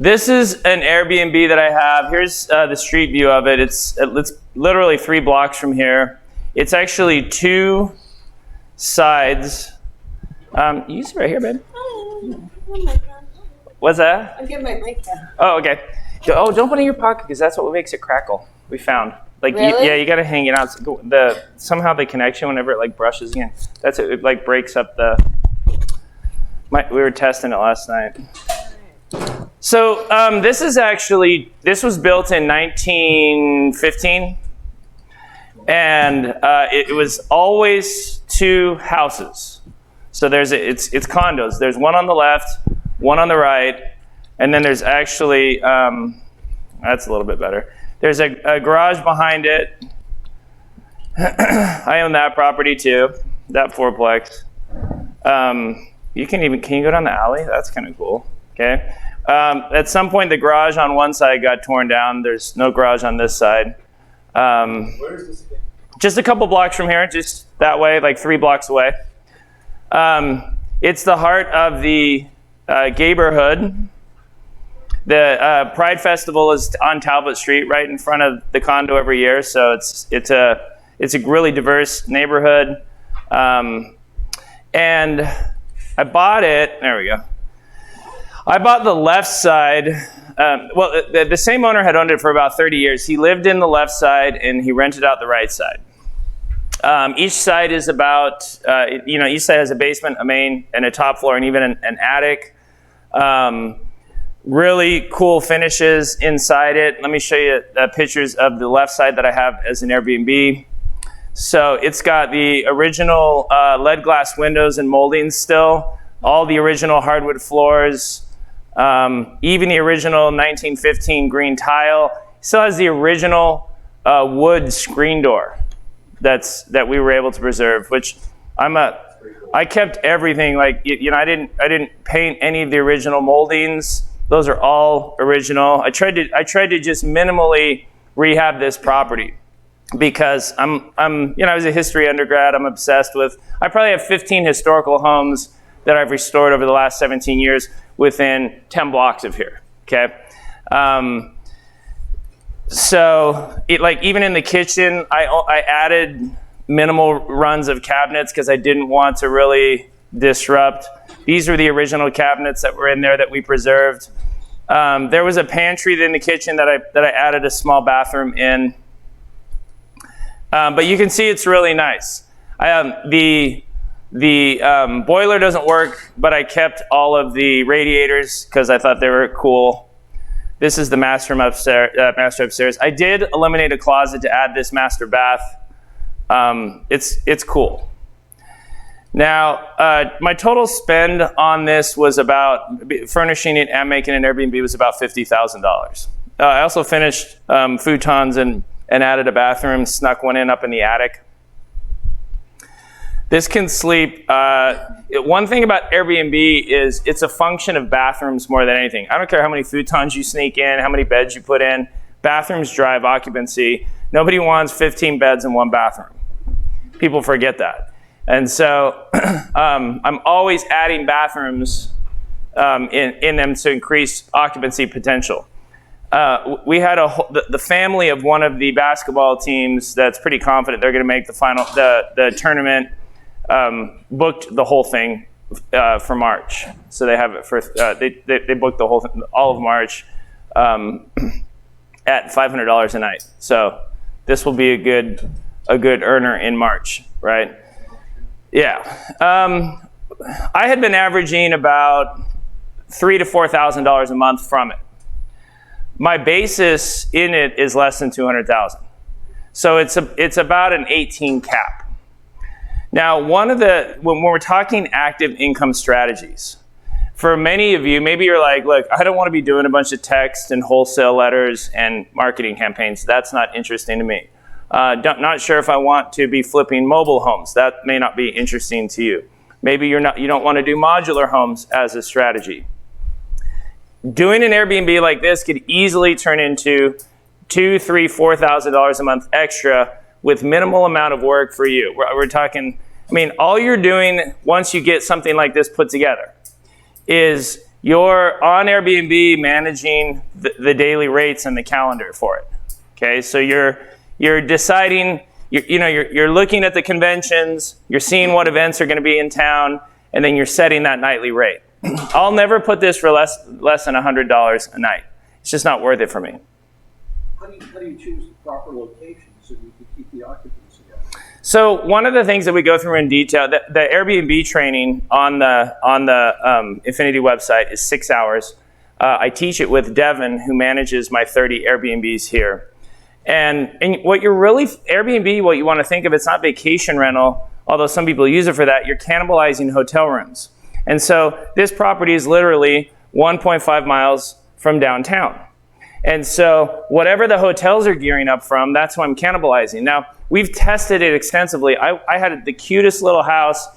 This is an Airbnb that I have. Here's the street view of it. It's literally 3 blocks from here. It's actually 2 sides. You sit right here, babe. What's that? I'm getting my mic down. Oh, okay. Oh, don't put it in your pocket because that's what makes it crackle. We found. Like, really? you got to hang it out. Somehow the connection, whenever it like brushes in, it like breaks up the. We were testing it last night. So this was built in 1915, and it was always 2 houses. So it's condos. There's one on the left, one on the right, and then there's actually that's a little bit better. There's a garage behind it. I own that property too, that 4-plex. Can you go down the alley? That's kind of cool. Okay. At some point, the garage on one side got torn down. There's no garage on this side. Where is this again? Just a couple blocks from here, just that way, like 3 blocks away. It's the heart of the neighborhood. The Pride Festival is on Talbot Street, right in front of the condo every year. So it's a really diverse neighborhood. And I bought it. There we go. I bought the left side. The same owner had owned it for about 30 years. He lived in the left side and he rented out the right side. Each side is about, each side has a basement, a main, and a top floor, and even an attic. Really cool finishes inside it. Let me show you pictures of the left side that I have as an Airbnb. So it's got the original lead glass windows and moldings still, all the original hardwood floors, even the original 1915 green tile. Still has the original wood screen door that we were able to preserve, which I kept everything. Like, I didn't paint any of the original moldings. Those are all original. I tried to just minimally rehab this property because I was a history undergrad. I'm obsessed with. I probably have 15 historical homes that I've restored over the last 17 years within 10 blocks of here. Okay, so even in the kitchen, I added minimal runs of cabinets because I didn't want to really disrupt. These are the original cabinets that were in there that we preserved. There was a pantry in the kitchen that I added a small bathroom in. But you can see it's really nice. The boiler doesn't work, but I kept all of the radiators because I thought they were cool. This is the master upstairs. I did eliminate a closet to add this master bath. It's cool. Now, my total spend on this was about furnishing it and making an Airbnb was about $50,000. I also finished futons and added a bathroom, snuck one in up in the attic. This can sleep. One thing about Airbnb is it's a function of bathrooms more than anything. I don't care how many futons you sneak in, how many beds you put in. Bathrooms drive occupancy. Nobody wants 15 beds in one bathroom. People forget that. And so I'm always adding bathrooms in them to increase occupancy potential. We had the family of one of the basketball teams that's pretty confident they're going to make the tournament, booked the whole thing for March. So they have it for they booked the whole thing, all of March at $500 a night. So this will be a good earner in March, right? Yeah. I had been averaging about $3,000 to $4,000 a month from it. My basis in it is less than $200,000. So it's about an 18 cap. Now, when we're talking active income strategies, for many of you, maybe you're like, look, I don't want to be doing a bunch of text and wholesale letters and marketing campaigns. That's not interesting to me. Not sure if I want to be flipping mobile homes. That may not be interesting to you. Maybe you don't want to do modular homes as a strategy. Doing an Airbnb like this could easily turn into $2,000, $3,000, $4,000 a month extra with minimal amount of work for you. We're talking, all you're doing once you get something like this put together is you're on Airbnb managing the daily rates and the calendar for it. Okay, so you're deciding, you're looking at the conventions, you're seeing what events are going to be in town, and then you're setting that nightly rate. I'll never put this for less than $100 a night. It's just not worth it for me. How do you choose the proper location so you can keep the occupancy up? So one of the things that we go through in detail, the Airbnb training on the Infinity website is 6 hours. I teach it with Devin, who manages my 30 Airbnbs here. And what you're really, Airbnb, what you want to think of, it's not vacation rental, although some people use it for that. You're cannibalizing hotel rooms. And so this property is literally 1.5 miles from downtown. And so whatever the hotels are gearing up from, that's what I'm cannibalizing. Now, we've tested it extensively. I had the cutest little house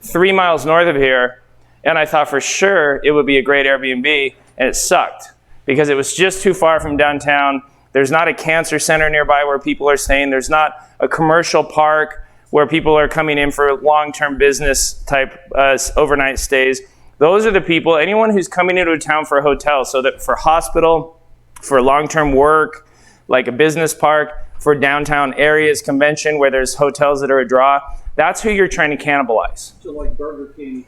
3 miles north of here, and I thought for sure it would be a great Airbnb, and it sucked because it was just too far from downtown. There's not a cancer center nearby where people are staying. There's not a commercial park where people are coming in for long-term business type overnight stays. Those are the people, anyone who's coming into a town for a hotel, so that for hospital, for long-term work, like a business park, for downtown areas, convention, where there's hotels that are a draw, that's who you're trying to cannibalize. So like Burger King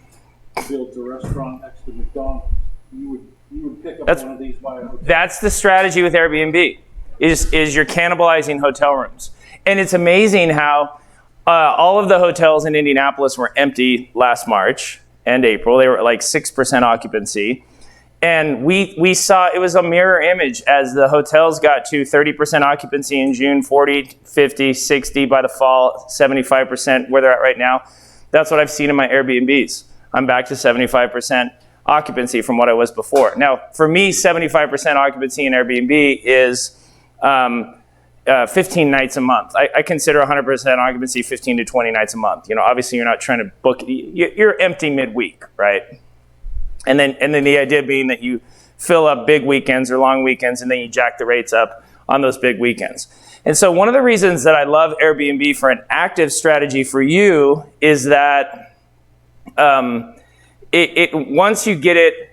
builds a restaurant next to McDonald's, you would pick up one of these by a hotel. That's the strategy with Airbnb, is you're cannibalizing hotel rooms. And it's amazing how all of the hotels in Indianapolis were empty last March and April. They were at like 6% occupancy. And we saw, it was a mirror image as the hotels got to 30% occupancy in June, 40, 50, 60 by the fall, 75% where they're at right now. That's what I've seen in my Airbnbs. I'm back to 75% occupancy from what I was before. Now, for me, 75% occupancy in Airbnb is 15 nights a month. I consider 100% occupancy 15 to 20 nights a month. Obviously you're not trying to book, you're empty midweek, right? And then the idea being that you fill up big weekends or long weekends, and then you jack the rates up on those big weekends. And so one of the reasons that I love Airbnb for an active strategy for you is that once you get it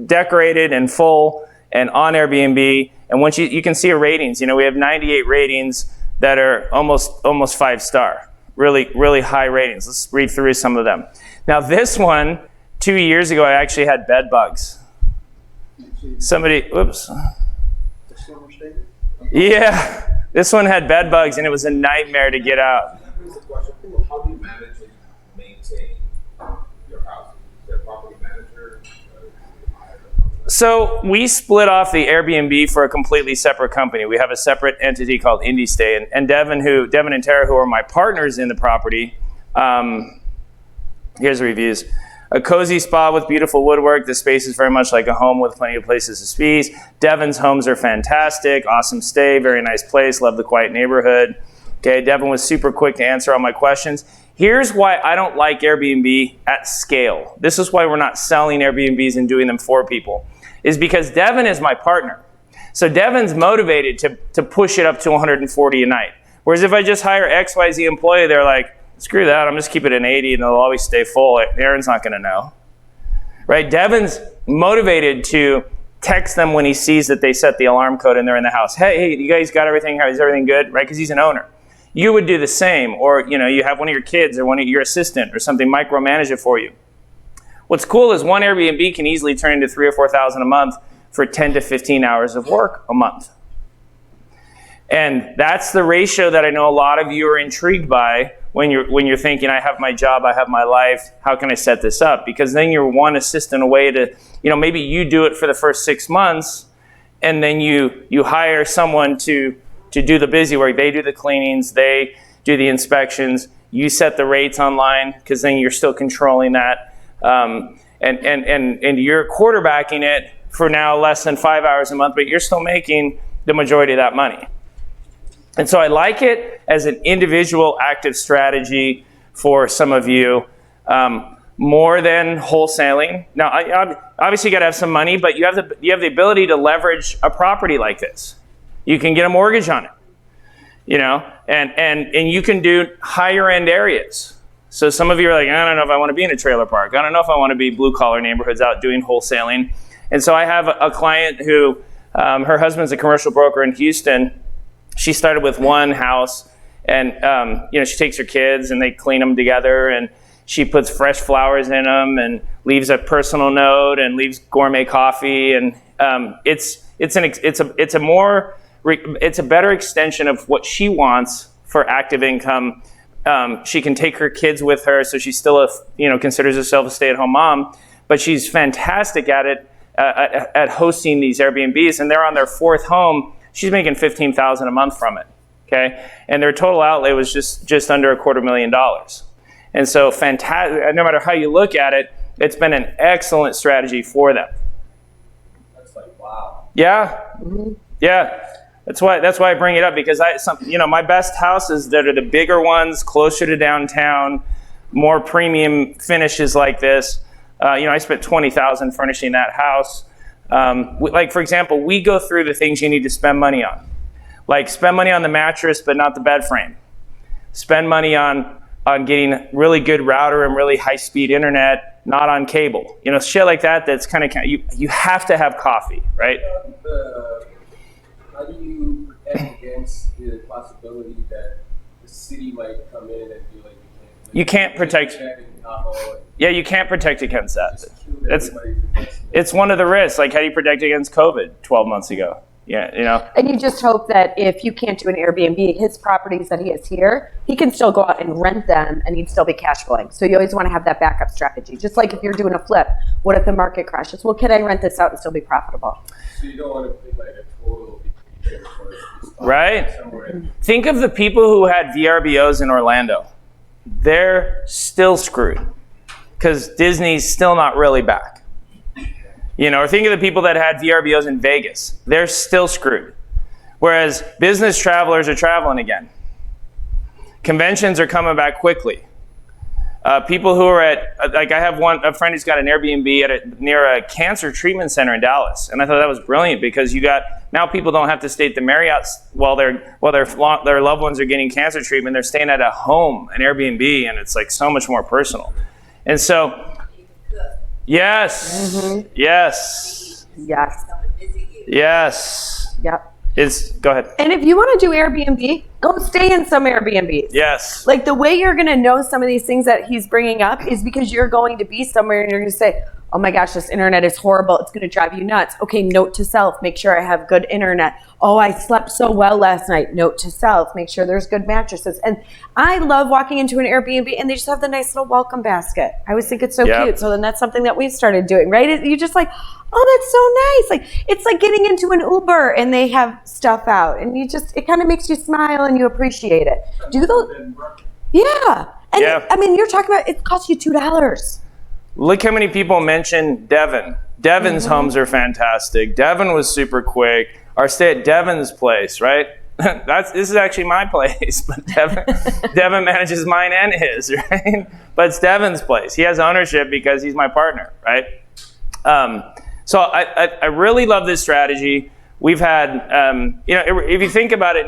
decorated and full and on Airbnb, and once you can see your ratings, we have 98 ratings that are almost 5-star, really, really high ratings. Let's read through some of them. Now this one, 2 years ago, I actually had bed bugs. Somebody, whoops. Yeah, this one had bed bugs, and it was a nightmare to get out. How do you manage and maintain your house? Is there a property manager? So we split off the Airbnb for a completely separate company. We have a separate entity called IndyStay, and Devin and Tara, who are my partners in the property, here's the reviews. A cozy spa with beautiful woodwork. The space is very much like a home with plenty of places to squeeze. Devin's homes are fantastic. Awesome stay. Very nice place. Love the quiet neighborhood. Okay, Devin was super quick to answer all my questions. Here's why I don't like Airbnb at scale. This is why we're not selling Airbnbs and doing them for people. Is because Devin is my partner. So Devin's motivated to push it up to 140 a night. Whereas if I just hire XYZ employee, they're like, screw that, I'm just keep it an 80 and they'll always stay full. Aaron's not gonna know. Right? Devin's motivated to text them when he sees that they set the alarm code and they're in the house. Hey, you guys got everything? Is everything good? Right? Because he's an owner. You would do the same, or you have one of your kids or one of your assistant or something micromanage it for you. What's cool is one Airbnb can easily turn into $3,000 or $4,000 a month for 10 to 15 hours of work a month. And that's the ratio that I know a lot of you are intrigued by when you're thinking, I have my job, I have my life, how can I set this up? Because then you're one assistant away to, maybe you do it for the first 6 months, and then you hire someone to do the busy work. They do the cleanings, they do the inspections, you set the rates online, because then you're still controlling that. And you're quarterbacking it for now less than 5 hours a month, but you're still making the majority of that money. And so I like it as an individual active strategy for some of you, more than wholesaling. Now, obviously you got to have some money, but you have the ability to leverage a property like this. You can get a mortgage on it, and you can do higher end areas. So some of you are like, I don't know if I want to be in a trailer park. I don't know if I want to be blue collar neighborhoods out doing wholesaling. And so I have a client who, her husband's a commercial broker in Houston. She started with one house, and she takes her kids and they clean them together, and she puts fresh flowers in them and leaves a personal note and leaves gourmet coffee, and it's a better extension of what she wants for active income. She can take her kids with her, so she still considers herself a stay-at-home mom, but she's fantastic at it, at hosting these Airbnbs, and they're on their fourth home. She's making $15,000 a month from it, okay? And their total outlay was just under $250,000. And so fantastic, no matter how you look at it, it's been an excellent strategy for them. That's like, wow. Yeah, yeah. That's why I bring it up, because my best houses that are the bigger ones, closer to downtown, more premium finishes like this. I spent $20,000 furnishing that house. Like, for example, we go through the things you need to spend money on. Like, spend money on the mattress, but not the bed frame. Spend money on getting really good router and really high-speed internet, not on cable. Shit like that. That's kind of you have to have coffee, right? How do you protect against the possibility that the city might come in and do you can't protect. Yeah, you can't protect against that. It's one of the risks. Like, how do you protect against COVID 12 months ago? Yeah, And you just hope that if you can't do an Airbnb, his properties that he has here, he can still go out and rent them and he'd still be cash flowing. So you always want to have that backup strategy. Just like if you're doing a flip, what if the market crashes? Well, can I rent this out and still be profitable? So you don't want to pick like a total right? Think of the people who had VRBOs in Orlando. They're still screwed because Disney's still not really back. Or think of the people that had VRBOs in Vegas. They're still screwed. Whereas business travelers are traveling again. Conventions are coming back quickly. People who are I have a friend who's got an Airbnb near a cancer treatment center in Dallas. And I thought that was brilliant, because now people don't have to stay at the Marriott while their loved ones are getting cancer treatment. They're staying at a home, an Airbnb, and it's like so much more personal. And so, yes, Mm-hmm. yes, yes. Yep. Go ahead. And if you want to do Airbnb, go stay in some Airbnbs. Yes. Like, the way you're going to know some of these things that he's bringing up is because you're going to be somewhere and you're going to say, oh my gosh, this internet is horrible. It's going to drive you nuts. Okay, note to self, make sure I have good internet. Oh, I slept so well last night. Note to self, make sure there's good mattresses. And I love walking into an Airbnb and they just have the nice little welcome basket. I always think it's so cute. So then that's something that we've started doing, right? You're just like, oh, that's so nice. Like, it's like getting into an Uber and they have stuff out, and it kind of makes you smile and you appreciate it. Yeah. And I mean, you're talking about, it costs you $2. Look how many people mentioned Devon. Devon's homes are fantastic. Devon was super quick. Our stay at Devon's place, right? This is actually my place, but Devon manages mine and his, right? But it's Devon's place. He has ownership because he's my partner, right? So I really love this strategy. We've had, if you think about it,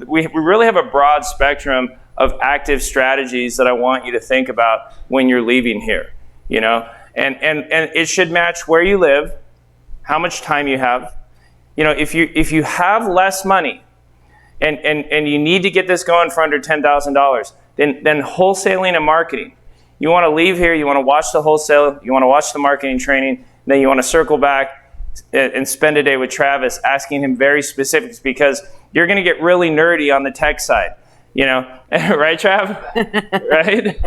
we really have a broad spectrum of active strategies that I want you to think about when you're leaving here. And it should match where you live, how much time you have. If you have less money and you need to get this going for under $10,000, then wholesaling and marketing. You want to leave here, you want to watch the wholesale, you want to watch the marketing training, then you want to circle back and spend a day with Travis asking him very specifics, because you're going to get really nerdy on the tech side, right, Trav? Right?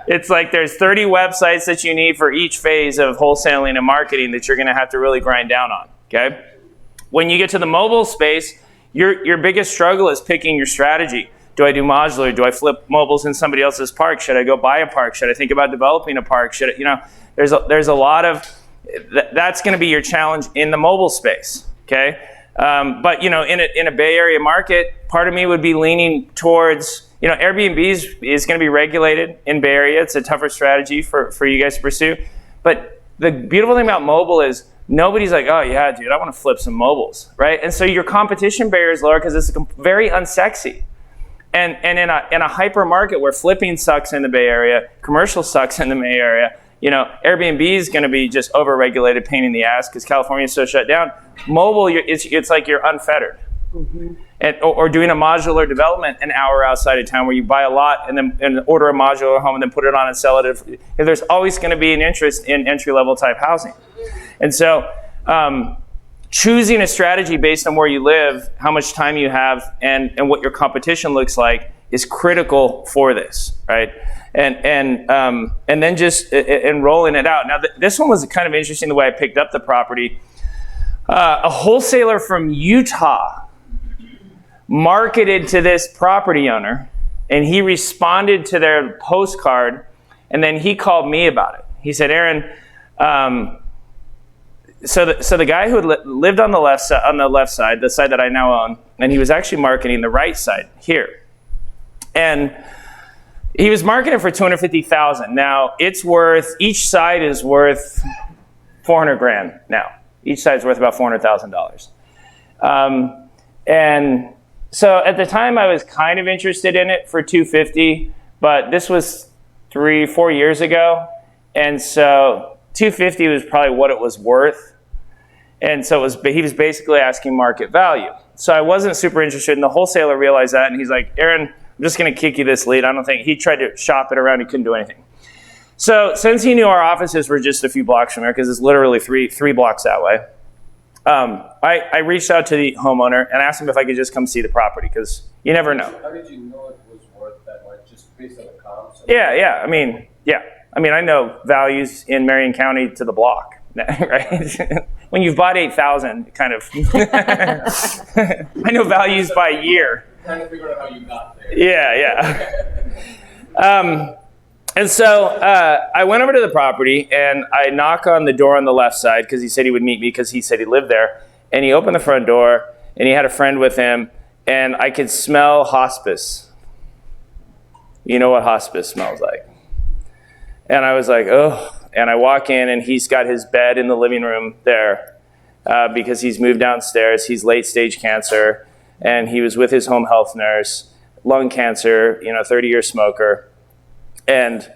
It's like there's 30 websites that you need for each phase of wholesaling and marketing that you're going to have to really grind down on, okay? When you get to the mobile space, your biggest struggle is picking your strategy. Do I do modular? Do I flip mobiles in somebody else's park? Should I go buy a park? Should I think about developing a park? There's a lot of, that's going to be your challenge in the mobile space, okay? But in a Bay Area market, part of me would be leaning towards, Airbnb is going to be regulated in Bay Area. It's a tougher strategy for you guys to pursue. But the beautiful thing about mobile is nobody's like, oh yeah, dude, I want to flip some mobiles, right? And so your competition barrier is lower because it's very unsexy. And in a hyper market where flipping sucks in the Bay Area, commercial sucks in the Bay Area, Airbnb is going to be just overregulated, pain in the ass because California is so shut down. Mobile, it's like you're unfettered. Or doing a modular development an hour outside of town where you buy a lot and order a modular home and then put it on and sell it. There's always going to be an interest in entry-level type housing. And so choosing a strategy based on where you live, how much time you have, and what your competition looks like is critical for this, right? And then just rolling it out. Now, this one was kind of interesting the way I picked up the property. A wholesaler from Utah marketed to this property owner, and he responded to their postcard, and then he called me about it. He said, Aaron, so the guy who had lived on the left side, the side that I now own, and he was actually marketing the right side here, and he was marketing for $250,000. Now each side is worth $400,000 now. Each side's worth about $400,000. And so at the time I was kind of interested in it for $250,000, but this was 3-4 years ago. And so $250,000 was probably what it was worth. And so he was basically asking market value. So I wasn't super interested, and the wholesaler realized that, and he's like, Aaron, I'm just gonna kick you this lead. I don't think, he tried to shop it around, he couldn't do anything. So since he knew our offices were just a few blocks from here, because it's literally three blocks that way, I reached out to the homeowner and asked him if I could just come see the property, because you never know. How did you know it was worth that much, just based on the comps? Yeah. I mean, I know values in Marion County to the block, right? When you've bought 8,000, kind of, I know values by year. Trying to figure out how you got there. Yeah. And so I went over to the property, and I knock on the door on the left side because he said he would meet me because he said he lived there. And he opened the front door, and he had a friend with him, and I could smell hospice. You know what hospice smells like. And I was like, oh. And I walk in, and he's got his bed in the living room there because he's moved downstairs. He's late stage cancer, and he was with his home health nurse, lung cancer, 30-year smoker. And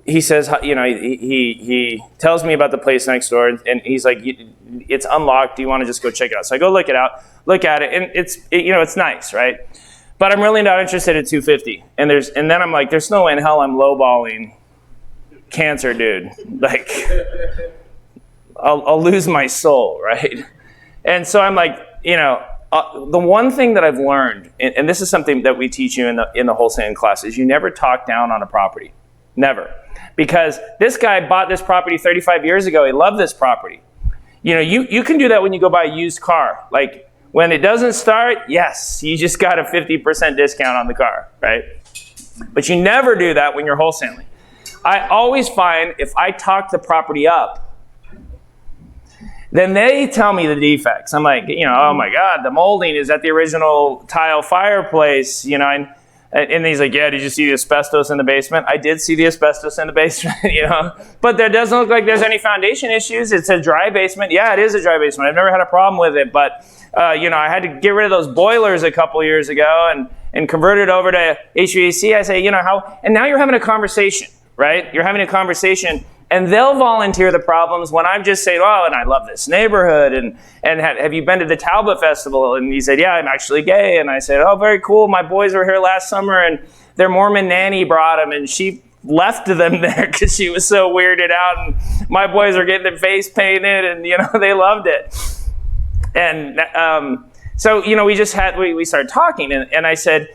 he says, he tells me about the place next door, and he's like, it's unlocked. Do you want to just go check it out? So I go look at it, and it's nice, right? But I'm really not interested at $250,000. And then I'm like, there's no way in hell I'm lowballing cancer dude. Like, I'll lose my soul, right? And so I'm like, the one thing that I've learned, and this is something that we teach you in the wholesaling class, is you never talk down on a property. Never. Because this guy bought this property 35 years ago. He loved this property. You can do that when you go buy a used car. Like, when it doesn't start, yes, you just got a 50% discount on the car, right? But you never do that when you're wholesaling. I always find if I talk the property up, then they tell me the defects. I'm like, oh my God, the molding is at the original tile fireplace, and he's like, yeah, did you see the asbestos in the basement? I did see the asbestos in the basement, but there doesn't look like there's any foundation issues. It's a dry basement. Yeah, it is a dry basement. I've never had a problem with it, but I had to get rid of those boilers a couple years ago and convert it over to HVAC. I say, how, and now you're having a conversation, right? You're having a conversation. And they'll volunteer the problems when I'm just saying, oh, and I love this neighborhood. And have you been to the Talbot Festival? And he said, yeah, I'm actually gay. And I said, oh, very cool. My boys were here last summer, and their Mormon nanny brought them, and she left them there because she was so weirded out. And my boys are getting their face painted, and, they loved it. And so, we started talking. And I said,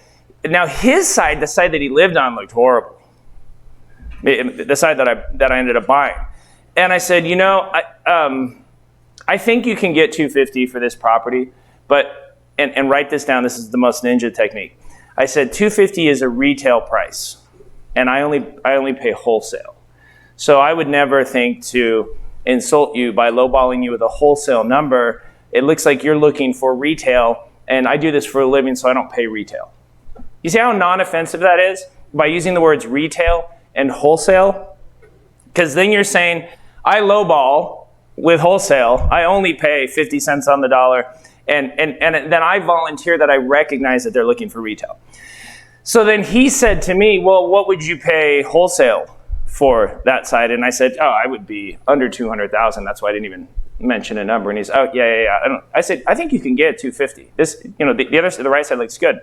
now his side, the side that he lived on, looked horrible. The side that I ended up buying. And I said, I think you can get $250,000 for this property, but, and write this down, this is the most ninja technique. I said $250,000 is a retail price, and I only pay wholesale. So I would never think to insult you by lowballing you with a wholesale number. It looks like you're looking for retail, and I do this for a living, so I don't pay retail. You see how non-offensive that is? By using the words retail and wholesale, because then you're saying, I lowball with wholesale, I only pay 50 cents on the dollar, And then I volunteer that I recognize that they're looking for retail. So then he said to me, well, what would you pay wholesale for that side? And I said, oh, I would be under 200,000. That's why I didn't even mention a number. And he's, oh, yeah. I said, I think you can get 250. This, the right side looks good.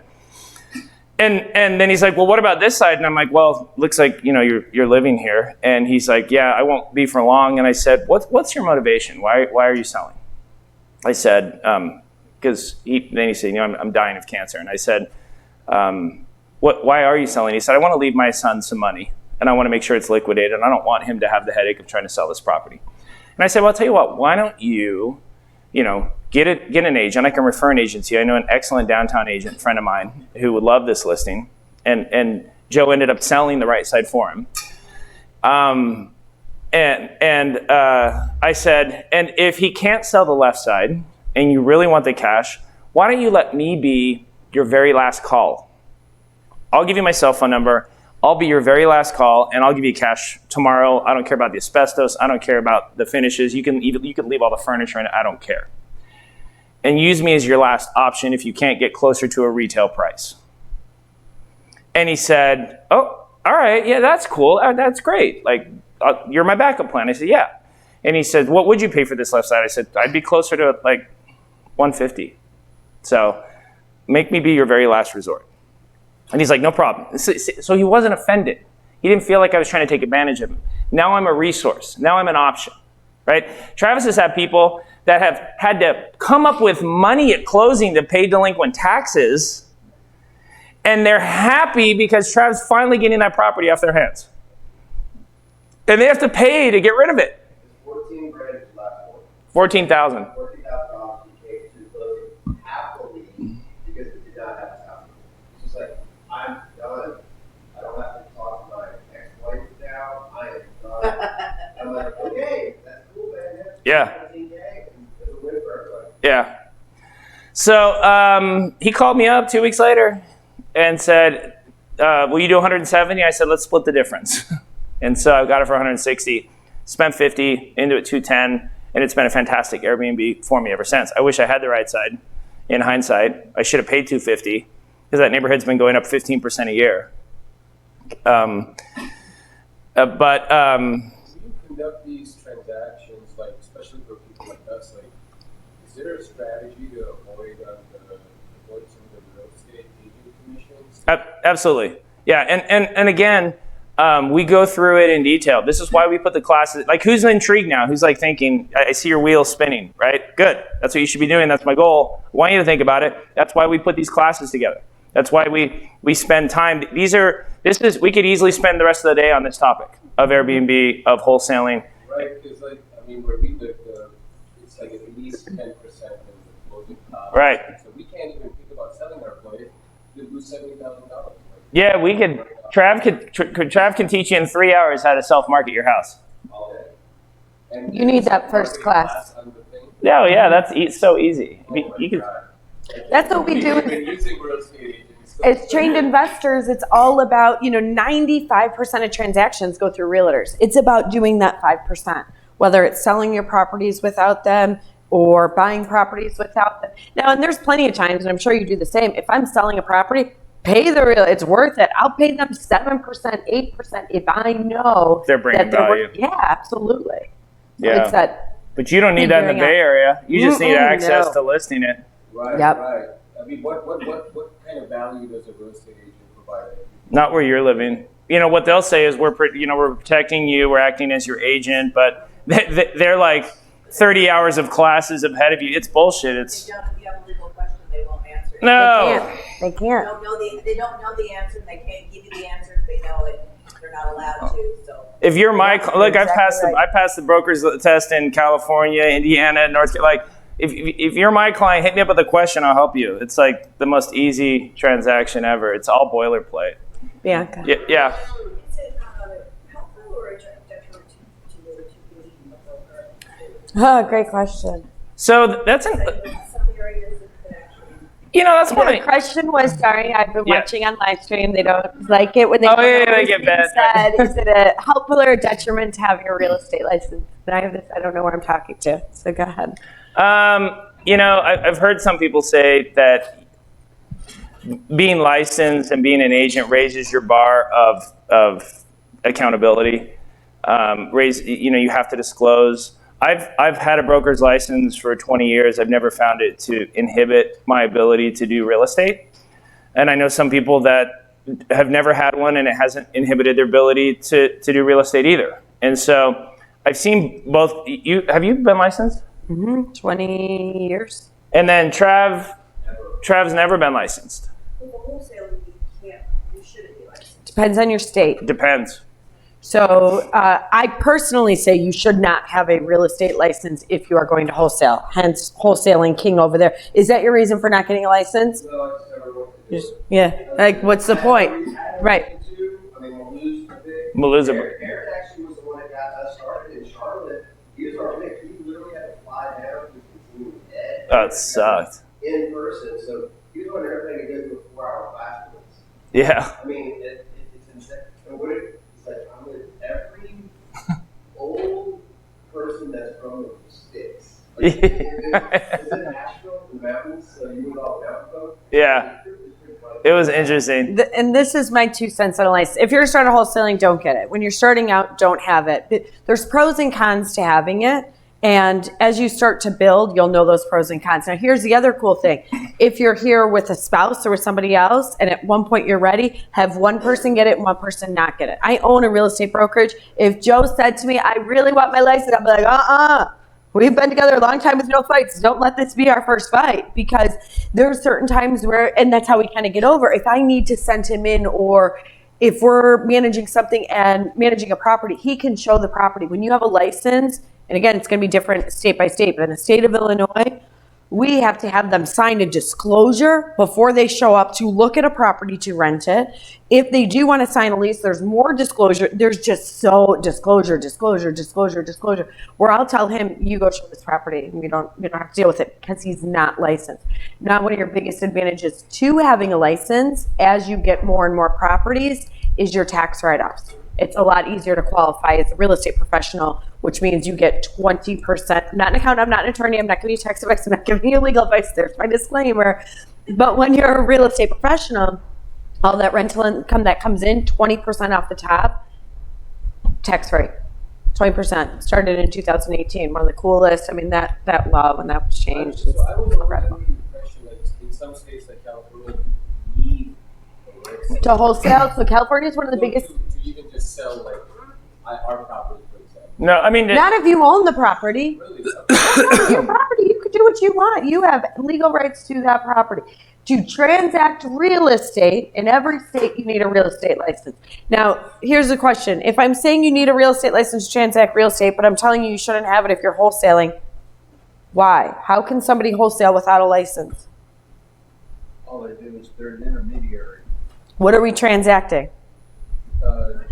And then he's like, well, what about this side? And I'm like, well, looks like, you're living here. And he's like, yeah, I won't be for long. And I said, what's your motivation? Why are you selling? I said, because then he said, I'm dying of cancer. And I said, why are you selling? He said, I want to leave my son some money and I want to make sure it's liquidated. And I don't want him to have the headache of trying to sell this property. And I said, well, I'll tell you what, why don't you, get an agent. I can refer an agency. I know an excellent downtown agent friend of mine who would love this listing. And Joe ended up selling the right side for him. I said, and if he can't sell the left side and you really want the cash, why don't you let me be your very last call? I'll give you my cell phone number. I'll be your very last call, and I'll give you cash tomorrow. I don't care about the asbestos. I don't care about the finishes. You can leave all the furniture in it. I don't care. And use me as your last option if you can't get closer to a retail price. And he said, oh, all right. Yeah, that's cool. That's great. Like, you're my backup plan. I said, yeah. And he said, what would you pay for this left side? I said, I'd be closer to like 150. So make me be your very last resort. And he's like, no problem. So he wasn't offended. He didn't feel like I was trying to take advantage of him. Now I'm a resource. Now I'm an option, right? Travis has had people that have had to come up with money at closing to pay delinquent taxes, and they're happy because Travis is finally getting that property off their hands. And they have to pay to get rid of it. 14 grand is left for. $14,000. $14,000 you paid to closing happily because it did not have a house. It's just like, I'm done. I don't have to talk to my ex-wife now. I am done. I'm like, okay, that's cool, man. Yeah. 17K, and it's a win for everybody. Yeah. So he called me up 2 weeks later and said, will you do 170? I said, let's split the difference. And so I got it for 160, spent 50, into it 210, and it's been a fantastic Airbnb for me ever since. I wish I had the right side. In hindsight, I should have paid 250 because that neighborhood's been going up 15% a year. When you conduct these transactions, like especially for people like us, like, is there a strategy to avoid some of the real estate agent commissions? Absolutely. Yeah, and again, we go through it in detail. This is why we put the classes, like who's intrigued now? Who's like thinking, I see your wheels spinning, right? Good. That's what you should be doing. That's my goal. I want you to think about it. That's why we put these classes together. That's why we spend time. We could easily spend the rest of the day on this topic of Airbnb, of wholesaling. Right, because like, I mean, where we live, it's like at least 10% of the closing costs. Right. So we can't even think about selling our place. We lose $70,000. Yeah, we could. Trav can teach you in 3 hours how to self-market your house. All day. And You need that first class. on the thing. Yeah, that's so easy. Oh my You can. God. That's what we do. We've been using real estate agents. As trained investors, it's all about, 95% of transactions go through realtors. It's about doing that 5%, whether it's selling your properties without them or buying properties without them. Now, and there's plenty of times, and I'm sure you do the same, if I'm selling a property, pay the real, it's worth it. I'll pay them 7%, 8% if I know They're bringing that value. Yeah, absolutely. So Yeah. it's that, But you don't need that in the Figuring Bay Area. You just need Mm-mm, access no. to listing it. Right, Yep. right. I mean, what kind of value does a real estate agent provide? Not where you're living. What they'll say is we're protecting you. We're acting as your agent, but they're like 30 hours of classes ahead of you. It's bullshit. It's If you have a legal question, they won't answer it. no. they can't. They don't know the answer, and they can't give you the answer if they know it. They're not allowed to, so. If you're my look, exactly I passed the broker's test in California, Indiana, North Carolina. Like, if you're my client, hit me up with a question. I'll help you. It's like the most easy transaction ever. It's all boilerplate. Bianca. Yeah. Is it helpful or a detriment to being a broker? Oh, great question. So that's Some areas that actually. that's one The of question was, sorry, I've been Yeah. watching on live stream. They don't like it when they Oh, come yeah, over they what's get being bad. said. Is it a helpful or a detriment to have your real estate license? And I don't know where I'm talking to, so go ahead. you know, I've heard some people say that being licensed and being an agent raises your bar of accountability. You have to disclose. I've had a broker's license for 20 years. I've never found it to inhibit my ability to do real estate. And I know some people that have never had one, and it hasn't inhibited their ability to do real estate either. And so I've seen both. Have you been licensed? 20 years. And then Trav's never been licensed. With the wholesale, you shouldn't be licensed. Depends on your state. Depends. So I personally say you should not have a real estate license if you are going to wholesale, hence wholesaling king over there. Is that your reason for not getting a license? No, I just never wanted to do it. Yeah, like what's the point? Right. I mean, Maloo's a big. Maloo's a- Aaron actually was the one that got us started in Charlotte. He was our pick. He literally had to fly down because he was dead. Oh, it sucked. In person. So he was on everything to go through a 4-hour class with us. Yeah. I mean, it's insane. And what it's like, I'm with every old person that's from the sticks. Like, is it Nashville, the mountains? So you would all mountain folk? Yeah. It was interesting. And this is my 2 cents on a license. If you're starting wholesaling, don't get it. When you're starting out, don't have it. There's pros and cons to having it. And as you start to build, you'll know those pros and cons. Now, here's the other cool thing. If you're here with a spouse or with somebody else, and at one point you're ready, have one person get it and one person not get it. I own a real estate brokerage. If Joe said to me, I really want my license, I'd be like, we've been together a long time with no fights. Don't let this be our first fight, because there are certain times where, and that's how we kind of get over. If I need to send him in, or if we're managing something and managing a property, he can show the property. When you have a license, and again, it's going to be different state by state, but in the state of Illinois, we have to have them sign a disclosure before they show up to look at a property to rent it. If they do want to sign a lease, there's more disclosure. There's just so disclosure, where I'll tell him, you go show this property, and you don't have to deal with it, because he's not licensed. Now, one of your biggest advantages to having a license as you get more and more properties is your tax write-offs. It's a lot easier to qualify as a real estate professional, which means you get 20%. Not an accountant, I'm not an attorney, I'm not giving you tax advice, I'm not giving you legal advice. There's my disclaimer. But when you're a real estate professional, all that rental income that comes in, 20% off the top, tax free. 20%. Started in 2018. One of the coolest. I mean, that law, when that was changed, So it's I was incredible. under the impression that in some states like California, you need a license. To wholesale, so California is one of the biggest. To even just sell like our property, for example. No, I mean, Not if you own the property. Really? Your property, you could do what you want. You have legal rights to that property. To transact real estate, in every state, you need a real estate license. Now, here's the question. If I'm saying you need a real estate license to transact real estate, but I'm telling you you shouldn't have it if you're wholesaling, why? How can somebody wholesale without a license? All they do is they're an intermediary. What are we transacting? The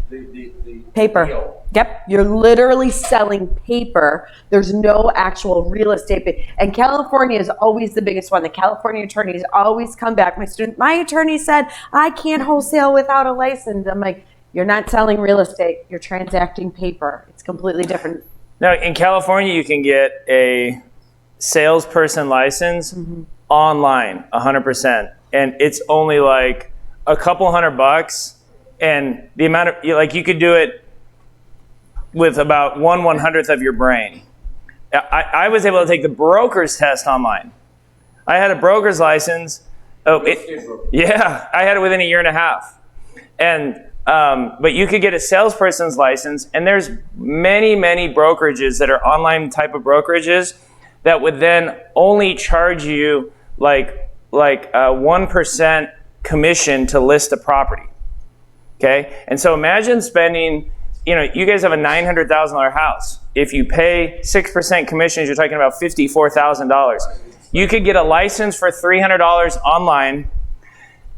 Paper. deal. Yep, you're literally selling paper. There's no actual real estate. And California is always the biggest one. The California attorneys always come back. My attorney said, I can't wholesale without a license. I'm like, you're not selling real estate. You're transacting paper. It's completely different. now in California, you can get a salesperson license online, 100%, and it's only like a couple $100, and the amount of you could do it with about 1/100th of your brain. I was able to take the broker's test online. I had a broker's license. Yeah, I had it within a year and a half. And but you could get a salesperson's license, and there's many brokerages that are online type of brokerages that would then only charge you like 1% commission to list a property. Okay, and so imagine spending. You guys have a $900,000 house. If you pay 6% commissions, you're talking about $54,000. You could get a license for $300 online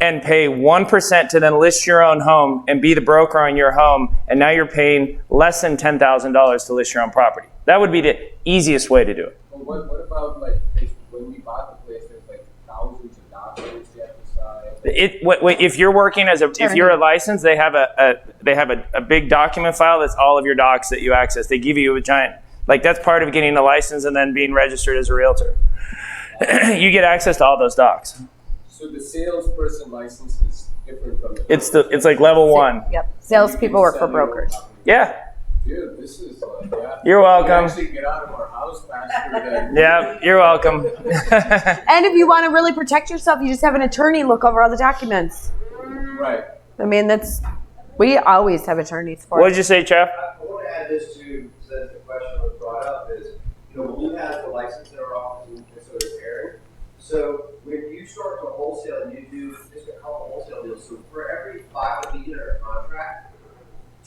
and pay 1% to then list your own home and be the broker on your home, and now you're paying less than $10,000 to list your own property. That would be the easiest way to do it. Well, what about like when we bought the place? There's like thousands of documents you have to sign. If you're working if you're a license, they have a big document file that's all of your docs that you access. They give you a giant, that's part of getting a license and then being registered as a realtor. you get access to all those docs. So the salesperson license is different from the. It's like level 1. Yep. Salespeople work for brokers. Yeah, Dude, this is like, yeah. you're We welcome. actually get out of our house faster than. Yeah, you're welcome. And if you want to really protect yourself, you just have an attorney look over all the documents. Right. I mean, we always have attorneys for What it. did you say, Jeff? I want to add this to, since the question was brought up, is, we have the license in our office, and so does Aaron. So when you start to wholesale and you do just a couple wholesale deals, so for every 5 of you that are contract,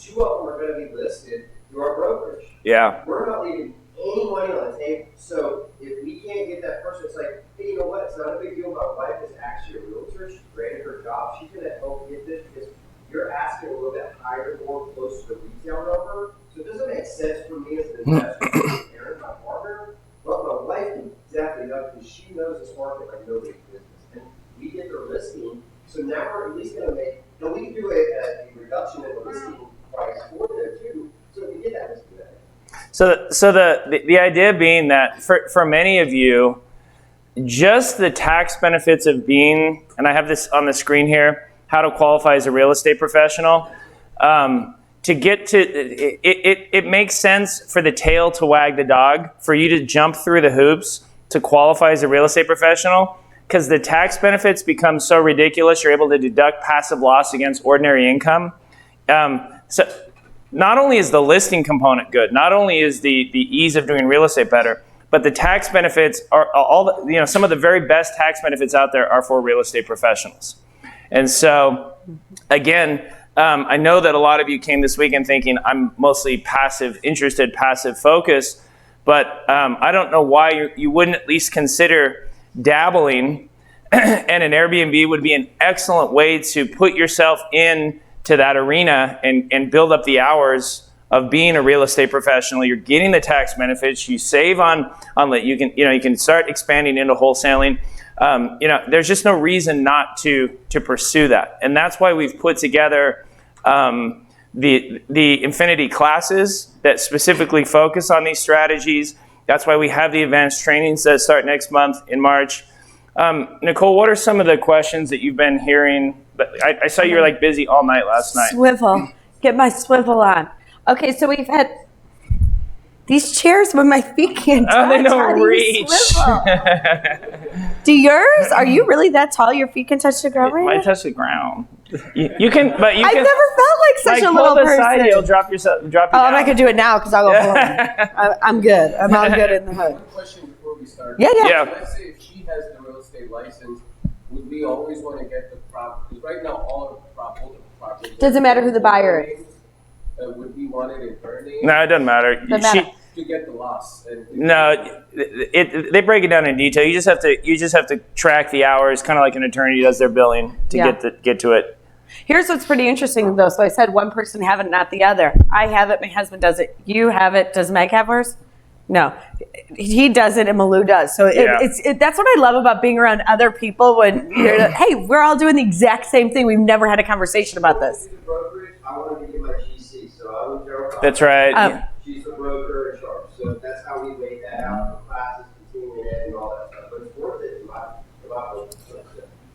2 of them are going to be listed through our brokerage. Yeah. We're not leaving any money on the table. So if we can't get that person, it's like, hey, you know what? It's not a big deal. My wife is actually a realtor. She's great at her job. She's going to help get this because you're asking a little bit higher, more close to the retail number. So it doesn't make sense for me as an investor, Aaron, my partner, but my wife can definitely know because she knows this market like nobody's business. And we get their listing. So now we're at least going to make, we can do a reduction in the listing price for them too. So we can get that listing better. So the idea being that for many of you, just the tax benefits of being, and I have this on the screen here, how to qualify as a real estate professional. To get to it makes sense for the tail to wag the dog, for you to jump through the hoops to qualify as a real estate professional, because the tax benefits become so ridiculous. You're able to deduct passive loss against ordinary income. So not only is the listing component good, not only is the ease of doing real estate better, but the tax benefits are some of the very best tax benefits out there are for real estate professionals. And so, again, I know that a lot of you came this weekend thinking I'm mostly passive interested, passive focused, but I don't know why you wouldn't at least consider dabbling, and an Airbnb would be an excellent way to put yourself in to that arena and build up the hours of being a real estate professional. You're getting the tax benefits. You save on you can start expanding into wholesaling. There's just no reason not to pursue that, and that's why we've put together the Infinity classes that specifically focus on these strategies. That's why we have the advanced trainings that start next month in March. Nicole, what are some of the questions that you've been hearing? I saw you were like busy all night last night. Swivel. Get my swivel on. Okay, so we've had these chairs when my feet can't touch. Oh, they How don't do you reach. swivel? Do yours? Are you really that tall? Your feet can touch the ground It right might now? touch the ground. You can, but you I've can. never felt like such a pull little the person. side, you'll drop you Oh, down. I'm not gonna do it now because I'll go boom. I'm good. I'm all good in the hood. One question before we start. Yeah. Yeah. Let's say if she has the real estate license, would we always want to get the property? Because right now, all of the property. Doesn't matter who the buyer is. Would we want it in her name? No, it doesn't matter. Doesn't matter. To get the loss. No, they break it down in detail. You just have to track the hours, kind of like an attorney does their billing to Yeah. get to it. Here's what's pretty interesting though. So I said one person have it, not the other. I have it. My husband does it. You have it. Does Meg have hers? No, he does it and Malou does. So Yeah. that's what I love about being around other people when you're like, hey, we're all doing the exact same thing. We've never had a conversation about this. The brokerage, I want to get my GC, so I would Gerald. That's right. She's the broker in charge, so that's how we weigh that out for classes, continuing ed, and all that stuff. But it's worth it in my book.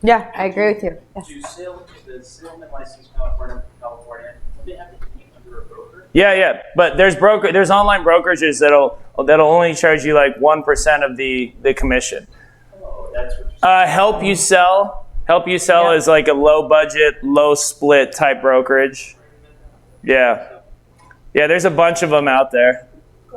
Yeah, I agree with you. Yes. The salesman license California, do they have to be under a broker? Yeah. But there's online brokerages that'll only charge you like 1% of the commission. Oh, that's what you're Help You Sell Yeah. is like a low budget, low split type brokerage. Yeah. There's a bunch of them out there.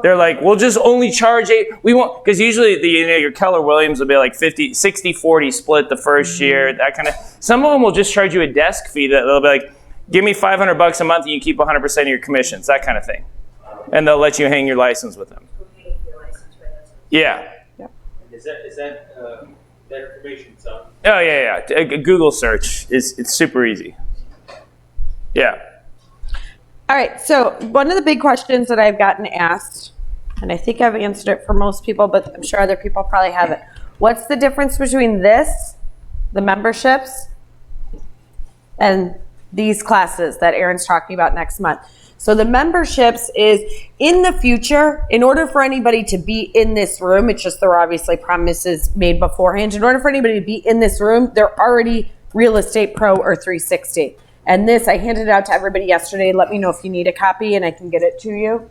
They're like, we'll just only charge we won't, because usually your Keller Williams will be like 60-40 split the first year, that kind of. Some of them will just charge you a desk fee that they'll be like, give me $500 a month and you keep 100% of your commissions, that kind of thing, and they'll let you hang your license with them. Okay, your license, right? Yeah. Is that information son? Oh yeah. A Google search it's super easy. Yeah. All right, so one of the big questions that I've gotten asked, and I think I've answered it for most people, but I'm sure other people probably haven't. What's the difference between this, the memberships, and these classes that Aaron's talking about next month? So the memberships is in the future, in order for anybody to be in this room, it's just there are obviously promises made beforehand. In order for anybody to be in this room, they're already Real Estate Pro or 360. And this, I handed it out to everybody yesterday. Let me know if you need a copy and I can get it to you.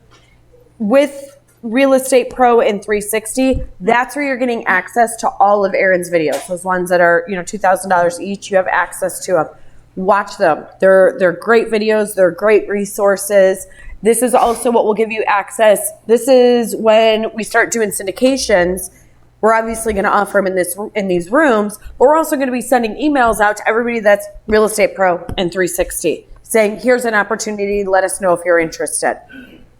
With Real Estate Pro and 360, that's where you're getting access to all of Aaron's videos. Those ones that are, $2,000 each, you have access to them. Watch them. They're great videos. They're great resources. This is also what will give you access. This is when we start doing syndications. We're obviously going to offer them in these rooms, but we're also going to be sending emails out to everybody that's Real Estate Pro and 360, saying, here's an opportunity. Let us know if you're interested.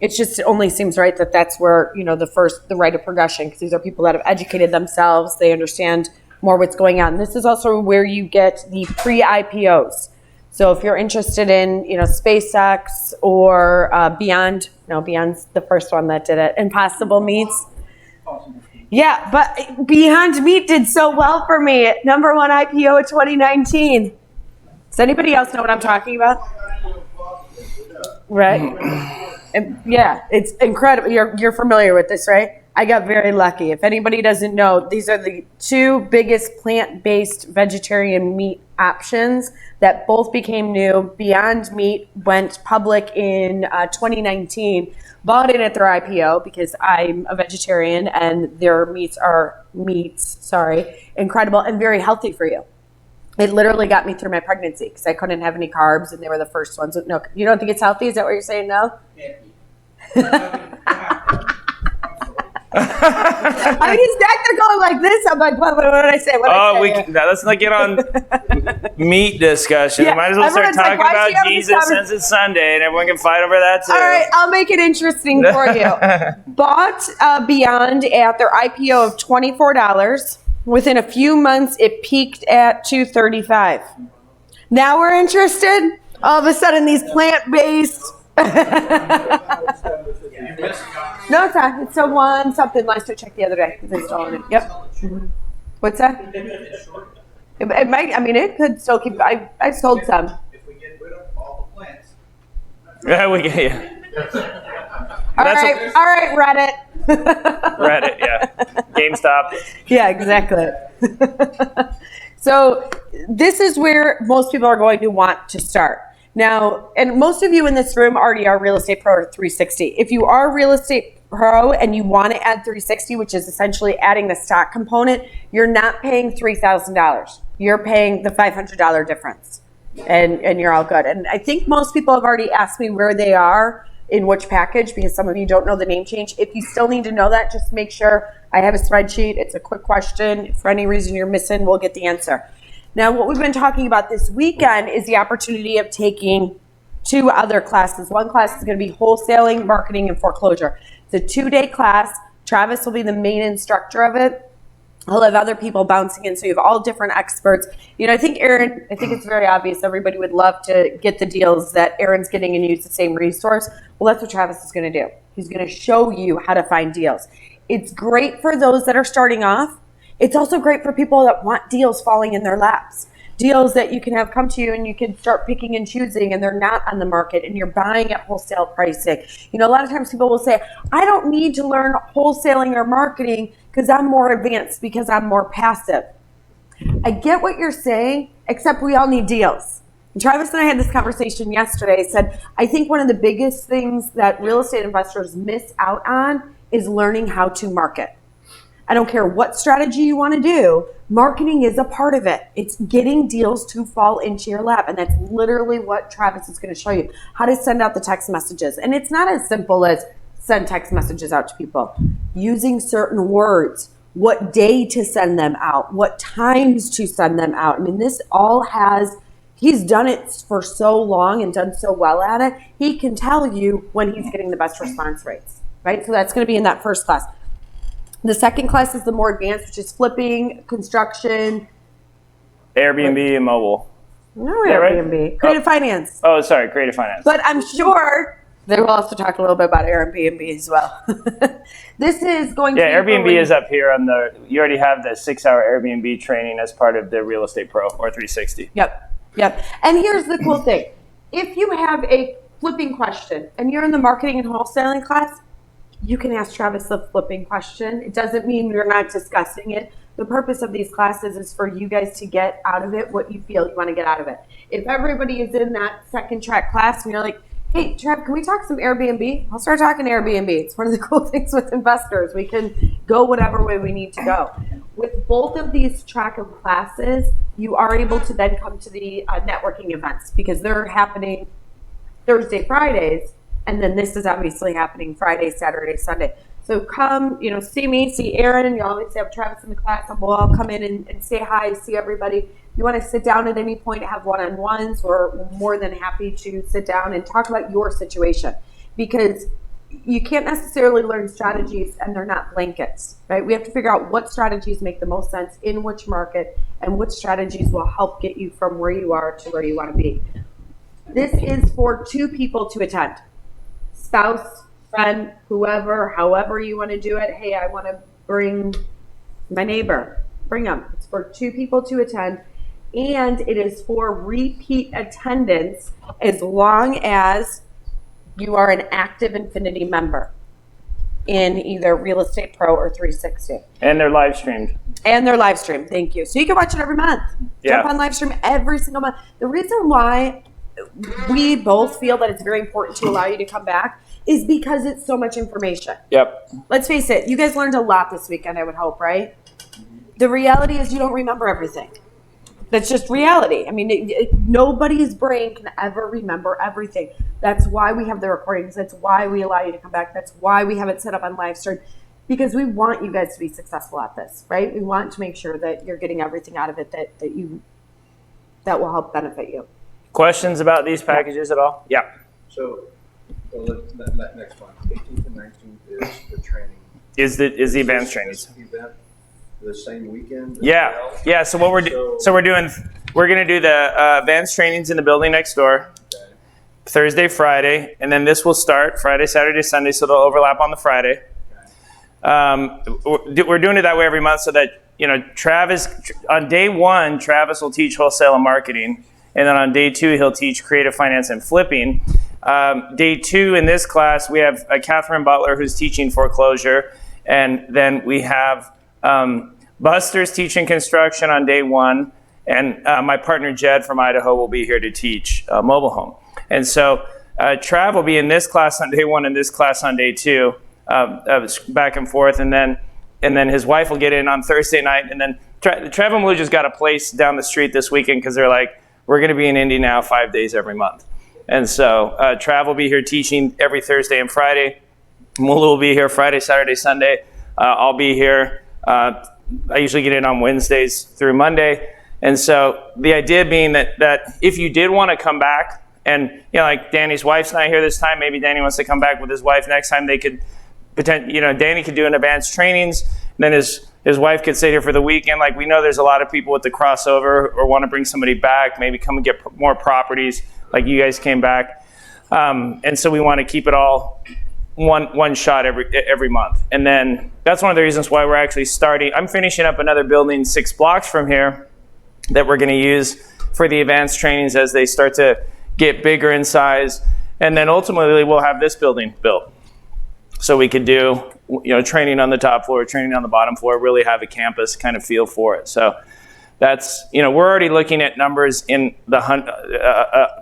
It only seems right that that's where, the rite of progression, because these are people that have educated themselves. They understand more what's going on. This is also where you get the pre-IPOs. So if you're interested in, SpaceX or Beyond's the first one that did it, Impossible Meats. Yeah, but Beyond Meat did so well for me. Number one IPO of 2019. Does anybody else know what I'm talking about? Right? And yeah, it's incredible. You're familiar with this, right? I got very lucky. If anybody doesn't know, these are the two biggest plant-based vegetarian meat options that both became new. Beyond Meat went public in 2019. Bought in at their IPO because I'm a vegetarian and their meats are incredible and very healthy for you. It literally got me through my pregnancy because I couldn't have any carbs and they were the first ones. No, you don't think it's healthy? Is that what you're saying? No? I mean, he's back there going like this. I'm like, what did I say? Let's not get on meat discussion. Yeah, We might as well start everyone's like, talking why is she about having this Jesus since it's Sunday, and everyone can fight over that too. All right, I'll make it interesting for you. Bought Beyond at their IPO of $24. Within a few months, it peaked at $235. Now we're interested. All of a sudden, these plant-based. No, it's not. It's a one something. Last I checked the other day because I still own it. Yep. What's that? It might. I mean, it could still keep. I sold some. If we get rid of all the plants. Yeah, we get you. All right, Reddit. Reddit, yeah. GameStop. Yeah, exactly. So this is where most people are going to want to start. Now, and most of you in this room already are Real Estate Pro or 360. If you are Real Estate Pro and you want to add 360, which is essentially adding the stock component, you're not paying $3,000. You're paying the $500 difference, and you're all good. And I think most people have already asked me where they are in which package, because some of you don't know the name change. If you still need to know that, just make sure I have a spreadsheet. It's a quick question. If for any reason you're missing, we'll get the answer. Now, what we've been talking about this weekend is the opportunity of taking two other classes. One class is going to be wholesaling, marketing, and foreclosure. It's a 2-day class. Travis will be the main instructor of it. He'll have other people bouncing in, so you have all different experts. I think Aaron, I think it's very obvious everybody would love to get the deals that Aaron's getting and use the same resource. Well, that's what Travis is going to do. He's going to show you how to find deals. It's great for those that are starting off. It's also great for people that want deals falling in their laps. Deals that you can have come to you and you can start picking and choosing and they're not on the market and you're buying at wholesale pricing. A lot of times people will say, I don't need to learn wholesaling or marketing because I'm more advanced, because I'm more passive. I get what you're saying, except we all need deals. And Travis and I had this conversation yesterday. I said, I think one of the biggest things that real estate investors miss out on is learning how to market. I don't care what strategy you want to do. Marketing is a part of it. It's getting deals to fall into your lap. And that's literally what Travis is going to show you, how to send out the text messages. And it's not as simple as send text messages out to people. Using certain words, what day to send them out, what times to send them out. I mean, this all he's done it for so long and done so well at it. He can tell you when he's getting the best response rates, right? So that's going to be in that first class. The second class is the more advanced, which is flipping, construction. Airbnb and mobile. No, Right? Airbnb. Creative finance. Oh, sorry, creative finance. But I'm sure they will also talk a little bit about Airbnb as well. This is going to be... Yeah, Airbnb is up here on you already have the 6-hour Airbnb training as part of the Real Estate Pro or 360. Yep. And here's the cool thing. If you have a flipping question and you're in the marketing and wholesaling class, you can ask Travis the flipping question. It doesn't mean we're not discussing it. The purpose of these classes is for you guys to get out of it what you feel you want to get out of it. If everybody is in that second track class and you're like, hey, Trav, can we talk some Airbnb? I'll start talking Airbnb. It's one of the cool things with investors. We can go whatever way we need to go. With both of these track of classes, you are able to then come to the networking events because they're happening Thursday, Fridays, and then this is obviously happening Friday, Saturday, Sunday. So come, see me, see Aaron, and you always have Travis in the class, and we'll all come in and say hi, see everybody. If you want to sit down at any point, have one-on-ones, we're more than happy to sit down and talk about your situation because you can't necessarily learn strategies and they're not blankets, right? We have to figure out what strategies make the most sense in which market and which strategies will help get you from where you are to where you want to be. This is for 2 people to attend. Spouse, friend, whoever, however you want to do it. Hey, I want to bring my neighbor. Bring them. It's for 2 people to attend. And it is for repeat attendance as long as you are an active Infinity member in either Real Estate Pro or 360. And they're live streamed. And they're live streamed. Thank you. So you can watch it every month. Yeah. Jump on live stream every single month. The reason why we both feel that it's very important to allow you to come back is because it's so much information. Yep. Let's face it, you guys learned a lot this weekend, I would hope, right? The reality is you don't remember everything. That's just reality. I mean, nobody's brain can ever remember everything. That's why we have the recordings. That's why we allow you to come back. That's why we have it set up on live stream, because we want you guys to be successful at this, right? We want to make sure that you're getting everything out of it that will help benefit you. Questions about these packages at all? Yeah. So, next one, 18th and 19th is the training. Is the advanced trainings? Event the same weekend? Yeah. So what we're going to do the advanced trainings in the building next door, Okay. Thursday, Friday, and then this will start Friday, Saturday, Sunday, so they'll overlap on the Friday. We're doing it that way every month so that Travis on day 1, Travis will teach wholesale and marketing, and then on day 2 he'll teach creative finance and flipping. Day 2 in this class we have Catherine Butler who's teaching foreclosure, and then we have Buster's teaching construction on day 1, and my partner Jed from Idaho will be here to teach mobile home. And so Trav will be in this class on day 1 and this class on day 2, back and forth, and then his wife will get in on Thursday night, and then Trav and Lou just got a place down the street this weekend because they're like, we're going to be in Indy now 5 days every month. And so Trav will be here teaching every Thursday and Friday. Lou will be here Friday, Saturday, Sunday. I'll be here. I usually get in on Wednesdays through Monday. And so the idea being that if you did want to come back, and like Danny's wife's not here this time, maybe Danny wants to come back with his wife next time, they could Danny could do an advanced trainings, and then his wife could sit here for the weekend. Like, we know there's a lot of people with the crossover or want to bring somebody back, maybe come and get more properties like you guys came back. And so we want to keep it all one shot every month. And then that's one of the reasons why we're actually starting. I'm finishing up another building 6 blocks from here that we're going to use for the advanced trainings as they start to get bigger in size. And then ultimately we'll have this building built. So we could do, training on the top floor, training on the bottom floor, really have a campus kind of feel for it. So that's, we're already looking at numbers in the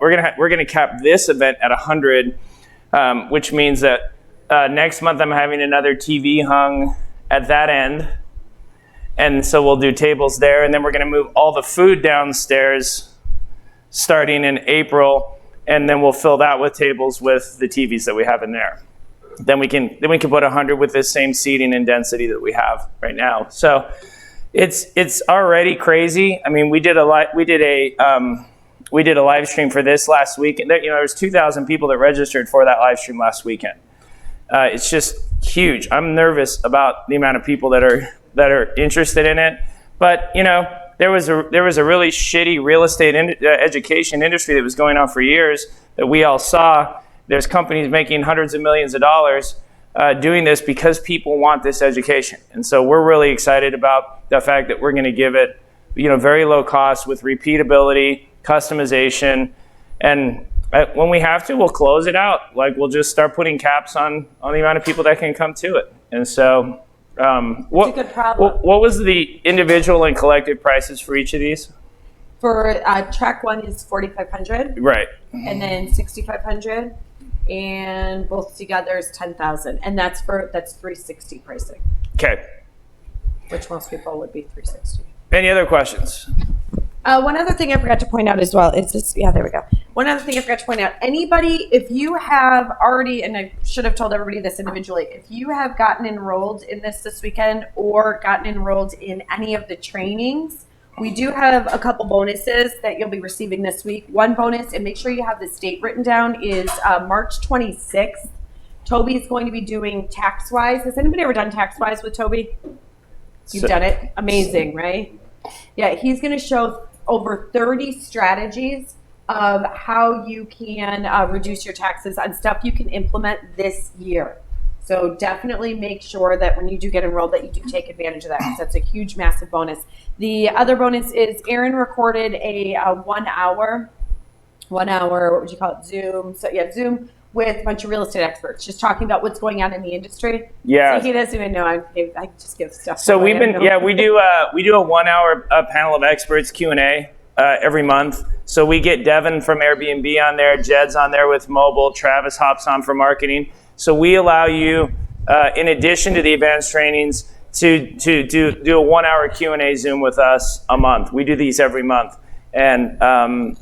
we're gonna cap this event at 100, which means that next month I'm having another TV hung at that end, and so we'll do tables there, and then we're gonna move all the food downstairs starting in April, and then we'll fill that with tables with the TVs that we have in there. Then we can put 100 with the same seating and density that we have right now. So it's already crazy. I mean, we did a live stream for this last week, and there was 2,000 people that registered for that live stream last weekend. It's just huge. I'm nervous about the amount of people that are interested in it. But there was a really shitty real estate education industry that was going on for years that we all saw. There's companies making hundreds of millions of dollars doing this because people want this education. And so we're really excited about the fact that we're going to give it, very low cost with repeatability, customization, and When we have to, we'll close it out. Like, we'll just start putting caps on the amount of people that can come to it. And so, what, It's a good problem. what was the individual and collective prices for each of these? For track 1 is 4,500, Right. and then 6,500, and both together is 10,000, and that's 360 pricing, Okay. which most people would be 360. Any other questions? One other thing I forgot to point out as well is this. Yeah, there we go. One other thing I forgot to point out. Anybody, if you have already, and I should have told everybody this individually, if you have gotten enrolled in this weekend or gotten enrolled in any of the trainings, we do have a couple bonuses that you'll be receiving this week. One bonus, and make sure you have this date written down, is March 26th. Toby's going to be doing TaxWise. Has anybody ever done TaxWise with Toby? You've done it. Amazing, right? Yeah, he's going to show over 30 strategies of how you can reduce your taxes on stuff you can implement this year. So definitely make sure that when you do get enrolled that you do take advantage of that, because that's a huge, massive bonus. The other bonus is Aaron recorded a 1 hour, what would you call it, Zoom. So yeah, Zoom with a bunch of real estate experts, just talking about what's going on in the industry. Yeah. So he doesn't even know. I just give stuff. So away. we've been, we do a 1 hour panel of experts Q&A every month. So we get Devin from Airbnb on there, Jed's on there with mobile, Travis hops on for marketing. So we allow you, in addition to the advanced trainings, to do a 1 hour Q&A Zoom with us a month. We do these every month, and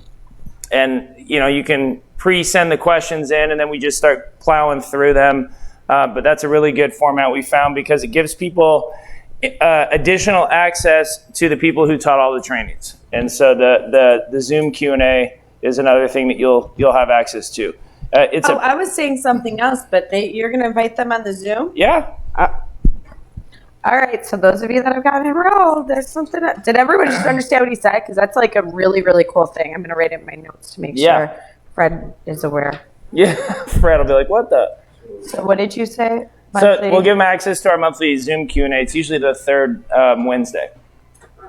you can pre-send the questions in, and then we just start plowing through them. But that's a really good format we found, because it gives people additional access to the people who taught all the trainings. And so the Zoom Q&A is another thing that you'll have access to. I was saying something else, but you're going to invite them on the Zoom? Yeah. All right. So those of you that have gotten enrolled, there's something. Did everybody just understand what he said? Because that's like a really, really cool thing. I'm going to write it in my notes to make sure Fred is aware. Yeah. Fred will be like, what the? So what did you say? So we'll give them access to our monthly Zoom Q&A. It's usually the third Wednesday.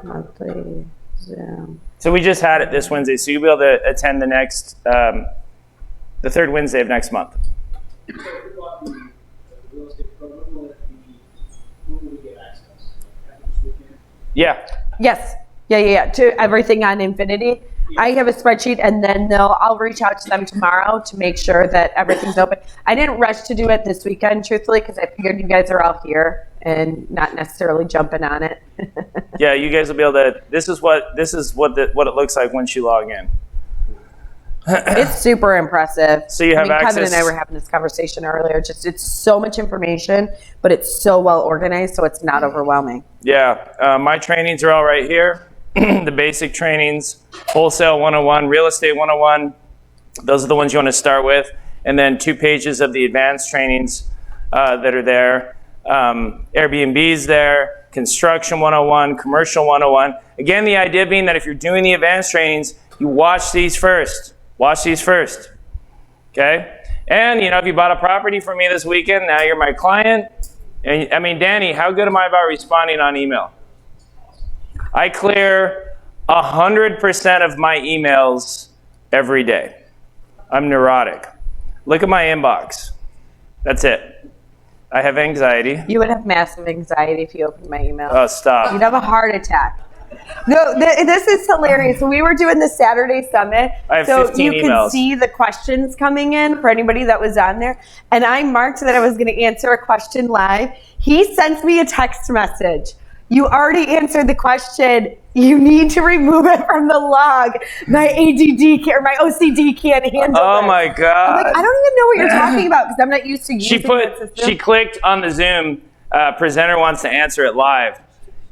Monthly Zoom. So we just had it this Wednesday. So you'll be able to attend the next, the third Wednesday of next month. Yeah. Yes. Yeah. To everything on Infinity. I have a spreadsheet, and then I'll reach out to them tomorrow to make sure that everything's open. I didn't rush to do it this weekend, truthfully, because I figured you guys are all here and not necessarily jumping on it. Yeah, you guys will be able to. This is what it looks like once you log in. It's super impressive. So you have access. Kevin and I were having this conversation earlier. Just it's so much information, but it's so well organized, so it's not overwhelming. Yeah, my trainings are all right here. The basic trainings, Wholesale 101, Real Estate 101. Those are the ones you want to start with, and then 2 pages of the advanced trainings that are there. Airbnb's there, Construction 101, Commercial 101. Again, the idea being that if you're doing the advanced trainings, you watch these first. Watch these first, okay? And, if you bought a property from me this weekend, now you're my client. And I mean, Danny, how good am I about responding on email? I clear 100% of my emails every day. I'm neurotic. Look at my inbox. That's it. I have anxiety. You would have massive anxiety if you opened my email. Oh, stop. You'd have a heart attack. No, this is hilarious. We were doing the Saturday Summit. I have so 15 you emails. could see the questions coming in for anybody that was on there. And I marked that I was going to answer a question live. He sends me a text message. You already answered the question. You need to remove it from the log. My my OCD can't handle it. Oh my God. I'm like, I don't even know what you're talking about because I'm not used to using that system. She clicked on the Zoom, presenter wants to answer it live.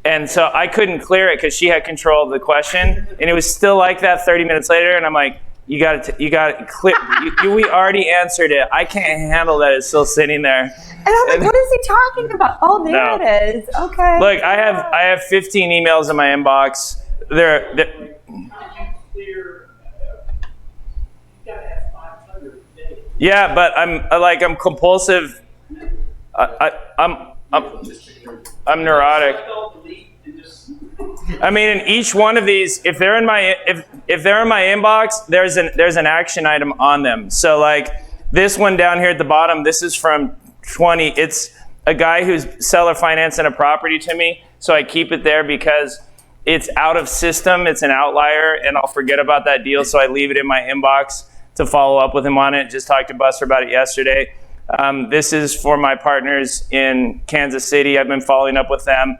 And so I couldn't clear it because she had control of the question. And it was still like that 30 minutes later. And I'm like, you got to click. We already answered it. I can't handle that. It's still sitting there. And I'm like, what is he talking about? Oh, there it is. Okay. Look, I have 15 emails in my inbox. They're yeah, but I'm compulsive. I'm neurotic. I mean, in each one of these, if they're in my inbox, there's an action item on them. So like this one down here at the bottom, this is from 20. It's a guy who's seller financing a property to me. So I keep it there because it's out of system. It's an outlier, and I'll forget about that deal. So I leave it in my inbox to follow up with him on it. Just talked to Buster about it yesterday. This is for my partners in Kansas City. I've been following up with them.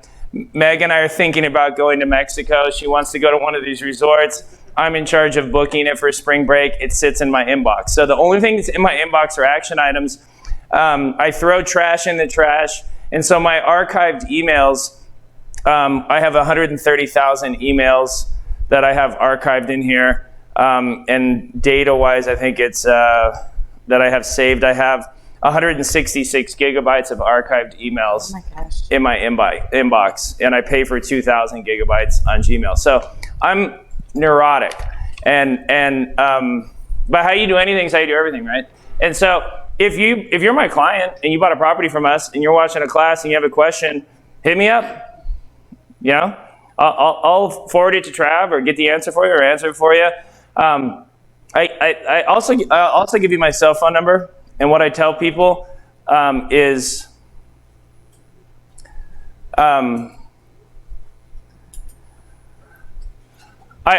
Meg and I are thinking about going to Mexico. She wants to go to one of these resorts. I'm in charge of booking it for spring break. It sits in my inbox. So the only thing that's in my inbox are action items. I throw trash in the trash. And so my archived emails, I have 130,000 emails that I have archived in here. And data-wise, I think it's that I have saved. I have 166 gigabytes of archived emails in my inbox, and I pay for 2,000 gigabytes on Gmail. So I'm neurotic, but how you do anything is how you do everything, right? And so if you're my client and you bought a property from us and you're watching a class and you have a question, hit me up. You know, I'll forward it to Trav or get the answer for you or answer it for you. I also give you my cell phone number. And what I tell people is I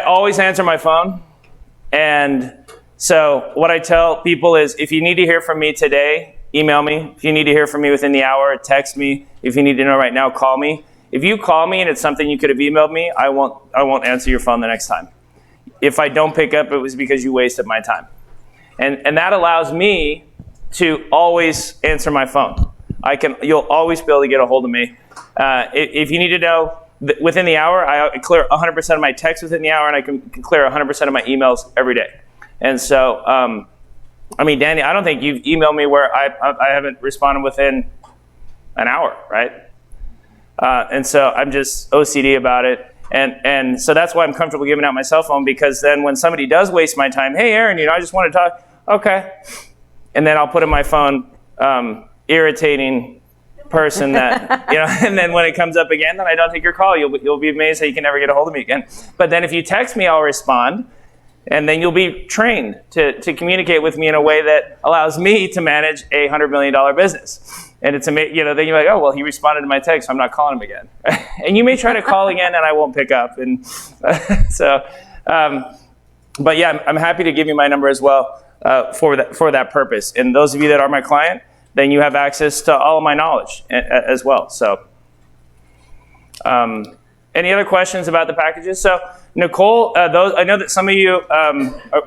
always answer my phone. And so what I tell people is if you need to hear from me today, email me. If you need to hear from me within the hour, text me. If you need to know right now, call me. If you call me and it's something you could have emailed me, I won't answer your phone the next time. If I don't pick up, it was because you wasted my time. And that allows me to always answer my phone. You'll always be able to get a hold of me. If you need to know, within the hour, I clear 100% of my texts within the hour, and I can clear 100% of my emails every day. And so, I mean, Danny, I don't think you've emailed me where I haven't responded within an hour, right? And so I'm just OCD about it. And so that's why I'm comfortable giving out my cell phone, because then when somebody does waste my time, hey, Aaron, I just want to talk. Okay. And then I'll put in my phone, irritating person that, and then when it comes up again, then I don't take your call. You'll be amazed how you can never get a hold of me again. But then if you text me, I'll respond. And then you'll be trained to communicate with me in a way that allows me to manage a $100 million business. And it's amazing, then you're like, oh, well, he responded to my text, so I'm not calling him again. And you may try to call again and I won't pick up. And but yeah, I'm happy to give you my number as well. For that purpose. And those of you that are my client, then you have access to all of my knowledge as well. So any other questions about the packages? So Nicole, I know that some of you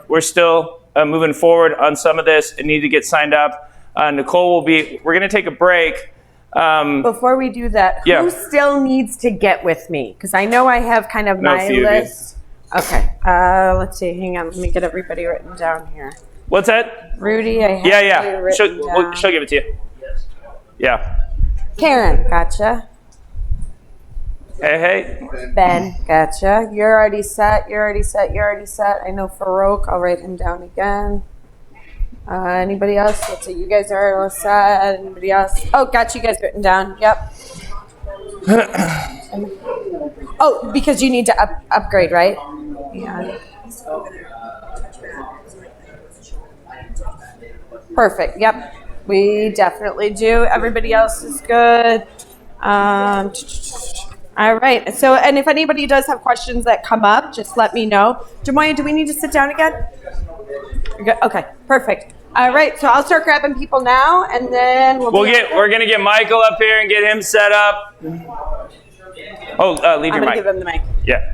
we're still moving forward on some of this and need to get signed up. Nicole we're going to take a break. Before we do that, who still needs to get with me? Because I know I have kind of my list. Okay, let's see, hang on, let me get everybody written down here. What's that? Rudy, I have Yeah. written down. She'll give it to you. Yeah. Karen, gotcha. Hey. Ben, gotcha. You're already set. I know Farouk, I'll write him down again. Anybody else? Let's see, you guys are all set. Anybody else? Oh, got you guys written down. Yep. Oh, because you need to upgrade, right? Yeah. Perfect. Yep. We definitely do. Everybody else is good. All right. So, and if anybody does have questions that come up, just let me know. Jamoya, do we need to sit down again? You're good? Okay. Perfect. All right. So I'll start grabbing people now, and then we're gonna get Michael up here and get him set up. Oh, leave your mic. I'm gonna give him the mic. Yeah.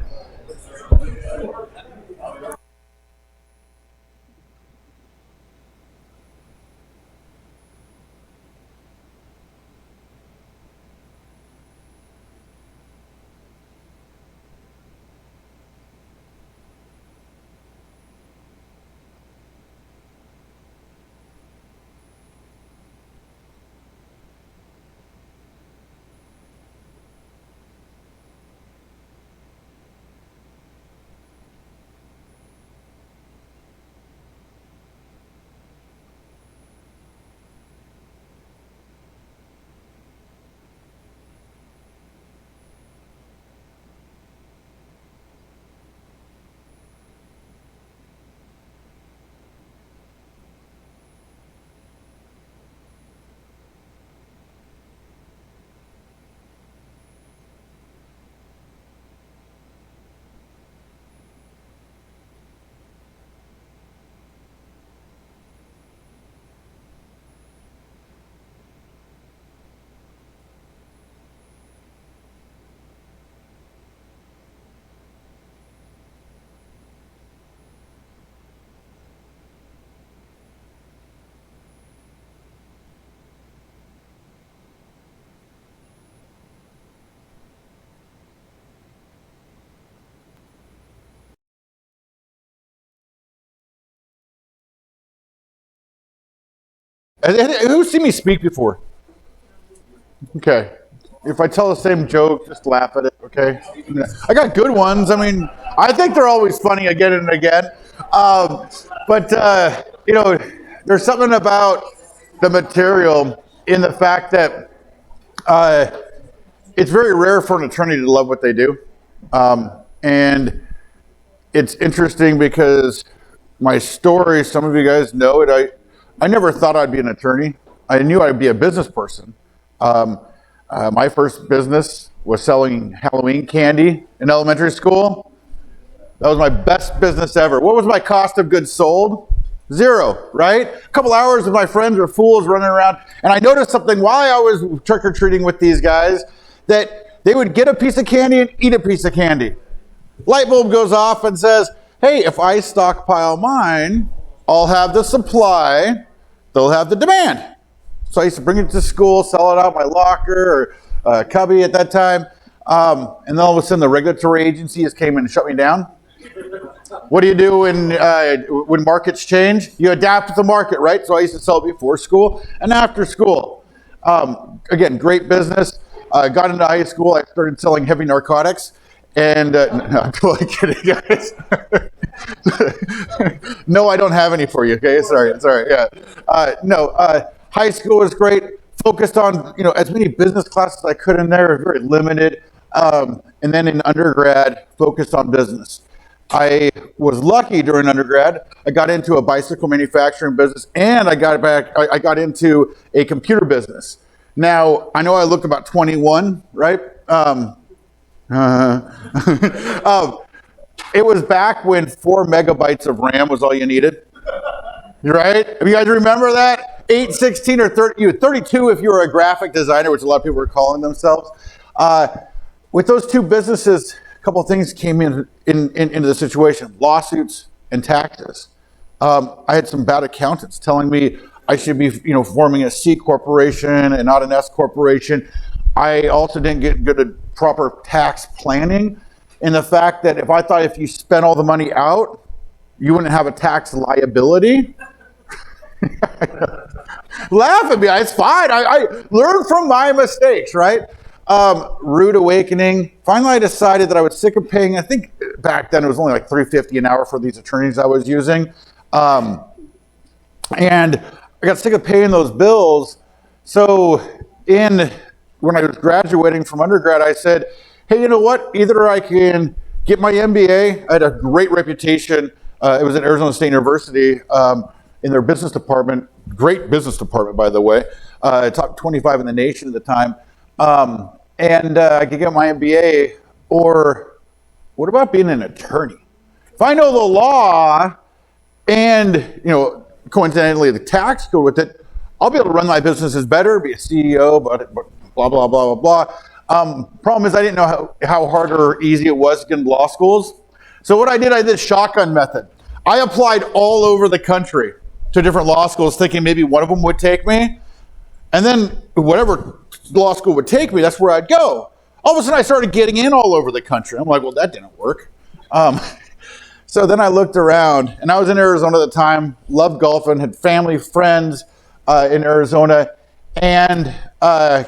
Who's seen me speak before? Okay. If I tell the same joke, just laugh at it, okay? I got good ones. I mean, I think they're always funny again and again. You know, there's something about the material in the fact that it's very rare for an attorney to love what they do. And it's interesting because my story, some of you guys know it, I never thought I'd be an attorney. I knew I'd be a business person. My first business was selling Halloween candy in elementary school. That was my best business ever. What was my cost of goods sold? 0, right? A couple hours with my friends or fools running around. And I noticed something while I was trick-or-treating with these guys, that they would get a piece of candy and eat a piece of candy. Light bulb goes off and says, hey, if I stockpile mine, I'll have the supply, they'll have the demand. So I used to bring it to school, sell it out my locker or cubby at that time. And then all of a sudden the regulatory agencies came in and shut me down. What do you do when markets change? You adapt to the market, right? So I used to sell it before school and after school. Again, great business. Got into high school, I started selling heavy narcotics. And no, I'm totally kidding, guys. No, I don't have any for you. Okay, sorry, yeah. High school was great. Focused on as many business classes as I could in there. Very limited. And then in undergrad, focused on business. I was lucky during undergrad. I got into a bicycle manufacturing business, and I got into a computer business. Now I know I look about 21, right? It was back when 4 megabytes of RAM was all you needed. Right? If you guys remember that? 8, 16, or 30, 32 if you were a graphic designer, which a lot of people were calling themselves. With those two businesses, a couple of things came into the situation. Lawsuits and taxes. I had some bad accountants telling me I should be forming a C corporation and not an S corporation. I also didn't get good at proper tax planning, and the fact that if you spent all the money out, you wouldn't have a tax liability. Laugh at me, it's fine. I learned from my mistakes, right? Rude awakening. Finally, I decided that I was sick of paying. I think back then it was only like $3.50 an hour for these attorneys I was using. And I got sick of paying those bills. So when I was graduating from undergrad, I said, hey, you know what? Either I can get my MBA. I had a great reputation. It was at Arizona State University in their business department. Great business department, by the way. Top 25 in the nation at the time. I could get my MBA. Or what about being an attorney? If I know the law and, coincidentally the tax code with it, I'll be able to run my businesses better, be a CEO, but blah, blah, blah, blah, blah. Problem is I didn't know how hard or easy it was to get into law schools. So what I did shotgun method. I applied all over the country to different law schools thinking maybe one of them would take me. And then whatever law school would take me, that's where I'd go. All of a sudden I started getting in all over the country. I'm like, well, that didn't work. So then I looked around, and I was in Arizona at the time, loved golfing, had family, friends in Arizona, and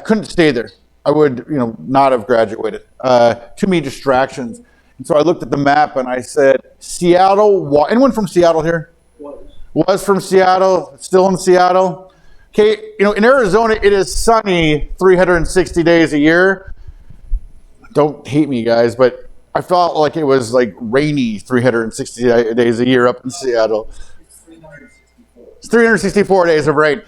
couldn't stay there. I would, not have graduated. Too many distractions. And so I looked at the map and I said, Seattle, anyone from Seattle here? Was from Seattle, still in Seattle. Okay, in Arizona, it is sunny 360 days a year. Don't hate me, guys, but I felt like it was like rainy 360 days a year up in Seattle. It's 364 days of rain.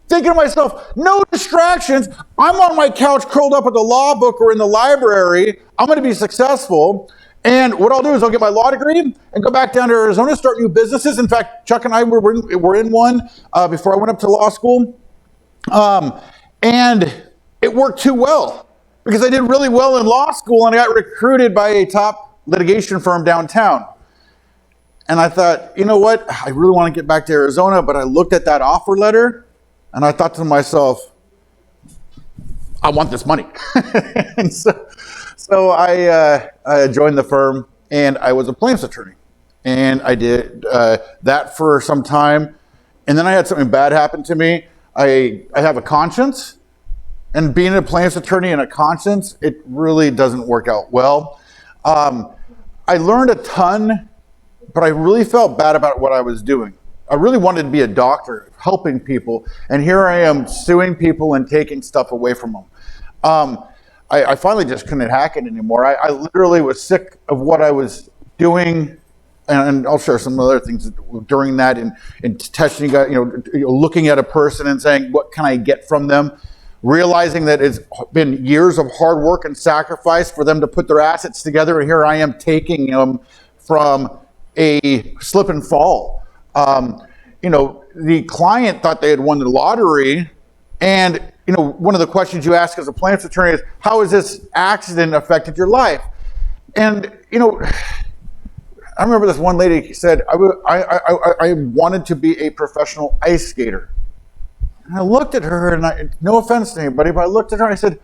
Thinking to myself, no distractions. I'm on my couch curled up with a law book or in the library. I'm going to be successful. And what I'll do is I'll get my law degree and go back down to Arizona, start new businesses. In fact, Chuck and I were in one before I went up to law school. And it worked too well because I did really well in law school and I got recruited by a top litigation firm downtown. And I thought, you know what? I really want to get back to Arizona, but I looked at that offer letter and I thought to myself, I want this money. And so I joined the firm and I was a plaintiff's attorney. And I did that for some time. And then I had something bad happen to me. I have a conscience, and being a plaintiff's attorney and a conscience, it really doesn't work out well. I learned a ton, but I really felt bad about what I was doing. I really wanted to be a doctor, helping people, and here I am suing people and taking stuff away from them. I finally just couldn't hack it anymore. I literally was sick of what I was doing, and I'll share some other things during that in testing, looking at a person and saying, what can I get from them? Realizing that it's been years of hard work and sacrifice for them to put their assets together, and here I am taking them from a slip and fall. The client thought they had won the lottery, and one of the questions you ask as a plaintiff's attorney is, how has this accident affected your life? And I remember this one lady said, I wanted to be a professional ice skater. And I looked at her, and no offense to anybody, but I looked at her and I said,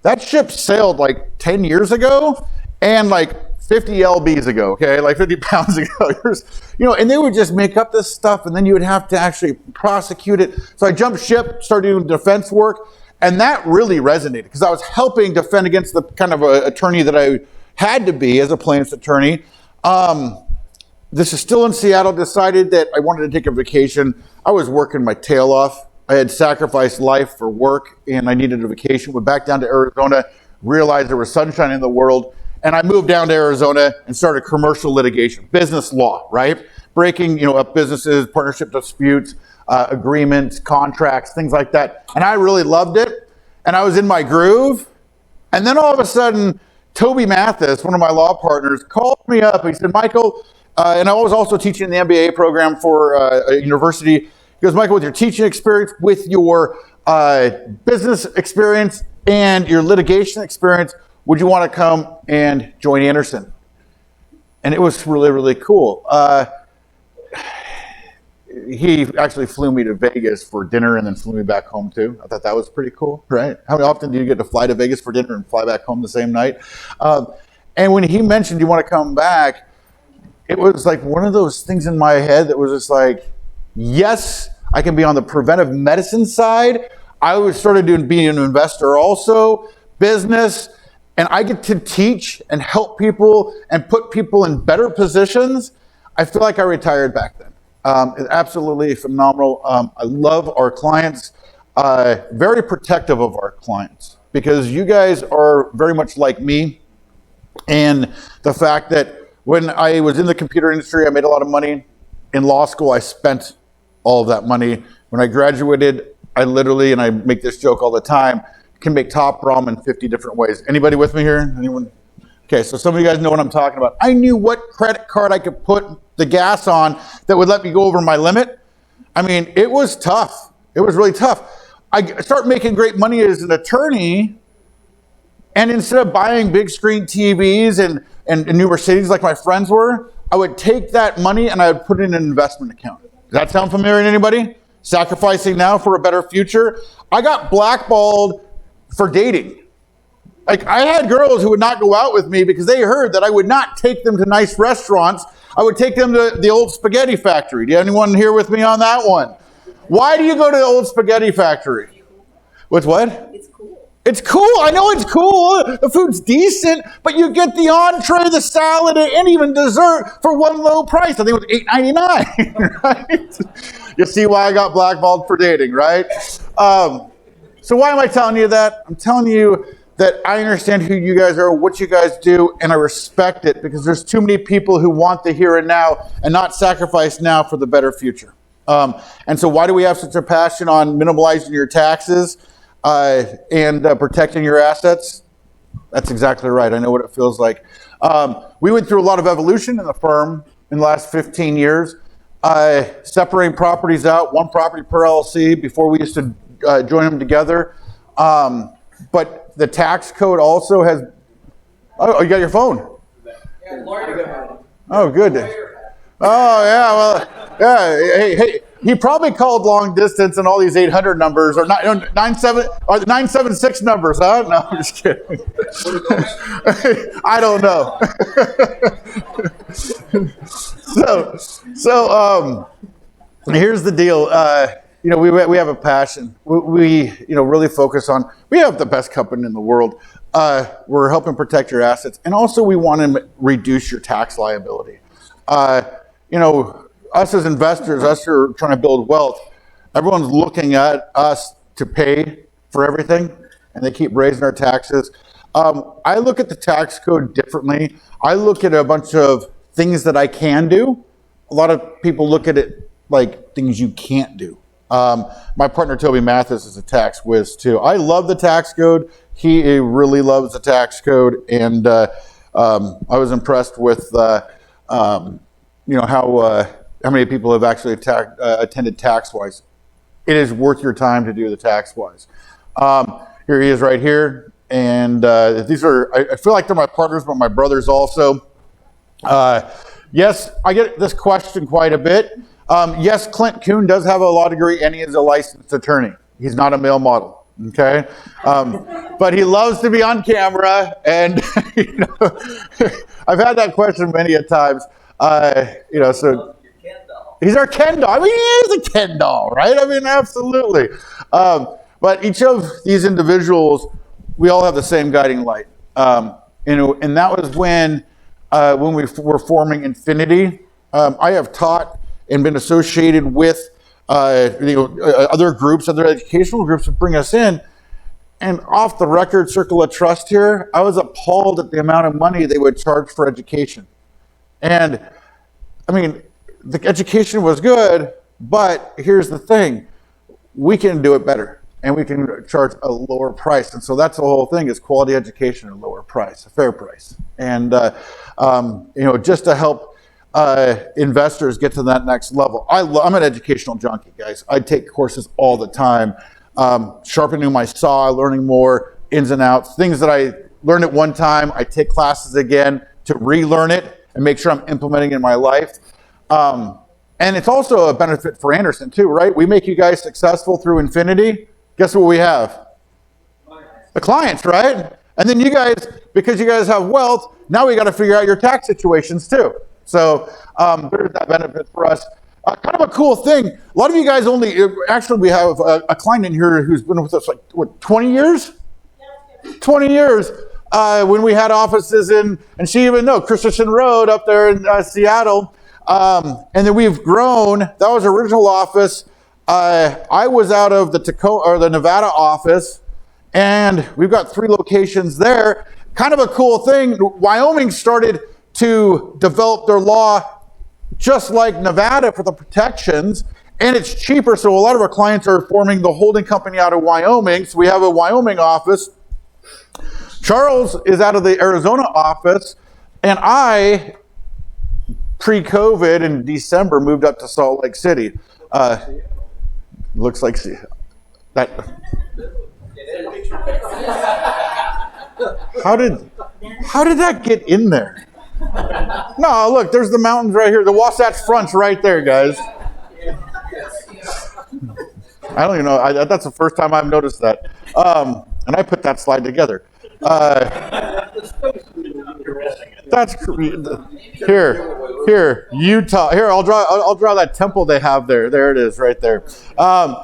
that ship sailed like 10 years ago and like 50 lbs ago, okay? Like 50 pounds ago. And they would just make up this stuff, and then you would have to actually prosecute it. So I jumped ship, started doing defense work, and that really resonated because I was helping defend against the kind of attorney that I had to be as a plaintiff's attorney. This is still in Seattle. Decided that I wanted to take a vacation. I was working my tail off. I had sacrificed life for work, and I needed a vacation. Went back down to Arizona, realized there was sunshine in the world, and I moved down to Arizona and started commercial litigation, business law, right? Breaking, up businesses, partnership disputes, agreements, contracts, things like that. And I really loved it, and I was in my groove. And then all of a sudden, Toby Mathis, one of my law partners, called me up. He said, Michael, and I was also teaching the MBA program for a university. He goes, Michael, with your teaching experience, with your business experience, and your litigation experience, would you want to come and join Anderson? And it was really, really cool. He actually flew me to Vegas for dinner and then flew me back home too. I thought that was pretty cool, right? How often do you get to fly to Vegas for dinner and fly back home the same night? And when he mentioned, you want to come back, it was like one of those things in my head that was just like, yes, I can be on the preventive medicine side. I started being an investor also, business, and I get to teach and help people and put people in better positions. I feel like I retired back then. It's absolutely phenomenal. I love our clients, very protective of our clients, because you guys are very much like me. And the fact that when I was in the computer industry, I made a lot of money. In law school, I spent all of that money. When I graduated, I literally, and I make this joke all the time, can make top ramen 50 different ways. Anybody with me here? Anyone? Okay, so some of you guys know what I'm talking about. I knew what credit card I could put the gas on that would let me go over my limit. I mean, it was tough. It was really tough. I started making great money as an attorney, and instead of buying big screen TVs and new Mercedes like my friends were, I would take that money and I would put it in an investment account. Does that sound familiar to anybody? Sacrificing now for a better future. I got blackballed for dating. Like, I had girls who would not go out with me because they heard that I would not take them to nice restaurants. I would take them to the old spaghetti factory. Do you have anyone here with me on that one? Why do you go to the old spaghetti factory? What's what? It's cool. It's cool. I know it's cool. The food's decent, but you get the entree, the salad, and even dessert for one low price. I think it was $8.99, right? You see why I got blackballed for dating, right? So why am I telling you that? I'm telling you that I understand who you guys are, what you guys do, and I respect it, because there's too many people who want the here and now and not sacrifice now for the better future. And so why do we have such a passion on minimalizing your taxes and protecting your assets? That's exactly right. I know what it feels like. We went through a lot of evolution in the firm in the last 15 years, separating properties out, one property per LLC. Before we used to join them together. But the tax code also has, oh, you got your phone? Oh, good. Oh, yeah, well, yeah, hey, he probably called long distance and all these 800 numbers, or 976 numbers, huh? No, I'm just kidding. I don't know. So here's the deal. you know, we have a passion. We you know, really focus on, we have the best company in the world. We're helping protect your assets. And also we want to reduce your tax liability. You know, us as investors, us who are trying to build wealth, everyone's looking at us to pay for everything, and they keep raising our taxes. I look at the tax code differently. I look at a bunch of things that I can do. A lot of people look at it like things you can't do. My partner Toby Mathis is a tax whiz too. I love the tax code. He really loves the tax code, and I was impressed with you know, how many people have actually attended TaxWise. It is worth your time to do the TaxWise. Here he is right here, and these are, I feel like they're my partners, but my brothers also. Yes, I get this question quite a bit. Yes, Clint Kuhn does have a law degree, and he is a licensed attorney. He's not a male model, okay? But he loves to be on camera, and you know, I've had that question many a times. You know, so he's our Ken doll. I mean, he is a Ken doll, right? I mean, absolutely. But each of these individuals, we all have the same guiding light. You know, and that was when we were forming Infinity. I have taught and been associated with you know, other groups, other educational groups that bring us in. And off the record, Circle of Trust here, I was appalled at the amount of money they would charge for education. And I mean, the education was good, but here's the thing, we can do it better, and we can charge a lower price. And so that's the whole thing, is quality education at a lower price, a fair price. And you know, just to help investors get to that next level. I'm an educational junkie, guys. I take courses all the time, sharpening my saw, learning more ins and outs, things that I learned at one time. I take classes again to relearn it and make sure I'm implementing it in my life. And it's also a benefit for Anderson too, right? We make you guys successful through Infinity. Guess what we have? The clients, right? And then you guys, because you guys have wealth, now we got to figure out your tax situations too. So there's that benefit for us. Kind of a cool thing. A lot of you guys actually we have a client in here who's been with us like, what, 20 years? 20 years. When we had offices in, and she even know, Christensen Road up there in Seattle. And then we've grown. That was our original office. I was out of the Nevada office, and we've got 3 locations there. Kind of a cool thing. Wyoming started to develop their law just like Nevada for the protections, and it's cheaper. So a lot of our clients are forming the holding company out of Wyoming. So we have a Wyoming office. Charles is out of the Arizona office, and I, pre-COVID in December, moved up to Salt Lake City. Looks like that. How did that get in there? No, look, there's the mountains right here. The Wasatch Front's right there, guys. I don't even know. That's the first time I've noticed that. And I put that slide together. That's here, Utah. Here, I'll draw that temple they have there. There it is, right there. And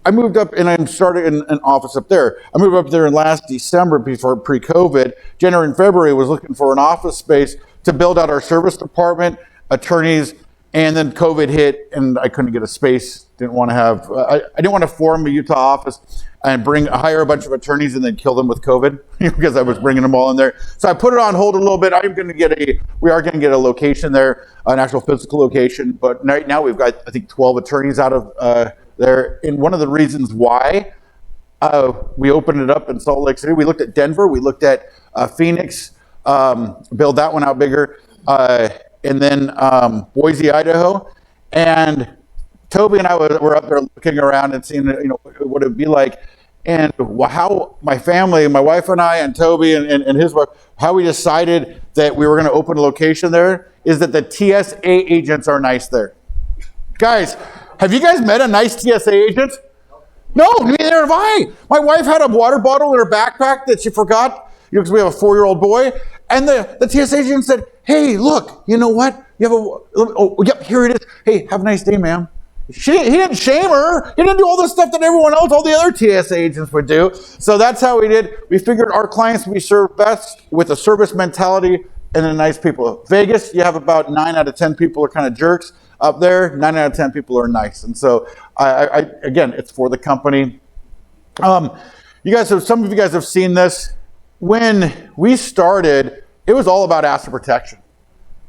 I moved up, and I'm starting an office up there. I moved up there in last December before pre-COVID. January and February was looking for an office space to build out our service department, attorneys, and then COVID hit, and I couldn't get a space. Didn't want to have. I didn't want to form a Utah office and hire a bunch of attorneys and then kill them with COVID because I was bringing them all in there. So I put it on hold a little bit. We are going to get a location there, an actual physical location. But right now we've got, I think, 12 attorneys out of there. And one of the reasons why we opened it up in Salt Lake City, we looked at Denver, we looked at Phoenix, build that one out bigger, and then Boise, Idaho. And Toby and I were up there looking around and seeing, what it'd be like, and how my family, my wife and I, and Toby and his wife, how we decided that we were going to open a location there is that the TSA agents are nice there. Guys, have you guys met a nice TSA agent? No, neither have I. My wife had a water bottle in her backpack that she forgot, because we have a 4-year-old boy, and the TSA agent said, "Hey, look, you know what? You have yep, here it is. Hey, have a nice day, ma'am." He didn't shame her. He didn't do all the stuff that everyone else, all the other TSA agents would do. So that's how we did. We figured our clients would be served best with a service mentality and the nice people. Vegas, you have about 9 out of 10 people are kind of jerks. Up there, 9 out of 10 people are nice. And so, again, it's for the company. You guys have, some of you guys have seen this. When we started, it was all about asset protection.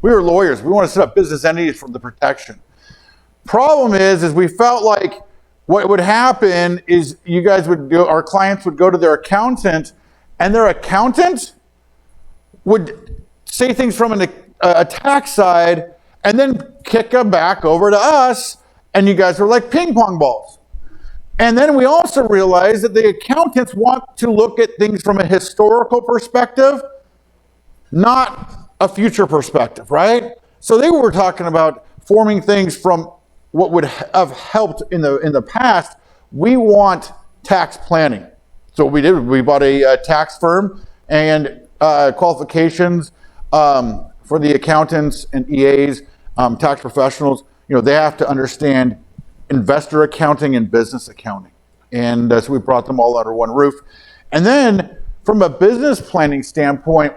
We were lawyers. We want to set up business entities for the protection. Problem is we felt like what would happen is you guys would go, our clients would go to their accountant, and their accountant would say things from a tax side and then kick them back over to us, and you guys were like ping pong balls. And then we also realized that the accountants want to look at things from a historical perspective, not a future perspective, right? So they were talking about forming things from what would have helped in the past. We want tax planning. So what we did, we bought a tax firm, and qualifications for the accountants and EAs, tax professionals. You know, they have to understand investor accounting and business accounting. And so we brought them all under one roof. And then from a business planning standpoint,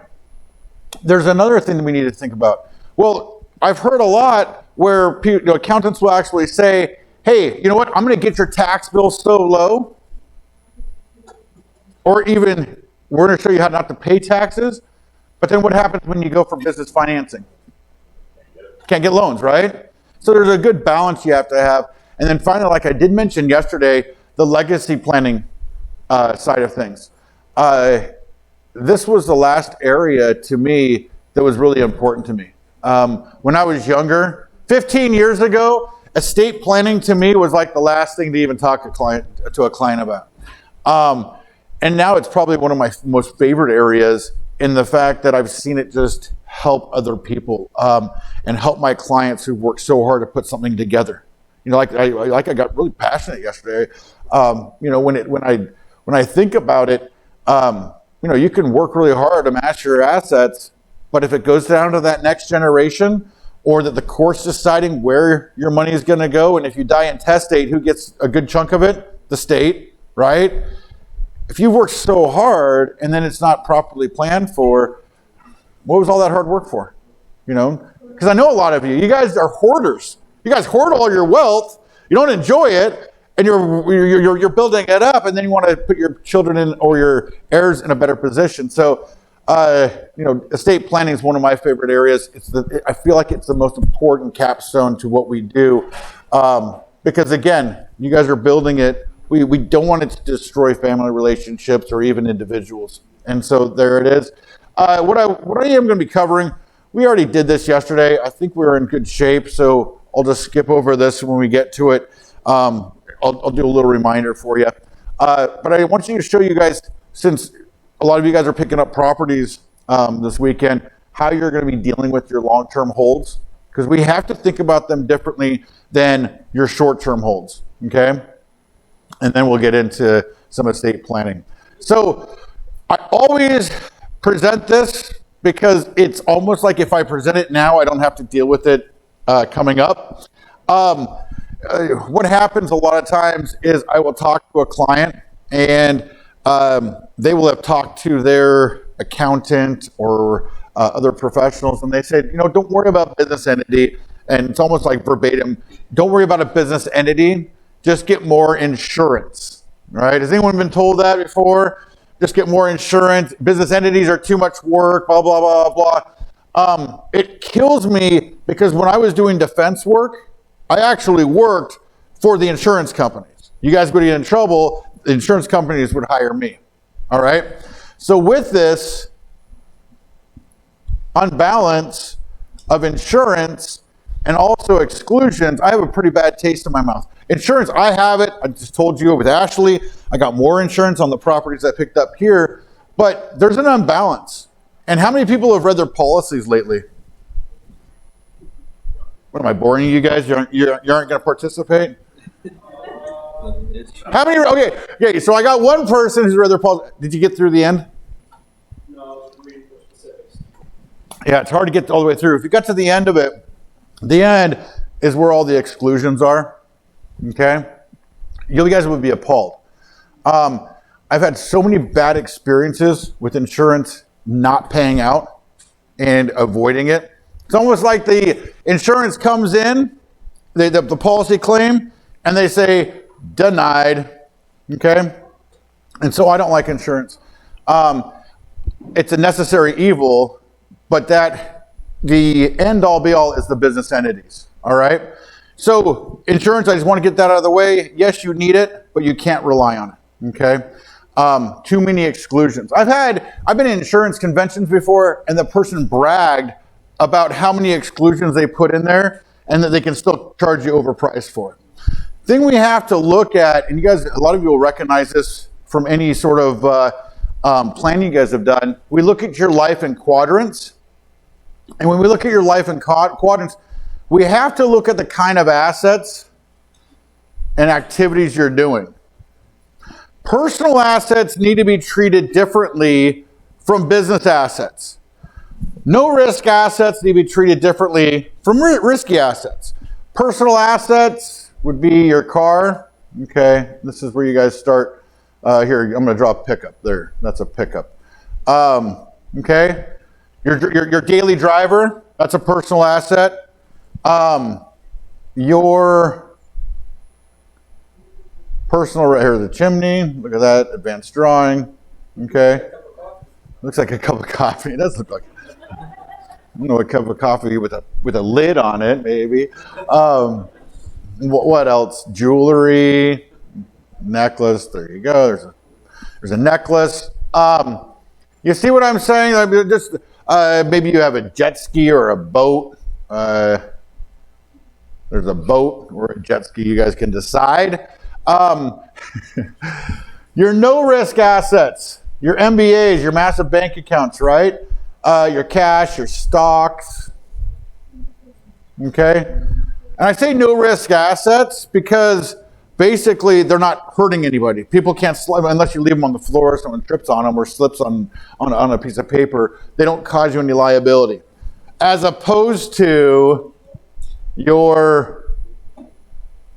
there's another thing that we need to think about. Well, I've heard a lot where accountants will actually say, hey, you know what, I'm going to get your tax bill so low, or even we're going to show you how not to pay taxes. But then what happens when you go for business financing? Can't get loans, right? So there's a good balance you have to have. And then finally, like I did mention yesterday, the legacy planning side of things. This was the last area to me that was really important to me. When I was younger, 15 years ago, estate planning to me was like the last thing to even talk to a client about. And now it's probably one of my most favorite areas, in the fact that I've seen it just help other people and help my clients who've worked so hard to put something together. You know, I got really passionate yesterday. You know, when I think about it, you know, you can work really hard to master your assets, but if it goes down to that next generation, or that the court's deciding where your money is going to go, and if you die intestate, who gets a good chunk of it? The state, right? If you've worked so hard and then it's not properly planned for, what was all that hard work for? You know, because I know a lot of you guys are hoarders. You guys hoard all your wealth. You don't enjoy it, and you're building it up, and then you want to put your children in, or your heirs in, a better position. So, you know, estate planning is one of my favorite areas. I feel like it's the most important capstone to what we do, because again, you guys are building it. We don't want it to destroy family relationships or even individuals. And so there it is. What I am going to be covering, we already did this yesterday. I think we're in good shape, so I'll just skip over this when we get to it. I'll do a little reminder for you. But I want to show you guys, since a lot of you guys are picking up properties this weekend, how you're going to be dealing with your long-term holds, because we have to think about them differently than your short-term holds, okay? And then we'll get into some estate planning. So I always present this because it's almost like if I present it now, I don't have to deal with it coming up. What happens a lot of times is I will talk to a client, and they will have talked to their accountant or other professionals, and they say, you know, don't worry about business entity. And it's almost like verbatim, don't worry about a business entity, just get more insurance, right? Has anyone been told that before? Just get more insurance. Business entities are too much work, blah, blah, blah, blah. It kills me, because when I was doing defense work, I actually worked for the insurance companies. You guys would get in trouble, the insurance companies would hire me, all right? So with this unbalance of insurance and also exclusions, I have a pretty bad taste in my mouth. Insurance, I have it. I just told you with Ashley, I got more insurance on the properties I picked up here, but there's an unbalance. And how many people have read their policies lately? What, am I boring you guys? You aren't going to participate? How many? Okay, so I got one person who's read their policy. Did you get through the end? No, reading for specifics. Yeah, it's hard to get all the way through. If you got to the end of it, the end is where all the exclusions are. Okay? You guys would be appalled. I've had so many bad experiences with insurance not paying out and avoiding it. It's almost like the insurance comes in, the policy claim, and they say, denied. Okay? And so I don't like insurance. It's a necessary evil, but the end all be all is the business entities. All right? So insurance, I just want to get that out of the way. Yes, you need it, but you can't rely on it. Okay? Too many exclusions. I've been in insurance conventions before, and the person bragged about how many exclusions they put in there and that they can still charge you overpriced for it. Thing we have to look at, and you guys, a lot of you will recognize this from any sort of planning you guys have done. We look at your life in quadrants. And when we look at your life in quadrants, we have to look at the kind of assets and activities you're doing. Personal assets need to be treated differently from business assets. No risk assets need to be treated differently from risky assets. Personal assets would be your car. Okay, this is where you guys start. Here, I'm going to draw a pickup there. That's a pickup. Okay, your daily driver, that's a personal asset. Your personal, right here, the chimney. Look at that, advanced drawing. Okay, looks like a cup of coffee. It does look like, I don't know, a cup of coffee with a lid on it, maybe. What else? Jewelry, necklace. There you go. There's a necklace. You see what I'm saying? I mean, just maybe you have a jet ski or a boat. There's a boat or a jet ski. You guys can decide. Your no risk assets, your MBAs, your massive bank accounts, right? Your cash, your stocks. Okay? And I say no risk assets because basically they're not hurting anybody. People can't slip, unless you leave them on the floor, someone trips on them or slips on a piece of paper. They don't cause you any liability. As opposed to your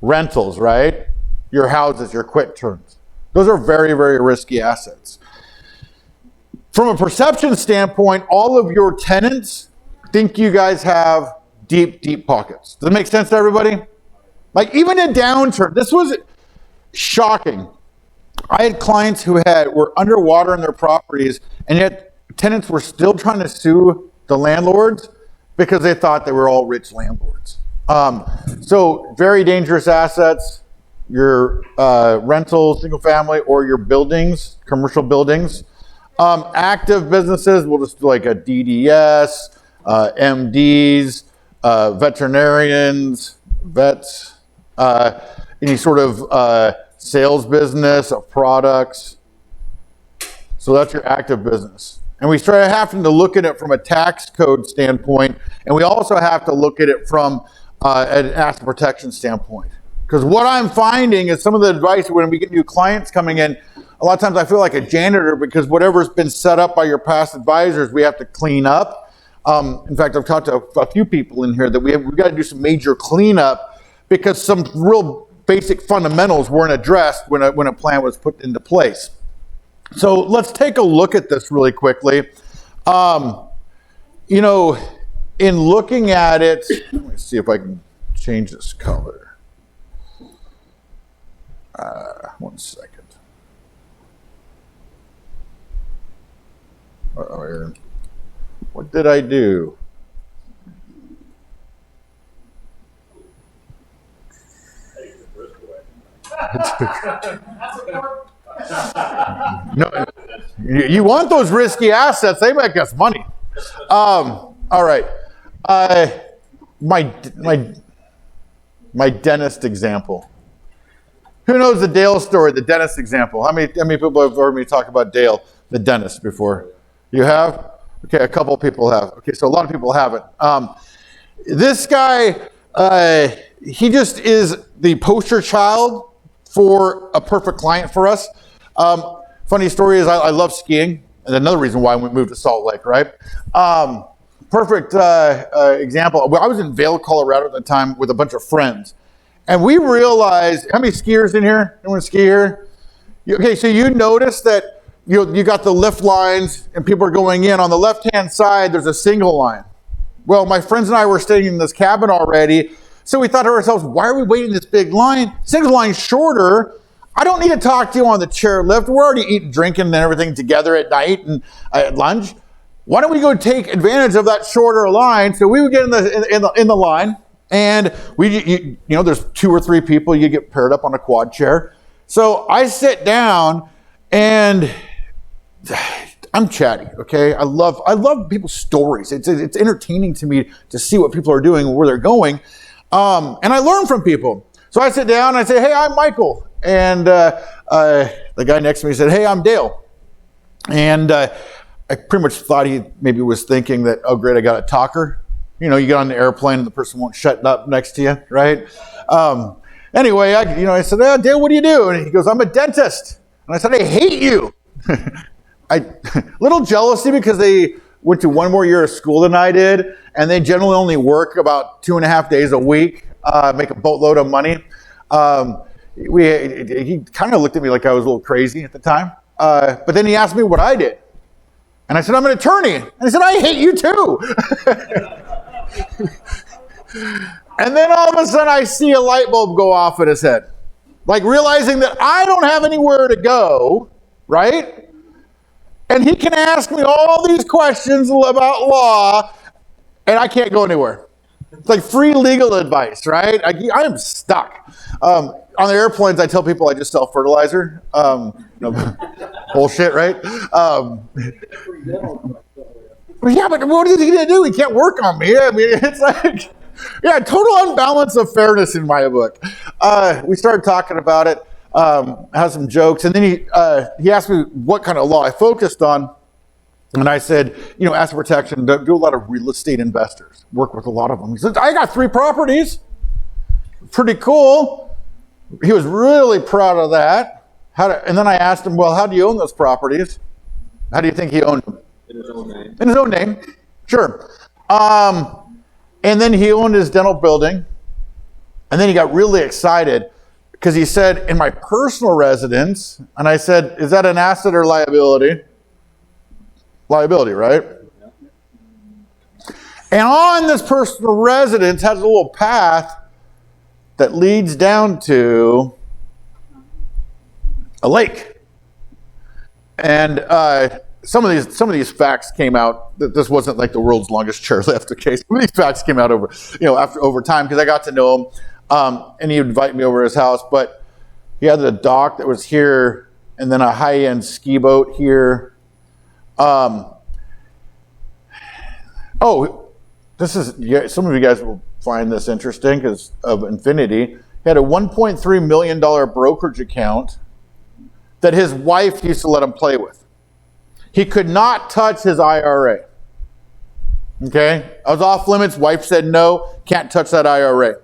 rentals, right? Your houses, your quick turns. Those are very, very risky assets. From a perception standpoint, all of your tenants think you guys have deep, deep pockets. Does that make sense to everybody? Like even a downturn, this was shocking. I had clients who were underwater in their properties, and yet tenants were still trying to sue the landlords because they thought they were all rich landlords. So very dangerous assets, your rentals, single family, or your buildings, commercial buildings. Active businesses, we'll just do like a DDS, MDs, veterinarians, vets, any sort of sales business of products. So that's your active business. And we start having to look at it from a tax code standpoint, and we also have to look at it from an asset protection standpoint. Because what I'm finding is some of the advice when we get new clients coming in, a lot of times I feel like a janitor because whatever's been set up by your past advisors, we have to clean up. In fact, I've talked to a few people in here that we've got to do some major cleanup because some real basic fundamentals weren't addressed when a plan was put into place. So let's take a look at this really quickly. You know, in looking at it, let me see if I can change this color. 1 second. Uh-oh, Aaron. What did I do? No, you want those risky assets? They make us money. All right. My dentist example. Who knows the Dale story, the dentist example? How many people have heard me talk about Dale, the dentist, before? You have? Okay, a couple people have. Okay, so a lot of people haven't. This guy, he just is the poster child for a perfect client for us. Funny story is I love skiing, and another reason why we moved to Salt Lake, right? Perfect example. I was in Vail, Colorado at the time with a bunch of friends. And we realized, how many skiers in here? Anyone ski here? Okay, so you notice that you got the lift lines and people are going in. On the left-hand side, there's a single line. Well, my friends and I were staying in this cabin already, so we thought to ourselves, why are we waiting this big line? Single line's shorter. I don't need to talk to you on the chairlift. We're already eating, drinking, and everything together at night and at lunch. Why don't we go take advantage of that shorter line? So we would get in the line, and there's 2 or 3 people. You get paired up on a quad chair. So I sit down, and I'm chatty. Okay, I love people's stories. It's entertaining to me to see what people are doing and where they're going, and I learn from people. So I sit down and I say, "Hey, I'm Michael," and the guy next to me said, "Hey, I'm Dale," and I pretty much thought he maybe was thinking that, oh, great, I got a talker. You know, you get on the airplane and the person won't shut up next to you, right? Anyway, I said, Dale, what do you do? And he goes, I'm a dentist. And I said, I hate you. Little jealousy because they went to 1 more year of school than I did, and they generally only work about 2.5 days a week, make a boatload of money. He kind of looked at me like I was a little crazy at the time. But then he asked me what I did. And I said, I'm an attorney. And he said, I hate you too. And then all of a sudden I see a light bulb go off in his head. Like realizing that I don't have anywhere to go, right? And he can ask me all these questions about law, and I can't go anywhere. It's like free legal advice, right? I am stuck. On the airplanes, I tell people I just sell fertilizer. Bullshit, right? Yeah, but what is he going to do? He can't work on me. I mean, it's like, yeah, total unbalance of fairness in my book. We started talking about it, had some jokes, and then he asked me what kind of law I focused on. And I said, asset protection, do a lot of real estate investors, work with a lot of them. He said, I got 3 properties. Pretty cool. He was really proud of that. And then I asked him, well, how do you own those properties? How do you think he owned them? In his own name. In his own name, sure. And then he owned his dental building. And then he got really excited because he said, in my personal residence, and I said, is that an asset or liability? Liability, right? And on this personal residence has a little path that leads down to a lake. And some of these facts came out that this wasn't like the world's longest chairlift. Okay, some of these facts came out over time because I got to know him, and he would invite me over to his house. But he had a dock that was here, and then a high-end ski boat here. This is some of you guys will find this interesting because of Infinity. He had a $1.3 million brokerage account that his wife used to let him play with. He could not touch his IRA. Okay? I was off limits. Wife said no, can't touch that IRA.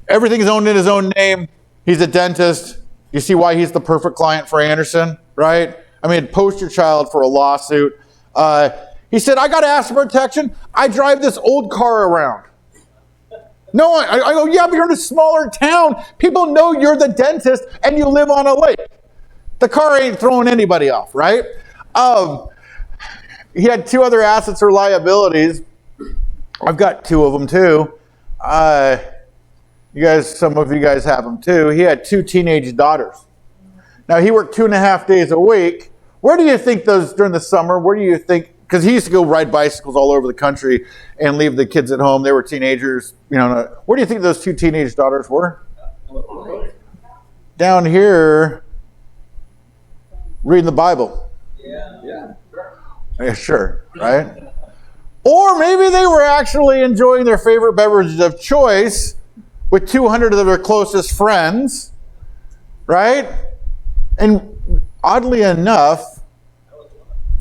Everything is owned in his own name. He's a dentist. You see why he's the perfect client for Anderson, right? I mean, poster child for a lawsuit. He said, I got asset protection. I drive this old car around. No, I go, yeah, but you're in a smaller town. People know you're the dentist and you live on a lake. The car ain't throwing anybody off, right? He had 2 other assets or liabilities. I've got 2 of them too. Some of you guys have them too. He had 2 teenage daughters. Now he worked 2.5 days a week. Where do you think during the summer, because he used to go ride bicycles all over the country and leave the kids at home. They were teenagers. Where do you think those 2 teenage daughters were? Down here, reading the Bible. Yeah, sure, right? Or maybe they were actually enjoying their favorite beverages of choice with 200 of their closest friends, right? And oddly enough,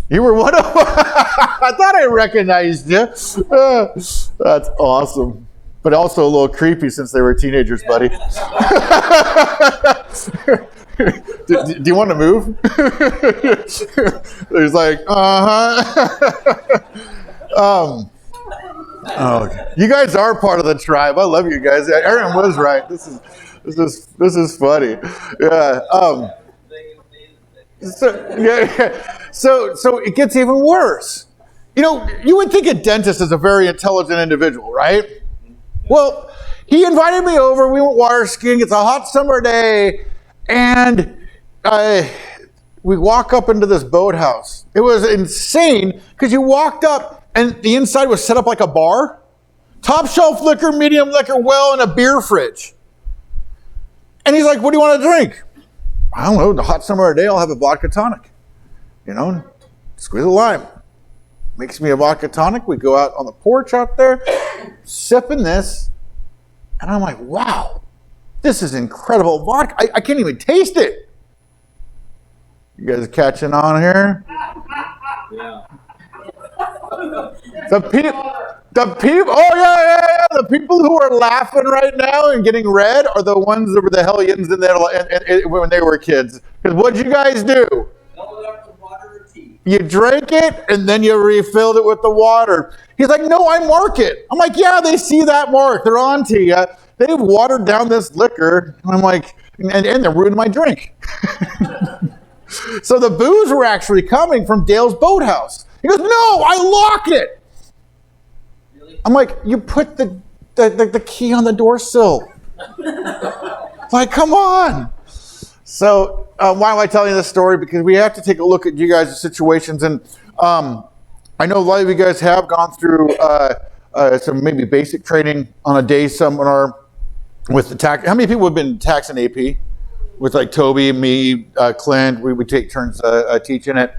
you were one of them. I thought I recognized you. That's awesome. But also a little creepy since they were teenagers, buddy. Do you want to move? He's like, Oh, okay. You guys are part of the tribe. I love you guys. Aaron was right. This is funny. Yeah. So it gets even worse. You know, you would think a dentist is a very intelligent individual, right? Well, he invited me over. We went water skiing. It's a hot summer day, and we walk up into this boathouse. It was insane because you walked up and the inside was set up like a bar. Top shelf liquor, medium liquor, well, and a beer fridge. And he's like, what do you want to drink? I don't know. The hot summer day, I'll have a vodka tonic. You know, squeeze a lime. Makes me a vodka tonic. We go out on the porch out there, sipping this. And I'm like, wow, this is incredible vodka. I can't even taste it. You guys catching on here? Yeah. The people, oh yeah. The people who are laughing right now and getting red are the ones that were the hellions when they were kids. Because what'd you guys do? Fill it up with water or tea. You drank it and then you refilled it with the water. He's like, no, I mark it. I'm like, yeah, they see that mark. They're on to you. They've watered down this liquor. And I'm like, and they're ruining my drink. So the booze were actually coming from Dale's Boathouse. He goes, no, I locked it. Really? I'm like, you put the key on the door sill. Like, come on. So why am I telling you this story? Because we have to take a look at you guys' situations. And I know a lot of you guys have gone through some maybe basic training on a day seminar with the tax. How many people have been tax and AP? With like Toby, me, Clint, we take turns teaching it.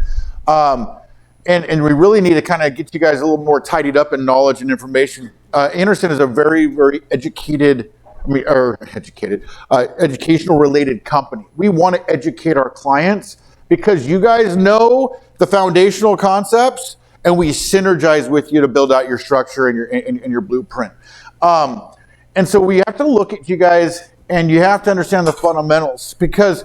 And we really need to kind of get you guys a little more tidied up in knowledge and information. Anderson is a very, very educational related company. We want to educate our clients because you guys know the foundational concepts and we synergize with you to build out your structure and your blueprint. And so we have to look at you guys and you have to understand the fundamentals, because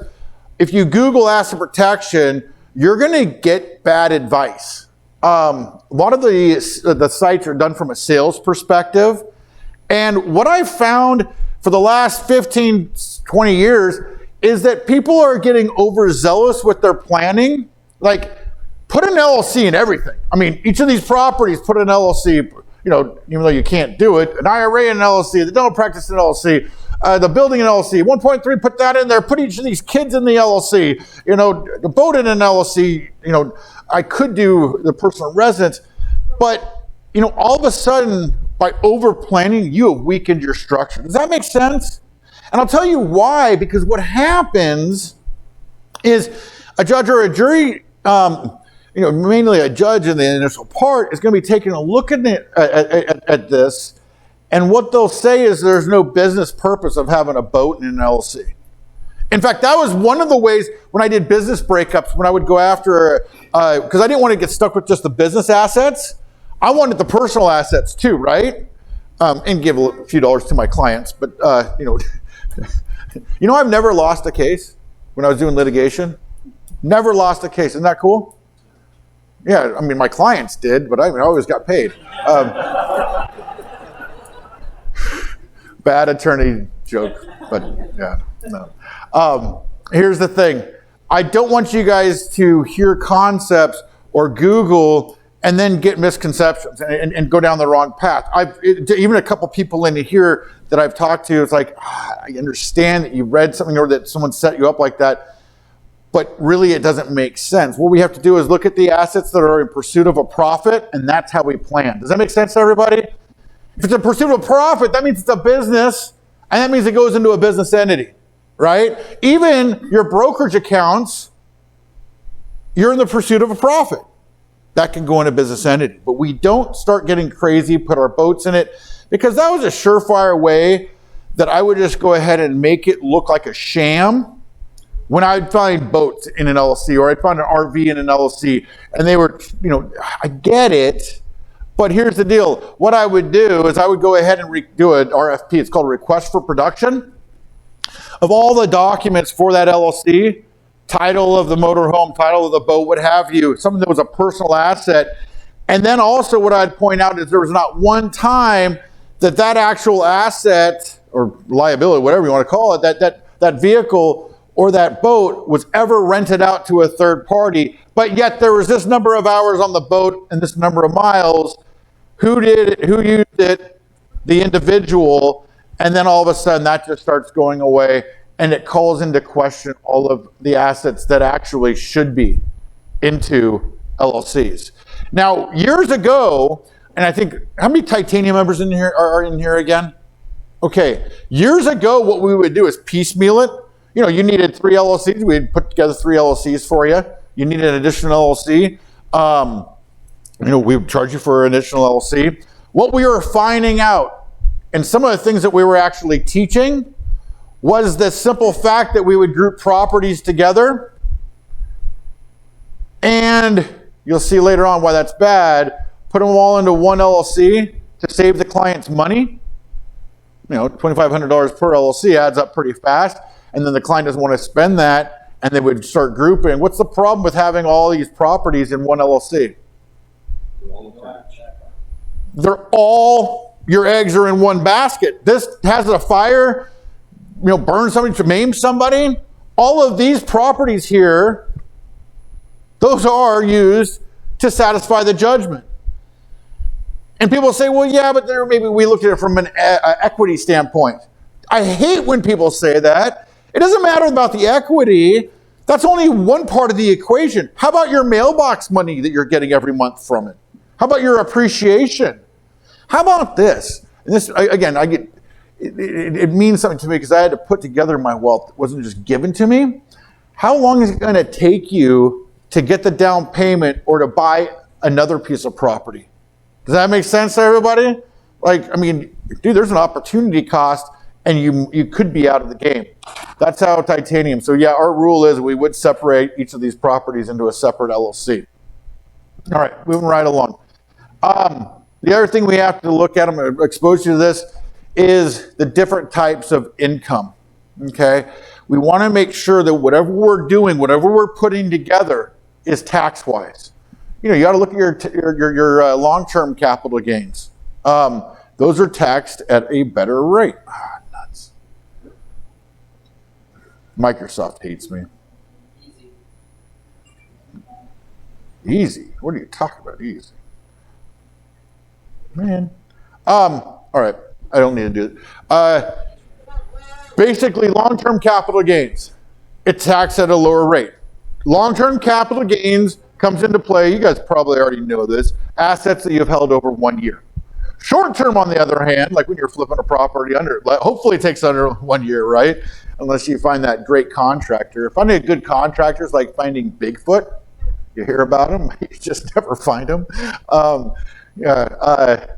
if you Google asset protection, you're going to get bad advice. A lot of the sites are done from a sales perspective. And what I've found for the last 15, 20 years is that people are getting overzealous with their planning. Like, put an LLC in everything. I mean, each of these properties, put an LLC, you know, even though you can't do it, an IRA in an LLC, the dental practice in an LLC, the building in LLC, 1.3, put that in there, put each of these kids in the LLC, you know, the boat in an LLC, you know, I could do the personal residence, but, you know, all of a sudden, by over planning, you have weakened your structure. Does that make sense? And I'll tell you why, because what happens is a judge or a jury, you know, mainly a judge in the initial part is going to be taking a look at this, and what they'll say is there's no business purpose of having a boat in an LLC. In fact, that was one of the ways when I did business breakups, when I would go after, because I didn't want to get stuck with just the business assets. I wanted the personal assets too, right? And give a few dollars to my clients. But, you know, I've never lost a case when I was doing litigation. Never lost a case. Isn't that cool? Yeah, I mean, my clients did, but I always got paid. Bad attorney joke, but yeah, no. Here's the thing. I don't want you guys to hear concepts or Google and then get misconceptions and go down the wrong path. Even a couple people in here that I've talked to, it's like, I understand that you read something or that someone set you up like that, but really it doesn't make sense. What we have to do is look at the assets that are in pursuit of a profit, and that's how we plan. Does that make sense to everybody? If it's a pursuit of profit, that means it's a business, and that means it goes into a business entity, right? Even your brokerage accounts, you're in the pursuit of a profit. That can go in a business entity. But we don't start getting crazy, put our boats in it, because that was a surefire way that I would just go ahead and make it look like a sham when I'd find boats in an LLC or I'd find an RV in an LLC, and they were, you know, I get it. But here's the deal. What I would do is I would go ahead and do an RFP. It's called a request for production of all the documents for that LLC, title of the motorhome, title of the boat, what have you, something that was a personal asset. And then also what I'd point out is there was not one time that actual asset or liability, whatever you want to call it, that vehicle or that boat was ever rented out to a third party. But yet there was this number of hours on the boat and this number of miles. Who did it? Who used it? The individual. And then all of a sudden that just starts going away, and it calls into question all of the assets that actually should be into LLCs. Now, years ago, and I think, how many Titanium members in here are in here again? Okay, years ago, what we would do is piecemeal it. You know, you needed 3 LLCs. We'd put together 3 LLCs for you. You needed an additional LLC. You know, we would charge you for an additional LLC. What we were finding out, and some of the things that we were actually teaching, was the simple fact that we would group properties together. And you'll see later on why that's bad. Put them all into one LLC to save the client's money. You know, $2,500 per LLC adds up pretty fast. And then the client doesn't want to spend that, and they would start grouping. What's the problem with having all these properties in one LLC? They're all, your eggs are in one basket. This has a fire, you know, burn somebody, to maim somebody. All of these properties here, those are used to satisfy the judgment. And people say, well, yeah, but there maybe we look at it from an equity standpoint. I hate when people say that. It doesn't matter about the equity. That's only one part of the equation. How about your mailbox money that you're getting every month from it? How about your appreciation? How about this? And this, again, I get it means something to me because I had to put together my wealth. It wasn't just given to me. How long is it going to take you to get the down payment or to buy another piece of property? Does that make sense to everybody? Like, I mean, dude, there's an opportunity cost, and you could be out of the game. That's how Titanium. So yeah, our rule is we would separate each of these properties into a separate LLC. All right, moving right along. The other thing we have to look at, I'm going to expose you to this, is the different types of income. Okay, we want to make sure that whatever we're doing, whatever we're putting together, is tax-wise. You know, you got to look at your long-term capital gains. Those are taxed at a better rate. Nuts. Microsoft hates me. Easy? What are you talking about? Easy. Man. All right. I don't need to do it. Basically, long-term capital gains. It's taxed at a lower rate. Long-term capital gains comes into play, you guys probably already know this, assets that you've held over 1 year. Short-term, on the other hand, like when you're flipping a property hopefully it takes under 1 year, right? Unless you find that great contractor. Finding a good contractor is like finding Bigfoot. You hear about them, you just never find them. If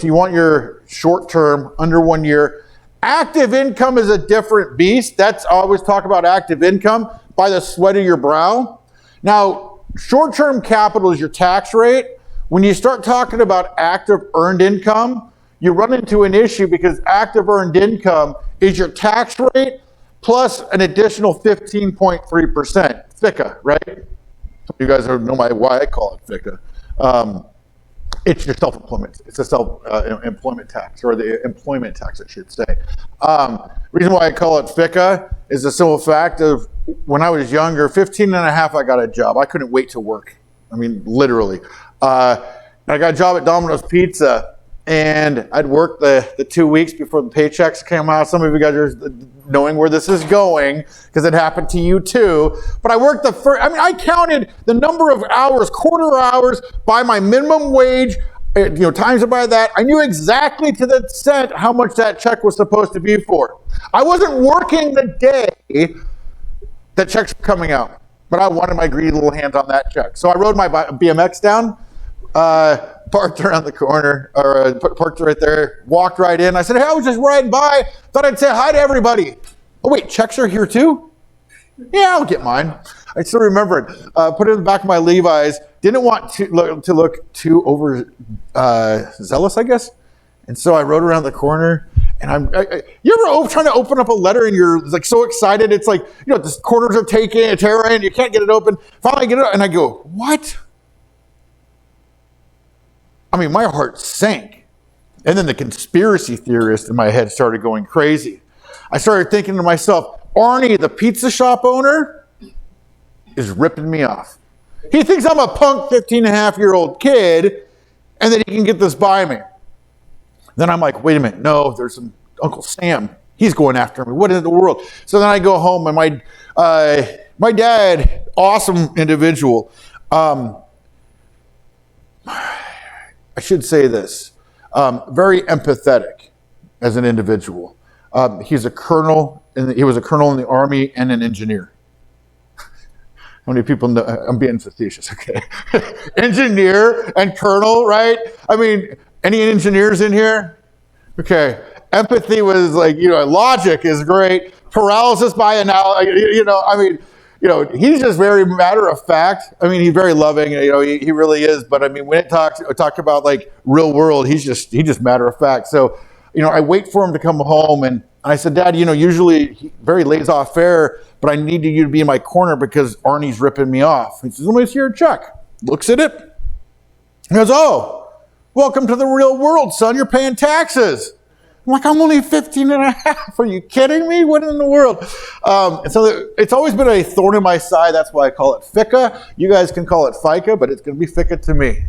you want your short-term under 1 year, active income is a different beast. That's I always talk about active income by the sweat of your brow. Now, short-term capital is your tax rate. When you start talking about active earned income, you run into an issue because active earned income is your tax rate plus an additional 15.3%. FICA, right? You guys know why I call it FICA. It's your self-employment. It's a self-employment tax, or the employment tax, I should say. Reason why I call it FICA is the simple fact of when I was younger, 15 and a half, I got a job. I couldn't wait to work. I mean, literally. I got a job at Domino's Pizza, and I'd work the 2 weeks before the paychecks came out. Some of you guys are knowing where this is going because it happened to you too. But I worked I counted the number of hours, quarter hours, by my minimum wage, times it by that. I knew exactly to the cent how much that check was supposed to be for. I wasn't working the day that checks were coming out, but I wanted my greedy little hands on that check. So I rode my BMX down, parked around the corner, or parked right there, walked right in. I said, hey, I was just riding by, thought I'd say hi to everybody. Oh wait, checks are here too? Yeah, I'll get mine. I still remember it. Put it in the back of my Levi's. Didn't want to look too over zealous, I guess. And so I rode around the corner, and you ever trying to open up a letter and you're like so excited? It's like, the corners are tearing, and you can't get it open. Finally I get it, and I go, what? I mean, my heart sank. And then the conspiracy theorist in my head started going crazy. I started thinking to myself, Arnie, the pizza shop owner, is ripping me off. He thinks I'm a punk 15-and-a-half-year-old kid and that he can get this by me. Then I'm like, wait a minute, no, there's Uncle Sam. He's going after me. What in the world? So then I go home and my dad, awesome individual. I should say this, very empathetic as an individual. He's a colonel, he was a colonel in the Army and an engineer. How many people know? I'm being facetious, okay. Engineer and colonel, right? I mean, any engineers in here? Okay. Empathy was like, logic is great. Paralysis by analogy, he's just very matter of fact. I mean, he's very loving, he really is. But I mean, when it talked about like real world, he just matter of fact. So, I wait for him to come home and I said, Dad, usually very lays off fare, but I need you to be in my corner because Arnie's ripping me off. He says, let me see your check. Looks at it. He goes, oh, welcome to the real world, son. You're paying taxes. I'm like, I'm only 15 and a half. Are you kidding me? What in the world? And so it's always been a thorn in my side. That's why I call it FICA. You guys can call it FICA, but it's going to be FICA to me.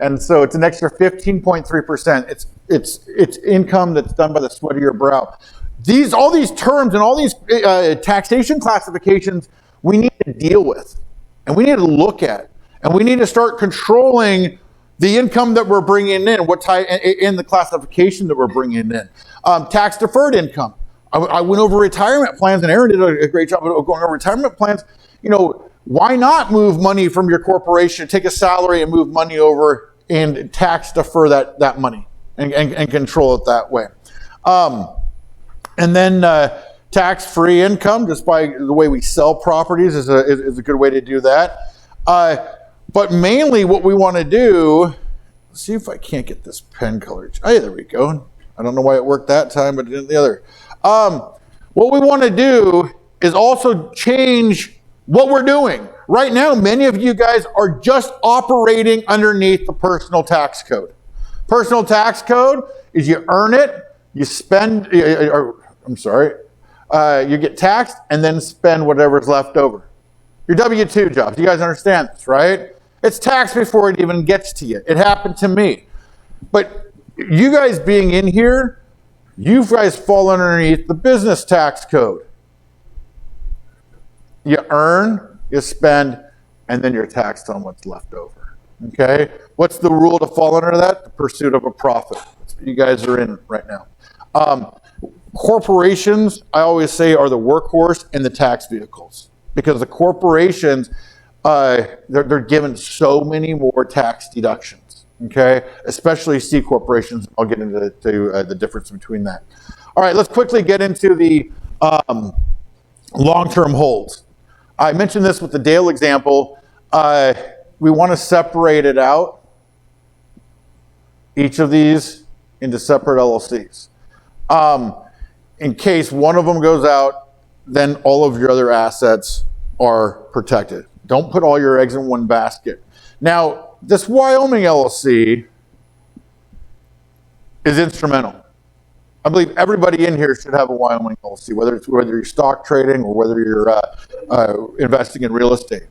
And so it's an extra 15.3%. It's income that's done by the sweat of your brow. All these terms and all these taxation classifications we need to deal with. And we need to look at. And we need to start controlling the income that we're bringing in, in the classification that we're bringing in. Tax deferred income. I went over retirement plans, and Aaron did a great job of going over retirement plans. Why not move money from your corporation, take a salary and move money over and tax defer that money and control it that way. And then tax-free income, just by the way we sell properties, is a good way to do that. But mainly what we want to do, let's see if I can't get this pen color. Oh, there we go. I don't know why it worked that time, but it didn't the other. What we want to do is also change what we're doing. Right now, many of you guys are just operating underneath the personal tax code. Personal tax code is you earn it, you spend, you get taxed and then spend whatever's left over. Your W-2 jobs, you guys understand this, right? It's taxed before it even gets to you. It happened to me. But you guys being in here, you guys fall underneath the business tax code. You earn, you spend, and then you're taxed on what's left over. Okay? What's the rule to fall under that? The pursuit of a profit. That's what you guys are in right now. Corporations, I always say, are the workhorse in the tax vehicles. Because the corporations, they're given so many more tax deductions, okay? Especially C corporations. I'll get into the difference between that. All right, let's quickly get into the long-term holds. I mentioned this with the Dale example. We want to separate it out, each of these, into separate LLCs. In case one of them goes out, then all of your other assets are protected. Don't put all your eggs in one basket. Now, this Wyoming LLC is instrumental. I believe everybody in here should have a Wyoming LLC, whether you're stock trading or whether you're investing in real estate.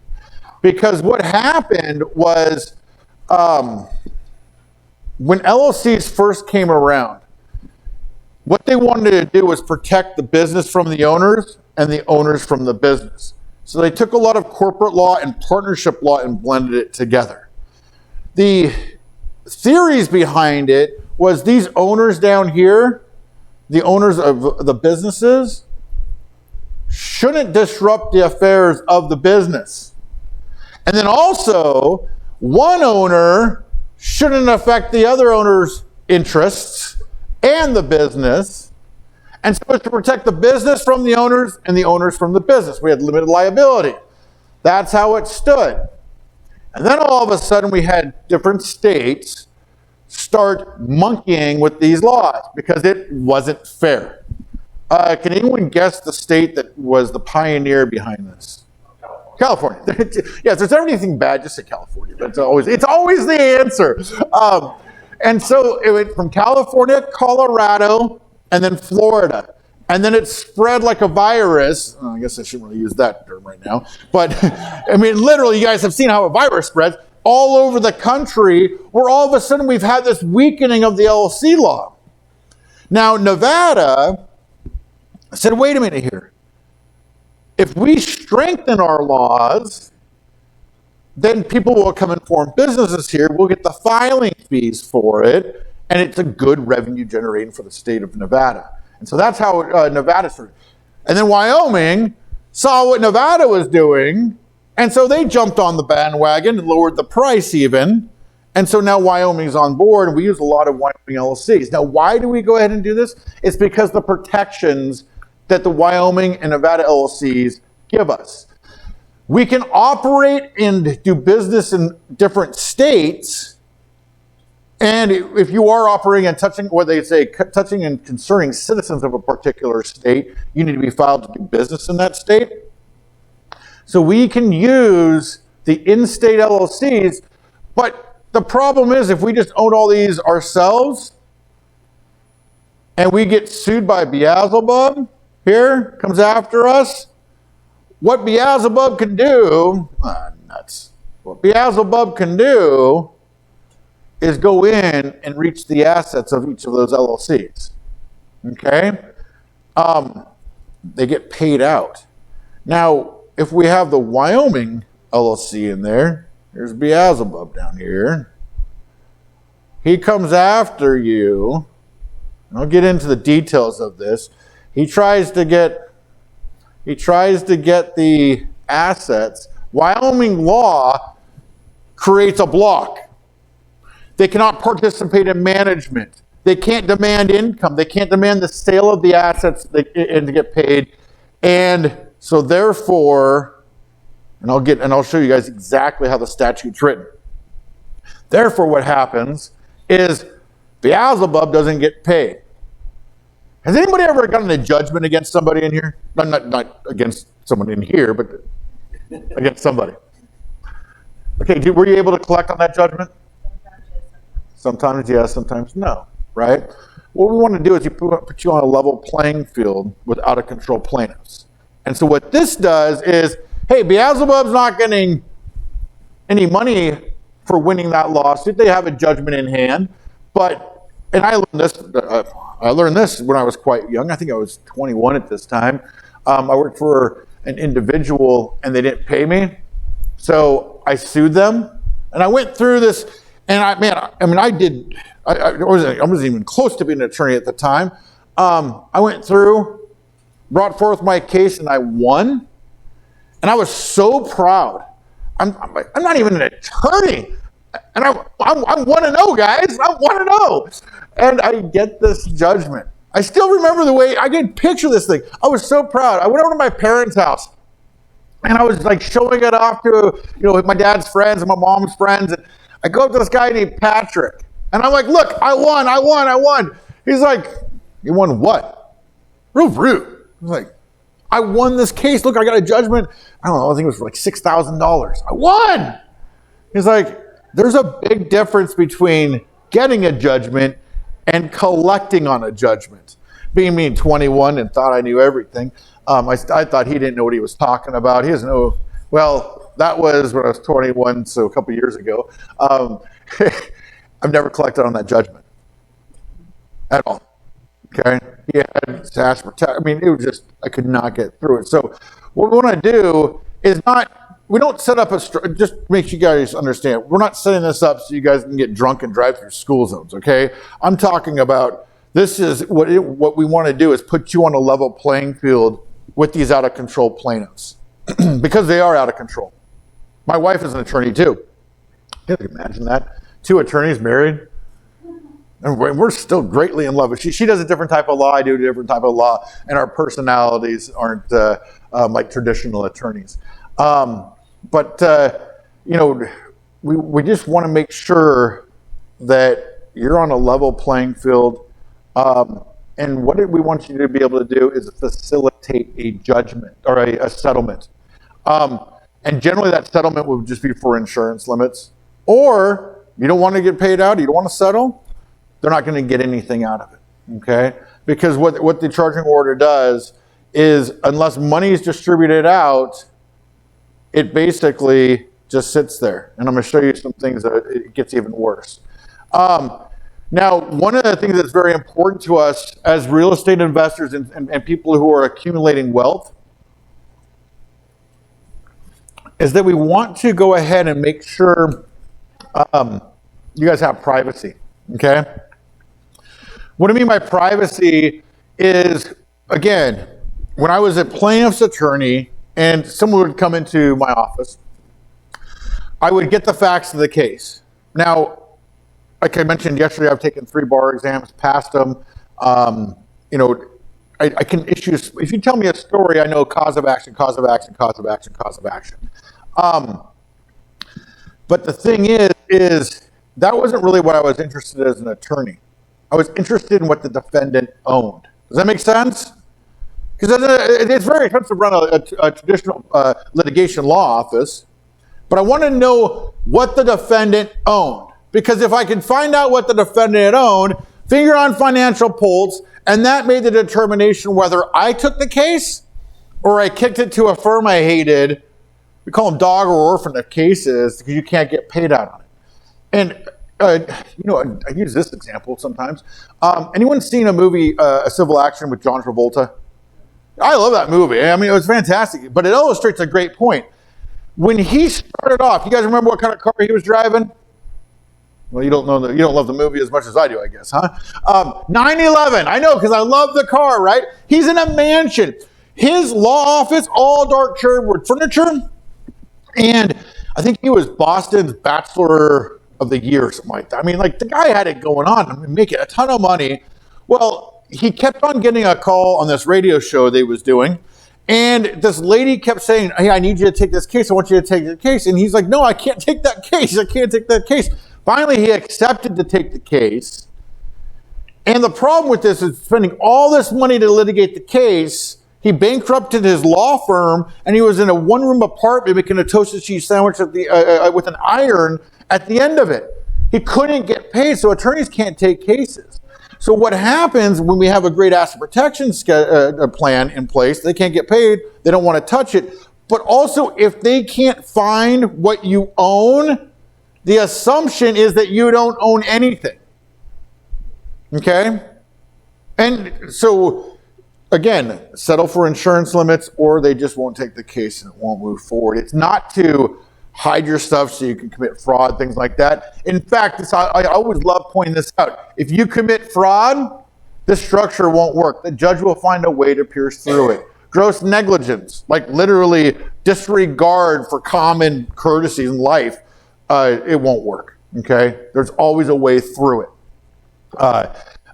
Because what happened was when LLCs first came around, what they wanted to do was protect the business from the owners and the owners from the business. So they took a lot of corporate law and partnership law and blended it together. The theories behind it was these owners down here, the owners of the businesses, shouldn't disrupt the affairs of the business. And then also, one owner shouldn't affect the other owner's interests and the business. And so it's to protect the business from the owners and the owners from the business. We had limited liability. That's how it stood. And then all of a sudden we had different states start monkeying with these laws because it wasn't fair. Can anyone guess the state that was the pioneer behind this? California. Yes, if there's anything bad, just say California. It's always the answer. And so it went from California, Colorado, and then Florida. And then it spread like a virus. I guess I shouldn't really use that term right now. But, I mean, literally, you guys have seen how a virus spreads all over the country, where all of a sudden we've had this weakening of the LLC law. Now, Nevada said, wait a minute here. If we strengthen our laws, then people will come and form businesses here. We'll get the filing fees for it, and it's a good revenue generating for the state of Nevada. And so that's how Nevada started. And then Wyoming saw what Nevada was doing, and so they jumped on the bandwagon and lowered the price even. And so now Wyoming's on board, and we use a lot of Wyoming LLCs. Now, why do we go ahead and do this? It's because the protections that the Wyoming and Nevada LLCs give us. We can operate and do business in different states. And if you are operating and touching, what they say, touching and concerning citizens of a particular state, you need to be filed to do business in that state. So we can use the in-state LLCs, but the problem is if we just own all these ourselves and we get sued by Beelzebub, here, comes after us, what Beelzebub can do, nuts. What Beelzebub can do is go in and reach the assets of each of those LLCs. Okay? They get paid out. Now, if we have the Wyoming LLC in there, here's Beelzebub down here. He comes after you. I'll get into the details of this. He tries to get the assets. Wyoming law creates a block. They cannot participate in management. They can't demand income. They can't demand the sale of the assets and to get paid. And so therefore, and I'll show you guys exactly how the statute's written. Therefore, what happens is Beelzebub doesn't get paid. Has anybody ever gotten a judgment against somebody in here? Not against someone in here, but against somebody. Okay, were you able to collect on that judgment? Sometimes yes, sometimes no, right? What we want to do is put you on a level playing field with out-of-control plaintiffs. And so what this does is, hey, Beelzebub's not getting any money for winning that lawsuit. They have a judgment in hand. But, and I learned this when I was quite young. I think I was 21 at this time. I worked for an individual and they didn't pay me. So I sued them. And I went through this. And I wasn't even close to being an attorney at the time. I went through, brought forth my case, and I won. And I was so proud. I'm not even an attorney. And I'm 1-0, guys. I'm 1-0. And I get this judgment. I still remember the way, I can picture this thing. I was so proud. I went over to my parents' house. And I was like showing it off to, my dad's friends and my mom's friends. And I go up to this guy named Patrick, and I'm like, look, I won. He's like, you won what? Real rude. I was like, I won this case. Look, I got a judgment. I don't know, I think it was for like $6,000. I won. He's like, there's a big difference between getting a judgment and collecting on a judgment. Being 21 and thought I knew everything, I thought he didn't know what he was talking about. He doesn't know, well, that was when I was 21, so a couple years ago. I've never collected on that judgment at all. Okay? He had cash protect. It was just, I could not get through it. So what we want to do is we don't set up just make you guys understand, we're not setting this up so you guys can get drunk and drive through school zones, okay? I'm talking about, this is what we want to do is put you on a level playing field with these out of control plaintiffs because they are out of control. My wife is an attorney too. You can imagine that. 2 attorneys married. And we're still greatly in love. She does a different type of law. I do a different type of law. And our personalities aren't like traditional attorneys. But we just want to make sure that you're on a level playing field. And what we want you to be able to do is facilitate a judgment or a settlement. And generally that settlement would just be for insurance limits. Or you don't want to get paid out, you don't want to settle, they're not going to get anything out of it, okay? Because what the charging order does is, unless money is distributed out, it basically just sits there. And I'm going to show you some things that it gets even worse. Now, one of the things that's very important to us as real estate investors and people who are accumulating wealth is that we want to go ahead and make sure you guys have privacy, okay? What I mean by privacy is, again, when I was a plaintiff's attorney and someone would come into my office, I would get the facts of the case. Now, like I mentioned yesterday, I've taken 3 bar exams, passed them. You know, I can issue, if you tell me a story, I know cause of action, cause of action, cause of action, cause of action. But the thing is that wasn't really what I was interested in as an attorney. I was interested in what the defendant owned. Does that make sense? Because it's very expensive to run a traditional litigation law office. But I want to know what the defendant owned. Because if I can find out what the defendant owned, finger on financial pulse, and that made the determination whether I took the case or I kicked it to a firm I hated. We call them dog or orphan cases because you can't get paid out on it. And you know, I use this example sometimes. Anyone seen a movie, A Civil Action with John Travolta? I love that movie. I mean, it was fantastic, but it illustrates a great point. When he started off, you guys remember what kind of car he was driving? Well, you don't love the movie as much as I do, I guess, huh? 911. I know, because I love the car, right? He's in a mansion. His law office, all dark cherry furniture, and I think he was Boston's Bachelor of the Year or something like that. I mean, like, the guy had it going on. I mean, making a ton of money. Well, he kept on getting a call on this radio show they was doing, and this lady kept saying, hey, I need you to take this case. I want you to take the case. And he's like, no, I can't take that case. I can't take that case. Finally, he accepted to take the case. And the problem with this is spending all this money to litigate the case. He bankrupted his law firm, and he was in a one-room apartment making a toasted cheese sandwich at the, with an iron at the end of it. He couldn't get paid, so attorneys can't take cases. So what happens when we have a great asset protection plan in place, they can't get paid, they don't want to touch it, but also if they can't find what you own, the assumption is that you don't own anything. Okay? And so, again, settle for insurance limits, or they just won't take the case and it won't move forward. It's not to hide your stuff so you can commit fraud, things like that. In fact, I always love pointing this out. If you commit fraud, this structure won't work. The judge will find a way to pierce through it. Gross negligence, like literally disregard for common courtesies in life, it won't work, okay? There's always a way through it.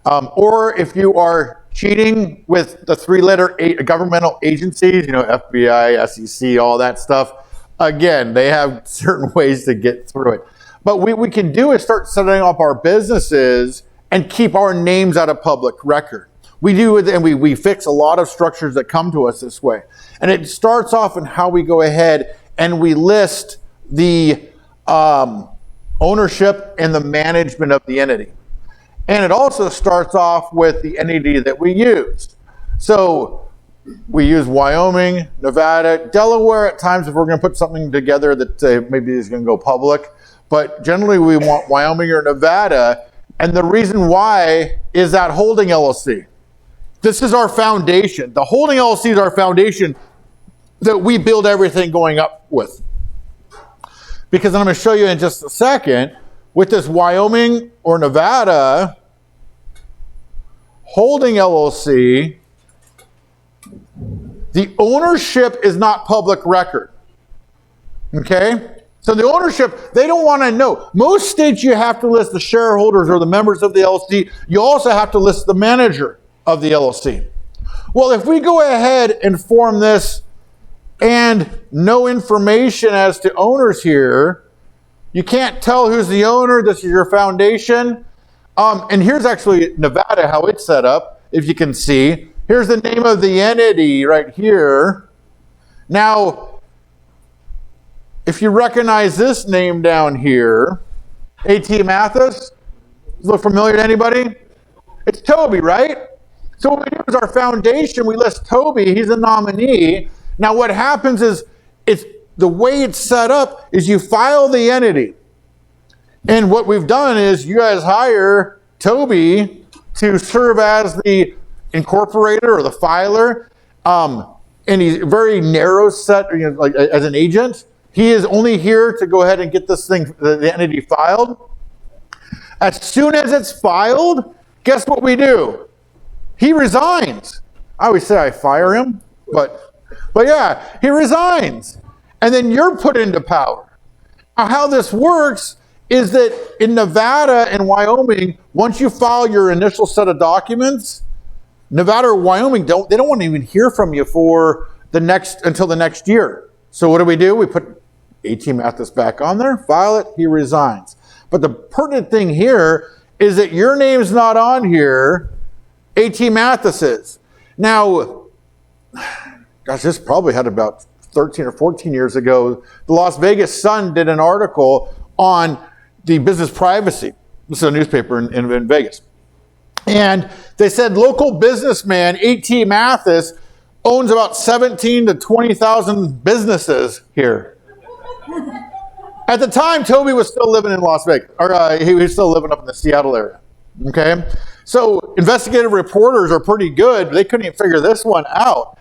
Or if you are cheating with the 3-letter governmental agencies, you know, FBI, SEC, all that stuff, again, they have certain ways to get through it. But what we can do is start setting up our businesses and keep our names out of public record. We do it, and we fix a lot of structures that come to us this way. And it starts off in how we go ahead and we list the ownership and the management of the entity. And it also starts off with the entity that we used. So we use Wyoming, Nevada, Delaware at times if we're going to put something together that maybe is going to go public. But generally we want Wyoming or Nevada. And the reason why is that holding LLC. This is our foundation. The holding LLC is our foundation that we build everything going up with. Because I'm going to show you in just a second, with this Wyoming or Nevada holding LLC, the ownership is not public record. Okay? So the ownership, they don't want to know. Most states you have to list the shareholders or the members of the LLC. You also have to list the manager of the LLC. Well, if we go ahead and form this and no information as to owners here, you can't tell who's the owner. This is your foundation. And here's actually Nevada, how it's set up, if you can see. Here's the name of the entity right here. Now, if you recognize this name down here, A.T. Mathis, look familiar to anybody? It's Toby, right? So what we do is our foundation, we list Toby, he's a nominee. Now what happens is, it's the way it's set up is you file the entity. And what we've done is you guys hire Toby to serve as the incorporator or the filer. And he's very narrow set, like as an agent. He is only here to go ahead and get this thing, the entity filed. As soon as it's filed, guess what we do? He resigns. I always say I fire him, but yeah, he resigns. And then you're put into power. Now, how this works is that in Nevada and Wyoming, once you file your initial set of documents, Nevada or Wyoming don't want to even hear from you for until the next year. So what do? We put A.T. Mathis back on there, file it, he resigns. But the pertinent thing here is that your name's not on here, A.T. Mathis is. Now, gosh, this probably had about 13 or 14 years ago, the Las Vegas Sun did an article on the business privacy. This is a newspaper in Vegas. And they said local businessman A.T. Mathis owns about 17 to 20,000 businesses here. At the time, Toby was still living in Las Vegas, or he was still living up in the Seattle area. Okay? So investigative reporters are pretty good. They couldn't even figure this one out.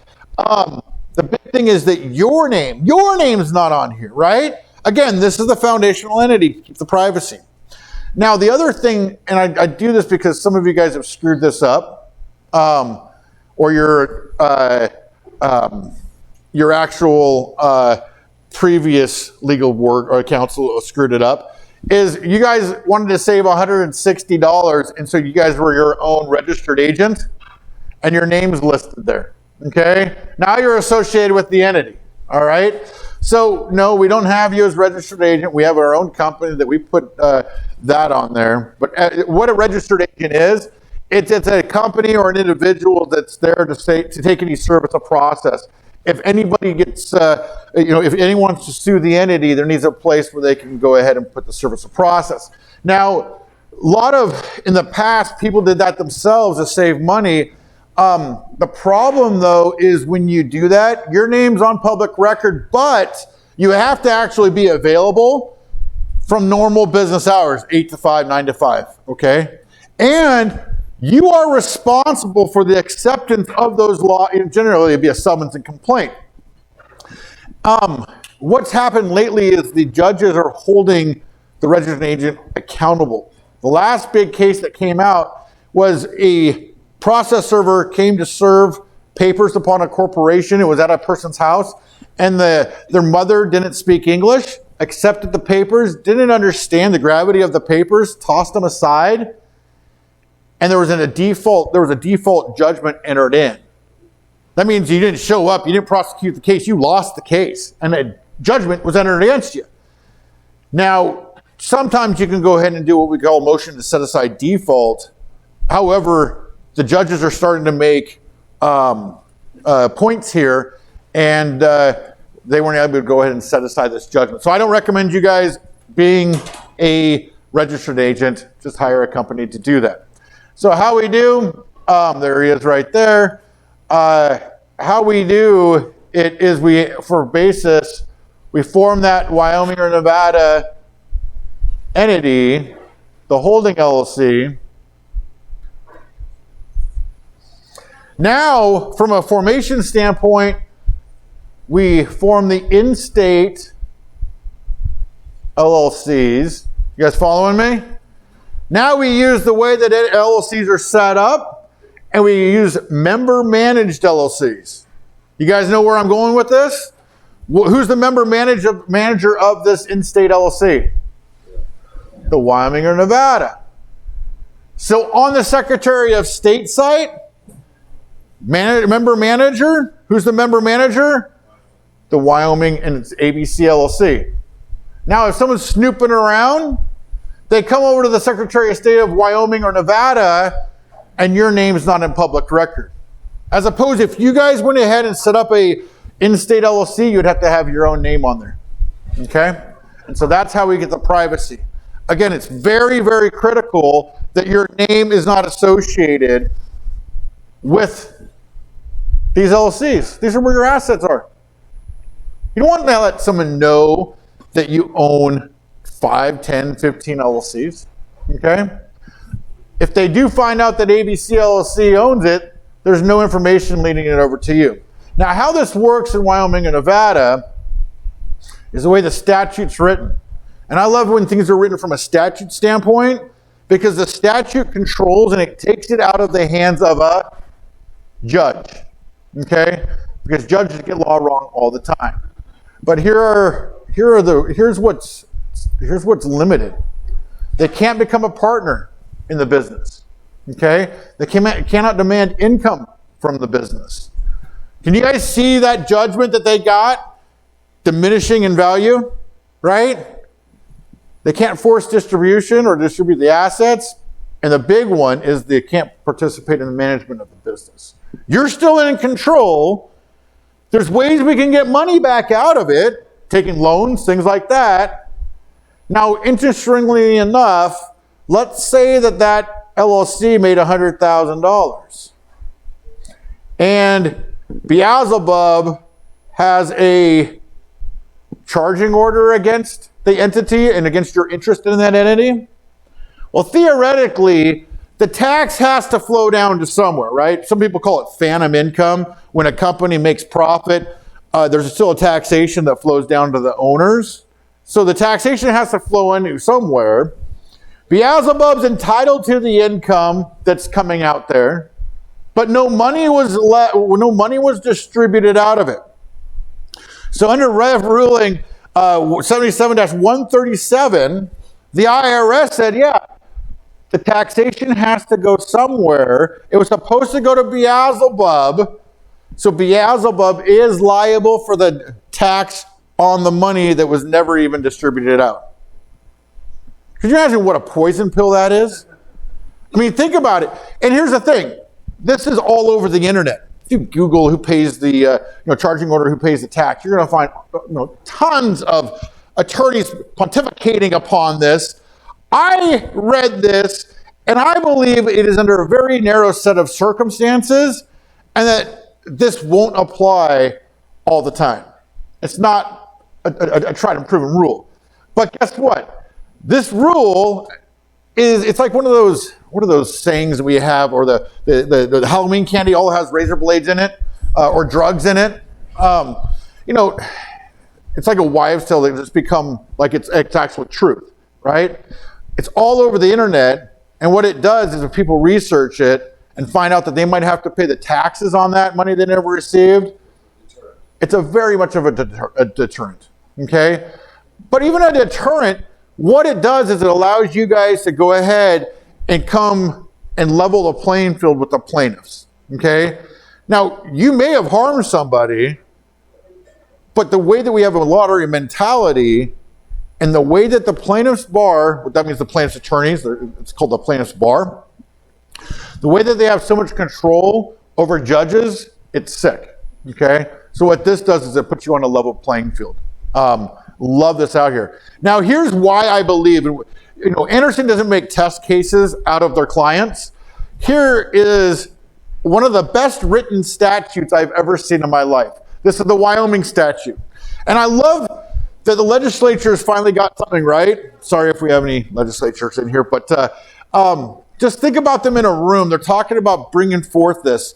The big thing is that your name's not on here, right? Again, this is the foundational entity, keep the privacy. Now, the other thing, and I do this because some of you guys have screwed this up, or your actual previous legal work or counsel screwed it up, is you guys wanted to save $160, and so you guys were your own registered agent, and your name's listed there, okay? Now you're associated with the entity, all right? So, no, we don't have you as registered agent. We have our own company that we put that on there. But what a registered agent is, it's a company or an individual that's there to take any service or process. If anybody gets, if anyone wants to sue the entity, there needs a place where they can go ahead and put the service or process. Now, in the past, people did that themselves to save money. The problem, though, is when you do that, your name's on public record, but you have to actually be available from normal business hours, 8 to 5, 9 to 5, okay? And you are responsible for the acceptance of those laws. Generally, it'd be a summons and complaint. What's happened lately is the judges are holding the registered agent accountable. The last big case that came out was a process server came to serve papers upon a corporation. It was at a person's house, and their mother didn't speak English, accepted the papers, didn't understand the gravity of the papers, tossed them aside, and there was a default judgment entered in. That means you didn't show up, you didn't prosecute the case, you lost the case, and a judgment was entered against you. Now, sometimes you can go ahead and do what we call a motion to set aside default. However, the judges are starting to make points here, and they weren't able to go ahead and set aside this judgment. So I don't recommend you guys being a registered agent. Just hire a company to do that. So how we do, there he is right there. How we do it is for basis, we form that Wyoming or Nevada entity, the holding LLC. Now, from a formation standpoint, we form the in-state LLCs. You guys following me? Now we use the way that LLCs are set up, and we use member-managed LLCs. You guys know where I'm going with this? Who's the member manager of this in-state LLC? The Wyoming or Nevada. So on the Secretary of State site, member manager, who's the member manager? The Wyoming and its ABC LLC. Now, if someone's snooping around, they come over to the Secretary of State of Wyoming or Nevada, and your name's not in public record. As opposed, if you guys went ahead and set up a in-state LLC, you'd have to have your own name on there. Okay? And so that's how we get the privacy. Again, it's very, very critical that your name is not associated with these LLCs. These are where your assets are. You don't want to let someone know that you own 5, 10, 15 LLCs. Okay? If they do find out that ABC LLC owns it, there's no information leading it over to you. Now, how this works in Wyoming and Nevada is the way the statute's written. And I love when things are written from a statute standpoint, because the statute controls and it takes it out of the hands of a judge. Okay? Because judges get law wrong all the time. But here's what's limited. They can't become a partner in the business. Okay? They cannot demand income from the business. Can you guys see that judgment that they got diminishing in value? Right? They can't force distribution or distribute the assets. And the big one is they can't participate in the management of the business. You're still in control. There's ways we can get money back out of it, taking loans, things like that. Now, interestingly enough, let's say that LLC made $100,000. And Beelzebub has a charging order against the entity and against your interest in that entity. Well, theoretically, the tax has to flow down to somewhere, right? Some people call it phantom income. When a company makes profit, there's still a taxation that flows down to the owners. So the taxation has to flow into somewhere. Beelzebub's entitled to the income that's coming out there, but no money was distributed out of it. So under Rev ruling 77-137, the IRS said, yeah, the taxation has to go somewhere. It was supposed to go to Beelzebub, so Beelzebub is liable for the tax on the money that was never even distributed out. Could you imagine what a poison pill that is? I mean, think about it. And here's the thing. This is all over the internet. If you Google who pays the charging order, who pays the tax, you're going to find tons of attorneys pontificating upon this. I read this, and I believe it is under a very narrow set of circumstances, and that this won't apply all the time. It's not a tried and proven rule. But guess what? This rule it's like one of those sayings we have, or the Halloween candy all has razor blades in it, or drugs in it. It's like a wives' tale that just become like it's actual truth, right? It's all over the internet, and what it does is if people research it and find out that they might have to pay the taxes on that money they never received, it's a very much of a deterrent, okay? But even a deterrent, what it does is it allows you guys to go ahead and come and level the playing field with the plaintiffs, okay? Now, you may have harmed somebody, but the way that we have a lottery mentality and the way that the plaintiff's bar, that means the plaintiff's attorneys, it's called the plaintiff's bar, the way that they have so much control over judges, it's sick, okay? So what this does is it puts you on a level playing field. Love this out here. Now, here's why I believe, Anderson doesn't make test cases out of their clients. Here is one of the best written statutes I've ever seen in my life. This is the Wyoming statute. And I love that the legislature has finally got something right. Sorry if we have any legislatures in here, but just think about them in a room. They're talking about bringing forth this.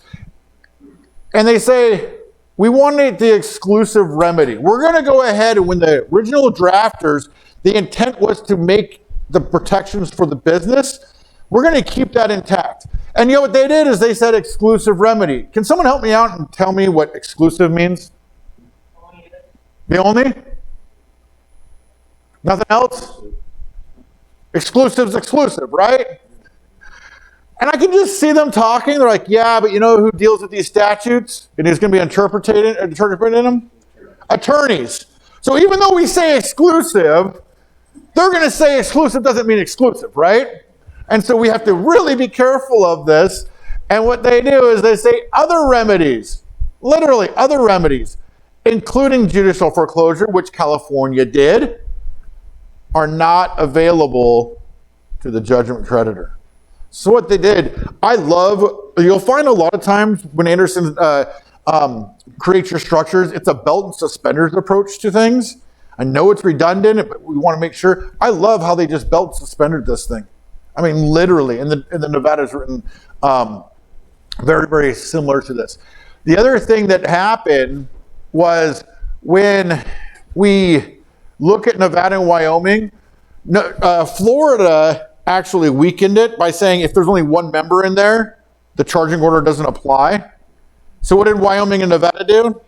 And they say, we wanted the exclusive remedy. We're going to go ahead, and when the original drafters, the intent was to make the protections for the business, we're going to keep that intact. And what they did is they said exclusive remedy. Can someone help me out and tell me what exclusive means? The only? Nothing else? Exclusive's exclusive, right? And I can just see them talking. They're like, yeah, but you know who deals with these statutes and is going to be interpreting them? Attorneys. So even though we say exclusive, they're going to say exclusive doesn't mean exclusive, right? And so we have to really be careful of this. And what they do is they say other remedies, literally other remedies. including judicial foreclosure, which California did, are not available to the judgment creditor. So what they did, you'll find a lot of times when Anderson creates your structures, it's a belt and suspenders approach to things. I know it's redundant, but we want to make sure. I love how they just belt and suspended this thing. I mean, literally, and the Nevada's written very, very similar to this. The other thing that happened was when we look at Nevada and Wyoming, Florida actually weakened it by saying if there's only one member in there, the charging order doesn't apply. So what did Wyoming and Nevada do?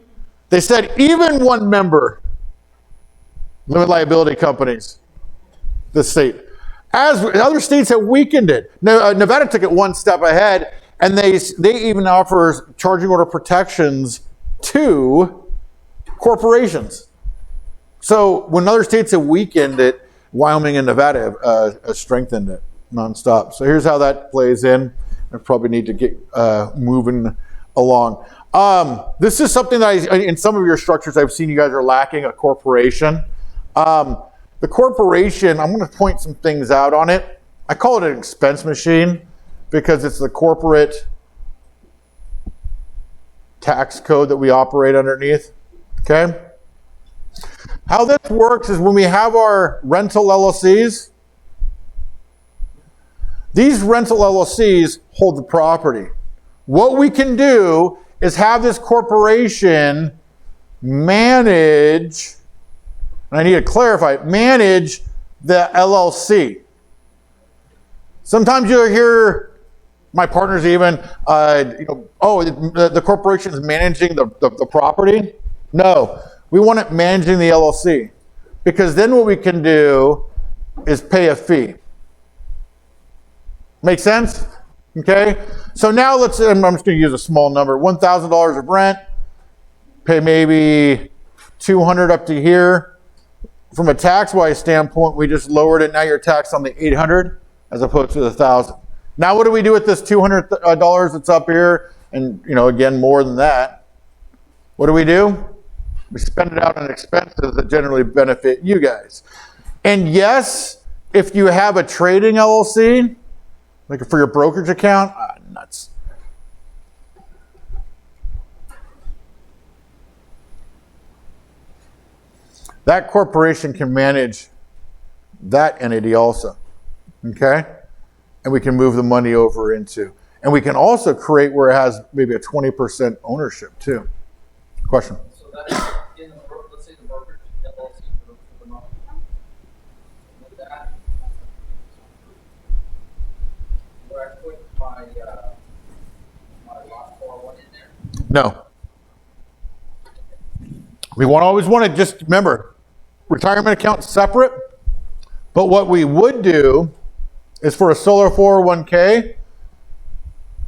They said even one member, limited liability companies, the state. As other states have weakened it. Nevada took it one step ahead, and they even offer charging order protections to corporations. So when other states have weakened it, Wyoming and Nevada have strengthened it nonstop. So here's how that plays in. I probably need to get moving along. This is something that in some of your structures I've seen you guys are lacking a corporation. The corporation, I'm going to point some things out on it. I call it an expense machine because it's the corporate tax code that we operate underneath. Okay? How this works is when we have our rental LLCs, these rental LLCs hold the property. What we can do is have this corporation manage, and I need to clarify, manage the LLC. Sometimes you'll hear my partners even, the corporation is managing the property. No, we want it managing the LLC, because then what we can do is pay a fee. Make sense? Okay. So now I'm just going to use a small number, $1,000 of rent, pay maybe $200 up to here. From a tax-wise standpoint, we just lowered it. Now you're taxed on the $800 as opposed to the $1,000. Now what do we do with this $200 that's up here? And again, more than that. What do? We spend it out on expenses that generally benefit you guys. And yes, if you have a trading LLC, like for your brokerage account, nuts. That corporation can manage that entity also, okay? And we can move the money over into, and we can also create where it has maybe a 20% ownership too. Question? So that's in the, let's say the brokerage LLC for the month. With that, where I put my lot 401 in there. No. We always want to just remember, retirement account separate, but what we would do is for a solar 401k,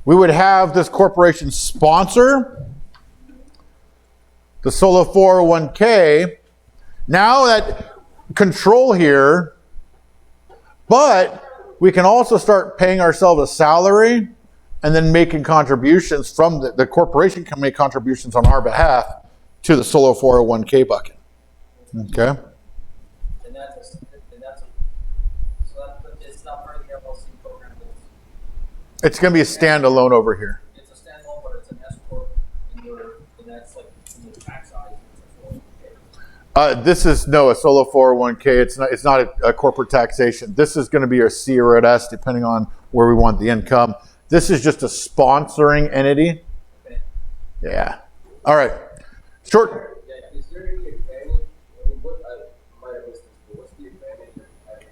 we would have this corporation sponsor the solar 401k. Now that control here, but we can also start paying ourselves a salary and then making contributions from the corporation can make contributions on our behalf to the solar 401k bucket. Okay. It's not part of the LLC program. It's going to be a standalone over here. It's a standalone, but it's an S corp, and that's like in the tax side. This is a solo 401k. It's not a corporate taxation. This is going to be a C or an S depending on where we want the income. This is just a sponsoring entity. Okay. Yeah. All right. Short. Yeah, is there any advantage? I mean, I might have missed this, but what's the advantage of having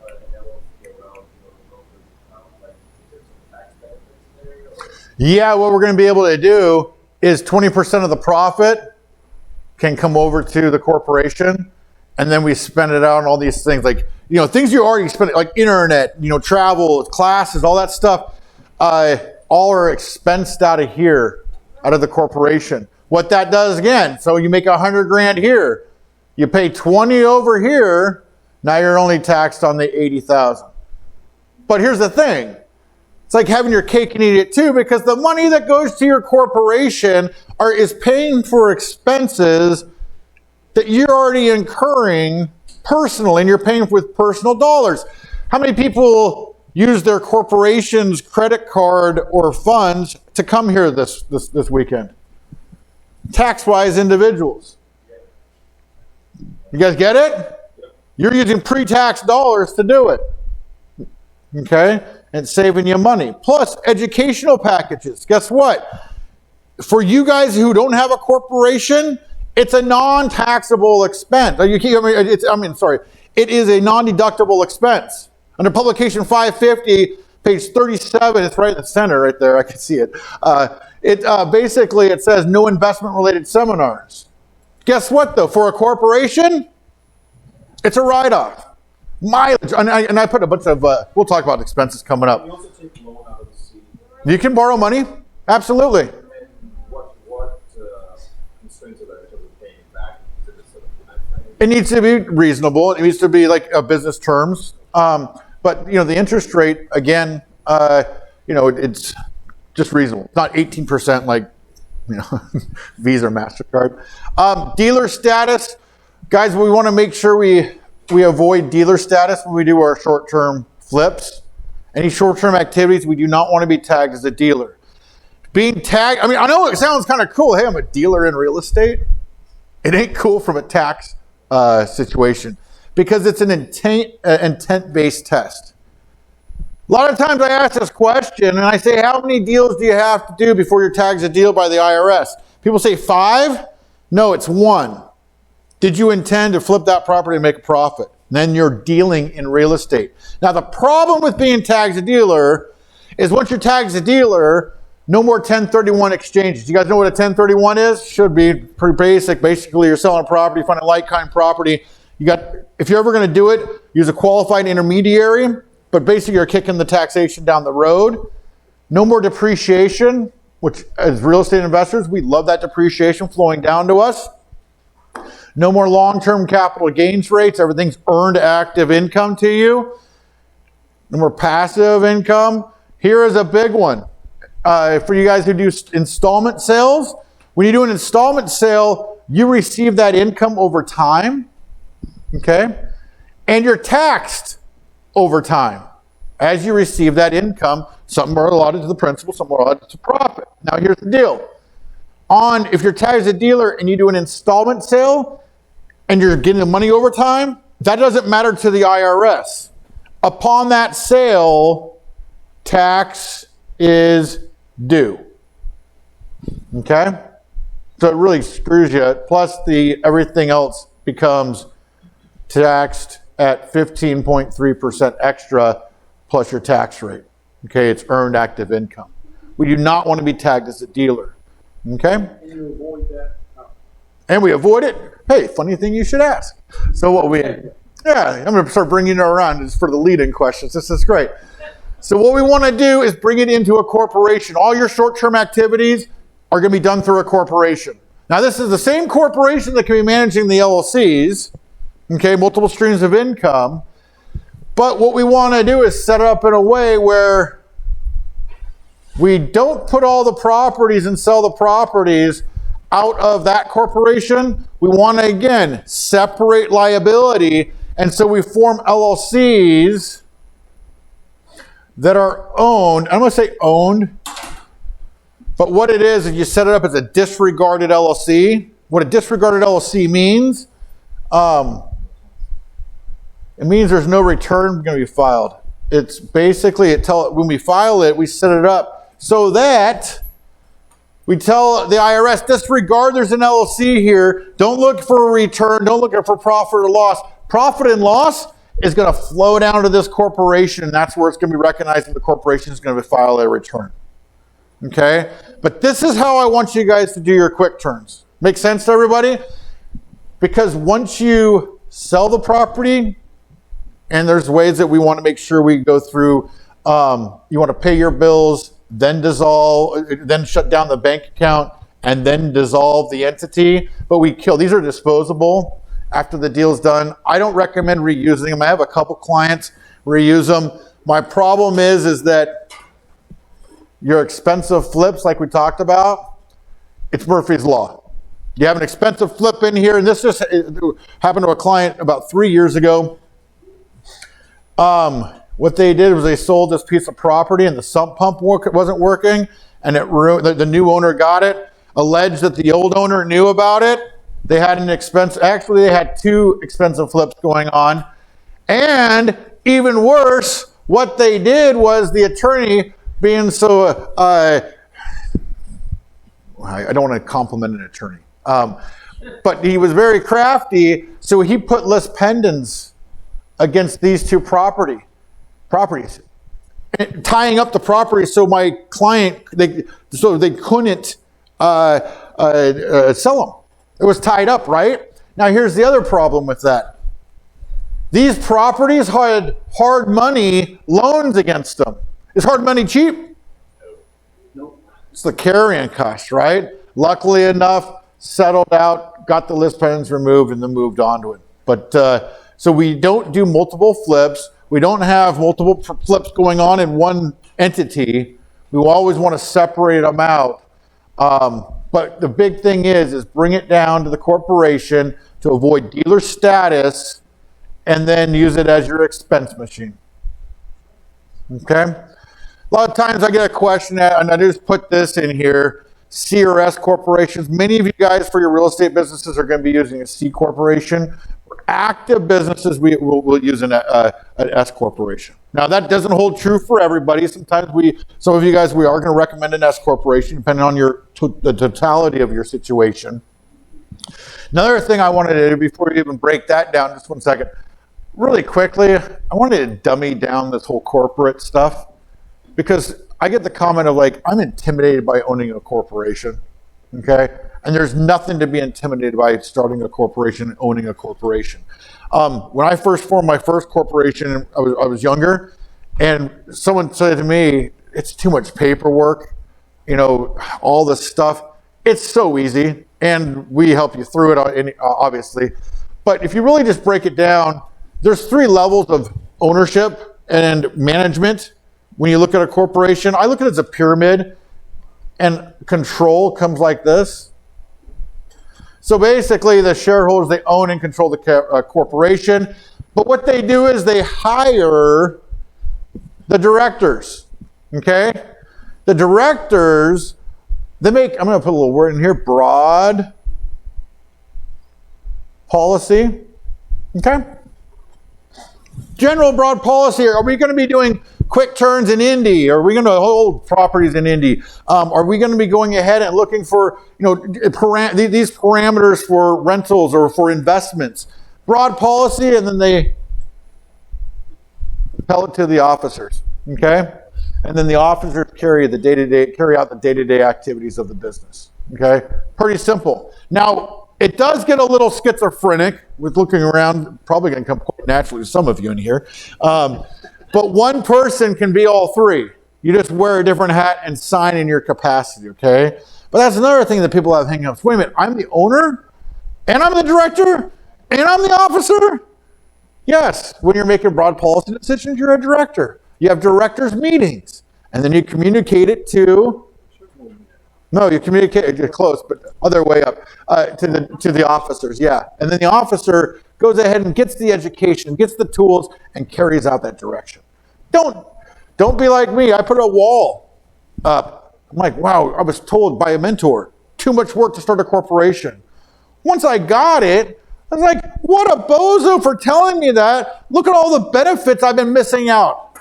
an LLC around, like, is there some tax benefits there? Yeah, what we're going to be able to do is 20% of the profit can come over to the corporation, and then we spend it out on all these things like, things you already spent, like internet, travel, classes, all that stuff, all are expensed out of here, out of the corporation. What that does again, so you make $100,000 here, you pay 20 over here, now you're only taxed on the 80,000. But here's the thing, it's like having your cake and eat it too, because the money that goes to your corporation is paying for expenses that you're already incurring personally, and you're paying with personal dollars. How many people use their corporation's credit card or funds to come here this weekend? Tax-wise individuals. You guys get it? You're using pre-tax dollars to do it. Okay? And saving you money. Plus, educational packages. Guess what? For you guys who don't have a corporation, it's a non-taxable expense. It is a non-deductible expense. Under Publication 550, page 37, it's right in the center right there, I can see it. Basically, it says no investment-related seminars. Guess what, though? For a corporation, it's a write-off. Mileage, and I put a bunch of, we'll talk about expenses coming up. You also take loan out of the city. You can borrow money, absolutely. And what constraints are there in terms of paying it back? Is it a sort of time frame? It needs to be reasonable. It needs to be like business terms. But the interest rate, again, it's just reasonable. It's not 18% like, Visa or MasterCard. Dealer status. Guys, we want to make sure we avoid dealer status when we do our short-term flips. Any short-term activities, we do not want to be tagged as a dealer. Being tagged, I know it sounds kind of cool. Hey, I'm a dealer in real estate. It ain't cool from a tax situation because it's an intent-based test. A lot of times I ask this question and I say, how many deals do you have to do before you're tagged as a deal by the IRS? People say 5. No, it's 1. Did you intend to flip that property and make a profit? Then you're dealing in real estate. Now, the problem with being tagged as a dealer is once you're tagged as a dealer, no more 1031 exchanges. You guys know what a 1031 is? Should be pretty basic. Basically, you're selling a property, you find a like-kind property. If you're ever going to do it, use a qualified intermediary, but basically you're kicking the taxation down the road. No more depreciation, which as real estate investors, we love that depreciation flowing down to us. No more long-term capital gains rates. Everything's earned active income to you. No more passive income. Here is a big one. For you guys who do installment sales, when you do an installment sale, you receive that income over time. Okay? And you're taxed over time. As you receive that income, some are allotted to the principal, some are allotted to profit. Now here's the deal. If you're tagged as a dealer and you do an installment sale, and you're getting the money over time, that doesn't matter to the IRS. Upon that sale, tax is due. Okay? So it really screws you. Plus everything else becomes taxed at 15.3% extra plus your tax rate. Okay? It's earned active income. We do not want to be tagged as a dealer. Okay? And you avoid that. And we avoid it. Hey, funny thing you should ask. So I'm going to start bringing it around just for the lead-in questions. This is great. So what we want to do is bring it into a corporation. All your short-term activities are going to be done through a corporation. Now, this is the same corporation that can be managing the LLCs, okay, multiple streams of income. But what we want to do is set it up in a way where we don't put all the properties and sell the properties out of that corporation. We want to, again, separate liability. And so we form LLCs that are owned. I'm going to say owned. But what it is you set it up as a disregarded LLC. What a disregarded LLC means, it means there's no return going to be filed. It's basically, when we file it, we set it up so that we tell the IRS, disregard there's an LLC here. Don't look for a return. Don't look for profit or loss. Profit and loss is going to flow down to this corporation, and that's where it's going to be recognized, and the corporation is going to file a return. Okay? But this is how I want you guys to do your quick turns. Make sense to everybody? Because once you sell the property, and there's ways that we want to make sure we go through, you want to pay your bills, then dissolve, then shut down the bank account, and then dissolve the entity. But these are disposable after the deal's done. I don't recommend reusing them. I have a couple clients reuse them. My problem is that your expensive flips like we talked about, it's Murphy's Law. You have an expensive flip in here, and this just happened to a client about 3 years ago. What they did was they sold this piece of property and the sump pump wasn't working, and it ruined, the new owner got it, alleged that the old owner knew about it. They had they had 2 expensive flips going on. And even worse, what they did was the attorney being so, I don't want to compliment an attorney, but he was very crafty, so he put lis pendens against these 2 properties, tying up the property so my client, they couldn't sell them. It was tied up, right? Now here's the other problem with that. These properties had hard money loans against them. Is hard money cheap? Nope. It's the carrying cost, right? Luckily enough, settled out, got the lis pendens removed, and then moved on to it. But so we don't do multiple flips. We don't have multiple flips going on in one entity. We always want to separate them out. But the big thing is bring it down to the corporation to avoid dealer status, and then use it as your expense machine. Okay? A lot of times I get a question, and I just put this in here, CRS corporations. Many of you guys for your real estate businesses are going to be using a C corporation. For active businesses, we'll use an S corporation. Now that doesn't hold true for everybody. Sometimes some of you guys, we are going to recommend an S corporation depending on the totality of your situation. Another thing I wanted to do before we even break that down, just one second, really quickly, I wanted to dummy down this whole corporate stuff because I get the comment of like, I'm intimidated by owning a corporation, okay? And there's nothing to be intimidated by starting a corporation and owning a corporation. When I first formed my first corporation, I was younger, and someone said to me, it's too much paperwork, all this stuff. It's so easy, and we help you through it, obviously. But if you really just break it down, there's 3 levels of ownership and management. When you look at a corporation, I look at it as a pyramid, and control comes like this. So basically, the shareholders, they own and control the corporation. But what they do is they hire the directors, okay? The directors, I'm going to put a little word in here, broad policy, okay? General broad policy, are we going to be doing quick turns in Indy? Are we going to hold properties in Indy? Are we going to be going ahead and looking for, these parameters for rentals or for investments? Broad policy, and then they tell it to the officers, okay? And then the officers carry out the day-to-day activities of the business, okay? Pretty simple. Now, it does get a little schizophrenic with looking around, probably going to come quite naturally to some of you in here. But one person can be all 3. You just wear a different hat and sign in your capacity, okay? But that's another thing that people have hanging up. Wait a minute, I'm the owner, and I'm the director, and I'm the officer? Yes, when you're making broad policy decisions, you're a director. You have directors' meetings, and then you communicate it to... No, you communicate, you're close, but other way up, to the officers, yeah. And then the officer goes ahead and gets the education, gets the tools, and carries out that direction. Don't be like me. I put a wall up. I'm like, wow, I was told by a mentor, too much work to start a corporation. Once I got it, I was like, what a bozo for telling me that. Look at all the benefits I've been missing out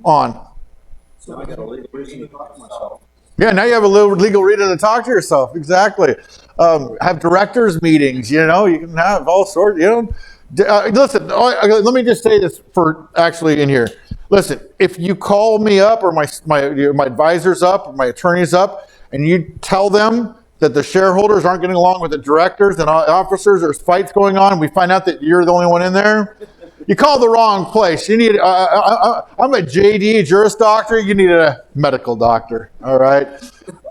on. So I got a legal reason to talk to myself. Yeah, now you have a little legal reason to talk to yourself. Exactly. Have directors meetings, you can have all sorts, listen, let me just say this for actually in here. Listen, if you call me up or my advisor's up or my attorney's up and you tell them that the shareholders aren't getting along with the directors and officers, there's fights going on, and we find out that you're the only one in there, you call the wrong place. You need, I'm a JD, Juris Doctor. You need a medical doctor, all right?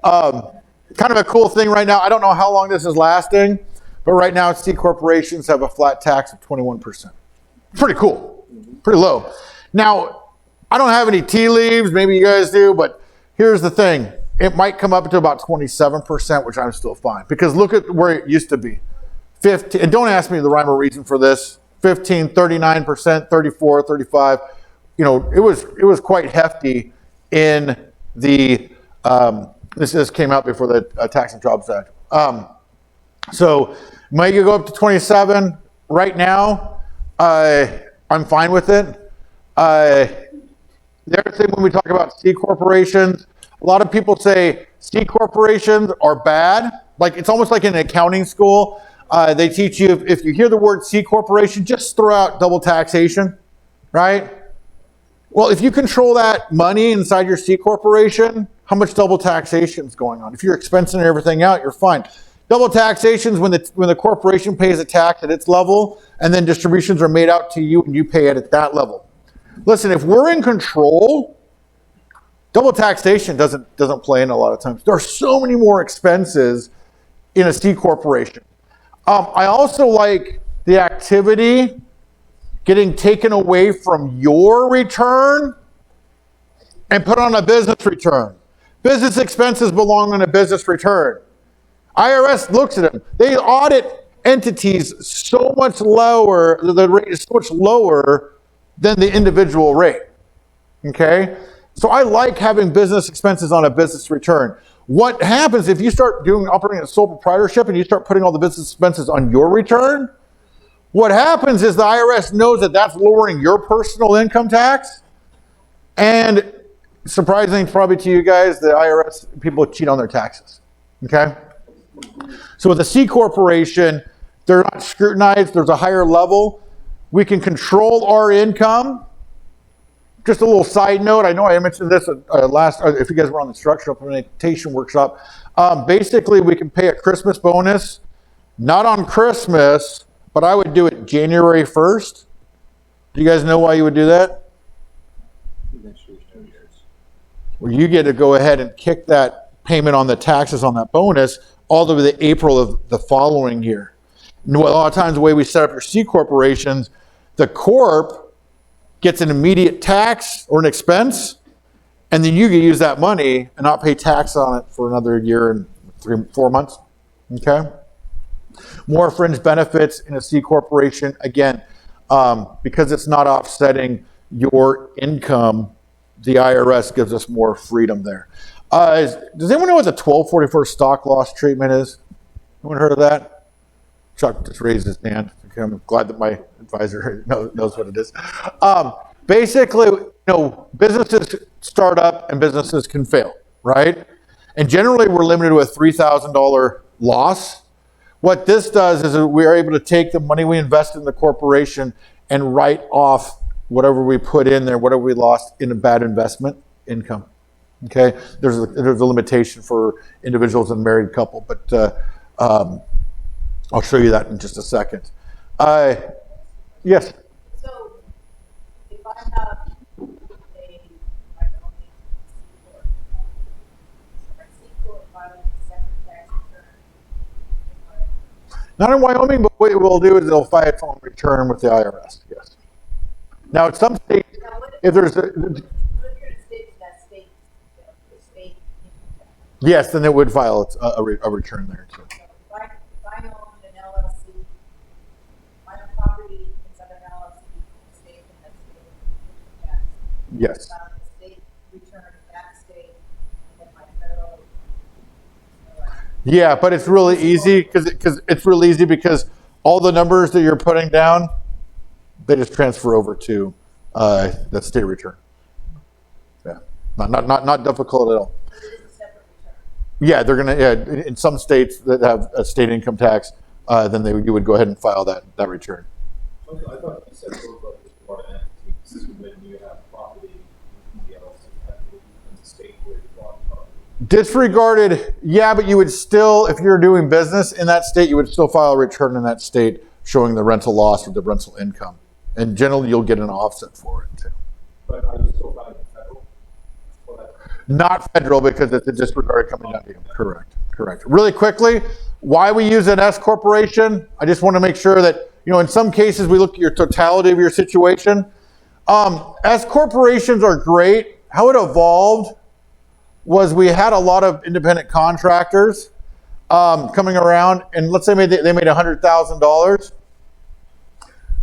Kind of a cool thing right now. I don't know how long this is lasting, but right now C corporations have a flat tax of 21%. Pretty cool, pretty low. Now, I don't have any tea leaves. Maybe you guys do, but Here's the thing. It might come up to about 27%, which I'm still fine. Because look at where it used to be. 15, and don't ask me the rhyme or reason for this. 15, 39%, 34, 35. You know, it was quite hefty in the, this came out before the Tax and Jobs Act. So might you go up to 27 right now? I'm fine with it. The other thing when we talk about C corporations, a lot of people say C corporations are bad. Like it's almost like in an accounting school. They teach you if you hear the word C corporation, just throw out double taxation, right? Well, if you control that money inside your C corporation, how much double taxation is going on? If you're expensing everything out, you're fine. Double taxation is when the corporation pays a tax at its level, and then distributions are made out to you, and you pay it at that level. Listen, if we're in control, double taxation doesn't play in a lot of times. There are so many more expenses in a C corporation. I also like the activity getting taken away from your return and put on a business return. Business expenses belong on a business return. IRS looks at them. They audit entities so much lower, the rate is so much lower than the individual rate. Okay? So I like having business expenses on a business return. What happens if you start operating a sole proprietorship and you start putting all the business expenses on your return? What happens is the IRS knows that that's lowering your personal income tax. And surprisingly, probably to you guys, the IRS people cheat on their taxes. Okay? So with a C corporation, they're not scrutinized. There's a higher level. We can control our income. Just a little side note. I know I mentioned this if you guys were on the structural implementation workshop. Basically, we can pay a Christmas bonus, not on Christmas, but I would do it January 1st. Do you guys know why you would do that? Well, you get to go ahead and kick that payment on the taxes on that bonus all the way to April of the following year. And a lot of times the way we set up your C corporations, the corp gets an immediate tax or an expense, and then you can use that money and not pay tax on it for another year and 3-4 months. Okay? More fringe benefits in a C corporation. Again, because it's not offsetting your income, the IRS gives us more freedom there. Does anyone know what the 1244 stock loss treatment is? Anyone heard of that? Chuck just raised his hand. Okay, I'm glad that my advisor knows what it is. Basically, businesses start up and businesses can fail, right? And generally, we're limited to a $3,000 loss. What this does is we are able to take the money we invest in the corporation and write off whatever we put in there, whatever we lost in a bad investment income. Okay, there's a limitation for individuals and married couple, but I'll show you that in just a second. Yes. So, if I have my own C corp filing a separate tax return. Not in Wyoming, but what we'll do is they'll file its own return with the IRS. Yes. Now, in some states, if there's a yes, then it would file a return there too. If I own an LLC, my own property inside an LLC, the state has state tax. Yes. File the state return in that state, and then my federal. Yeah, but it's really easy because all the numbers that you're putting down, they just transfer over to the state return. Yeah, not difficult at all. Yeah, they're gonna. Yeah, in some states that have a state income tax, then you would go ahead and file that return. I thought you said sort of like this part of entities when you have property in the LLC and the state where you bought property. Disregarded, yeah, but you would still, if you're doing business in that state, you would still file a return in that state showing the rental loss or the rental income, and generally you'll get an offset for it too. But are you still filing federal? Not federal because it's a disregard coming down to you. Correct. Really quickly, why we use an S corporation? I just want to make sure that, in some cases we look at your totality of your situation. S corporations are great. How it evolved was we had a lot of independent contractors coming around, and let's say they made $100,000.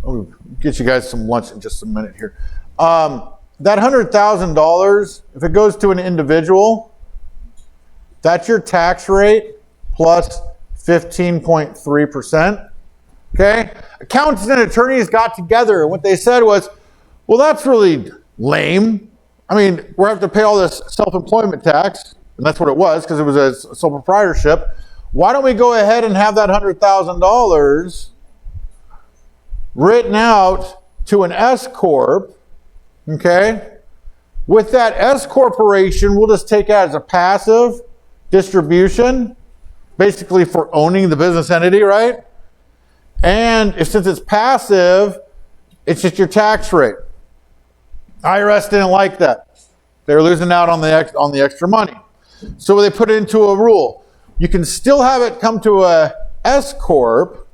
I'll get you guys some lunch in just a minute here. That $100,000, if it goes to an individual, that's your tax rate plus 15.3%. Okay? Accountants and attorneys got together, and what they said was, well, that's really lame. I mean, we're having to pay all this self-employment tax, and that's what it was because it was a sole proprietorship. Why don't we go ahead and have that $100,000 written out to an S Corp, okay? With that S Corporation, we'll just take it as a passive distribution, basically for owning the business entity, right? And since it's passive, it's just your tax rate. IRS didn't like that. They were losing out on the extra money. So they put it into a rule. You can still have it come to a S Corp.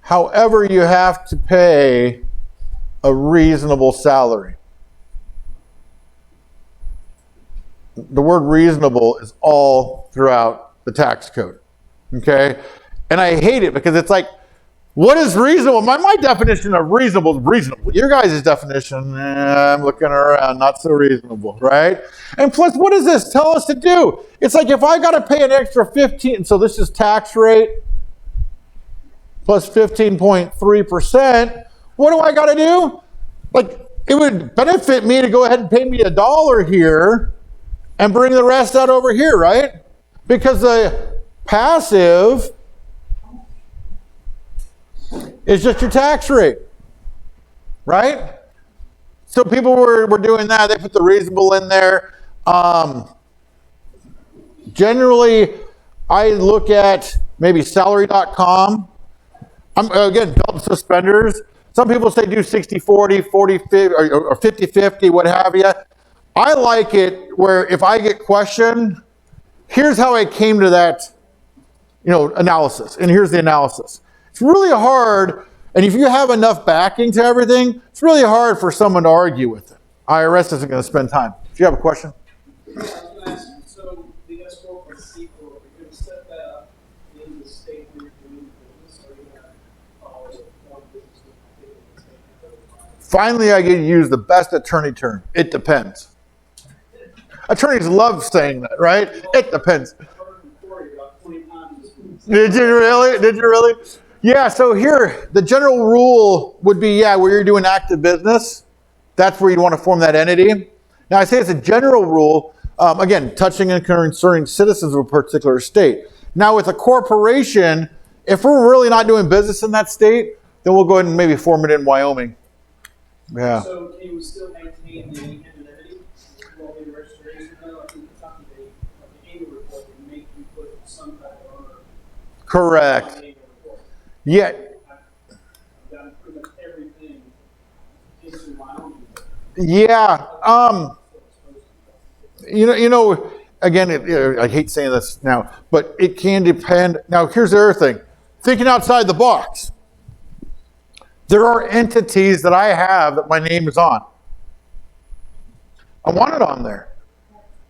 However, you have to pay a reasonable salary. The word reasonable is all throughout the tax code. Okay? And I hate it because it's like, what is reasonable? My definition of reasonable is reasonable. Your guys' definition, I'm looking around, not so reasonable, right? And plus, what does this tell us to do? It's like if I got to pay an extra 15, so this is tax rate plus 15.3%, what do I got to do? Like, it would benefit me to go ahead and pay me $1 here and bring the rest out over here, right? Because the passive is just your tax rate, right? So people were doing that. They put the reasonable in there. Generally, I look at maybe salary.com. Again, belt and suspenders. Some people say do 60-40, 40-50, or 50-50, what have you. I like it where if I get questioned, here's how I came to that, analysis. And here's the analysis. It's really hard, and if you have enough backing to everything, it's really hard for someone to argue with it. IRS isn't going to spend time. Do you have a question? So the S Corp or C Corp, you're going to set that up in the state where you're doing business, or you're going to follow one business with the state? Finally, I get to use the best attorney term. It depends. Attorneys love saying that, right? It depends. I've heard from Corey about 20 times this week. Did you really? Yeah, so here, the general rule would be, where you're doing active business, that's where you want to form that entity. Now, I say it's a general rule, again, touching and concerning citizens of a particular state. Now, with a corporation, if we're really not doing business in that state, then we'll go ahead and maybe form it in Wyoming. Yeah. So can you still maintain the independent entity? Well, in registration, though, I think it's on the annual report, they make you put some kind of owner. Correct. On the annual report. Yeah. I've done pretty much everything into my own. Yeah. Again, I hate saying this now, but it can depend. Now, here's the other thing. Thinking outside the box. There are entities that I have that my name is on. I want it on there.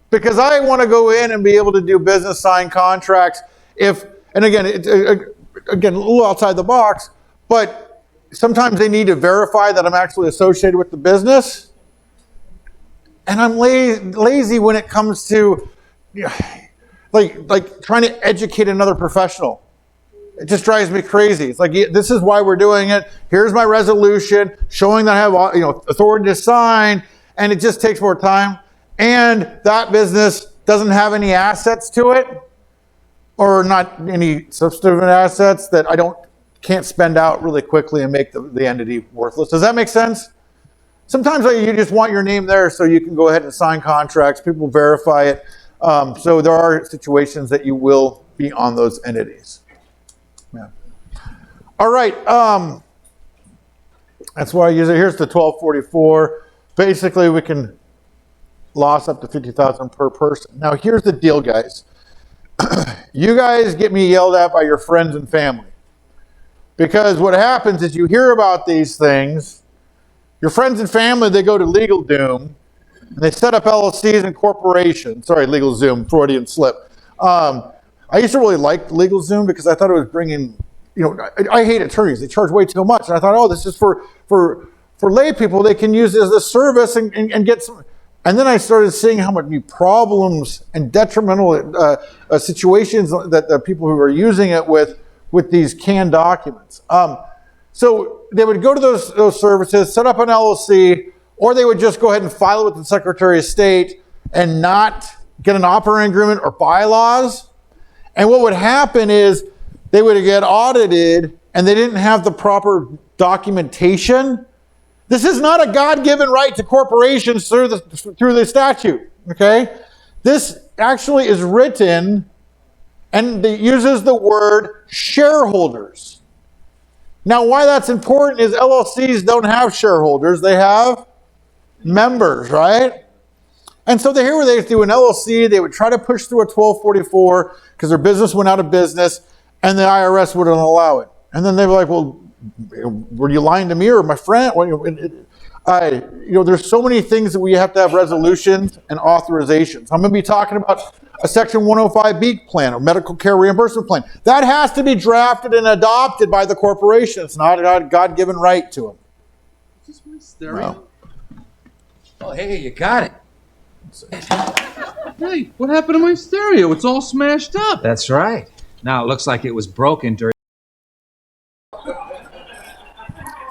Because I want to go in and be able to do business, sign contracts. And again, a little outside the box, but sometimes they need to verify that I'm actually associated with the business. And I'm lazy when it comes to like trying to educate another professional. It just drives me crazy. It's like, this is why we're doing it. Here's my resolution showing that I have authority to sign, and it just takes more time. And that business doesn't have any assets to it, or not any substantive assets that can't spend out really quickly and make the entity worthless. Does that make sense? Sometimes you just want your name there so you can go ahead and sign contracts. People verify it. So there are situations that you will be on those entities. Yeah. All right. That's why I use it. Here's the 1244. Basically, we can loss up to $50,000 per person. Now, here's the deal, guys. You guys get me yelled at by your friends and family. Because what happens is you hear about these things, your friends and family, they go to legal doom, And they set up LLCs and corporations. Sorry, LegalZoom, Freudian slip. I used to really like LegalZoom because I thought it was bringing, I hate attorneys. They charge way too much. And I thought, oh, this is for lay people. They can use it as a service and get some. And then I started seeing how many problems and detrimental situations that the people who are using it with these canned documents. So they would go to those services, set up an LLC, or they would just go ahead and file it with the Secretary of State and not get an operating agreement or bylaws. And what would happen is they would get audited and they didn't have the proper documentation. This is not a God-given right to corporations through the statute, okay? This actually is written and it uses the word shareholders. Now, why that's important is LLCs don't have shareholders. They have members, right? And so here where they do an LLC, they would try to push through a 1244 because their business went out of business and the IRS wouldn't allow it. And then they were like, well, were you lying to me or my friend? There's so many things that we have to have resolutions and authorizations. I'm going to be talking about a Section 105B plan, or medical care reimbursement plan. That has to be drafted and adopted by the corporation. It's not a God-given right to them. Is this my stereo? No. Oh, hey, you got it. Hey, what happened to my stereo? It's all smashed up. That's right. Now it looks like it was broken during.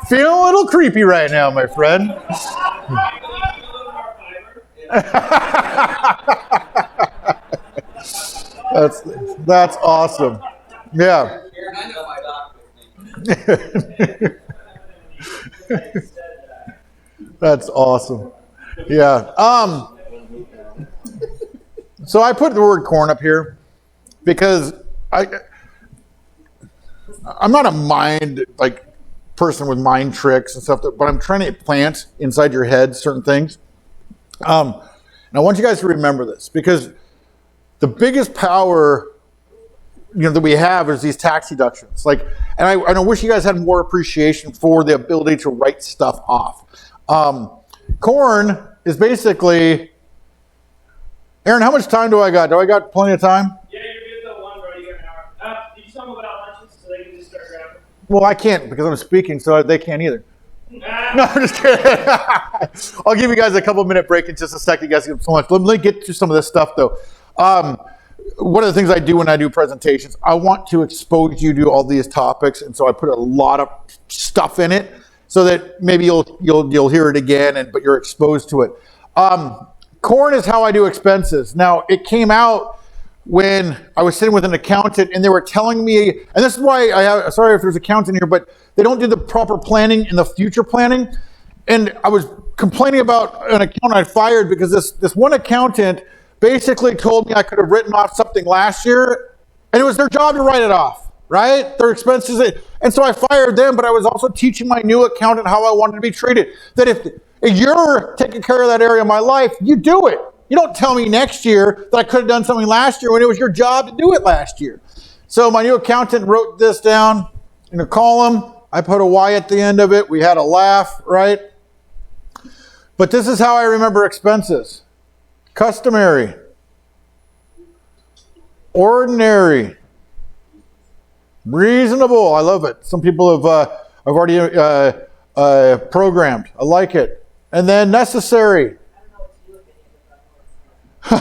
Feeling a little creepy right now, my friend. That's awesome. Yeah. I know my doctor. That's awesome. Yeah. So I put the word corn up here because I'm not a mind person with mind tricks and stuff, but I'm trying to plant inside your head certain things. And I want you guys to remember this because the biggest power that we have is these tax deductions. And I wish you guys had more appreciation for the ability to write stuff off. Corn is basically, Aaron, how much time do I got? Do I got plenty of time? Yeah, you're good till 1, bro. You got an hour. Did you tell them about lunches so they can just start grabbing? Well, I can't because I'm speaking, so they can't either. No, I'm just kidding. I'll give you guys a couple-minute break in just a second. You guys get so much. Let me get to some of this stuff, though. One of the things I do when I do presentations, I want to expose you to all these topics, and so I put a lot of stuff in it so that maybe you'll hear it again, but you're exposed to it. Corn is how I do expenses. Now, it came out when I was sitting with an accountant and they were telling me, and this is why sorry if there's accountant here, but they don't do the proper planning and the future planning. And I was complaining about an accountant I fired because this one accountant basically told me I could have written off something last year and it was their job to write it off, right? Their expenses. And so I fired them, but I was also teaching my new accountant how I wanted to be treated. That if you're taking care of that area of my life, you do it. You don't tell me next year that I could have done something last year when it was your job to do it last year. So my new accountant wrote this down in a column. I put a Y at the end of it. We had a laugh, right? But this is how I remember expenses. Customary. Ordinary. Reasonable. I love it. Some people have already programmed. I like it. And then necessary. Well,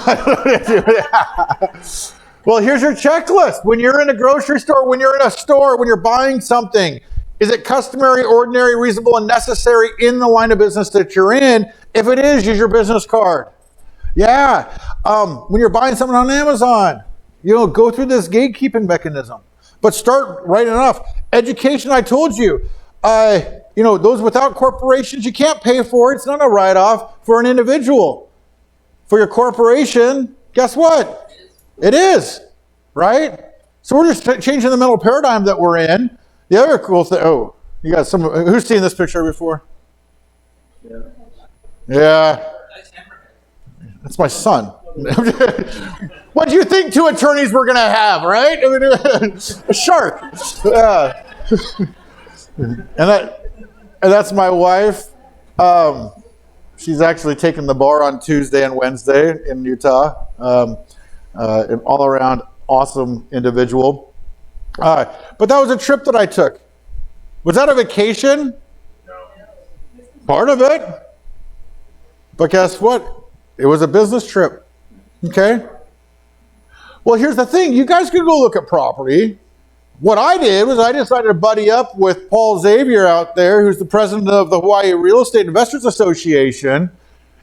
here's your checklist. When you're in a grocery store, when you're in a store, when you're buying something, is it customary, ordinary, reasonable, and necessary in the line of business that you're in? If it is, use your business card. Yeah. When you're buying something on Amazon, go through this gatekeeping mechanism. But start right enough. Education, I told you. Those without corporations, you can't pay for it. It's not a write-off for an individual. For your corporation, guess what? It is, right? So we're just changing the mental paradigm that we're in. The other cool thing, you got who's seen this picture before? Yeah. That's my son. What do you think two attorneys were going to have, right? I mean, a shark. And that's my wife. She's actually taking the bar on Tuesday and Wednesday in Utah. An all-around awesome individual. But that was a trip that I took. Was that a vacation? No. Part of it. But guess what? It was a business trip. Okay? Well, here's the thing. You guys could go look at property. What I did was I decided to buddy up with Paul Xavier out there, who's the president of the Hawaii Real Estate Investors Association.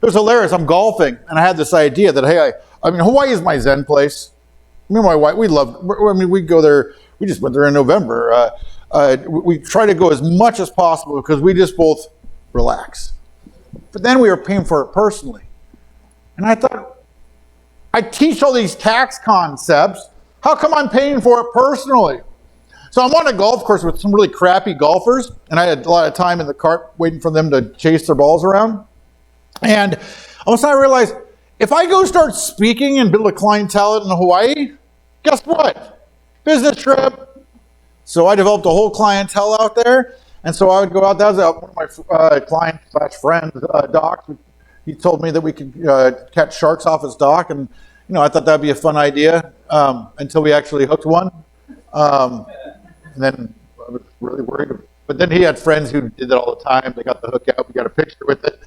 It was hilarious. I'm golfing, and I had this idea that, hey, I mean, Hawaii is my zen place. Me and my wife, we go there. We just went there in November. We try to go as much as possible because we just both relax. But then we were paying for it personally. And I thought, I teach all these tax concepts. How come I'm paying for it personally? So I'm on a golf course with some really crappy golfers, and I had a lot of time in the cart waiting for them to chase their balls around. And all of a sudden I realized, if I go start speaking and build a clientele in Hawaii, guess what? Business trip. So I developed a whole clientele out there. And so I would go out. That was one of my client/friends, Doc. He told me that we could catch sharks off his dock. And, I thought that'd be a fun idea until we actually hooked one. And then I was really worried. But then he had friends who did that all the time. They got the hook out. We got a picture with it.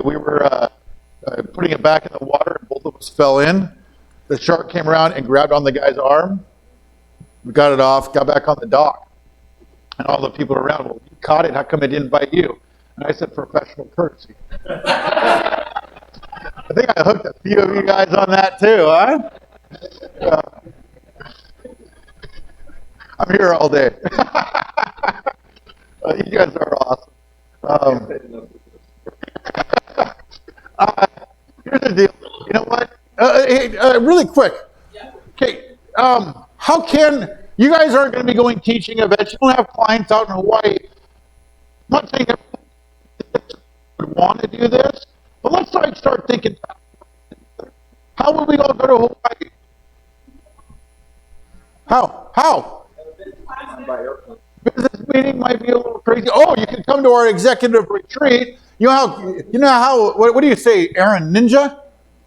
We were putting it back in the water, and both of us fell in. The shark came around and grabbed on the guy's arm. We got it off, got back on the dock. And all the people around, well, you caught it. How come it didn't bite you? And I said, professional courtesy. I think I hooked a few of you guys on that too, huh? I'm here all day. You guys are awesome. Here's the deal. You know what? Really quick. Okay. How can you guys aren't going to be going teaching events? You don't have clients out in Hawaii. I'm not saying everyone would want to do this, but let's start thinking. How would we all go to Hawaii? How? Business meeting might be a little crazy. Oh, you can come to our executive retreat. You know how? What do you say, Aaron? Ninja?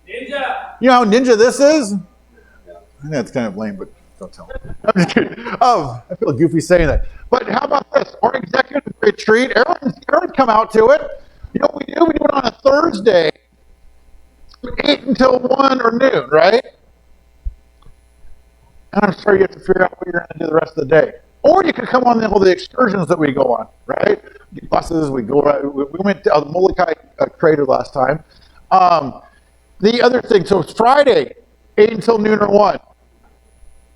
Ninja. You know how ninja this is? I know it's kind of lame, but don't tell me. I'm just kidding. I feel goofy saying that. But how about this? Our executive retreat. Aaron, come out to it. You know what we do? We do it on a Thursday, 8 until 1 or noon, right? And I'm sure you have to figure out what you're going to do the rest of the day. Or you could come on all the excursions that we go on, right? Buses, we went to the Molokai crater last time. The other thing, so it's Friday, 8 until noon or 1.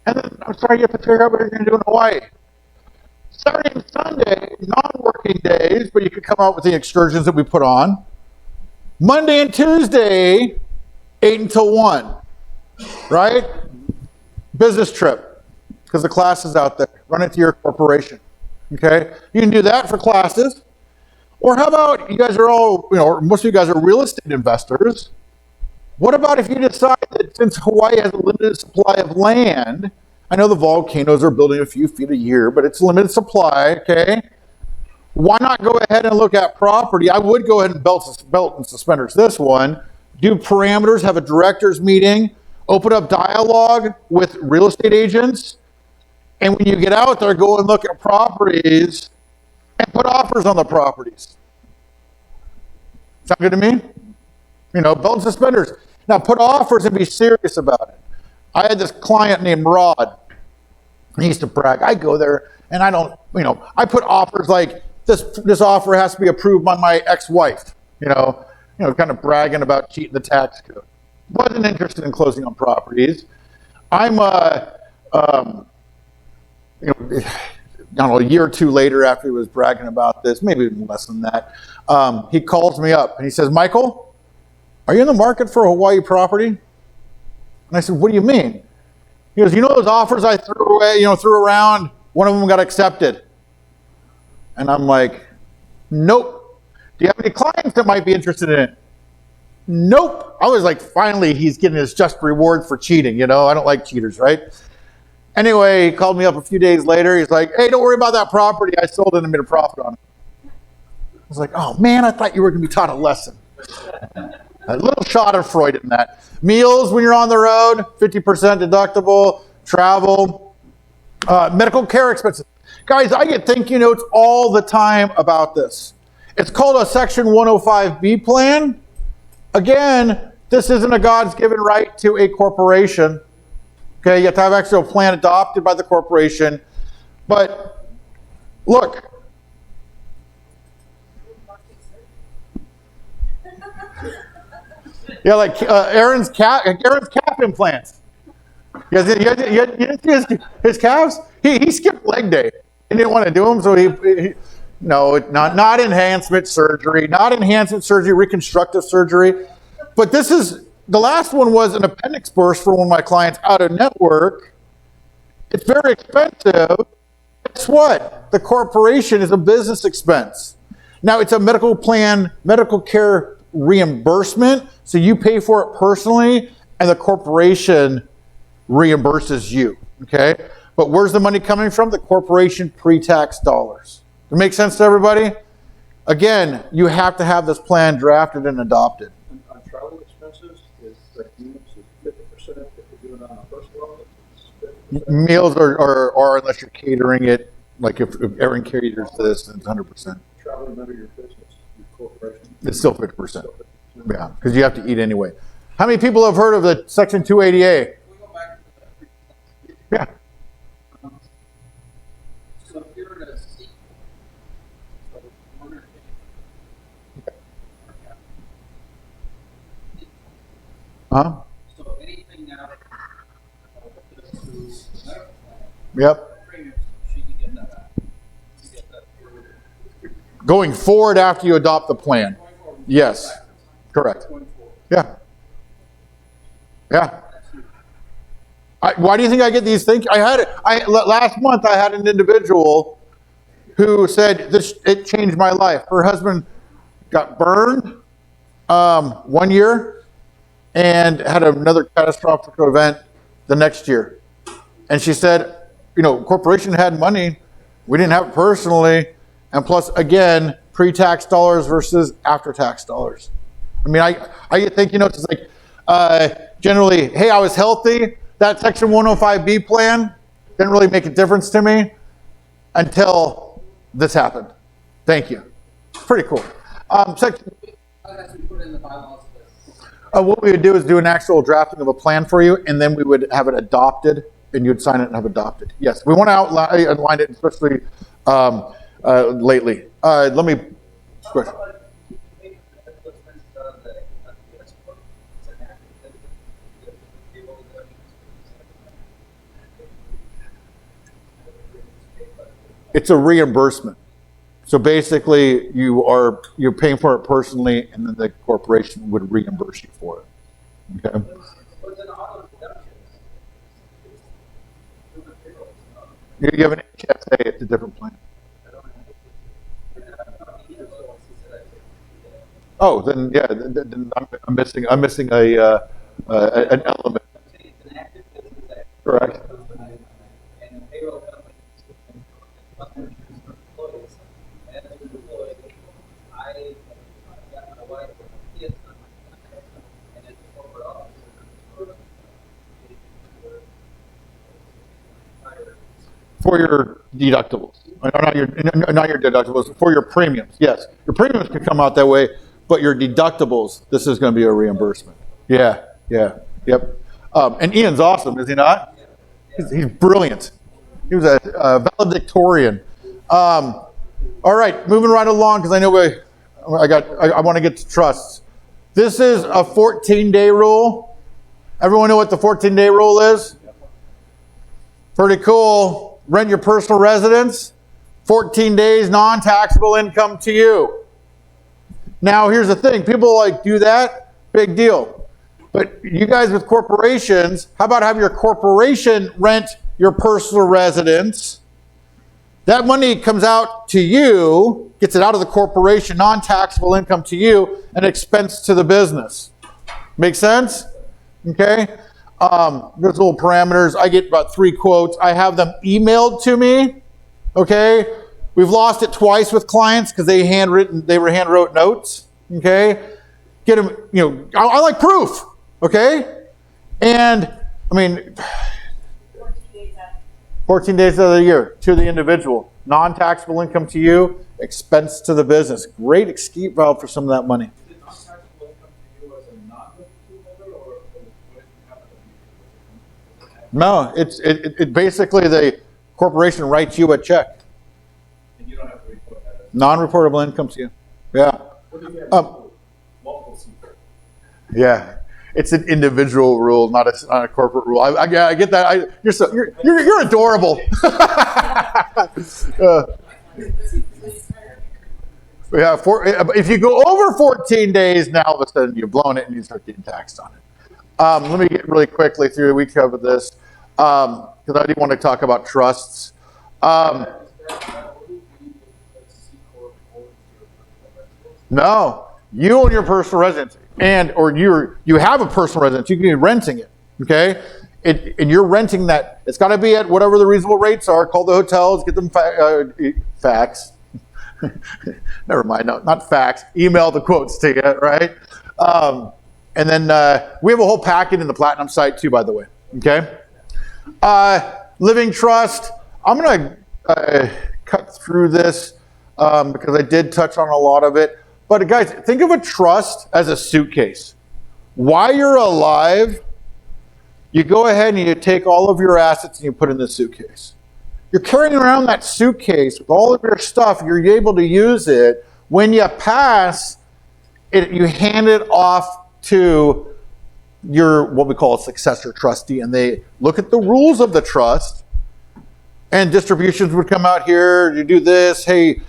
And then, I'm sorry, you have to figure out what you're going to do in Hawaii. Saturday and Sunday, non-working days, but you could come out with the excursions that we put on. Monday and Tuesday, 8 until 1, right? Business trip, because the class is out there. Run it to your corporation, okay? You can do that for classes. Or how about, you guys are all, most of you guys are real estate investors. What about if you decide that since Hawaii has a limited supply of land, I know the volcanoes are building a few feet a year, but it's a limited supply, okay? Why not go ahead and look at property? I would go ahead and belt and suspenders this one, do parameters, have a director's meeting, open up dialogue with real estate agents, and when you get out there, go and look at properties and put offers on the properties. Sound good to me? Belt and suspenders. Now put offers and be serious about it. I had this client named Rod. He used to brag. I go there and I don't, I put offers like this offer has to be approved by my ex-wife. Kind of bragging about cheating the tax code. Wasn't interested in closing on properties. I'm I don't know, a year or two later after he was bragging about this, maybe even less than that, he calls me up and he says, Michael, are you in the market for a Hawaii property? And I said, what do you mean? He goes, those offers I threw around, one of them got accepted. And I'm like, nope. Do you have any clients that might be interested in it? Nope. I was like, finally, he's getting his just reward for cheating. I don't like cheaters, right? Anyway, he called me up a few days later. He's like, hey, don't worry about that property. I sold it and made a profit on it. was like, oh man, I thought you were going to be taught a lesson. A little shot of Freud in that. Meals when you're on the road, 50% deductible. Travel, medical care expenses. Guys, I get thank you notes all the time about this. It's called a Section 105B plan. Again, this isn't a God's given right to a corporation. Okay, you have to have actually a plan adopted by the corporation. But look, yeah, like Aaron's calf implants. You didn't see his calves? He skipped leg day. He didn't want to do them, so not enhancement surgery, reconstructive surgery. But the last one was an appendix burst for one of my clients out of network. It's very expensive. Guess what? The corporation is a business expense. Now it's a medical care reimbursement, so you pay for it personally, and the corporation reimburses you, okay? But where's the money coming from? The corporation pre-tax dollars. Does it make sense to everybody? Again, you have to have this plan drafted and adopted. On travel expenses, is like units is 50% if you're doing it on a first level? Meals are unless you're catering it, like if Aaron caters this, then it's 100%. Traveling under your business, your corporation. It's still 50%. Yeah, because you have to eat anyway. How many people have heard of the Section 280A? Yeah. So if you're in a seat, so wondering Huh? so anything now to medical plan, Yep. premiums, she can get that back. You get that through Going forward after you adopt the plan. going forward. Yes. Correct. Going forward. Yeah. Yeah. Why do you think I get these things? Last month I had an individual who said it changed my life. Her husband got burned 1 year and had another catastrophic event the next year. And she said, corporation had money. We didn't have it personally. And plus, again, pre-tax dollars versus after-tax dollars. I mean, I think, it's like generally, hey, I was healthy. That Section 105B plan didn't really make a difference to me until this happened. Thank you. Pretty cool. Section, put in the bylaws. what we would do is do an actual drafting of a plan for you, and then we would have it adopted, and you'd sign it and have it adopted. Yes, we want to outline it, especially lately. Let me. Question. It's a reimbursement. So basically, you're paying for it personally, and then the corporation would reimburse you for it. Okay. You have an HSA. It's a different plan. Oh, then yeah. Then I'm missing an element. Correct. For your deductibles, not your deductibles, for your premiums. Yes, your premiums can come out that way, but your deductibles, this is going to be a reimbursement. Yeah, yep. And Ian's awesome, is he not? He's brilliant. He was a valedictorian. All right, moving right along because I know I want to get to trusts. This is a 14-day rule. Everyone know what the 14-day rule is? Pretty cool. Rent your personal residence, 14 days non-taxable income to you. Now, here's the thing. People do that, big deal. But you guys with corporations, how about have your corporation rent your personal residence? That money comes out to you, gets it out of the corporation, non-taxable income to you, and expense to the business. Make sense? Okay? There's little parameters. I get about 3 quotes. I have them emailed to me. Okay? We've lost it twice with clients because they were handwrote notes. Okay, get them. I like proof. Okay, and I mean, 14 days out of the year to the individual, non-taxable income to you, expense to the business. Great escape valve for some of that money. Is it non-taxable income to you as a non-W-2 holder, or what if you have a W-2? No, it basically the corporation writes you a check. And you don't have to report that as Non-reportable income to you. Yeah. what if you have multiple people? Yeah. It's an individual rule, not a corporate rule. I get that. You're adorable. Yeah. If you go over 14 days, now all of a sudden you've blown it and you start getting taxed on it. Let me get really quickly through. We covered this because I do want to talk about trusts. No, you own your personal residence, or you have a personal residence. You can be renting it, okay? And you're renting that. It's got to be at whatever the reasonable rates are. Call the hotels, get them fax. Never mind, no, not fax. Email the quotes to you, right? And then we have a whole packet in the Platinum site too, by the way. Okay. Living trust. I'm going to cut through this because I did touch on a lot of it. But guys, think of a trust as a suitcase. While you're alive, you go ahead and you take all of your assets and you put in the suitcase. You're carrying around that suitcase with all of your stuff. You're able to use it. When you pass, you hand it off to your, what we call a successor trustee, and they look at the rules of the trust, and distributions would come out here. You do this, hey,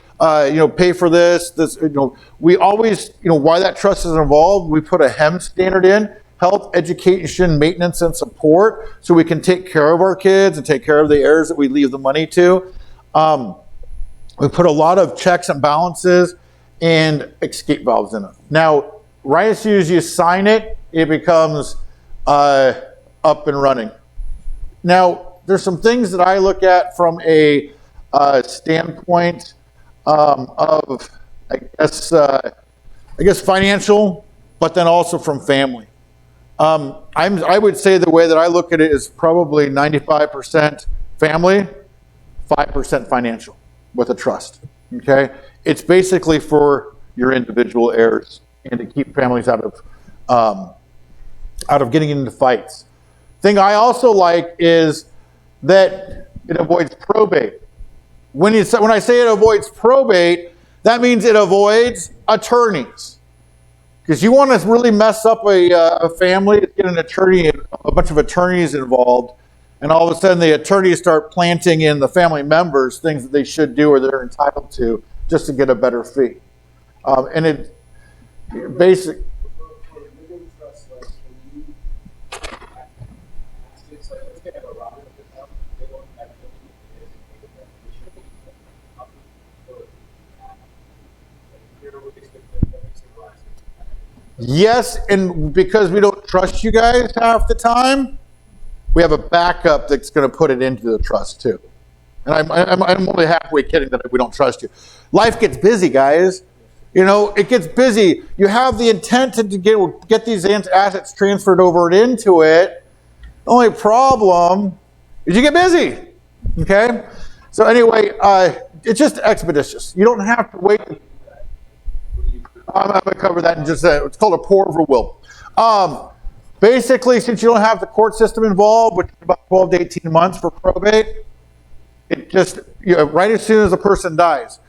pay for this. We always, why that trust is involved, we put a HEM standard in, health, education, maintenance, and support, so we can take care of our kids and take care of the heirs that we leave the money to. We put a lot of checks and balances and escape valves in it. Now, right as soon as you sign it, it becomes up and running. Now, there's some things that I look at from a standpoint of, I guess financial, but then also from family. I would say the way that I look at it is probably 95% family, 5% financial with a trust. Okay, it's basically for your individual heirs and to keep families out of getting into fights. Thing I also like is that it avoids probate. When I say it avoids probate, that means it avoids attorneys. Because you want to really mess up a family, get an attorney, a bunch of attorneys involved, and all of a sudden the attorneys start planting in the family members things that they should do or they're entitled to just to get a better fee. And it basic. Yes, and because we don't trust you guys half the time, we have a backup that's going to put it into the trust too. And I'm only halfway kidding that we don't trust you. Life gets busy, guys. It gets busy. You have the intent to get these assets transferred over and into it. The only problem is you get busy. Okay? So anyway, it's just expeditious. You don't have to wait. I'm going to cover that in just a second. It's called a pour over will. Basically, since you don't have the court system involved, which is about 12 to 18 months for probate, it just, right as soon as the person dies,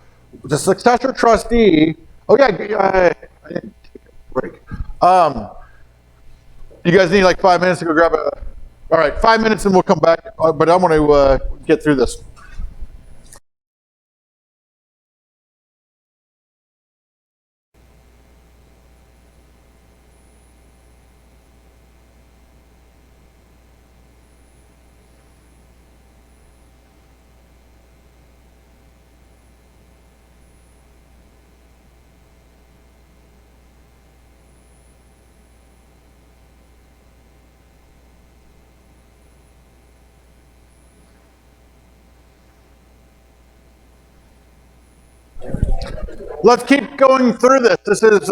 the successor trustee, I didn't take a break. You guys need like 5 minutes to go grab all right, 5 minutes and we'll come back, but I want to get through this. let's keep going through this. This is,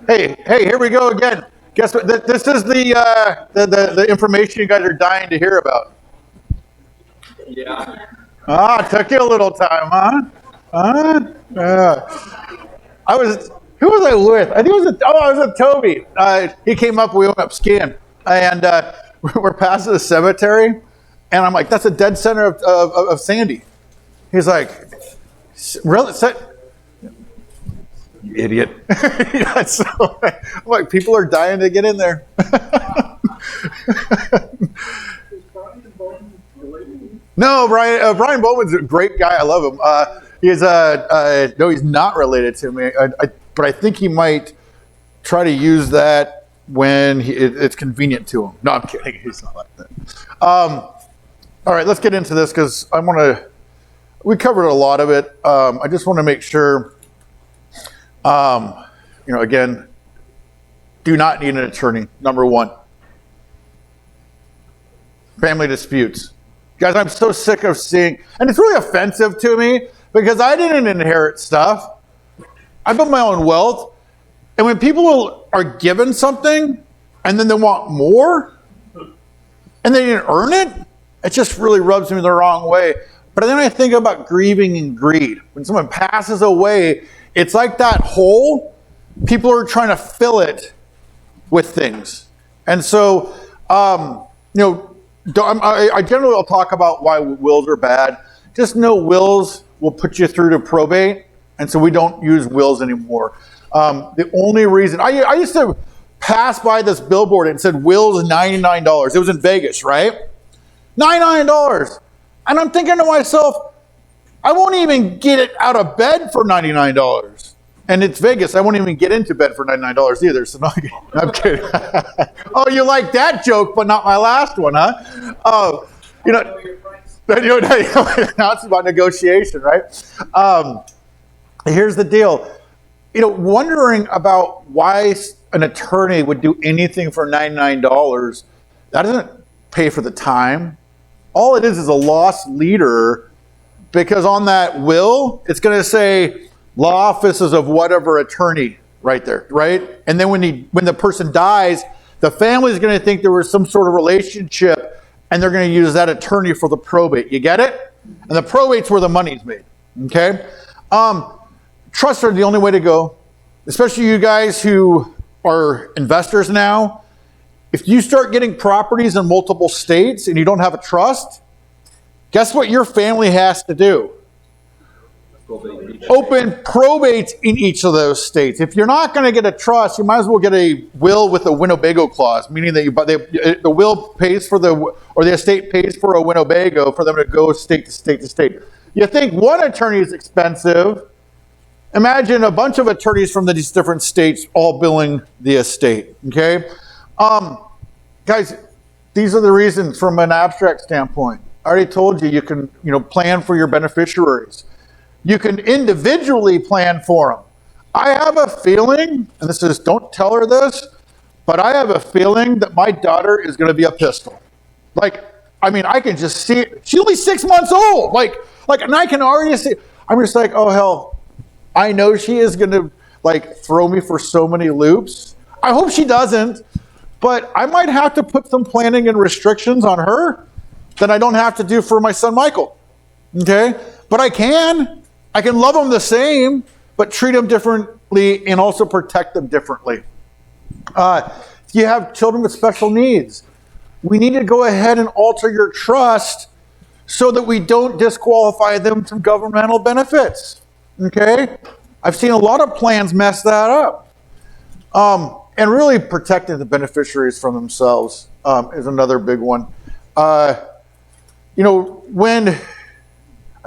hey, here we go again. Guess what? This is the information you guys are dying to hear about. Yeah. Took you a little time, huh? Who was I with? I think I was with Toby. He came up, we went up skiing, and we're past the cemetery, and I'm like, that's a dead center of Sandy. He's like, really? You idiot. Yeah, so, I'm like, people are dying to get in there. No, Brian Bowman's a great guy. I love him. No, he's not related to me. But I think he might try to use that when it's convenient to him. No, I'm kidding. He's not like that. All right, let's get into this because we covered a lot of it. I just want to make sure, again, do not need an attorney, number one. Family disputes. Guys, I'm so sick of seeing, and it's really offensive to me because I didn't inherit stuff. I built my own wealth. And when people are given something and then they want more and they didn't earn it, it just really rubs me the wrong way. But then I think about grieving and greed. When someone passes away, it's like that hole. People are trying to fill it with things. And so, I generally will talk about why wills are bad. Just know wills will put you through to probate, and so we don't use wills anymore. The only reason, I used to pass by this billboard and it said wills $99. It was in Vegas, right? $99. And I'm thinking to myself, I won't even get it out of bed for $99. And it's Vegas. I won't even get into bed for $99 either. So no, I'm kidding. Oh, you like that joke, but not my last one, huh? Oh, now it's about negotiation, right? Here's the deal. Wondering about why an attorney would do anything for $99, that doesn't pay for the time. All it is a lost leader, because on that will, it's going to say law offices of whatever attorney right there, right? And then when the person dies, the family is going to think there was some sort of relationship, and they're going to use that attorney for the probate. You get it? And the probate's where the money's made. Okay? Trusts are the only way to go, especially you guys who are investors now. If you start getting properties in multiple states and you don't have a trust, guess what your family has to do? Open probates in each of those states. If you're not going to get a trust, you might as well get a will with a Winnebago clause, meaning that the will pays for the estate pays for a Winnebago for them to go state to state to state. You think one attorney is expensive? Imagine a bunch of attorneys from these different states all billing the estate. Okay, guys, these are the reasons from an abstract standpoint. I already told you can plan for your beneficiaries. You can individually plan for them. I have a feeling, and don't tell her this, but I have a feeling that my daughter is going to be a pistol. I can just see it. She's only 6 months old. And I can already see. I'm just like, oh hell, I know she is going to throw me for so many loops. I hope she doesn't, but I might have to put some planning and restrictions on her that I don't have to do for my son Michael. Okay, but I can love them the same, but treat them differently and also protect them differently. If you have children with special needs, we need to go ahead and alter your trust so that we don't disqualify them from governmental benefits. Okay? I've seen a lot of plans mess that up. And really protecting the beneficiaries from themselves is another big one. When I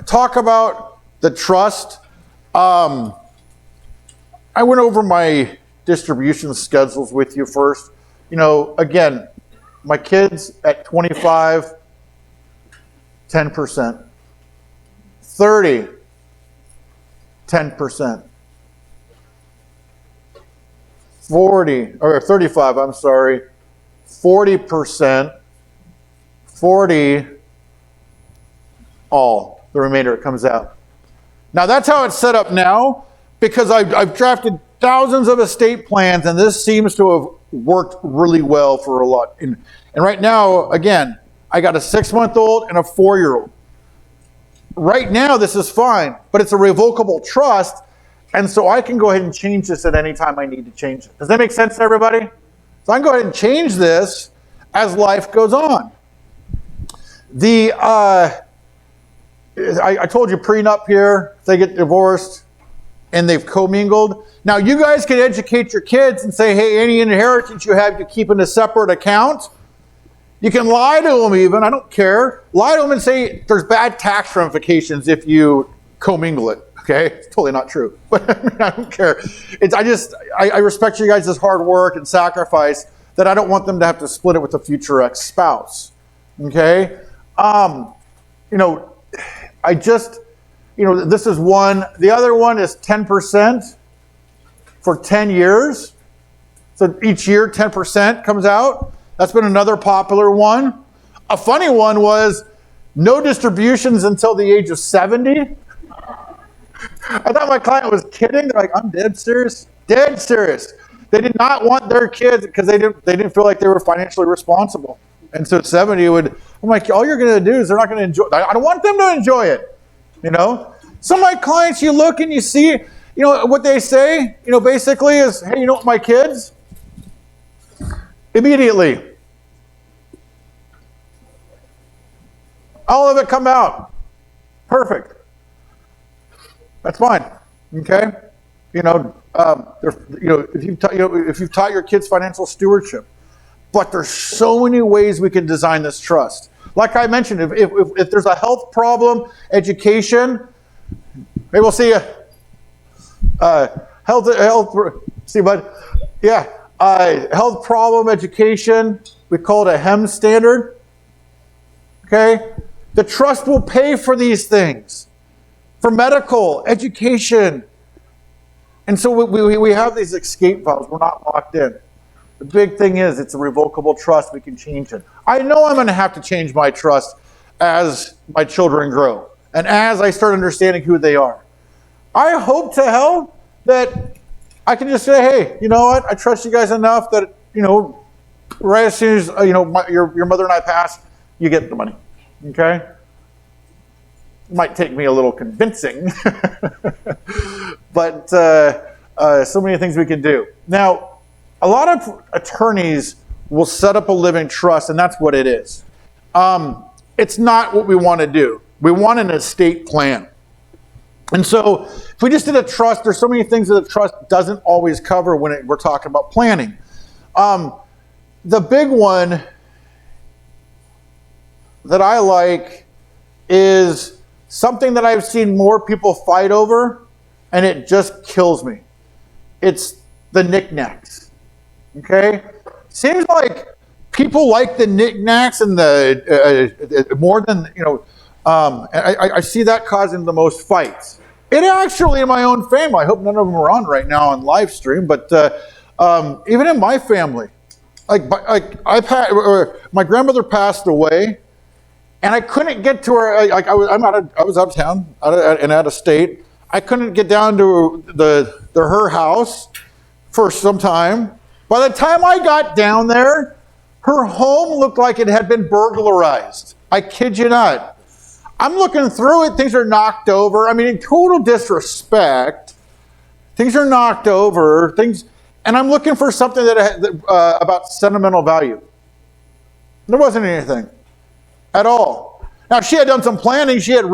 talk about the trust, I went over my distribution schedules with you first. Again, my kids at 25, 10%. 30, 10%. 35, I'm sorry. 40%. 40, all. The remainder comes out. Now that's how it's set up now, because I've drafted thousands of estate plans, and this seems to have worked really well for a lot. And right now, again, I got a 6-month-old and a 4-year-old. Right now, this is fine, but it's a revocable trust, and so I can go ahead and change this at any time I need to change it. Does that make sense to everybody? So I can go ahead and change this as life goes on. I told you prenup here, if they get divorced and they've commingled. Now you guys can educate your kids and say, hey, any inheritance you have, you keep in a separate account. You can lie to them even, I don't care. Lie to them and say there's bad tax ramifications if you commingle it. Okay, it's totally not true, but I don't care. I respect you guys' hard work and sacrifice, that I don't want them to have to split it with a future ex-spouse. Okay, this is one. The other one is 10% for 10 years. So each year 10% comes out. That's been another popular one. A funny one was no distributions until the age of 70. I thought my client was kidding. They're like, I'm dead serious. Dead serious. They did not want their kids because they didn't feel like they were financially responsible. And so 70 I'm like, all you're going to do is they're not going to enjoy. I don't want them to enjoy it. Some of my clients, you look and you see, what they say, basically is, hey, my kids? Immediately. All of it come out. Perfect. That's fine. Okay? If you've taught your kids financial stewardship, but there's so many ways we can design this trust. Like I mentioned, if there's a health problem, education, maybe we'll see you. See, bud? Yeah. Health problem, education, we call it a HEMS standard. Okay? The trust will pay for these things. For medical, education. And so we have these escape valves. We're not locked in. The big thing is it's a revocable trust. We can change it. I know I'm going to have to change my trust as my children grow and as I start understanding who they are. I hope to hell that I can just say, hey, you know what? I trust you guys enough that, right as soon as, your mother and I pass, you get the money. Okay? It might take me a little convincing, but so many things we can do. Now, a lot of attorneys will set up a living trust, and that's what it is. It's not what we want to do. We want an estate plan. And so if we just did a trust, there's so many things that a trust doesn't always cover when we're talking about planning. The big one that I like is something that I've seen more people fight over, and it just kills me. It's the knickknacks. Okay? Seems like people like the knickknacks and the more than, I see that causing the most fights. It actually, in my own family, I hope none of them are on right now on live stream, but even in my family, my grandmother passed away, and I couldn't get to her. I was out of town and out of state. I couldn't get down to her house for some time. By the time I got down there, her home looked like it had been burglarized. I kid you not. I'm looking through it. Things are knocked over. I mean, in total disrespect. Things are knocked over. And I'm looking for something about sentimental value. There wasn't anything at all. Now, she had done some planning. She had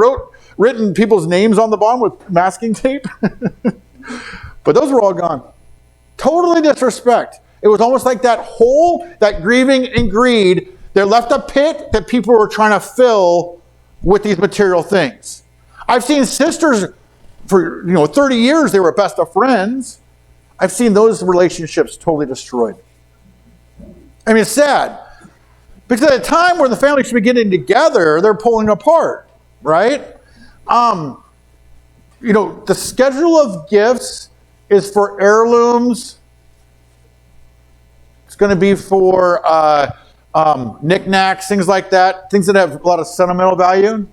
written people's names on the bottom with masking tape. But those were all gone. Totally disrespect. It was almost like that hole, that grieving and greed, they left a pit that people were trying to fill with these material things. I've seen sisters for 30 years, they were best of friends. I've seen those relationships totally destroyed. I mean, it's sad. Because at a time where the family should be getting together, they're pulling apart, right? The schedule of gifts is for heirlooms. It's going to be for knickknacks, things like that, things that have a lot of sentimental value.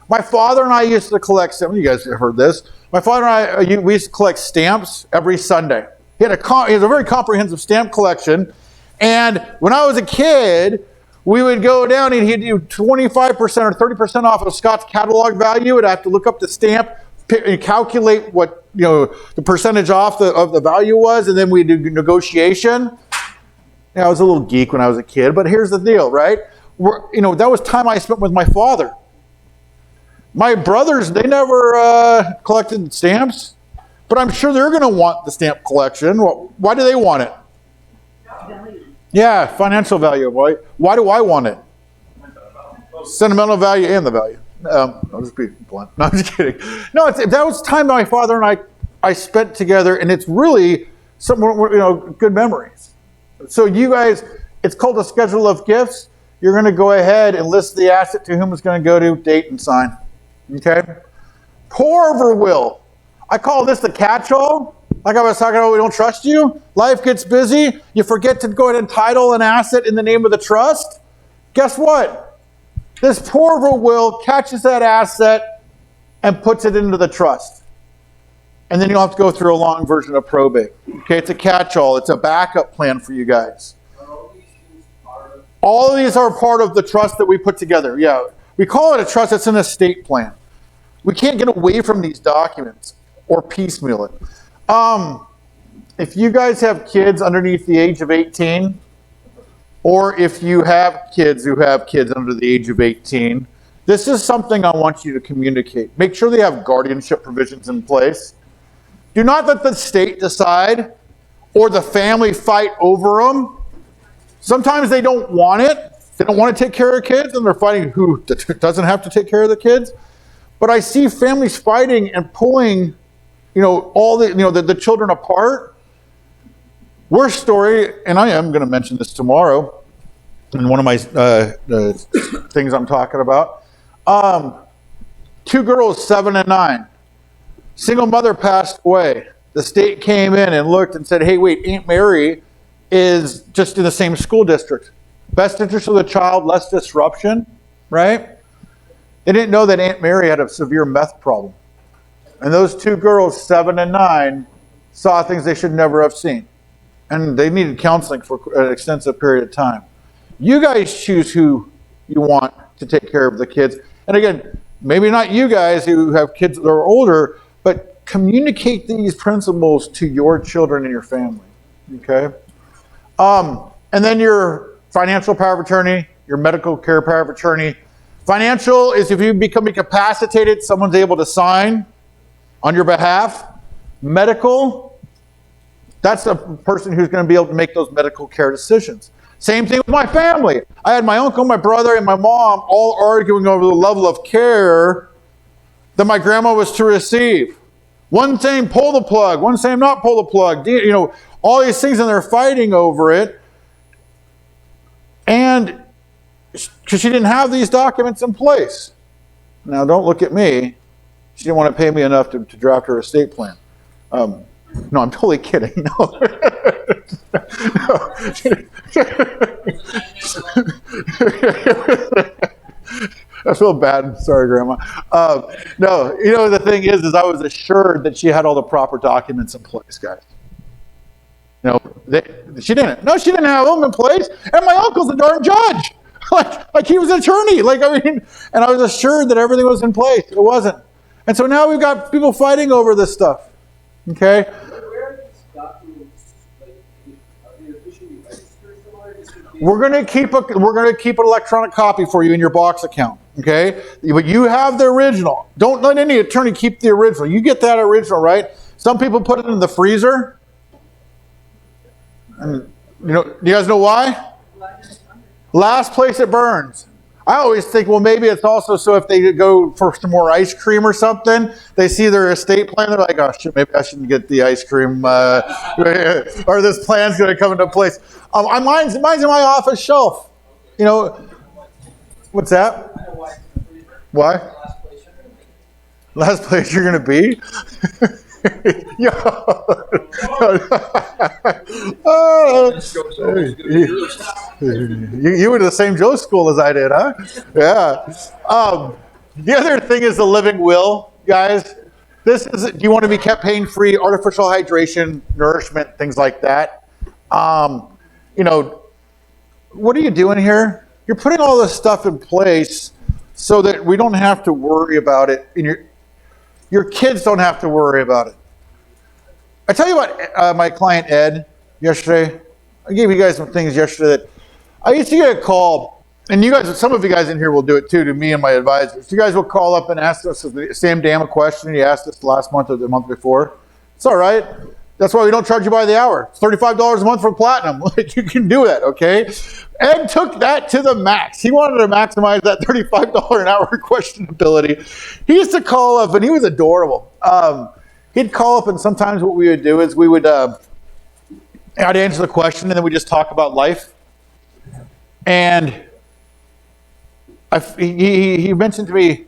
My father and I used to collect, some of you guys have heard this. My father and I, we used to collect stamps every Sunday. He had a very comprehensive stamp collection. And when I was a kid, we would go down and he'd do 25% or 30% off of Scott's catalog value. I'd have to look up the stamp, calculate what, the percentage off of the value was, and then we'd do negotiation. I was a little geek when I was a kid, but here's the deal, right? That was time I spent with my father. My brothers, they never collected stamps, but I'm sure they're going to want the stamp collection. Why do they want it? Yeah, financial value. Why do I want it? Sentimental value and the value. I'll just be blunt. No, I'm just kidding. No, that was time my father and I spent together, and it's really some good memories. So you guys, it's called a schedule of gifts. You're going to go ahead and list the asset to whom it's going to go to, date, and sign. Okay? Pour over will. I call this the catch-all. Like I was talking about, we don't trust you. Life gets busy. You forget to go ahead and title an asset in the name of the trust. Guess what? This pour over will catches that asset and puts it into the trust. And then you'll have to go through a long version of probate. Okay, it's a catch-all. It's a backup plan for you guys. All of these are part of the trust that we put together. Yeah, we call it a trust. It's an estate plan. We can't get away from these documents or piecemeal it. If you guys have kids underneath the age of 18, or if you have kids who have kids under the age of 18, this is something I want you to communicate. Make sure they have guardianship provisions in place. Do not let the state decide or the family fight over them. Sometimes they don't want it. They don't want to take care of kids, and they're fighting who doesn't have to take care of the kids. But I see families fighting and pulling, all the children apart. Worst story, and I am going to mention this tomorrow in one of my things I'm talking about. 2 girls, 7 and 9. Single mother passed away. The state came in and looked and said, hey, wait, Aunt Mary is just in the same school district. Best interest of the child, less disruption, right? They didn't know that Aunt Mary had a severe meth problem. And those 2 girls, 7 and 9, saw things they should never have seen. And they needed counseling for an extensive period of time. You guys choose who you want to take care of the kids. And again, maybe not you guys who have kids that are older, but communicate these principles to your children and your family. Okay? And then your financial power of attorney, your medical care power of attorney. Financial is if you become incapacitated, someone's able to sign on your behalf. Medical, that's a person who's going to be able to make those medical care decisions. Same thing with my family. I had my uncle, my brother, and my mom all arguing over the level of care that my grandma was to receive. One saying pull the plug, one saying not pull the plug. All these things, and they're fighting over it. And because she didn't have these documents in place. Now, don't look at me. She didn't want to pay me enough to draft her estate plan. No, I'm totally kidding. No. I feel bad. Sorry, Grandma. No, the thing is I was assured that she had all the proper documents in place, guys. She didn't. No, she didn't have them in place. And my uncle's a darn judge. Like he was an attorney. And I was assured that everything was in place. It wasn't. And so now we've got people fighting over this stuff. Okay? Where are these documents? Are they officially registered somewhere? We're going to keep an electronic copy for you in your Box account. Okay? But you have the original. Don't let any attorney keep the original. You get that original, right? Some people put it in the freezer. And, do you guys know why? Last place it burns. I always think, well, maybe it's also so if they go for some more ice cream or something, they see their estate plan, they're like, oh, shit, maybe I shouldn't get the ice cream, or this plan's going to come into place. Mine's in my office shelf. What's that? Why? Last place you're going to be? You went to the same Joe school as I did, huh? Yeah. The other thing is the living will, guys. This is, do you want to be kept pain-free, artificial hydration, nourishment, things like that? You know, what are you doing here? You're putting all this stuff in place so that we don't have to worry about it, and your kids don't have to worry about it. I tell you about my client Ed yesterday. I gave you guys some things yesterday that I used to get a call, and you guys, some of you guys in here will do it too, to me and my advisors. You guys will call up and ask us the same damn question you asked us last month or the month before. It's all right. That's why we don't charge you by the hour. It's $35 a month for platinum. Like, you can do it, okay? Ed took that to the max. He wanted to maximize that $35 an hour questionability. He used to call up, and he was adorable. He'd call up, and sometimes what we would do is we would, I'd answer the question, and then we just talk about life. And he mentioned to me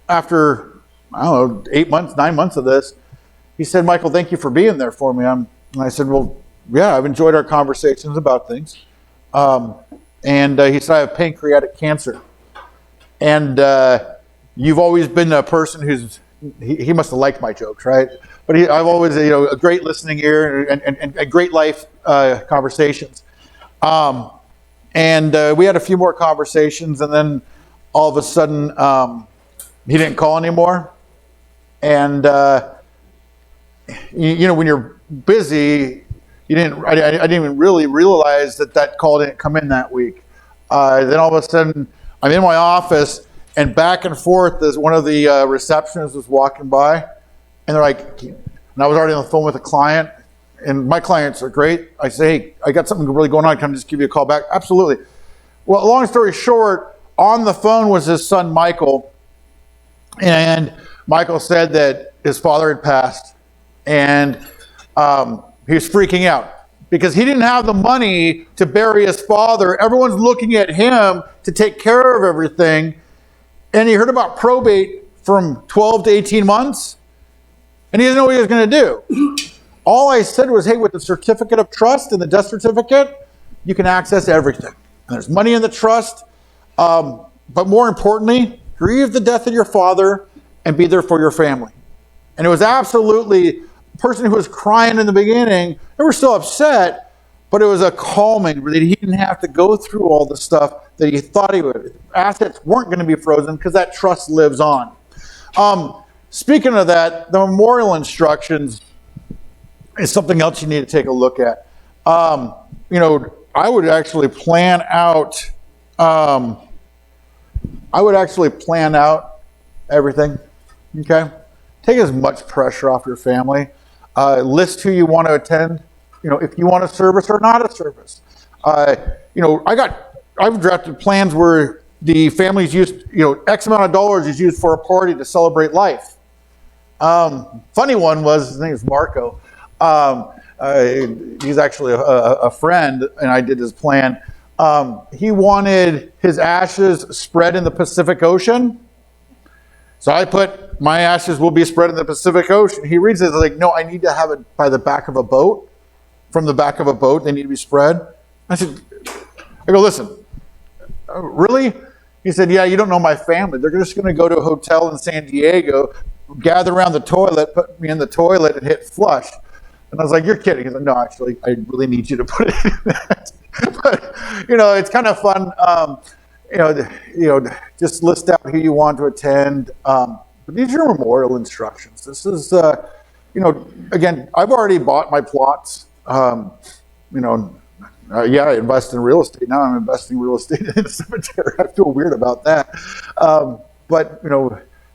after, I don't know, 9 months of this, he said, Michael, thank you for being there for me. And I said, well, yeah, I've enjoyed our conversations about things. And he said, I have pancreatic cancer. And you've always been a person who's, he must have liked my jokes, right? But I've always, a great listening ear and great life conversations. And we had a few more conversations, and then all of a sudden, he didn't call anymore. And when you're busy, I didn't even really realize that call didn't come in that week. Then all of a sudden, I'm in my office, and back and forth as one of the receptionists was walking by, and they're like, and I was already on the phone with a client, and my clients are great. I say, hey, I got something really going on. Can I just give you a call back? Absolutely. Well, long story short, on the phone was his son, Michael, and Michael said that his father had passed, and he was freaking out because he didn't have the money to bury his father. Everyone's looking at him to take care of everything. And he heard about probate from 12 to 18 months, and he didn't know what he was going to do. All I said was, hey, with the certificate of trust and the death certificate, you can access everything. And there's money in the trust. But more importantly, grieve the death of your father and be there for your family. And it was absolutely a person who was crying in the beginning. They were still upset, but it was a calming that he didn't have to go through all the stuff that he thought he would. Assets weren't going to be frozen because that trust lives on. Speaking of that, the memorial instructions is something else you need to take a look at. I would actually plan out. Everything. Okay, take as much pressure off your family. List who you want to attend. If you want a service or not a service. I've drafted plans where the family's used, X amount of dollars is used for a party to celebrate life. Funny one was, his name is Marco. He's actually a friend, and I did his plan. He wanted his ashes spread in the Pacific Ocean. So I put, my ashes will be spread in the Pacific Ocean. He reads it like, no, I need to have it by the back of a boat. From the back of a boat, they need to be spread. I go, listen, really? He said, yeah, you don't know my family. They're just going to go to a hotel in San Diego, gather around the toilet, put me in the toilet, and hit flush. And I was like, you're kidding. He's like, no, actually, I really need you to put it in that. But, it's kind of fun. Just list out who you want to attend. But these are memorial instructions. This is, again, I've already bought my plots. I invest in real estate. Now I'm investing in real estate in a cemetery. I feel weird about that. But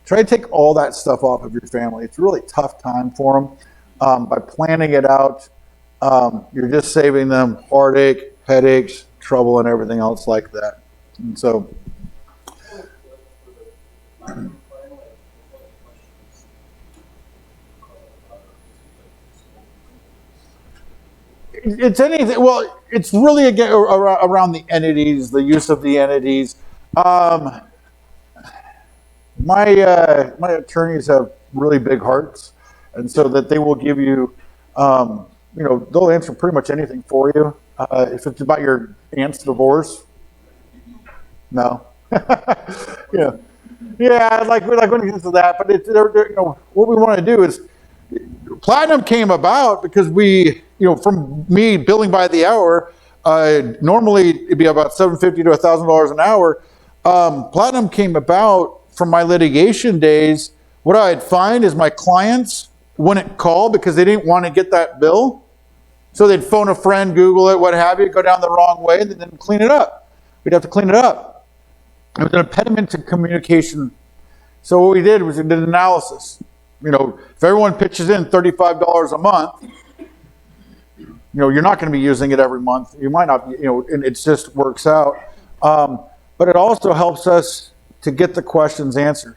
try to take all that stuff off of your family. It's a really tough time for them. By planning it out, you're just saving them heartache, headaches, trouble, and everything else like that. And so, it's anything. Well, it's really again around the entities, the use of the entities. My attorneys have really big hearts, and so that they will give you, they'll answer pretty much anything for you. If it's about your aunt's divorce, no. Yeah, like when it comes to that, but it's, you know, what we want to do is, Platinum came about because we, you know, from me billing by the hour, normally it'd be about $750 to $1,000 an hour. Platinum came about from my litigation days. What I'd find is my clients wouldn't call because they didn't want to get that bill. So they'd phone a friend, Google it, what have you, go down the wrong way, and then clean it up. We'd have to clean it up. It was an impediment to communication. So what we did was we did an analysis. You know, if everyone pitches in $35 a month, you know, you're not going to be using it every month. You might not, you know, and it just works out. But it also helps us to get the questions answered.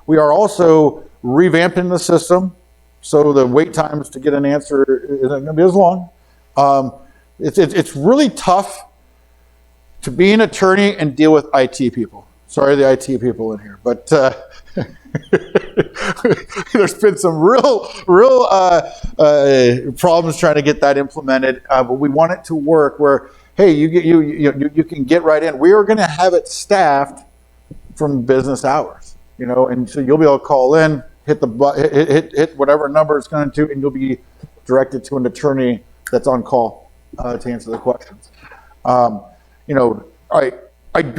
We are also revamping the system, so the wait times to get an answer isn't going to be as long. It's really tough to be an attorney and deal with IT people. Sorry, the IT people in here, but there's been some real problems trying to get that implemented. But we want it to work where, hey, you can get right in. We are going to have it staffed from business hours, you know, and so you'll be able to call in, hit whatever number it's going to, and you'll be directed to an attorney that's on call to answer the questions. You know,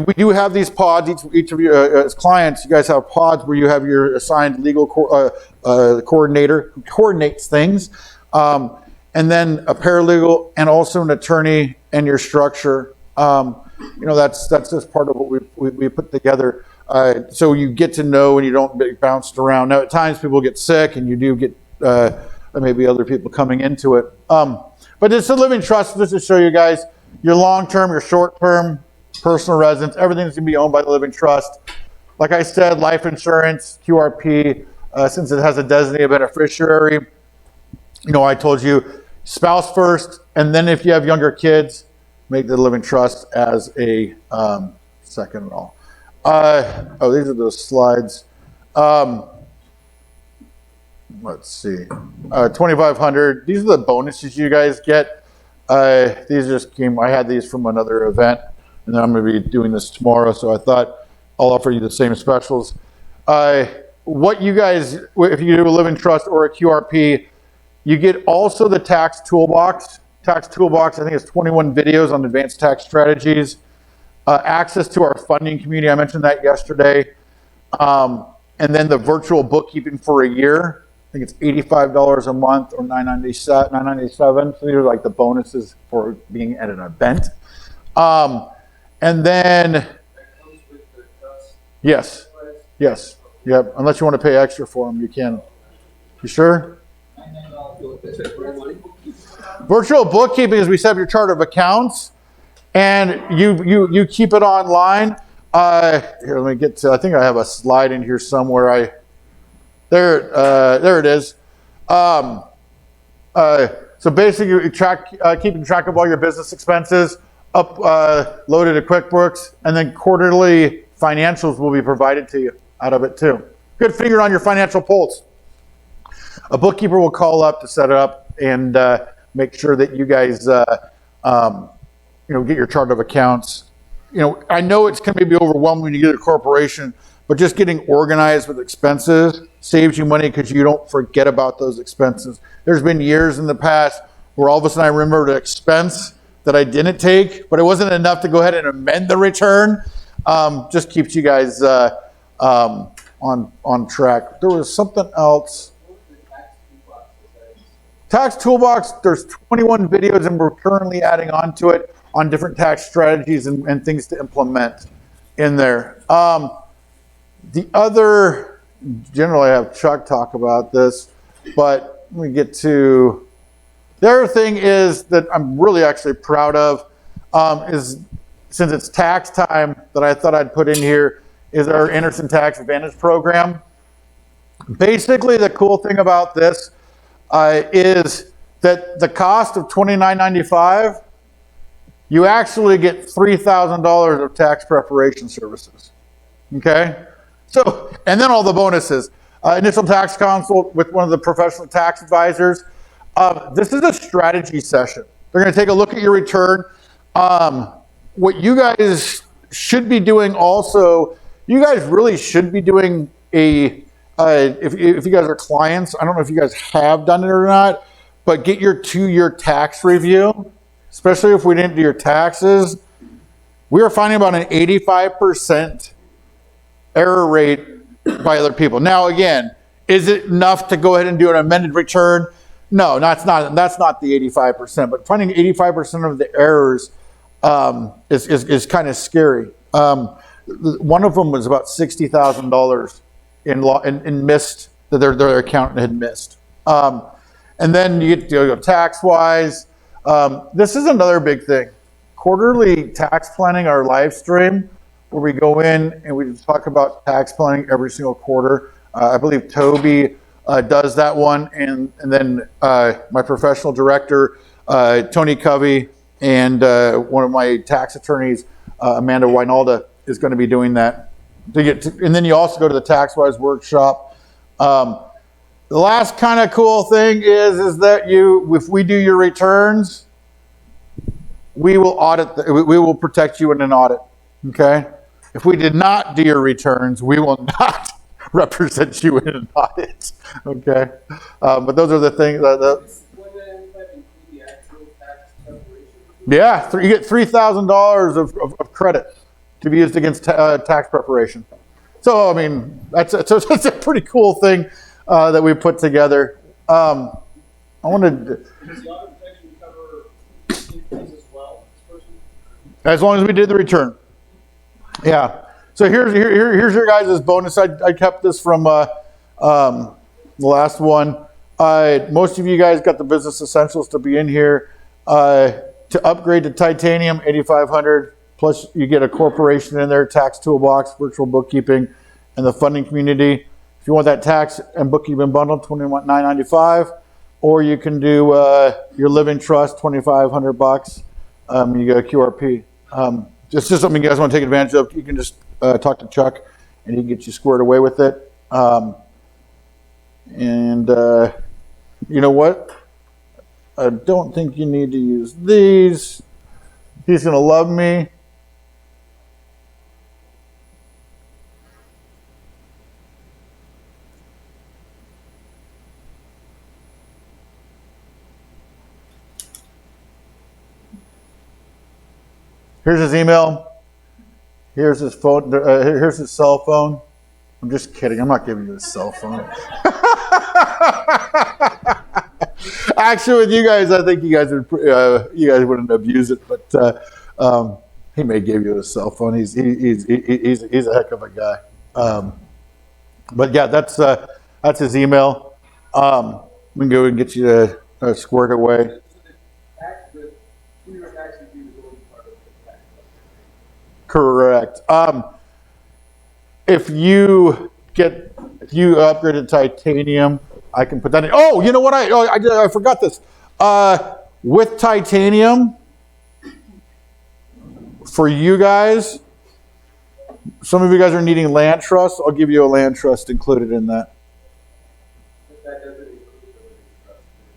we do have these pods. Each of you as clients, you guys have pods where you have your assigned legal coordinator who coordinates things, and then a paralegal and also an attorney and your structure. You know, that's just part of what we put together. So you get to know and you don't get bounced around. Now, at times people get sick and you do get maybe other people coming into it. But it's a living trust just to show you guys your long-term, your short-term, personal residence, everything's going to be owned by the living trust. Like I said, life insurance, QRP, since it has a designated beneficiary, you know, I told you spouse first, and then if you have younger kids, make the living trust as a second and all. Oh, these are those slides. Let's see. 2,500. These are the bonuses you guys get. These just came, I had these from another event, and then I'm going to be doing this tomorrow, so I thought I'll offer you the same specials. What you guys, if you do a living trust or a QRP, you get also the tax toolbox. Tax toolbox, I think it's 21 videos on advanced tax strategies. Access to our funding community, I mentioned that yesterday. And then the virtual bookkeeping for a year. I think it's $85 a month or $997. So these are like the bonuses for being at an event. And then, That comes with the trust. yes, yes, yep. Unless you want to pay extra for them, you can. You sure? Virtual bookkeeping is we set up your chart of accounts and you keep it online. Here, let me get to, I think I have a slide in here somewhere. There it is. So basically you keeping track of all your business expenses, loaded to QuickBooks, and then quarterly financials will be provided to you out of it too. Good finger on your financial pulse. A bookkeeper will call up to set it up and make sure that you guys, you know, get your chart of accounts. You know, I know it's going to be overwhelming when you get a corporation, but just getting organized with expenses saves you money because you don't forget about those expenses. There's been years in the past where all of a sudden I remembered an expense that I didn't take, but it wasn't enough to go ahead and amend the return. Just keeps you guys on track. There was something else. Tax Toolbox, there's 21 videos and we're currently adding on to it on different tax strategies and things to implement in there. The other, generally I have Chuck talk about this, but let me get to, the other thing is that I'm really actually proud of is, since it's tax time, that I thought I'd put in here is our Anderson Tax Advantage program. Basically, the cool thing about this is that the cost of $29.95, you actually get $3,000 of tax preparation services. Okay? So, and then all the bonuses. Initial tax consult with one of the professional tax advisors. This is a strategy session. They're going to take a look at your return. What you guys should be doing also you guys really should be doing if you guys are clients, I don't know if you guys have done it or not, but get your 2-year tax review, especially if we didn't do your taxes. We are finding about an 85% error rate by other people. Now, again, is it enough to go ahead and do an amended return? No, that's not the 85%, but finding 85% of the errors is kind of scary. One of them was about $60,000 in missed, that their accountant had missed. And then you get to go tax-wise. This is another big thing. Quarterly tax planning, our live stream, where we go in and we talk about tax planning every single quarter. I believe Toby does that one, and then my professional director, Tony Covey, and one of my tax attorneys, Amanda Wynalda, is going to be doing that. And then you also go to the TaxWise workshop. The last kind of cool thing is that if we do your returns, we will we will protect you in an audit. Okay. If we did not do your returns, we will not represent you in an audit. Okay. But those are the things yeah, you get $3,000 of credit to be used against tax preparation. So, I mean, that's a pretty cool thing that we put together. I wanted to, Does the audit protection cover fees as well? as long as we did the return. Yeah. So here's your guys' bonus. I kept this from the last one. Most of you guys got the business essentials to be in here. To upgrade to titanium, $8,500. Plus, you get a corporation in there, tax toolbox, virtual bookkeeping, and the funding community. If you want that tax and bookkeeping bundle, $21,995, or you can do your living trust, $2,500. You get a QRP. Just something you guys want to take advantage of. You can just talk to Chuck, and he can get you squared away with it. And you know what? I don't think you need to use these. He's going to love me. Here's his email. Here's his phone. Here's his cell phone. I'm just kidding. I'm not giving you his cell phone. Actually, with you guys, I think you guys wouldn't abuse it, but he may give you a cell phone. He's a heck of a guy. But yeah, that's his email. We can go and get you squared away. Correct. If you upgrade to titanium, I can put that in. Oh, you know what? I forgot this. With titanium, for you guys, some of you guys are needing land trust. I'll give you a land trust included in that.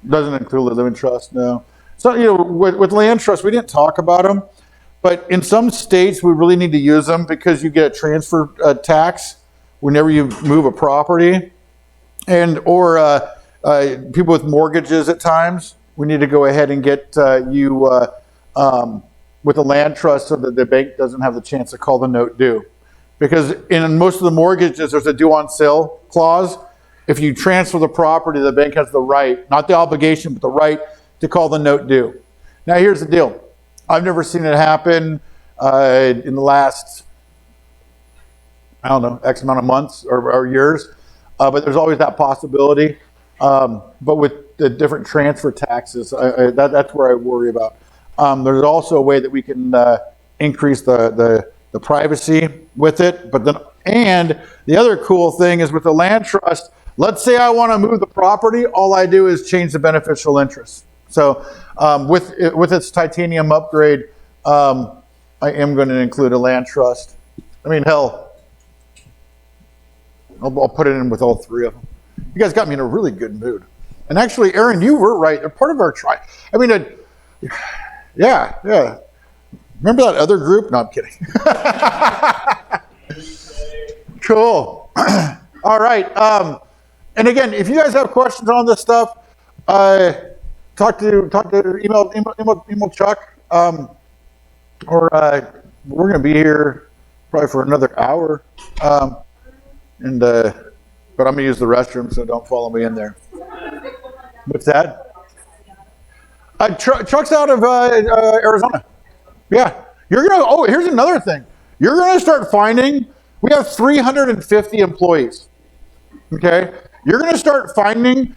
Doesn't include the living trust, no. So, with land trust, we didn't talk about them, but in some states, we really need to use them because you get a transfer tax whenever you move a property, or people with mortgages at times. We need to go ahead and get you with a land trust so that the bank doesn't have the chance to call the note due. Because in most of the mortgages, there's a due on sale clause. If you transfer the property, the bank has the right, not the obligation, but the right to call the note due. Now, here's the deal. I've never seen it happen in the last, I don't know, X amount of months or years, but there's always that possibility. But with the different transfer taxes, that's where I worry about. There's also a way that we can increase the privacy with it. But then, and the other cool thing is with the land trust, let's say I want to move the property, all I do is change the beneficial interest. So with its titanium upgrade, I am going to include a land trust. I mean, hell, I'll put it in with all three of them. You guys got me in a really good mood. And actually, Aaron, you were right. They're part of our tribe. I mean, yeah. Remember that other group? No, I'm kidding. Cool. All right. And again, if you guys have questions on this stuff, email Chuck. Or we're going to be here probably for another hour. But I'm going to use the restroom, so don't follow me in there. What's that? Chuck's out of Arizona. Yeah. Here's another thing. You're going to start finding, we have 350 employees. Okay? You're going to start finding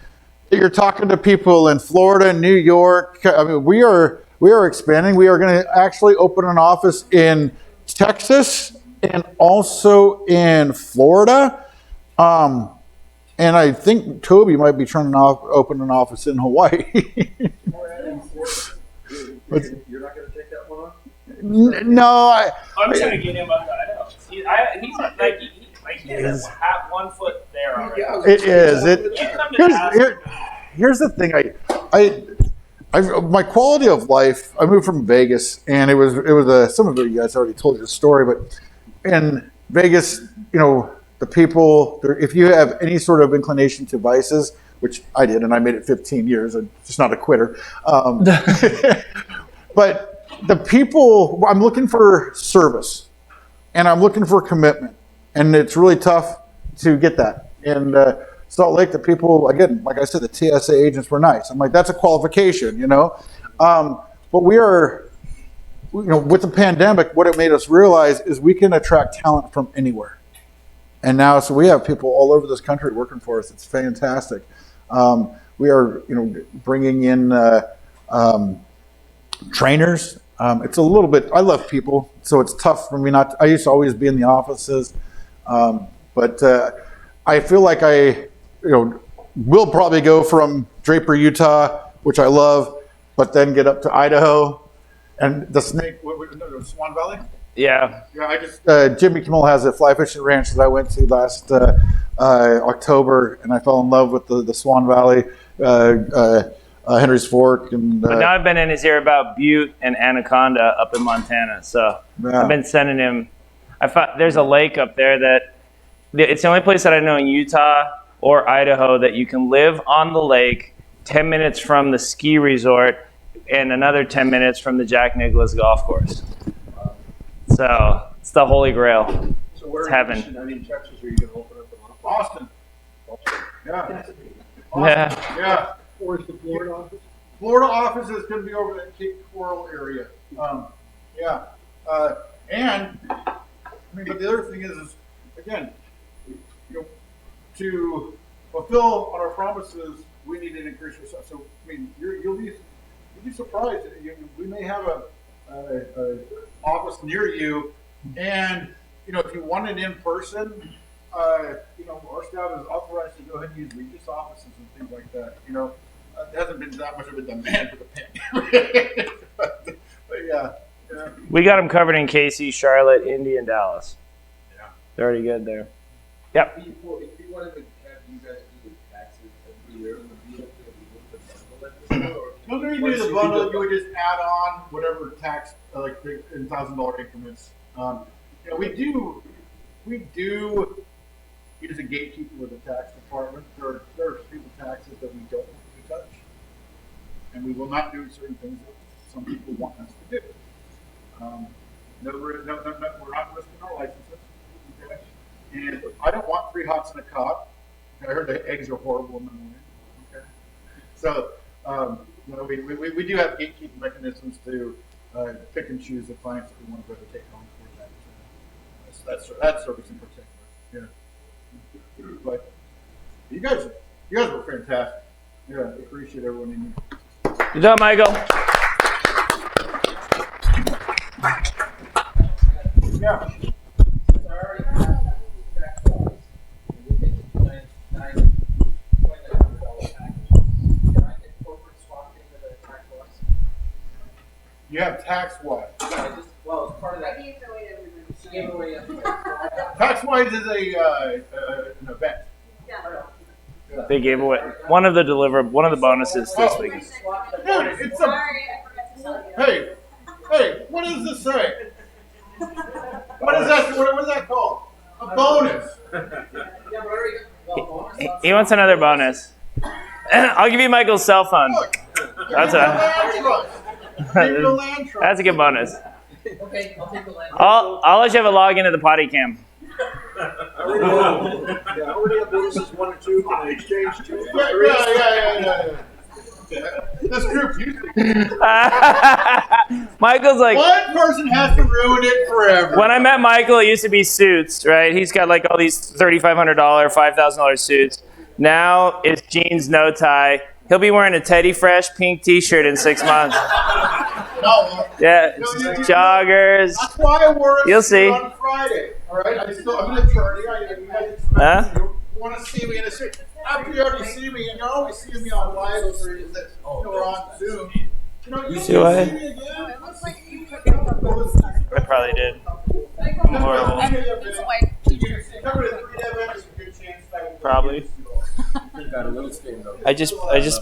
that you're talking to people in Florida, New York. I mean, we are expanding. We are going to actually open an office in Texas and also in Florida. And I think Toby might be trying to open an office in Hawaii. You're not going to take that one on? No, I'm trying to get him up to Idaho. He's he has half 1 foot there already. it is. Here's the thing. My quality of life. I moved from Vegas, and it was some of you guys already told you the story, but in Vegas, the people. If you have any sort of inclination to vices, which I did, and I made it 15 years. I'm just not a quitter. But the people, I'm looking for service, and I'm looking for commitment, and it's really tough to get that. And Salt Lake, the people, again, like I said, the TSA agents were nice. I'm like, that's a qualification, But we are, with the pandemic, what it made us realize is we can attract talent from anywhere. And now, so we have people all over this country working for us. It's fantastic. We are, bringing in trainers. It's a little bit, I love people, so it's tough for me not, I used to always be in the offices. But I feel like we'll probably go from Draper, Utah, which I love, but then get up to Idaho and the Swan Valley? Yeah. Yeah, I just, Jimmy Kimmel has a fly fishing ranch that I went to last October, and I fell in love with the Swan Valley, Henry's Fork. But now I've been in his ear about Butte and Anaconda up in Montana. So I've been sending him, there's a lake up there that, it's the only place that I know in Utah or Idaho that you can live on the lake 10 minutes from the ski resort and another 10 minutes from the Jack Nicklaus golf course. So it's the holy grail. So where it's heaven. in Texas are you going to open up an office? Austin. Yeah. Yeah. Yeah. Where's the Florida office? Florida office is going to be over that Cape Coral area. And but the other thing is again, to fulfill on our promises, we need to increase our stuff. So you'll be surprised. We may have a office near you, and if you want it in person, our staff is authorized to go ahead and use Regis offices and things like that. It hasn't been that much of a demand for the pandemic. but yeah. We got them covered in KC, Charlotte, Indy, and Dallas. Yeah. They're already good there. Yep. If you wanted to have you guys do the taxes every year, would you have to bundle it? No, you do the bundle. You would just add on whatever tax, like in $1,000 increments. We do use a gatekeeper with the tax department. There are people taxes that we don't want to touch, and we will not do certain things that some people want us to do. We're not risking our licenses. Okay? And I don't want 3 hots in a cot. I heard the eggs are horrible in the morning. Okay, so we do have gatekeeping mechanisms to pick and choose the clients that we want to go to take on for that service in particular. Yeah. But you guys were fantastic. Yeah, I appreciate everyone in here. Good job, Michael. Yeah. You have tax-wise. Well, it's part of that. Tax-wise is an event. They gave away one of the bonuses this week. Dude, it's a. Hey, what does this say? What is that? What is that called? A bonus. He wants another bonus. I'll give you Michael's cell phone. That's that's a good bonus. Okay, I'll take the land. I'll let you have a login to the potty cam. I already have bonuses 1 and 2. Can I exchange 2? Yeah. This group usually. Michael's like, One person has to ruin it forever. when I met Michael, it used to be suits, right? He's got like all these $3,500, $5,000 suits. Now it's jeans, no tie. He'll be wearing a Teddy Fresh pink T-shirt in 6 months. No, Yeah, joggers. that's why I wore it You'll see. on Friday. All right, I'm an attorney. You guys expect Huh? you want to see me in a suit. After you already see me, and you're always seeing me on live or on Zoom. You See what? see me again. I probably did. Horrible. Probably. Got a little stain though. I just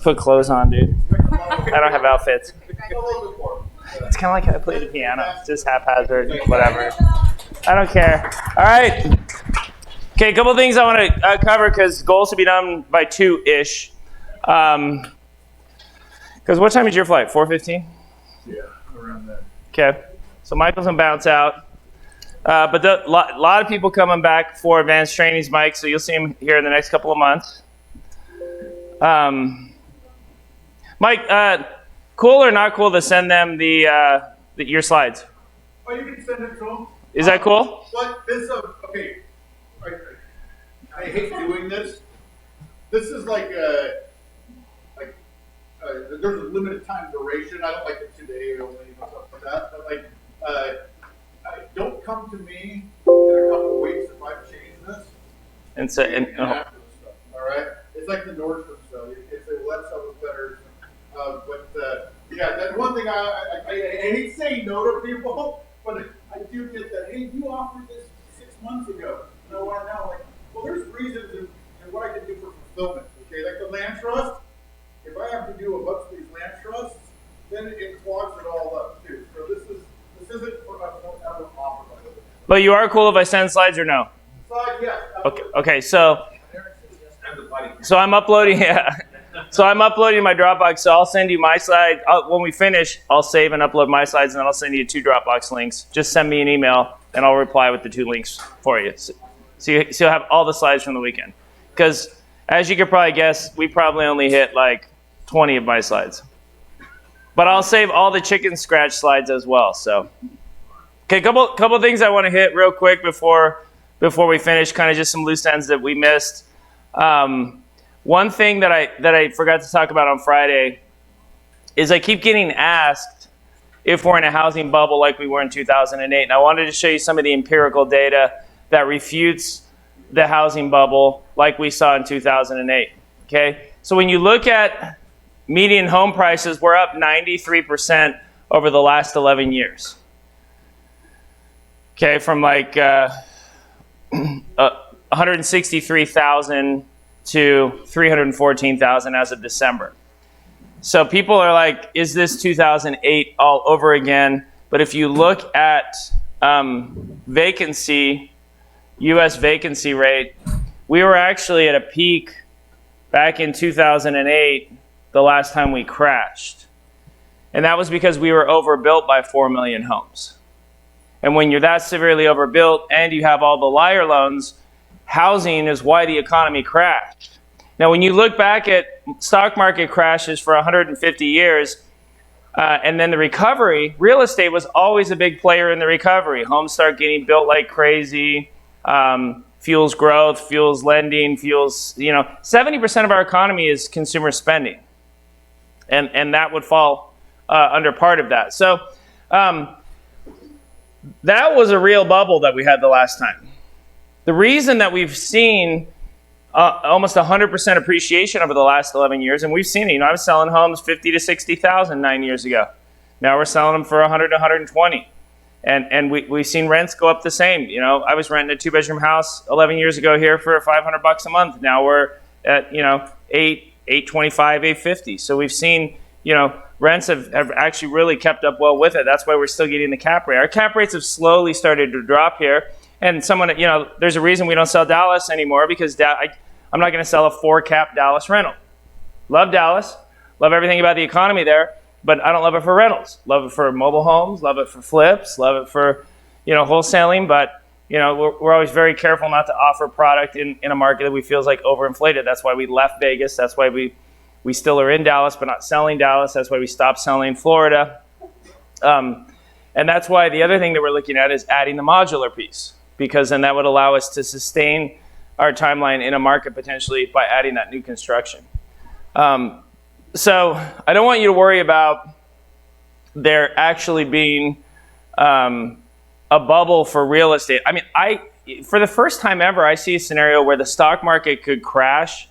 put clothes on, dude. I don't have outfits. It's kind of like how I play the piano. It's just haphazard, whatever. I don't care. All right. Okay, a couple things I want to cover because goals to be done by 2-ish. Because what time is your flight? 4:15? Yeah, around that. Okay. So Michael's going to bounce out. But a lot of people coming back for advanced trainings, Mike, so you'll see him here in the next couple of months. Mike, cool or not cool to send them your slides? Oh, you can send it to them. Is that cool? But this, okay, I hate doing this. This is there's a limited time duration. I don't like it today only and stuff like that. But don't come to me in a couple of weeks if I've changed this. And so, After the stuff, all right, it's like the Nordstrom stuff. If they let something better, that one thing I hate saying no to people, but I do get that. Hey, you offered this 6 months ago. You know what? Now, well, there's reasons and what I can do for fulfillment. Okay, like the land trust. If I have to do a bunch of these land trusts, then it clogs it all up too. So this isn't for I won't ever offer by the way. but you are cool if I send slides or no? Slide, yes. Okay. So I'm uploading. Yeah. So I'm uploading my Dropbox. So I'll send you my slide when we finish. I'll save and upload my slides, and then I'll send you 2 Dropbox links. Just send me an email, and I'll reply with the 2 links for you. So you'll have all the slides from the weekend. Because as you could probably guess, we probably only hit like 20 of my slides. But I'll save all the chicken scratch slides as well. So, okay, couple things I want to hit real quick before we finish. Kind of just some loose ends that we missed. One thing that I forgot to talk about on Friday is I keep getting asked if we're in a housing bubble like we were in 2008. And I wanted to show you some of the empirical data that refutes the housing bubble like we saw in 2008. Okay, so when you look at median home prices, we're up 93% over the last 11 years. Okay, from like 163,000 to 314,000 as of December. So people are like, is this 2008 all over again? But if you look at vacancy, U.S. vacancy rate, we were actually at a peak back in 2008, the last time we crashed. And that was because we were overbuilt by 4 million homes. And when you're that severely overbuilt and you have all the liar loans, housing is why the economy crashed. Now, when you look back at stock market crashes for 150 years, and then the recovery, real estate was always a big player in the recovery. Homes start getting built like crazy, fuels growth, fuels lending, fuels, 70% of our economy is consumer spending. And that would fall under part of that. So that was a real bubble that we had the last time. The reason that we've seen almost 100% appreciation over the last 11 years, and we've seen it. I was selling homes 50 to 60,000 9 years ago. Now we're selling them for 100 to 120, and we've seen rents go up the same. I was renting a 2-bedroom house 11 years ago here for $500 a month. Now we're at $825, $850. So we've seen rents have actually really kept up well with it. That's why we're still getting the cap rate. Our cap rates have slowly started to drop here. And someone, there's a reason we don't sell Dallas anymore, because I'm not going to sell a 4-cap Dallas rental. Love Dallas, love everything about the economy there, but I don't love it for rentals. Love it for mobile homes, love it for flips, love it for, wholesaling, but we're always very careful not to offer product in a market that we feel is like overinflated. That's why we left Vegas. That's why we still are in Dallas, but not selling Dallas. That's why we stopped selling Florida. And that's why the other thing that we're looking at is adding the modular piece, because then that would allow us to sustain our timeline in a market potentially by adding that new construction. So I don't want you to worry about there actually being a bubble for real estate. I mean, for the first time ever, I see a scenario where the stock market could crash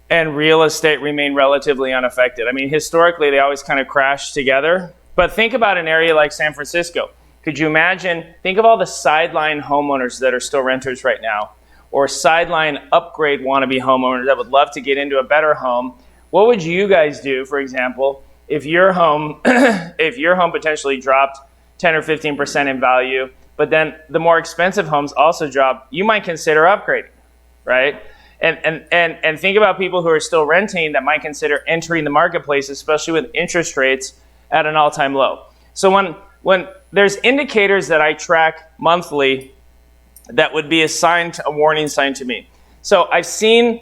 and real estate remain relatively unaffected. I mean, historically, they always kind of crash together. But think about an area like San Francisco. Could you imagine, think of all the sideline homeowners that are still renters right now, or sideline upgrade wannabe homeowners that would love to get into a better home. What would you guys do, for example, if your home potentially dropped 10 or 15% in value, but then the more expensive homes also drop? You might consider upgrading, right? And think about people who are still renting that might consider entering the marketplace, especially with interest rates at an all-time low. So when there's indicators that I track monthly that would be a warning sign to me. So I've seen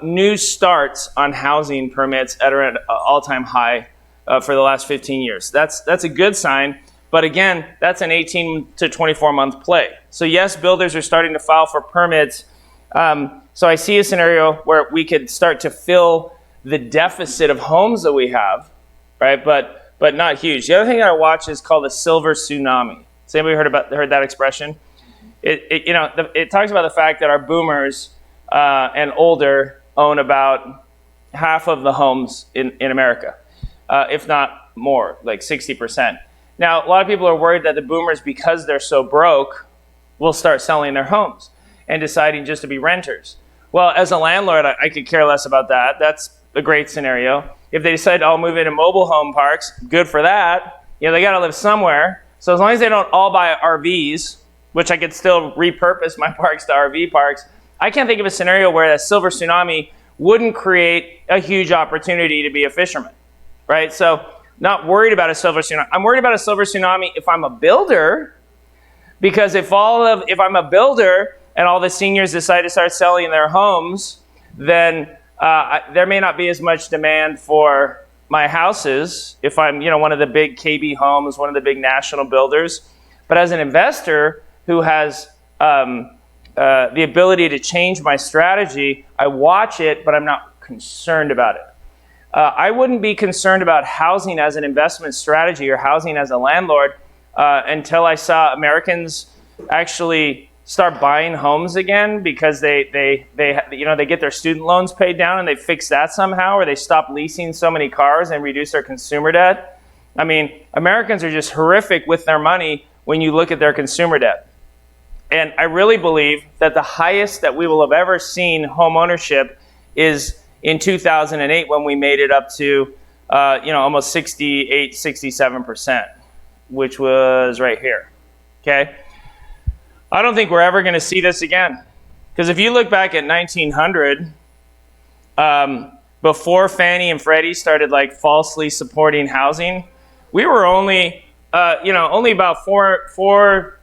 new starts on housing permits at an all-time high for the last 15 years. That's a good sign, but again, that's an 18 to 24 month play. So yes, builders are starting to file for permits. So I see a scenario where we could start to fill the deficit of homes that we have, right? But not huge. The other thing that I watch is called the silver tsunami. Has anybody heard that expression? It talks about the fact that our boomers and older own about half of the homes in America, if not more, like 60%. Now, a lot of people are worried that the boomers, because they're so broke, will start selling their homes and deciding just to be renters. Well, as a landlord, I could care less about that. That's a great scenario. If they decide, I'll move into mobile home parks, good for that. They got to live somewhere. So as long as they don't all buy RVs, which I could still repurpose my parks to RV parks, I can't think of a scenario where that silver tsunami wouldn't create a huge opportunity to be a fisherman, right? So not worried about a silver tsunami. I'm worried about a silver tsunami if I'm a builder, because if I'm a builder and all the seniors decide to start selling their homes, then there may not be as much demand for my houses if I'm, one of the big KB Homes, one of the big national builders. But as an investor who has the ability to change my strategy, I watch it, but I'm not concerned about it. I wouldn't be concerned about housing as an investment strategy or housing as a landlord until I saw Americans actually start buying homes again, because they get their student loans paid down and they fix that somehow, or they stop leasing so many cars and reduce their consumer debt. I mean, Americans are just horrific with their money when you look at their consumer debt. And I really believe that the highest that we will have ever seen home ownership is in 2008, when we made it up to almost 68, 67%, which was right here. Okay. I don't think we're ever going to see this again. Because if you look back at 1900, before Fannie and Freddie started falsely supporting housing, we were only about 4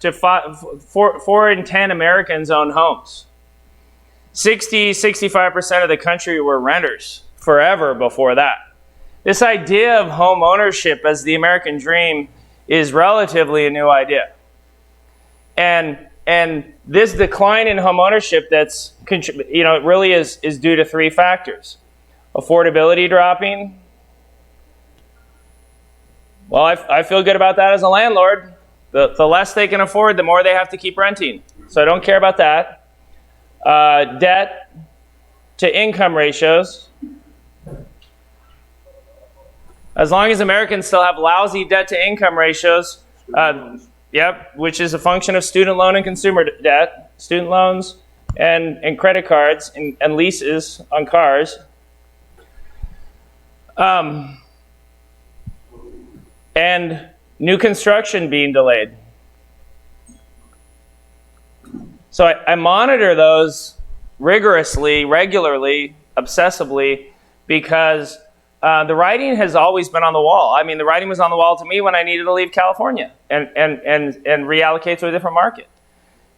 in 10 Americans own homes. 65% of the country were renters forever before that. This idea of home ownership as the American dream is relatively a new idea. And this decline in home ownership that's, it really is due to 3 factors. Affordability dropping. Well, I feel good about that as a landlord. The less they can afford, the more they have to keep renting. So I don't care about that. Debt to income ratios. As long as Americans still have lousy debt to income ratios, which is a function of student loan and consumer debt, student loans and credit cards and leases on cars. And new construction being delayed. So I monitor those rigorously, regularly, obsessively, because the writing has always been on the wall. I mean, the writing was on the wall to me when I needed to leave California and reallocate to a different market.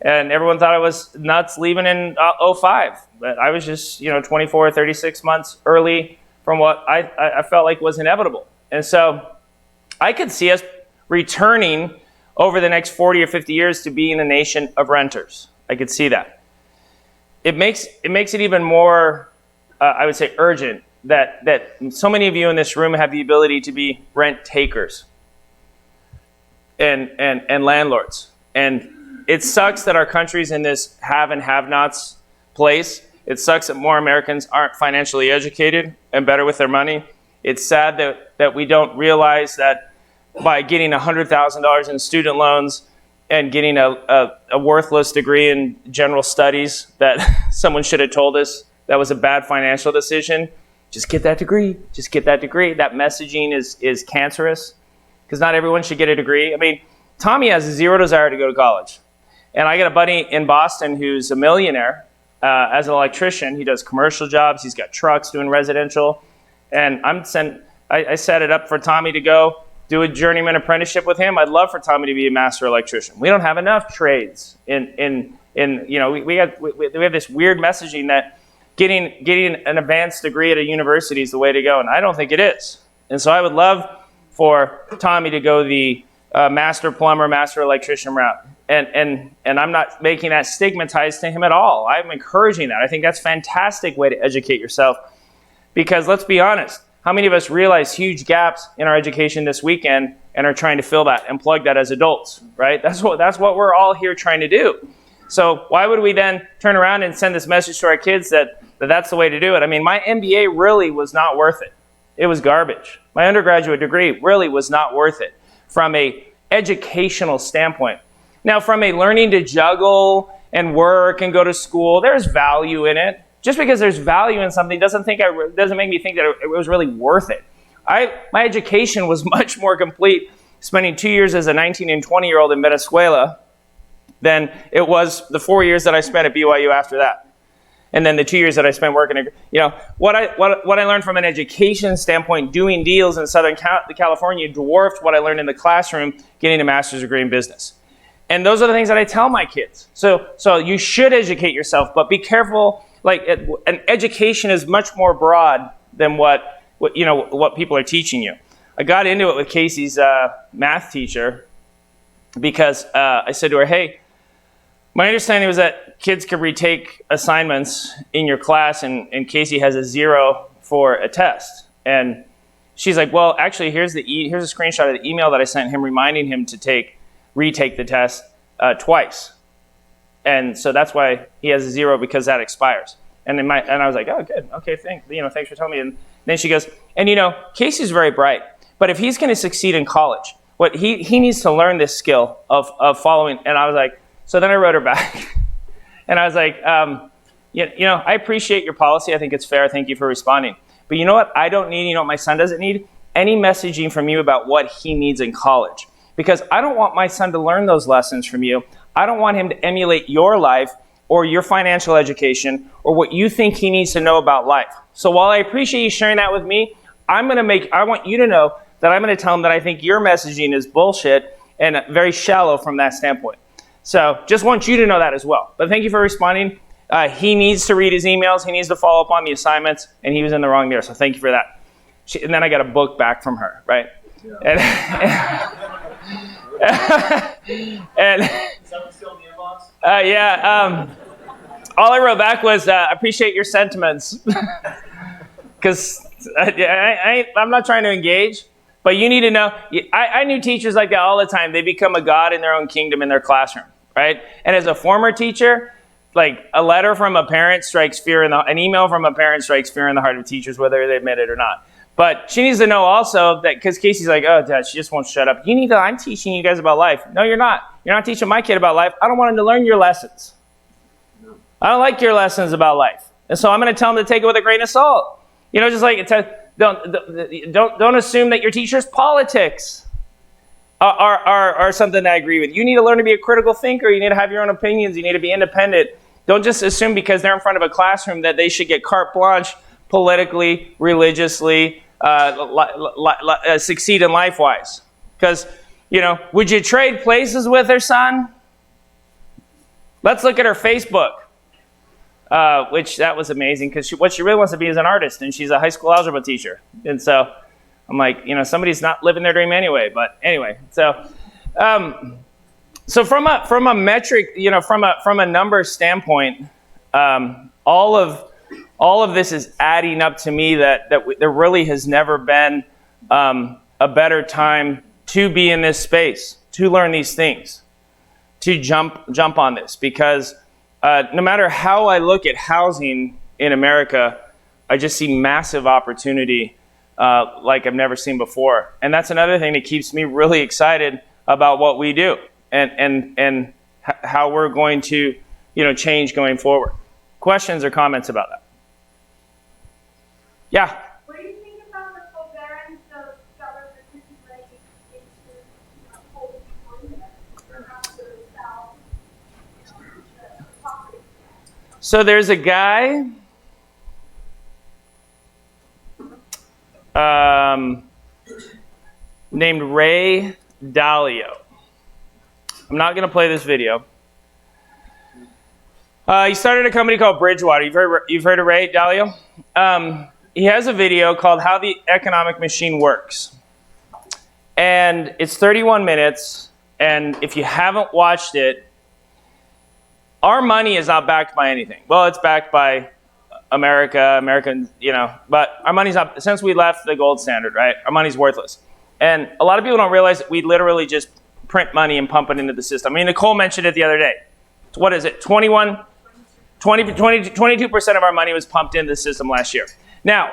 And everyone thought I was nuts leaving in 05. But I was just, 24, 36 months early from what I felt like was inevitable. And so I could see us returning over the next 40 or 50 years to being a nation of renters. I could see that. It makes it even more, I would say, urgent that so many of you in this room have the ability to be rent takers and landlords. And it sucks that our country's in this have and have-nots place. It sucks that more Americans aren't financially educated and better with their money. It's sad that we don't realize that by getting $100,000 in student loans and getting a worthless degree in general studies that someone should have told us that was a bad financial decision. Just get that degree. Just get that degree. That messaging is cancerous because not everyone should get a degree. I mean, Tommy has zero desire to go to college. And I got a buddy in Boston who's a millionaire as an electrician. He does commercial jobs. He's got trucks doing residential. And I set it up for Tommy to go do a journeyman apprenticeship with him. I'd love for Tommy to be a master electrician. We don't have enough trades we have this weird messaging that getting an advanced degree at a university is the way to go, and I don't think it is. And so I would love for Tommy to go the master plumber, master electrician route. And I'm not making that stigmatized to him at all. I'm encouraging that. I think that's a fantastic way to educate yourself. Because let's be honest, how many of us realize huge gaps in our education this weekend and are trying to fill that and plug that as adults, right? That's what we're all here trying to do. So why would we then turn around and send this message to our kids that that's the way to do it? I mean, my MBA really was not worth it. It was garbage. My undergraduate degree really was not worth it from a educational standpoint. Now, from a learning to juggle and work and go to school, there's value in it. Just because there's value in something doesn't make me think that it was really worth it. My education was much more complete spending 2 years as a 19 and 20-year-old in Venezuela than it was the 4 years that I spent at BYU after that. And then the 2 years that I spent working, what I learned from an education standpoint doing deals in Southern California dwarfed what I learned in the classroom getting a master's degree in business. And those are the things that I tell my kids. So you should educate yourself, but be careful. An education is much more broad than what people are teaching you. I got into it with Casey's math teacher because I said to her, hey, my understanding was that kids could retake assignments in your class and Casey has a 0 for a test. And she's like, well, actually, here's a screenshot of the email that I sent him reminding him to retake the test twice. And so that's why he has a 0 because that expires. And I was like, oh, good. Okay, thanks for telling me. And then she goes, and Casey's very bright, but if he's going to succeed in college, what he needs to learn this skill of following. And I was like, so then I wrote her back. And I was like, I appreciate your policy. I think it's fair. Thank you for responding. But you know what I don't need? You know what my son doesn't need? Any messaging from you about what he needs in college. Because I don't want my son to learn those lessons from you. I don't want him to emulate your life or your financial education or what you think he needs to know about life. So while I appreciate you sharing that with me, I want you to know that I'm going to tell him that I think your messaging is bullshit and very shallow from that standpoint. So just want you to know that as well. But thank you for responding. He needs to read his emails. He needs to follow up on the assignments, and he was in the wrong there. So thank you for that. And then I got a book back from her, right? Yeah. And Is that one still in the inbox? yeah. All I wrote back was, appreciate your sentiments. Because I'm not trying to engage, but you need to know. I knew teachers like that all the time. They become a god in their own kingdom in their classroom, right? And as a former teacher, like an email from a parent strikes fear in the heart of teachers, whether they admit it or not. But she needs to know also that, because Casey's like, oh, Dad, she just won't shut up. You need to, I'm teaching you guys about life. No, you're not. You're not teaching my kid about life. I don't want him to learn your lessons. No. I don't like your lessons about life. And so I'm going to tell him to take it with a grain of salt. Just like, don't assume that your teacher's politics. are something that I agree with. You need to learn to be a critical thinker. You need to have your own opinions. You need to be independent. Don't just assume because they're in front of a classroom that they should get carte blanche politically, religiously, succeed in life-wise. Because, would you trade places with her, son? Let's look at her Facebook, which that was amazing because what she really wants to be is an artist, and she's a high school algebra teacher. And so I'm like, somebody's not living their dream anyway. But anyway, so from a metric, from a number standpoint, all of this is adding up to me that there really has never been a better time to be in this space, to learn these things, to jump on this, because no matter how I look at housing in America, I just see massive opportunity like I've never seen before. And that's another thing that keeps me really excited about what we do and how we're going to, change going forward. Questions or comments about that? Yeah. What do you think about the forbearance of government regulating into holding people in there after they sell the property? So there's a guy named Ray Dalio. I'm not going to play this video. He started a company called Bridgewater. You've heard of Ray Dalio? He has a video called How the Economic Machine Works. And it's 31 minutes. And if you haven't watched it, our money is not backed by anything. Well, it's backed by Americans, but our money's not, since we left the gold standard, right? Our money's worthless. And a lot of people don't realize that we literally just print money and pump it into the system. I mean, Nicole mentioned it the other day. What is it? 22% of our money was pumped into the system last year. Now,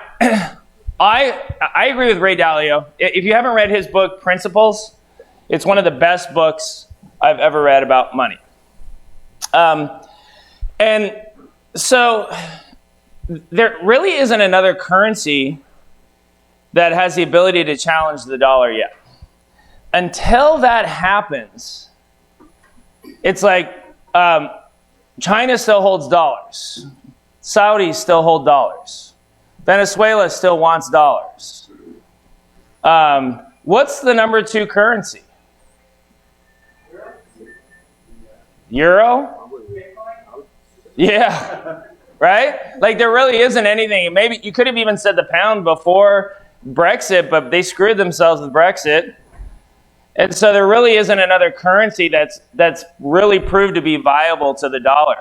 I agree with Ray Dalio. If you haven't read his book, Principles, it's one of the best books I've ever read about money. And so there really isn't another currency that has the ability to challenge the dollar yet. Until that happens, it's like China still holds dollars. Saudis still hold dollars. Venezuela still wants dollars. What's the number 2 currency? Euro? Yeah, right? Like there really isn't anything. Maybe you could have even said the pound before Brexit, but they screwed themselves with Brexit. And so there really isn't another currency that's really proved to be viable to the dollar.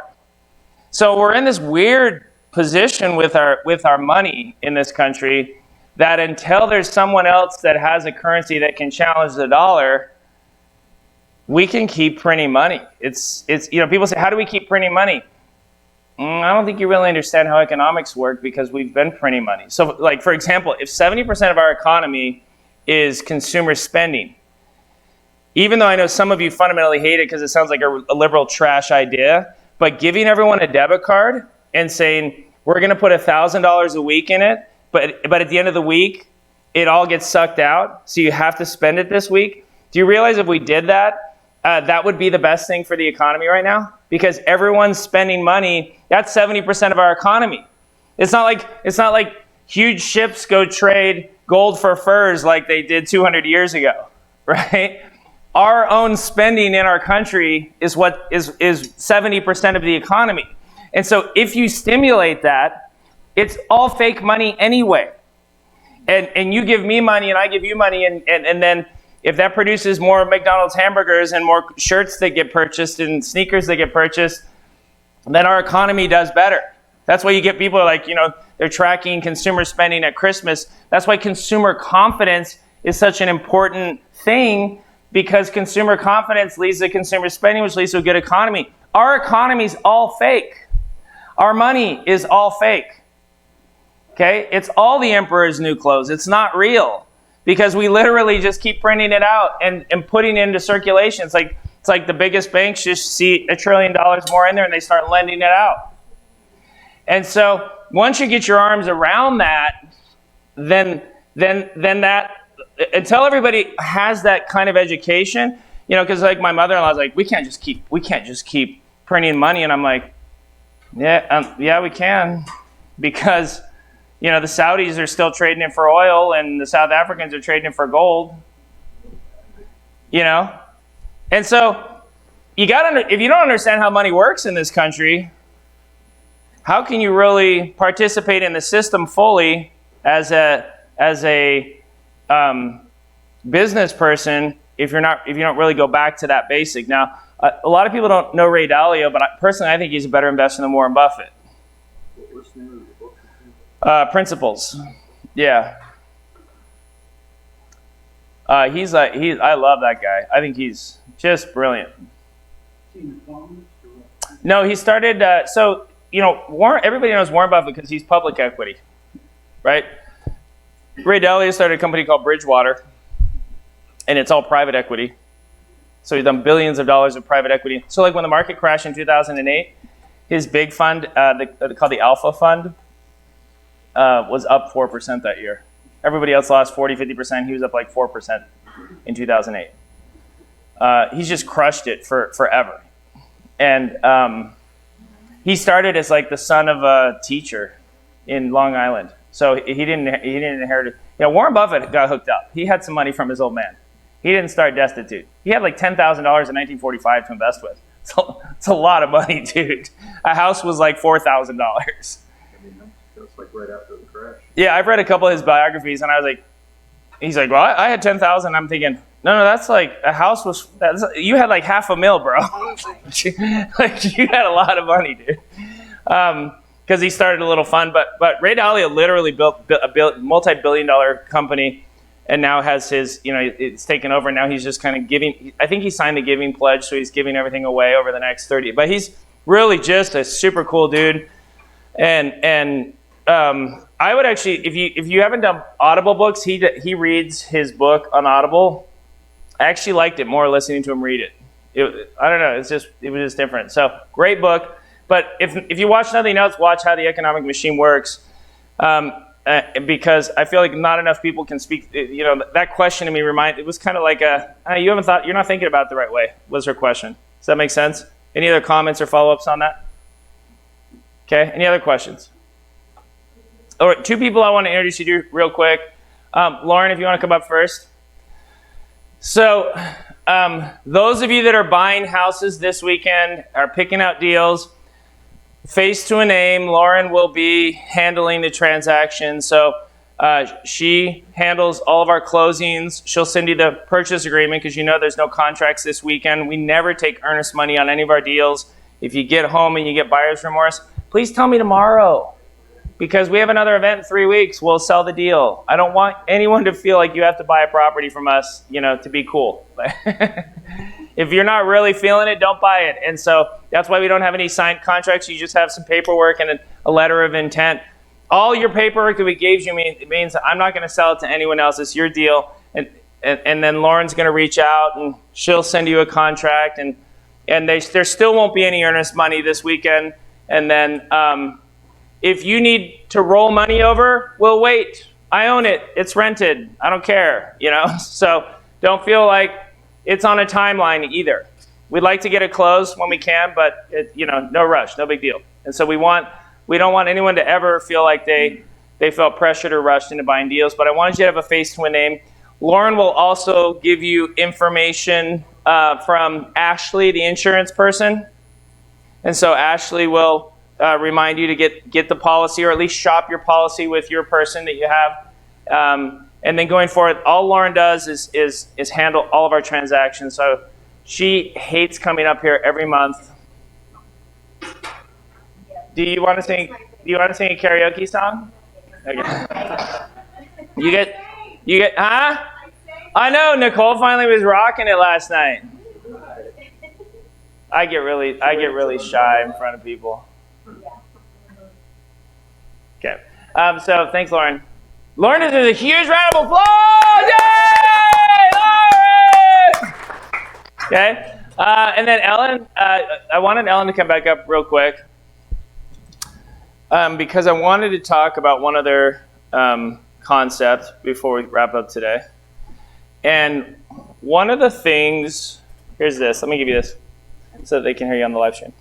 So we're in this weird position with our money in this country that until there's someone else that has a currency that can challenge the dollar, we can keep printing money. It's people say, how do we keep printing money? I don't think you really understand how economics work because we've been printing money. So like, for example, if 70% of our economy is consumer spending, even though I know some of you fundamentally hate it because it sounds like a liberal trash idea, but giving everyone a debit card and saying, we're going to put $1,000 a week in it, but at the end of the week, it all gets sucked out, so you have to spend it this week. Do you realize if we did that, that would be the best thing for the economy right now? Because everyone's spending money. That's 70% of our economy. It's not like huge ships go trade gold for furs like they did 200 years ago, right? Our own spending in our country is what is 70% of the economy. And so if you stimulate that, it's all fake money anyway. And you give me money and I give you money, and then if that produces more McDonald's hamburgers and more shirts that get purchased and sneakers that get purchased, then our economy does better. That's why you get people like, they're tracking consumer spending at Christmas. That's why consumer confidence is such an important thing, because consumer confidence leads to consumer spending, which leads to a good economy. Our economy is all fake. Our money is all fake. Okay? It's all the emperor's new clothes. It's not real, because we literally just keep printing it out and putting it into circulation. It's like the biggest banks just see $1 trillion more in there and they start lending it out. And so once you get your arms around that, then that until everybody has that kind of education, you know, because like my mother-in-law's like, we can't just keep printing money, and I'm like, yeah, we can, because you know the Saudis are still trading it for oil, and the South Africans are trading it for gold. You know, and so you if you don't understand how money works in this country, how can you really participate in the system fully as a business person if you don't really go back to that basic? Now, a lot of people don't know Ray Dalio, but personally, I think he's a better investor than Warren Buffett. What's the name of the book? Principles. Yeah. I love that guy. I think he's just brilliant. No, he started. So you know, everybody knows Warren Buffett because he's public equity, right? Ray Dalio started a company called Bridgewater, and it's all private equity. So he's done billions of dollars of private equity. So like when the market crashed in 2008, his big fund, called the Alpha Fund, was up 4% that year. Everybody else lost 40, 50%. He was up like 4% in 2008. He's just crushed it forever. And he started as like the son of a teacher in Long Island. So he didn't inherit it. You know, Warren Buffett got hooked up. He had some money from his old man. He didn't start destitute. He had like $10,000 in 1945 to invest with. So it's a lot of money, dude. A house was like $4,000. I mean, that's like right after the crash. Yeah, I've read a couple of his biographies, and I was like, he's like, well, I had 10,000. I'm thinking, no, that's like a house you had like $500,000, bro. Like you had a lot of money, dude. Because he started a little fund, but Ray Dalio literally built a multi-billion-dollar company, and now has his, you know, it's taken over. Now he's just kind of giving. I think he signed the giving pledge, so he's giving everything away over the next 30. But he's really just a super cool dude, and I would actually, if you haven't done Audible books, he reads his book on Audible. I actually liked it more listening to him read it. I don't know, it was just different. So great book. But if you watch nothing else, watch How the Economic Machine Works, because I feel like not enough people can speak. You know, that question to me it was kind of like you're not thinking about it the right way. Was her question? Does that make sense? Any other comments or follow-ups on that? Okay. Any other questions? All right, two people I want to introduce you to real quick. Lauren, if you want to come up first. So those of you that are buying houses this weekend, are picking out deals, face to a name, Lauren will be handling the transaction. So she handles all of our closings. She'll send you the purchase agreement because you know there's no contracts this weekend. We never take earnest money on any of our deals. If you get home and you get buyer's remorse, please tell me tomorrow. Because we have another event in 3 weeks, we'll sell the deal. I don't want anyone to feel like you have to buy a property from us, you know, to be cool. If you're not really feeling it, don't buy it. And so that's why we don't have any signed contracts. You just have some paperwork and a letter of intent. All your paperwork that we gave you means I'm not going to sell it to anyone else. It's your deal. And then Lauren's going to reach out and she'll send you a contract. And there still won't be any earnest money this weekend. And then if you need to roll money over, we'll wait. I own it. It's rented. I don't care, you know? So don't feel like it's on a timeline either. We'd like to get it closed when we can, but no rush, no big deal. And so we don't want anyone to ever feel like they felt pressured or rushed into buying deals, but I wanted you to have a face to a name. Lauren will also give you information from Ashley, the insurance person. And so Ashley will remind you to get the policy, or at least shop your policy with your person that you have. And then going forward, all Lauren does is handle all of our transactions. So she hates coming up here every month. Do you want to sing a karaoke song? Okay. You get, huh? I know, Nicole finally was rocking it last night. I get really shy in front of people. Okay. So thanks, Lauren. Lauren is a huge round of applause! Yay! Lauren! Okay. And then Ellen, I wanted Ellen to come back up real quick because I wanted to talk about one other concept before we wrap up today. And one of the things, here's this. Let me give you this so that they can hear you on the live stream.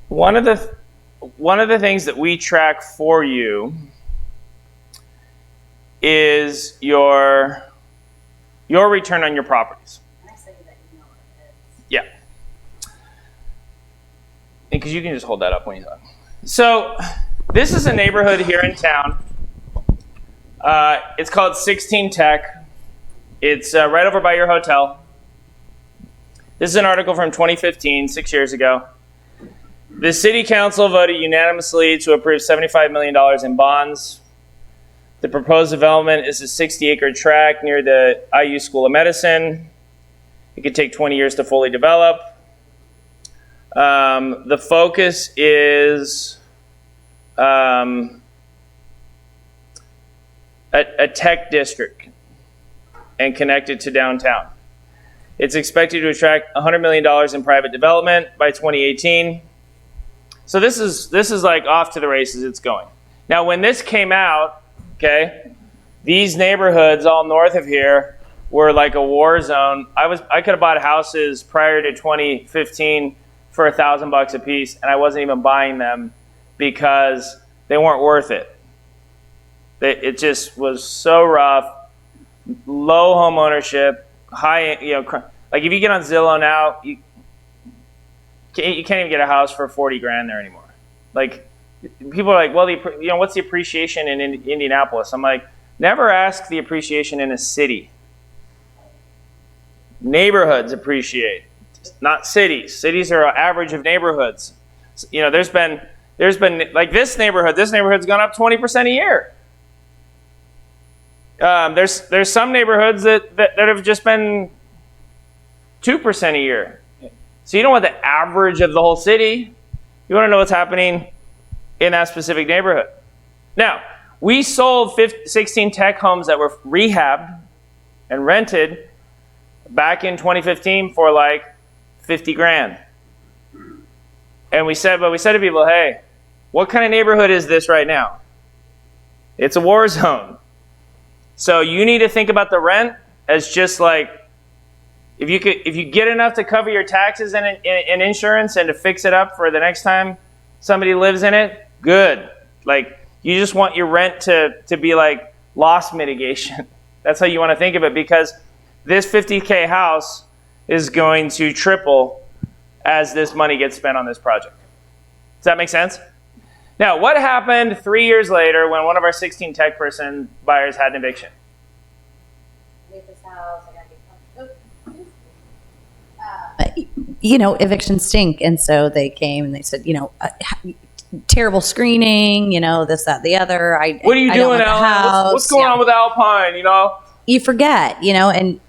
One of the things that we track for you is your return on your properties. Yeah. Because you can just hold that up when you talk. So this is a neighborhood here in town. It's called 16 Tech. It's right over by your hotel. This is an article from 2015, 6 years ago. The city council voted unanimously to approve $75 million in bonds. The proposed development is a 60-acre tract near the IU School of Medicine. It could take 20 years to fully develop. The focus is a tech district and connected to downtown. It's expected to attract $100 million in private development by 2018. So this is like off to the races it's going. Now, when this came out, okay, these neighborhoods all north of here were like a war zone. I could have bought houses prior to 2015 for $1,000 a piece, and I wasn't even buying them because they weren't worth it. It just was so rough, low home ownership, high, like if you get on Zillow now, you can't even get a house for 40 grand there anymore. Like, people are like, well, what's the appreciation in Indianapolis? I'm like, never ask the appreciation in a city. Neighborhoods appreciate, not cities. Cities are an average of neighborhoods. There's been like this neighborhood's gone up 20% a year. There's some neighborhoods that have just been 2% a year. So you don't want the average of the whole city. You want to know what's happening in that specific neighborhood. Now, we sold 16 tech homes that were rehabbed and rented back in 2015 for like 50 grand. And we said to people, hey, what kind of neighborhood is this right now? It's a war zone. So you need to think about the rent as just like, if you get enough to cover your taxes and insurance and to fix it up for the next time somebody lives in it, good. Like, you just want your rent to be like loss mitigation. That's how you want to think of it, because this $50K house is going to triple as this money gets spent on this project. Does that make sense? Now, what happened 3 years later when one of our 16 tech person buyers had an eviction? Evictions stink. And so they came and they said, terrible screening, this, that, the other. What are you doing, Alan? What's going on with Alpine, You forget, and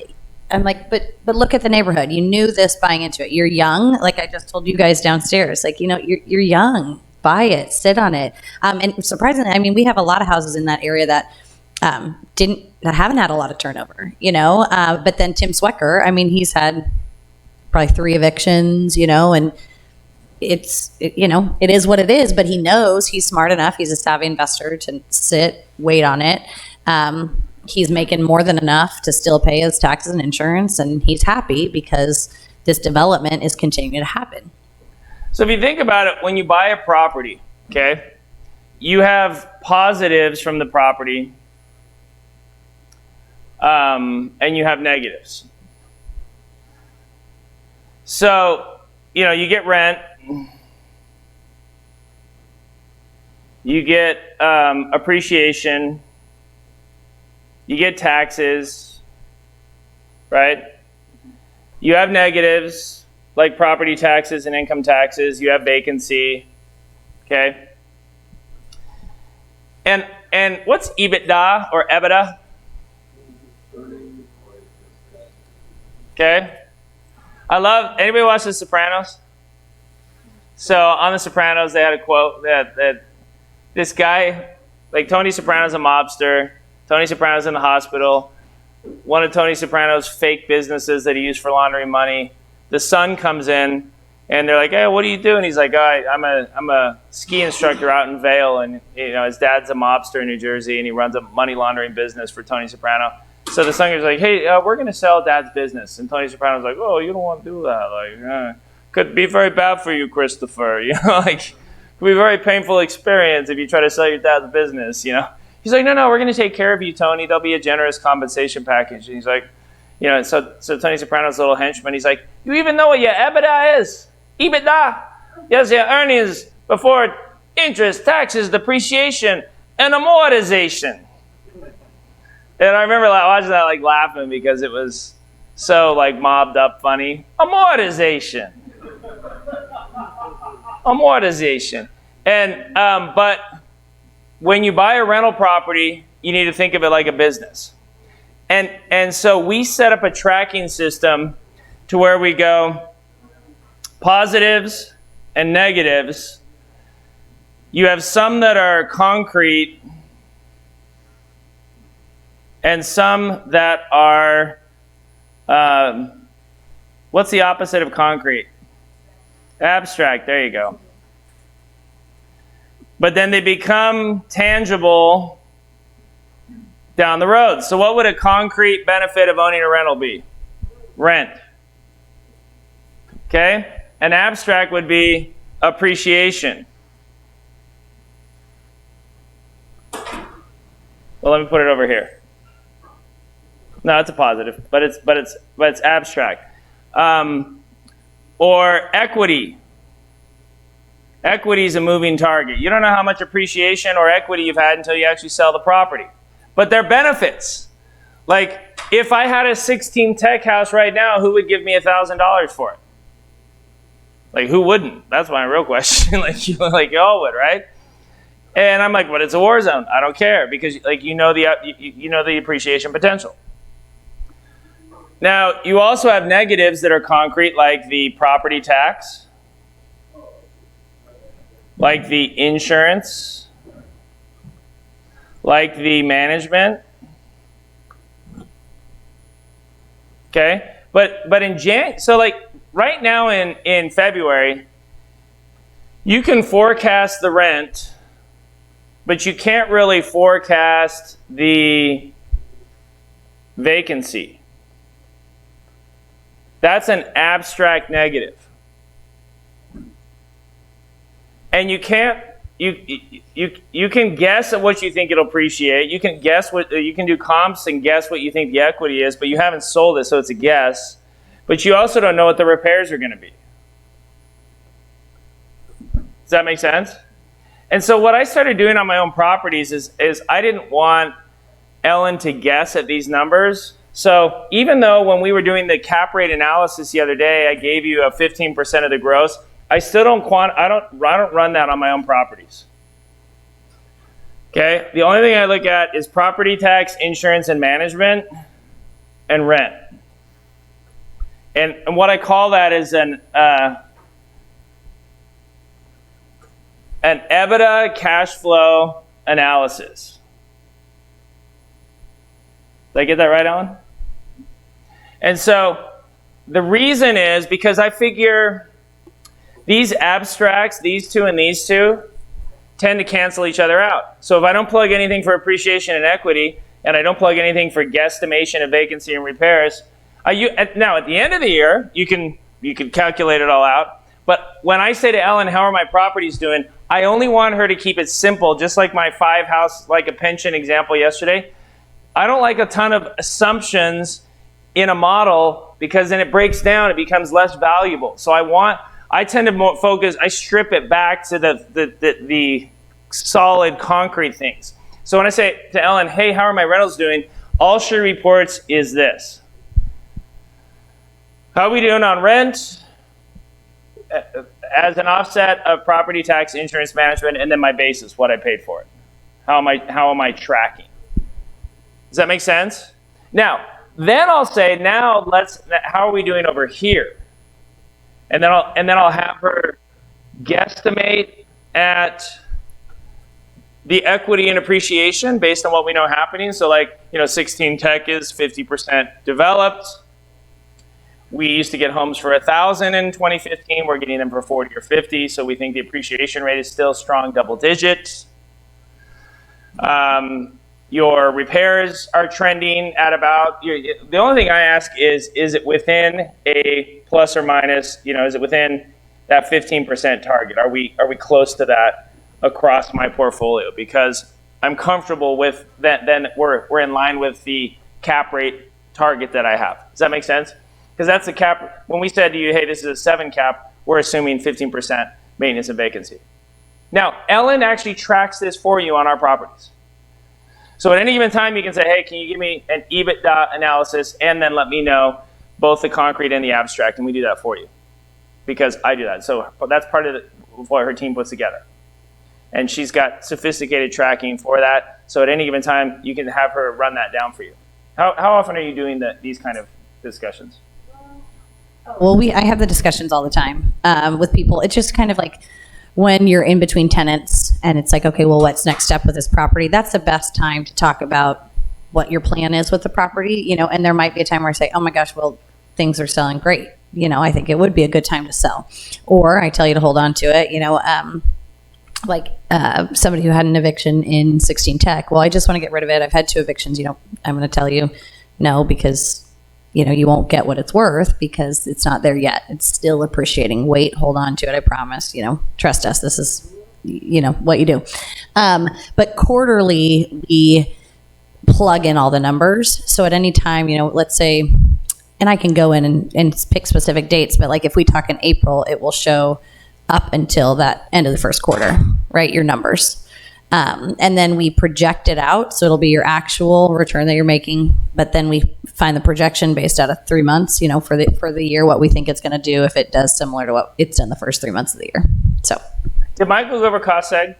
I'm like, but look at the neighborhood. You knew this buying into it. You're young. Like I just told you guys downstairs, like, you're young. Buy it, sit on it. And surprisingly, we have a lot of houses in that area that haven't had a lot of turnover, but then Tim Swecker, he's had probably 3 evictions, and it is what it is, but he knows, he's smart enough. He's a savvy investor to wait on it. He's making more than enough to still pay his taxes and insurance, and he's happy because this development is continuing to happen. So if you think about it, when you buy a property, okay, you have positives from the property, and you have negatives. So, you get rent, you get appreciation, you get taxes, right? You have negatives like property taxes and income taxes. You have vacancy, okay? And what's EBITDA or EBITDA? Okay. Anybody watch The Sopranos? So on The Sopranos, they had a quote that this guy, like Tony Soprano's a mobster. Tony Soprano's in the hospital. One of Tony Soprano's fake businesses that he used for laundering money. The son comes in, and they're like, "Hey, what do you do?" And he's like, "I'm a ski instructor out in Vail, and his dad's a mobster in New Jersey, and he runs a money laundering business for Tony Soprano." So the son goes like, hey, we're going to sell Dad's business. And Tony Soprano's like, oh, you don't want to do that. Like, could be very bad for you, Christopher. You know, like, could be a very painful experience if you try to sell your dad's business, you know. He's like, no, we're going to take care of you, Tony. There'll be a generous compensation package. And he's like, you know, so Tony Soprano's little henchman, he's like, you even know what your EBITDA is? EBITDA? Yes, your earnings before interest, taxes, depreciation, and amortization. And I remember watching that, like, laughing because it was so, like, mobbed up funny. Amortization. Amortization. And, but when you buy a rental property, you need to think of it like a business. And so we set up a tracking system to where we go positives and negatives. You have some that are concrete and some that are, what's the opposite of concrete? Abstract, there you go. But then they become tangible down the road. So what would a concrete benefit of owning a rental be? Rent. Okay? An abstract would be appreciation. Well, let me put it over here. No, it's a positive, but it's abstract. Or equity. Equity is a moving target. You don't know how much appreciation or equity you've had until you actually sell the property. But they're benefits. Like, if I had a 16 tech house right now, who would give me $1,000 for it? Like, who wouldn't? That's my real question. like y'all would, right? And I'm like, but it's a war zone. I don't care because, like, you know the appreciation potential. Now, you also have negatives that are concrete, like the property tax, like the insurance, like the management. Okay? But in so like right now in February, you can forecast the rent, but you can't really forecast the vacancy. That's an abstract negative. And you can't, you can guess at what you think it'll appreciate. You can guess you can do comps and guess what you think the equity is, but you haven't sold it, so it's a guess. But you also don't know what the repairs are going to be. Does that make sense? And so what I started doing on my own properties is I didn't want Ellen to guess at these numbers. So even though when we were doing the cap rate analysis the other day, I gave you a 15% of the gross, I still don't I don't run that on my own properties. Okay? The only thing I look at is property tax, insurance, and management, and rent. And what I call that is an EBITDA cash flow analysis. Did I get that right, Alan? And so the reason is because I figure these abstracts, these two and these two, tend to cancel each other out. So if I don't plug anything for appreciation and equity, and I don't plug anything for guesstimation of vacancy and repairs, now at the end of the year, you can calculate it all out. But when I say to Ellen, how are my properties doing, I only want her to keep it simple, just like my 5-house, like a pension example yesterday. I don't like a ton of assumptions in a model because then it breaks down, it becomes less valuable. So I tend to focus, I strip it back to the solid concrete things. So when I say to Ellen, hey, how are my rentals doing? All she reports is this. How are we doing on rent? As an offset of property tax, insurance, management, and then my basis, what I paid for it. How am I tracking? Does that make sense? Now, then I'll say, now how are we doing over here? And then I'll have her guesstimate at the equity and appreciation based on what we know happening. So 16 Tech is 50% developed. We used to get homes for $1,000 in 2015. We're getting them for 40 or 50. So we think the appreciation rate is still strong double digits. Your repairs are trending at about, the only thing I ask is it within a plus or minus, is it within that 15% target? Are we close to that across my portfolio? Because I'm comfortable with that, then we're in line with the cap rate target that I have. Does that make sense? Because that's the cap. When we said to you, hey, this is a 7 cap, we're assuming 15% maintenance and vacancy. Now, Ellen actually tracks this for you on our properties. So at any given time, you can say, hey, can you give me an EBITDA analysis and then let me know both the concrete and the abstract, and we do that for you because I do that. So that's part of what her team puts together. And she's got sophisticated tracking for that. So at any given time, you can have her run that down for you. How often are you doing these kind of discussions? Well, I have the discussions all the time with people. It's just kind of like when you're in between tenants and it's like, okay, well, what's next step with this property? That's the best time to talk about what your plan is with the property, and there might be a time where I say, oh my gosh, well, things are selling great. I think it would be a good time to sell. Or I tell you to hold on to it, somebody who had an eviction in 16 Tech. Well, I just want to get rid of it. I've had 2 evictions. I'm going to tell you no, because you won't get what it's worth because it's not there yet. It's still appreciating. Wait, hold on to it. I promise, trust us. This is, what you do. But quarterly, we plug in all the numbers. So at any time, let's say, and I can go in and pick specific dates, but like if we talk in April, it will show up until that end of the first quarter, right? Your numbers. And then we project it out. So it'll be your actual return that you're making, but then we find the projection based out of 3 months, for the year, what we think it's going to do if it does similar to what it's done the first 3 months of the year. So did Michael go over cost seg?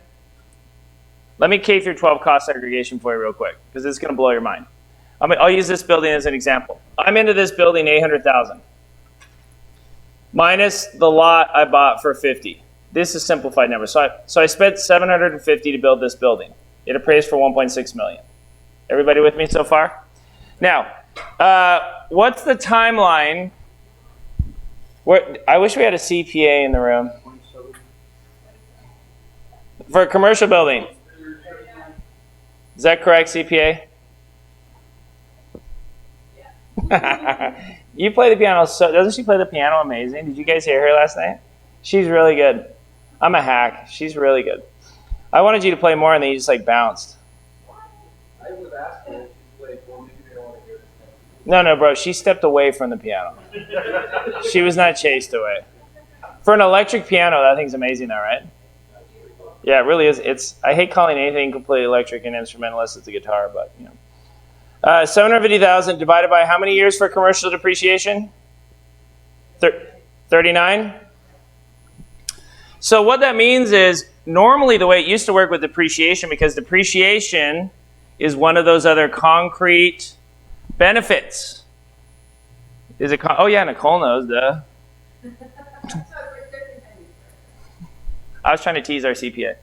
Let me K through 12 cost segregation for you real quick, because it's going to blow your mind. I'll use this building as an example. I'm into this building $800,000 minus the lot I bought for $50,000. This is simplified numbers. So I spent $750,000 to build this building. It appraised for $1.6 million. Everybody with me so far? Now, what's the timeline? I wish we had a CPA in the room. For a commercial building. Is that correct, CPA? You play the piano, doesn't she play the piano amazing? Did you guys hear her last night? She's really good. I'm a hack. She's really good. I wanted you to play more and then you just bounced. I was asking if she played, well, maybe they don't want to hear this. No, bro. She stepped away from the piano. She was not chased away. For an electric piano, that thing's amazing though, right? Yeah, it really is. I hate calling anything completely electric an instrument unless it's a guitar, but $750,000 divided by how many years for commercial depreciation? 39? So what that means is normally the way it used to work with depreciation, because depreciation is one of those other concrete benefits. Is it? Oh yeah, Nicole knows, duh. I was trying to tease our CPA.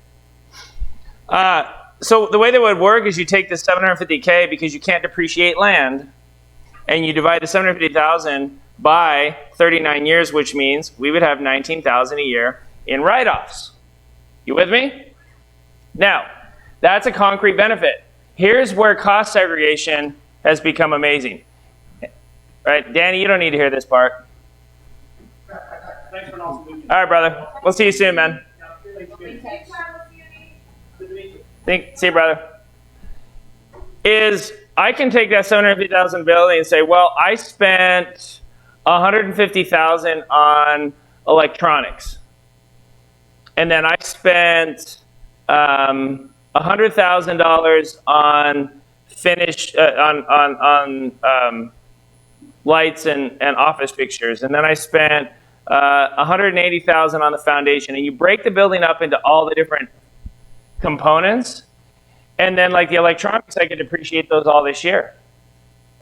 So the way that would work is you take the $750K because you can't depreciate land, and you divide the $750,000 by 39 years, which means we would have $19,000 a year in write-offs. You with me? Now, that's a concrete benefit. Here's where cost segregation has become amazing. Right, Danny, you don't need to hear this part. Thanks for not speaking. All right, brother. We'll see you soon, man. See you, brother. I can take that $750,000 building and say, well, I spent $150,000 on electronics, and then I spent $100,000 on finish on lights and office fixtures, and then I spent $180,000 on the foundation. And you break the building up into all the different components, and then like the electronics, I could depreciate those all this year.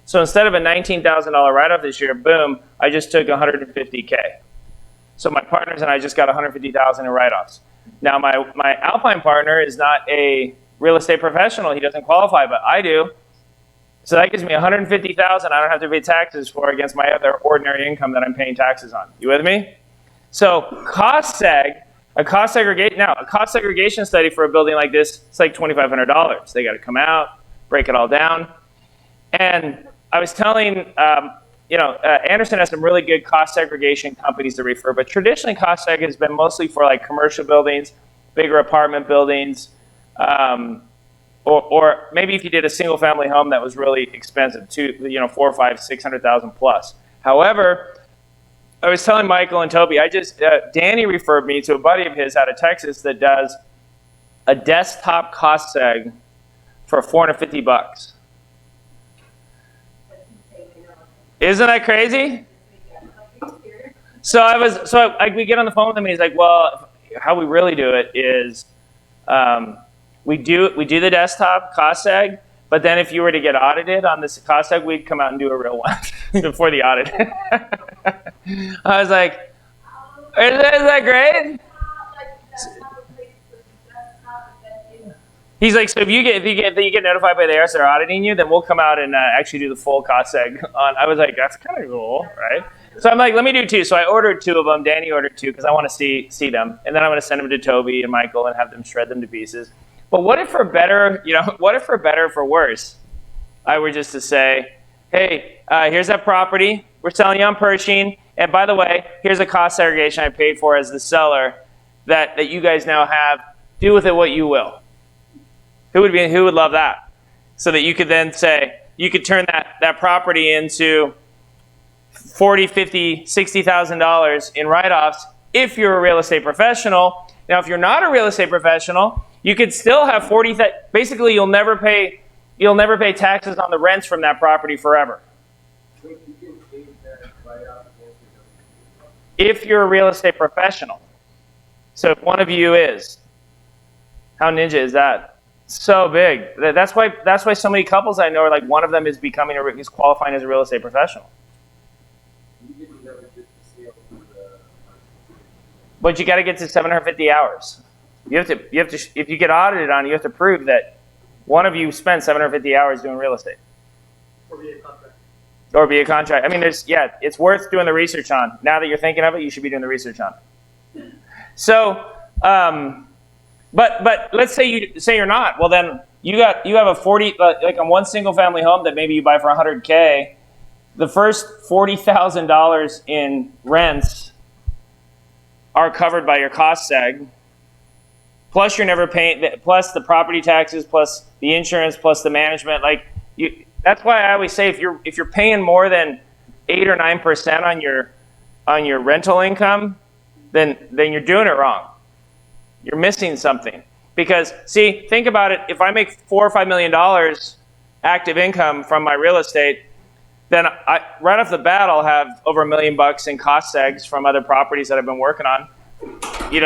So instead of a $19,000 write-off this year, boom, I just took $150K. So my partners and I just got $150,000 in write-offs. Now my Alpine partner is not a real estate professional; he doesn't qualify, but I do. So that gives me $150,000 I don't have to pay taxes for against my other ordinary income that I'm paying taxes on. You with me? So a cost segregation study for a building like this, it's like $2,500. They got to come out, break it all down. And I was telling, Anderson has some really good cost segregation companies to refer, but traditionally cost seg has been mostly for like commercial buildings, bigger apartment buildings, or maybe if you did a single family home that was really expensive, 400,000, 500,000, 600,000 plus. However, I was telling Michael and Toby, Danny referred me to a buddy of his out of Texas that does a desktop cost seg for $450. Isn't that crazy? So we get on the phone with him and he's like, well, how we really do it is we do the desktop cost seg, but then if you were to get audited on this cost seg, we'd come out and do a real one before the audit. I was like, is that great? He's like, so if you get notified by the IRS they're auditing you, then we'll come out and actually do the full cost seg on. I was like, that's kind of cool, right? So I'm like, let me do 2. So I ordered 2 of them. Danny ordered 2 because I want to see them, and then I'm going to send them to Toby and Michael and have them shred them to pieces. But what if for better, or for worse, I were just to say, hey, here's that property. We're selling you on Pershing. And by the way, here's a cost segregation I paid for as the seller that you guys now have. Do with it what you will. Who would love that? So that you could then say, you could turn that property into $40,000, $50,000, $60,000 in write-offs if you're a real estate professional. Now, if you're not a real estate professional, you could still have basically you'll never pay taxes on the rents from that property forever. If you're a real estate professional. So if one of you is, how ninja is that? So big. That's why so many couples I know are like one of them is is qualifying as a real estate professional. But you got to get to 750 hours. You have to if you get audited on, you have to prove that one of you spent 750 hours doing real estate. Or be a contract. I mean, it's worth doing the research on. Now that you're thinking of it, you should be doing the research on. So, but let's say you're not. Well, then you have a 40 like on one single family home that maybe you buy for $100K. The first $40,000 in rents are covered by your cost seg. Plus you're never paying. Plus the property taxes. Plus the insurance. Plus the management. That's why I always say if you're paying more than 8 or 9% on your rental income, then you're doing it wrong. You're missing something. Because see, think about it. If I make $4 or $5 million active income from my real estate, then right off the bat I'll have over $1 million in cost segs from other properties that I've been working on.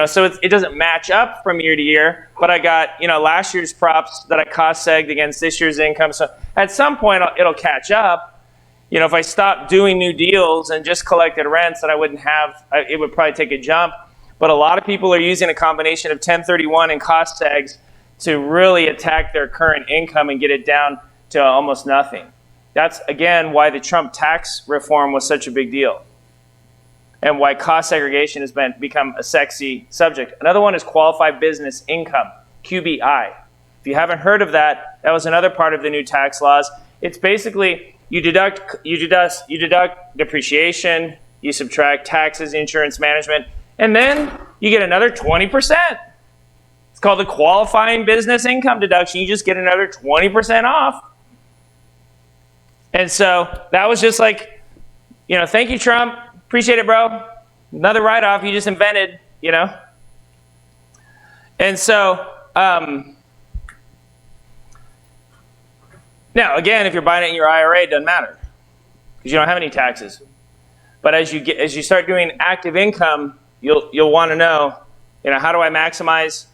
So it doesn't match up from year to year, but I got last year's props that I cost segged against this year's income. So at some point it'll catch up. If I stopped doing new deals and just collected rents, that I wouldn't have. It would probably take a jump. But a lot of people are using a combination of 1031 and cost segs to really attack their current income and get it down to almost nothing. That's again why the Trump tax reform was such a big deal. And why cost segregation has become a sexy subject. Another one is qualified business income, QBI. If you haven't heard of that, that was another part of the new tax laws. It's basically you deduct depreciation, you subtract taxes, insurance, management, and then you get another 20%. It's called the qualifying business income deduction. You just get another 20% off. And so that was just like, thank you, Trump. Appreciate it, bro. Another write-off you just invented, And so, now, again, if you're buying it in your IRA, it doesn't matter because you don't have any taxes. But as you start doing active income, you'll want to know, how do I maximize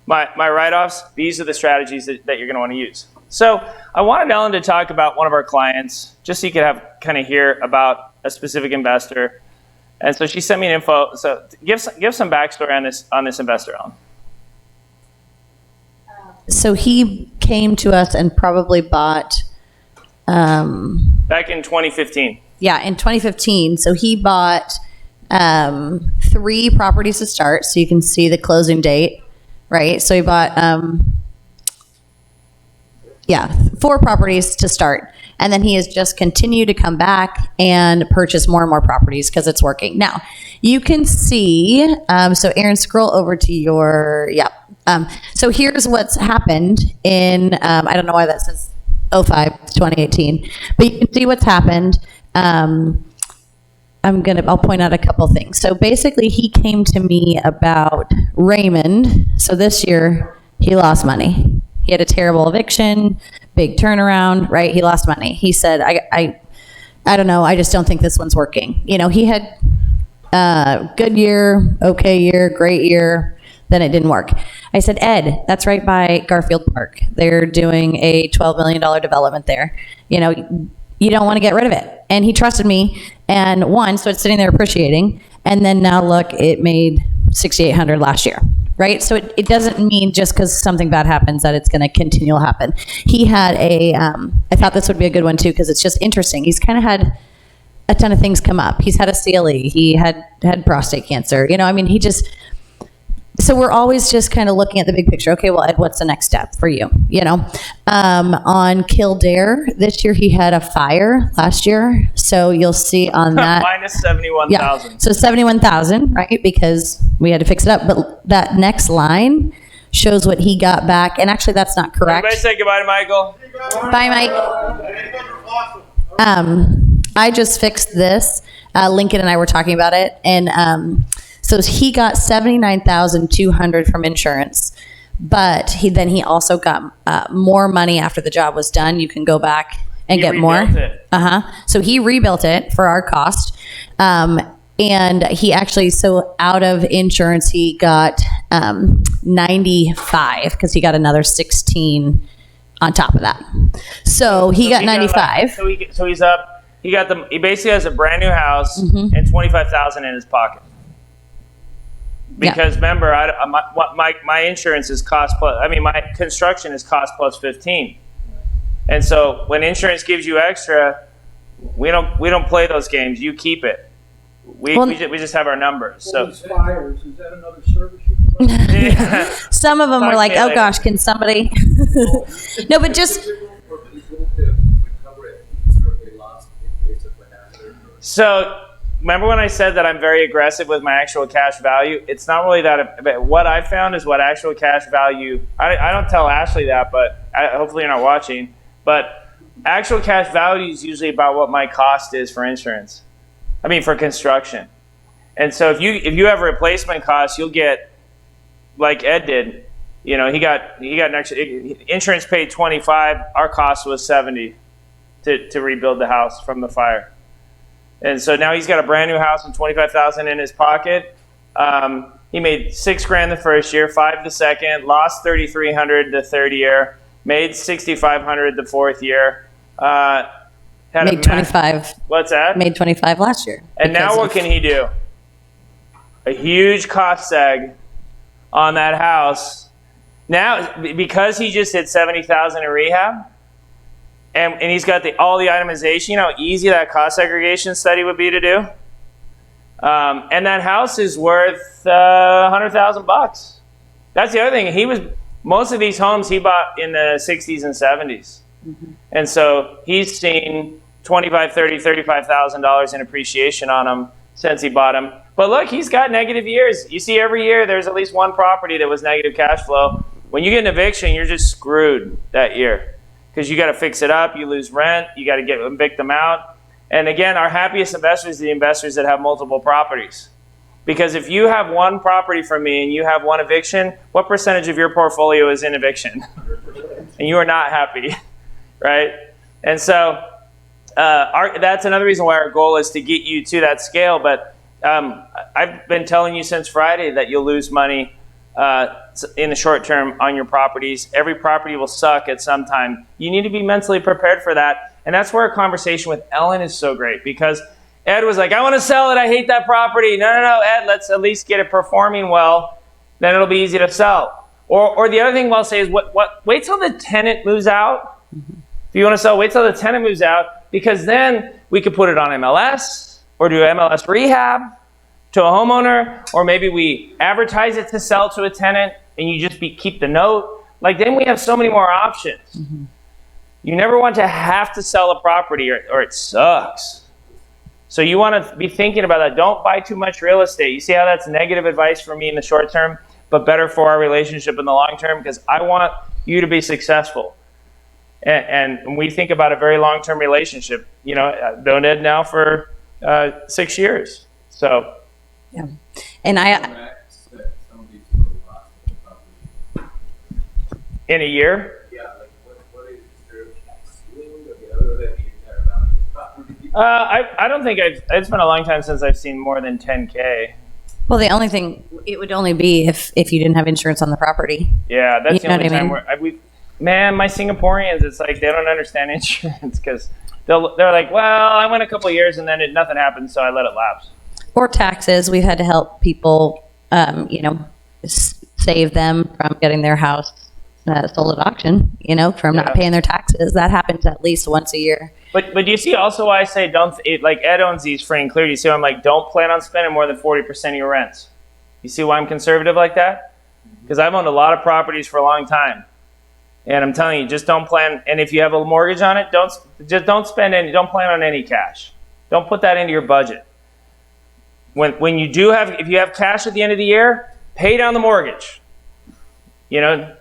my write-offs? These are the strategies that you're going to want to use. So I wanted Ellen to talk about one of our clients, just so you could hear about a specific investor. And so she sent me an info. So give some backstory on this investor, Ellen. So he came to us and probably bought back in 2015. Yeah, in 2015. So he bought 3 properties to start, so you can see the closing date, right? So he bought 4 properties to start. And then he has just continued to come back and purchase more and more properties because it's working. Now, you can see, so Aaron, scroll over to your, so here's what's happened in, I don't know why that says 05, 2018, but you can see what's happened. I'll point out a couple things. So basically he came to me about Raymond. So this year he lost money. He had a terrible eviction, big turnaround, right? He lost money. He said, I don't know. I just don't think this one's working. You know, he had a good year, okay year, great year. Then it didn't work. I said, Ed, that's right by Garfield Park. They're doing a $12 million development there. You know, you don't want to get rid of it. And he trusted me and won, so it's sitting there appreciating. And then now look, it made $6,800 last year, right? So it doesn't mean just because something bad happens that it's going to continue to happen. He had I thought this would be a good one too because it's just interesting. He's kind of had a ton of things come up. He's had a CLE. He had prostate cancer. You know, I mean, so we're always just kind of looking at the big picture. Okay, well, Ed, what's the next step for you? You know, on Kildare this year, he had a fire last year. So you'll see on that. Minus 71,000. Yeah, so 71,000, right? Because we had to fix it up. But that next line shows what he got back. And actually, that's not correct. Everybody say goodbye to Michael. Bye, Mike. I just fixed this. Lincoln and I were talking about it. And so he got $79,200 from insurance, but he also got more money after the job was done. You can go back and get more. So he rebuilt it for our cost. And he actually, so out of insurance, he got 95 because he got another 16 on top of that. So he got 95. So he's up. He basically has a brand new house and 25,000 in his pocket. Because remember, my insurance is cost plus. I mean, my construction is cost plus 15, and so when insurance gives you extra, we don't play those games. You keep it. We just have our numbers. So These fires, is that another service you provide? Some of them were like, oh gosh, can somebody? No, but just. So. Remember when I said that I'm very aggressive with my actual cash value? It's not really that. What I found is what actual cash value. I don't tell Ashley that, but hopefully you're not watching. But actual cash value is usually about what my cost is for insurance. I mean for construction. And so if you have a replacement cost, you'll get like Ed did. You know, he got an extra. Insurance paid 25. Our cost was 70 to rebuild the house from the fire. And so now he's got a brand new house and 25,000 in his pocket. He made $6,000 the first year, $5,000 the second, lost 3,300 the third year, made 6,500 the fourth year. Made 25. What's that? Made 25 last year. And now what can he do? A huge cost seg on that house. Now, because he just hit 70,000 in rehab, and he's got all the itemization, you know how easy that cost segregation study would be to do? And that house is worth $100,000. That's the other thing. Most of these homes he bought in the 60s and 70s. And so he's seen $25,000, $30,000, $35,000 in appreciation on them since he bought them. But look, he's got negative years. You see every year there's at least one property that was negative cash flow. When you get an eviction, you're just screwed that year. Because you got to fix it up, you lose rent, you got to evict them out. And again, our happiest investors are the investors that have multiple properties. Because if you have one property from me and you have one eviction, what percentage of your portfolio is in eviction? And you are not happy, right? And so that's another reason why our goal is to get you to that scale. But I've been telling you since Friday that you'll lose money in the short term on your properties. Every property will suck at some time. You need to be mentally prepared for that. And that's where a conversation with Ellen is so great, because Ed was like, I want to sell it. I hate that property. No, Ed, let's at least get it performing well. Then it'll be easy to sell. Or the other thing I'll say is wait till the tenant moves out. If you want to sell, wait till the tenant moves out, because then we could put it on MLS or do MLS rehab to a homeowner, or maybe we advertise it to sell to a tenant and you just keep the note. Like, then we have so many more options. You never want to have to sell a property or it sucks. So you want to be thinking about that. Don't buy too much real estate. You see how that's negative advice for me in the short term, but better for our relationship in the long term, because I want you to be successful. And we think about a very long-term relationship. You know, I've known Ed now for 6 years. So, Yeah. And I, Max, that somebody totally lost their property. in a year, Yeah, like what is there a ceiling? I mean, other than the entire value of the property? I don't think it's been a long time since I've seen more than 10K. well, the only thing, it would only be if you didn't have insurance on the property. Yeah, that's You the know only what I time mean? where man, my Singaporeans, it's like they don't understand insurance because they're like, well, I went a couple of years and then nothing happened, so I let it lapse. Or taxes. We've had to help people, save them from getting their house sold at auction, from Yeah. not paying their taxes. That happens at least once a year. But you see also why I say like Ed owns these free and clear. You see why I'm like, don't plan on spending more than 40% of your rents. You see why I'm conservative like that? Because I've owned a lot of properties for a long time. And I'm telling you, just don't plan. And if you have a mortgage on it, don't spend any, don't plan on any cash. Don't put that into your budget. When you do have, if you have cash at the end of the year, pay down the mortgage. Then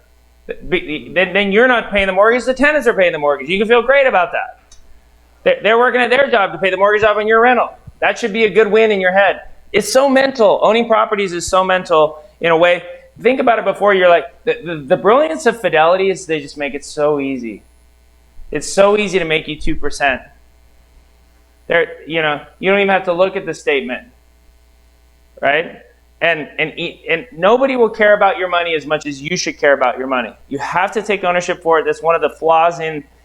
you're not paying the mortgage, the tenants are paying the mortgage. You can feel great about that. They're working at their job to pay the mortgage off on your rental. That should be a good win in your head. It's so mental. Owning properties is so mental in a way. Think about it before. You're like, the brilliance of Fidelity is they just make it so easy. It's so easy to make you 2%. You don't even have to look at the statement, right? And nobody will care about your money as much as you should care about your money. You have to take ownership for it. That's one of the flaws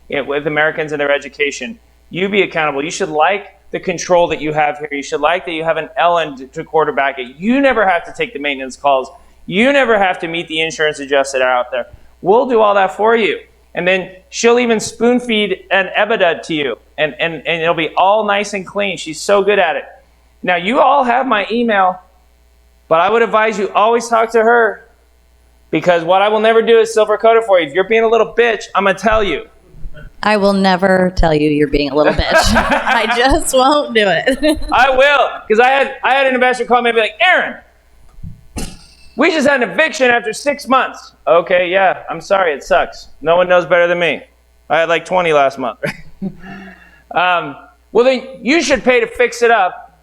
with Americans and their education. You be accountable. You should like the control that you have here. You should like that you have an Ellen to quarterback it. You never have to take the maintenance calls. You never have to meet the insurance adjusted out there. We'll do all that for you. And then she'll even spoon feed an EBITDA to you. And it'll be all nice and clean. She's so good at it. Now, you all have my email, but I would advise you always talk to her, because what I will never do is silver coat it for you. If you're being a little bitch, I'm going to tell you. I will never tell you you're being a little bitch. I just won't do it. I will, because I had an investor call me and be like, Aaron, we just had an eviction after 6 months. Okay, yeah, I'm sorry, it sucks. No one knows better than me. I had like 20 last month. Well, then you should pay to fix it up,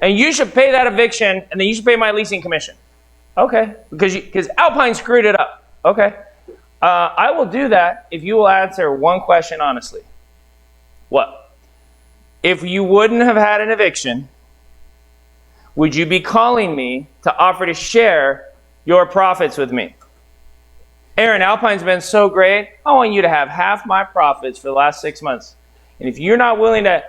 and you should pay that eviction, and then you should pay my leasing commission. Okay, because Alpine screwed it up. Okay, I will do that if you will answer one question honestly. What? If you wouldn't have had an eviction, would you be calling me to offer to share your profits with me? Aaron, Alpine's been so great. I want you to have half my profits for the last 6 months. And if you're not willing to,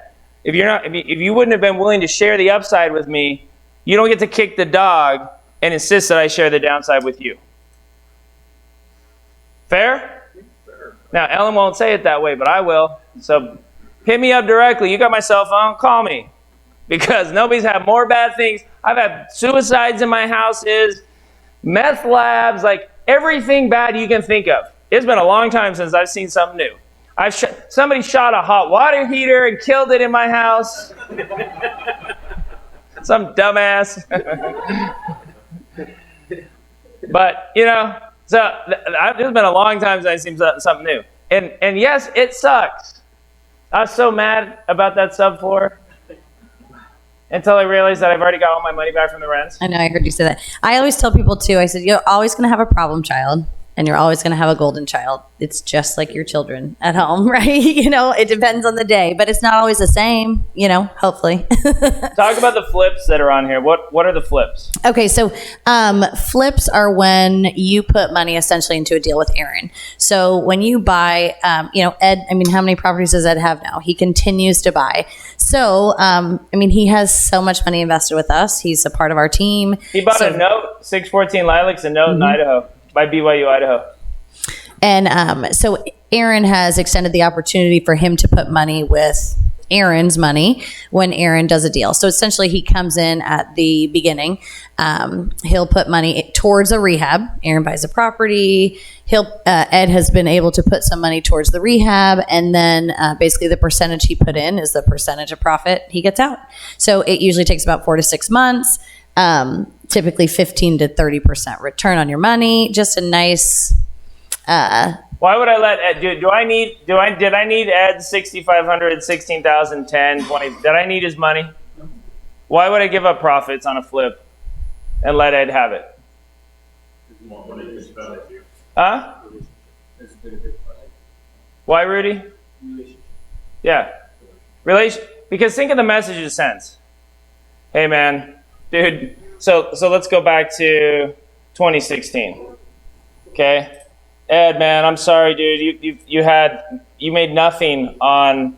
if you wouldn't have been willing to share the upside with me, you don't get to kick the dog and insist that I share the downside with you. Fair? Now, Ellen won't say it that way, but I will. So hit me up directly. You got my cell phone, call me. Because nobody's had more bad things. I've had suicides in my houses, meth labs, like everything bad you can think of. It's been a long time since I've seen something new. Somebody shot a hot water heater and killed it in my house. Some dumbass. But, so it's been a long time since I've seen something new. And yes, it sucks. I was so mad about that subfloor until I realized that I've already got all my money back from the rents. I know, I heard you say that. I always tell people too, I said, you're always going to have a problem child and you're always going to have a golden child. It's just like your children at home, right? It depends on the day, but it's not always the same, hopefully. Talk about the flips that are on here. What are the flips? Okay, so flips are when you put money essentially into a deal with Aaron. So when you buy, Ed, how many properties does Ed have now? He continues to buy. So, he has so much money invested with us. He's a part of our team. He bought a note, 614 Lilacs, a note in Idaho, by BYU, Idaho. And so Aaron has extended the opportunity for him to put money with Aaron's money when Aaron does a deal. So essentially, he comes in at the beginning. He'll put money towards a rehab. Aaron buys a property. Ed has been able to put some money towards the rehab, and then basically the percentage he put in is the percentage of profit he gets out. So it usually takes about 4 to 6 months. Typically 15 to 30% return on your money. Just a nice. Why would I let Ed? Did I need Ed 6,500, 16,000, 10, 20? Did I need his money? Why would I give up profits on a flip and let Ed have it? Huh? Why, Rudy? Yeah. Because think of the message it sends. Hey, man, dude. So let's go back to 2016. Okay. Ed, man, I'm sorry, dude. You made nothing on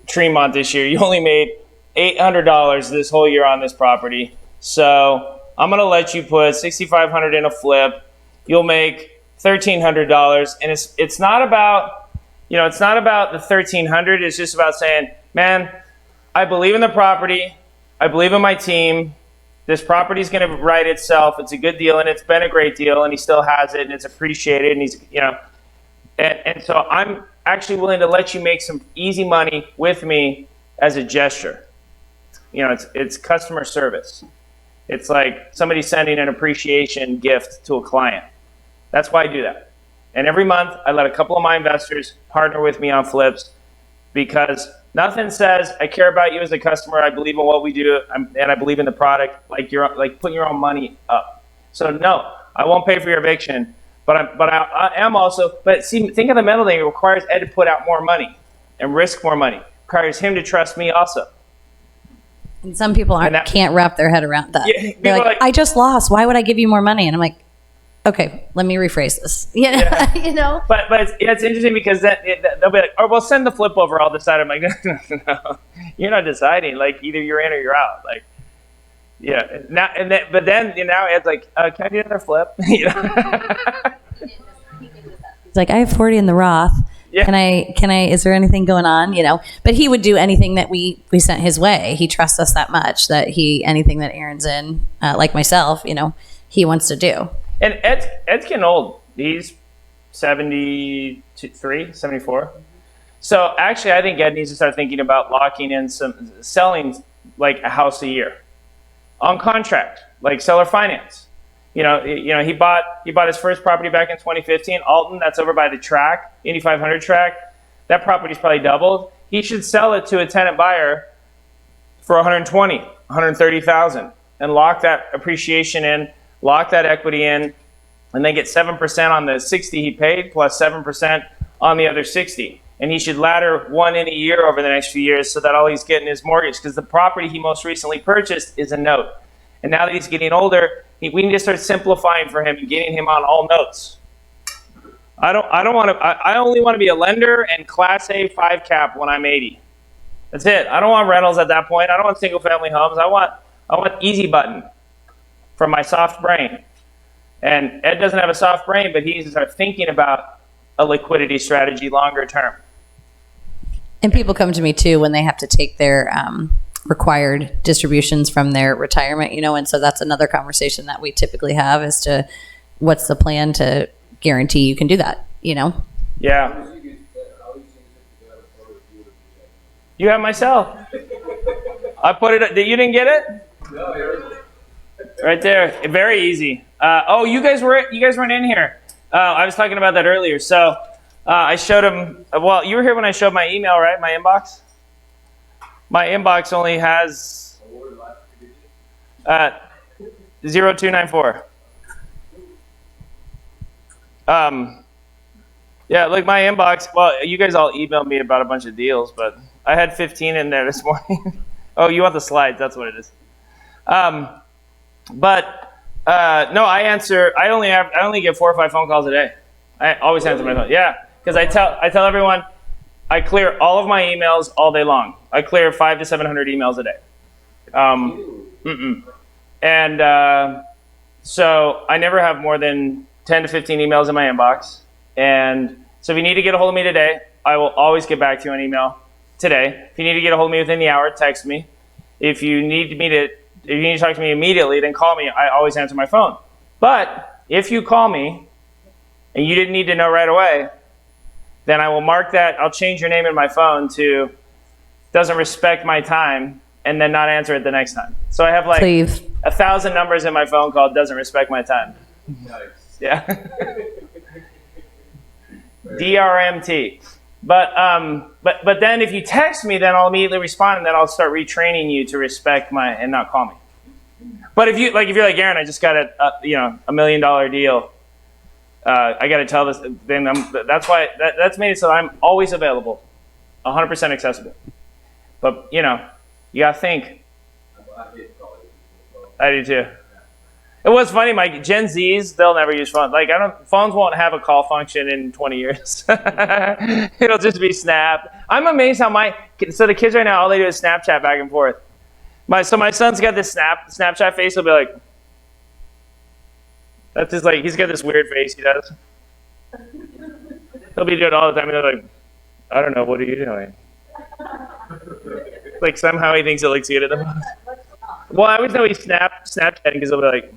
Tremont this year. You only made $800 this whole year on this property. So I'm gonna let you put $6,500 in a flip. You'll make $1,300, and it's not about the $1,300. It's just about saying, man, I believe in the property. I believe in my team. This property's going to write itself. It's a good deal, and it's been a great deal, and he still has it, and it's appreciated, and he's, and so I'm actually willing to let you make some easy money with me as a gesture. It's customer service. It's like somebody sending an appreciation gift to a client. That's why I do that. And every month, I let a couple of my investors partner with me on flips, because nothing says I care about you as a customer. I believe in what we do, and I believe in the product. Like putting your own money up. So no, I won't pay for your eviction, but I am also. But see, think of the mental thing. It requires Ed to put out more money and risk more money. It requires him to trust me also. And some people can't wrap their head around that. Yeah, They're like, I just lost. Why would I give you more money? And I'm like, okay, let me rephrase this. Yeah. But it's interesting because they'll be like, oh, well, send the flip over. I'll decide. I'm like, no, you're not deciding. Like, either you're in or you're out. Like, yeah. But then now Ed's like, can I do another flip? He's like, I have 40 in the Roth. Yeah. Can I, is there anything going on? But he would do anything that we sent his way. He trusts us that much that anything that Aaron's in, like myself, he wants to do. And Ed's getting old. He's 73, 74. So actually, I think Ed needs to start thinking about locking in selling like a house a year on contract, like seller finance. He bought his first property back in 2015, Alton. That's over by the track, Indy 500 track. That property's probably doubled. He should sell it to a tenant buyer for 120, 130,000, and lock that appreciation in. Lock that equity in, and then get 7% on the 60 he paid plus 7% on the other 60. And he should ladder one in a year over the next few years so that all he's getting is mortgage, because the property he most recently purchased is a note. And now that he's getting older, we need to start simplifying for him and getting him on all notes. I only want to be a lender and Class A 5 cap when I'm 80. That's it. I don't want rentals at that point. I don't want single family homes. I want easy button from my soft brain. And Ed doesn't have a soft brain, but he needs to start thinking about a liquidity strategy longer term. And people come to me too when they have to take their required distributions from their retirement, and so that's another conversation that we typically have as to what's the plan to guarantee you can do that, Yeah. You have my cell. I put it, you didn't get it? No, right there. Very easy. You guys weren't in here. I was talking about that earlier. So I showed him, well, you were here when I showed my email, right? My inbox? My inbox only has 0294. Yeah, like my inbox, well, you guys all emailed me about a bunch of deals, but I had 15 in there this morning. Oh, you want the slides, that's what it is. No, I only get 4 or 5 phone calls a day. I always answer my phone. Yeah, because I tell everyone I clear all of my emails all day long. I clear 500 to 700 emails a day. And so I never have more than 10 to 15 emails in my inbox. And so if you need to get a hold of me today, I will always get back to you on email. today. If you need to get a hold of me within the hour, text me. If you need to talk to me immediately, then call me. I always answer my phone. But if you call me and you didn't need to know right away, then I will mark that. I'll change your name in my phone to doesn't respect my time, and then not answer it the next time. So I have like Please. 1,000 numbers in my phone called doesn't respect my time. Nice. Yeah. DRMT. But then if you text me, then I'll immediately respond, and then I'll start retraining you to respect my and not call me. But if you're like Aaron, I just got $1 million deal. I got to tell this. Then that's why that's made it so I'm always available, 100% accessible. But you gotta think. I hate calling people. I do too. It was funny. My Gen Zs, they'll never use phones. Like phones won't have a call function in 20 years. It'll just be Snap. I'm amazed how so the kids right now, all they do is Snapchat back and forth. My son's got this Snapchat face. He'll be like, that's just like he's got this weird face he does. He'll be doing it all the time. And they're like, I don't know, what are you doing? Like somehow he thinks it looks good at the moment. Well, I always know he's Snapchatting because he'll be like,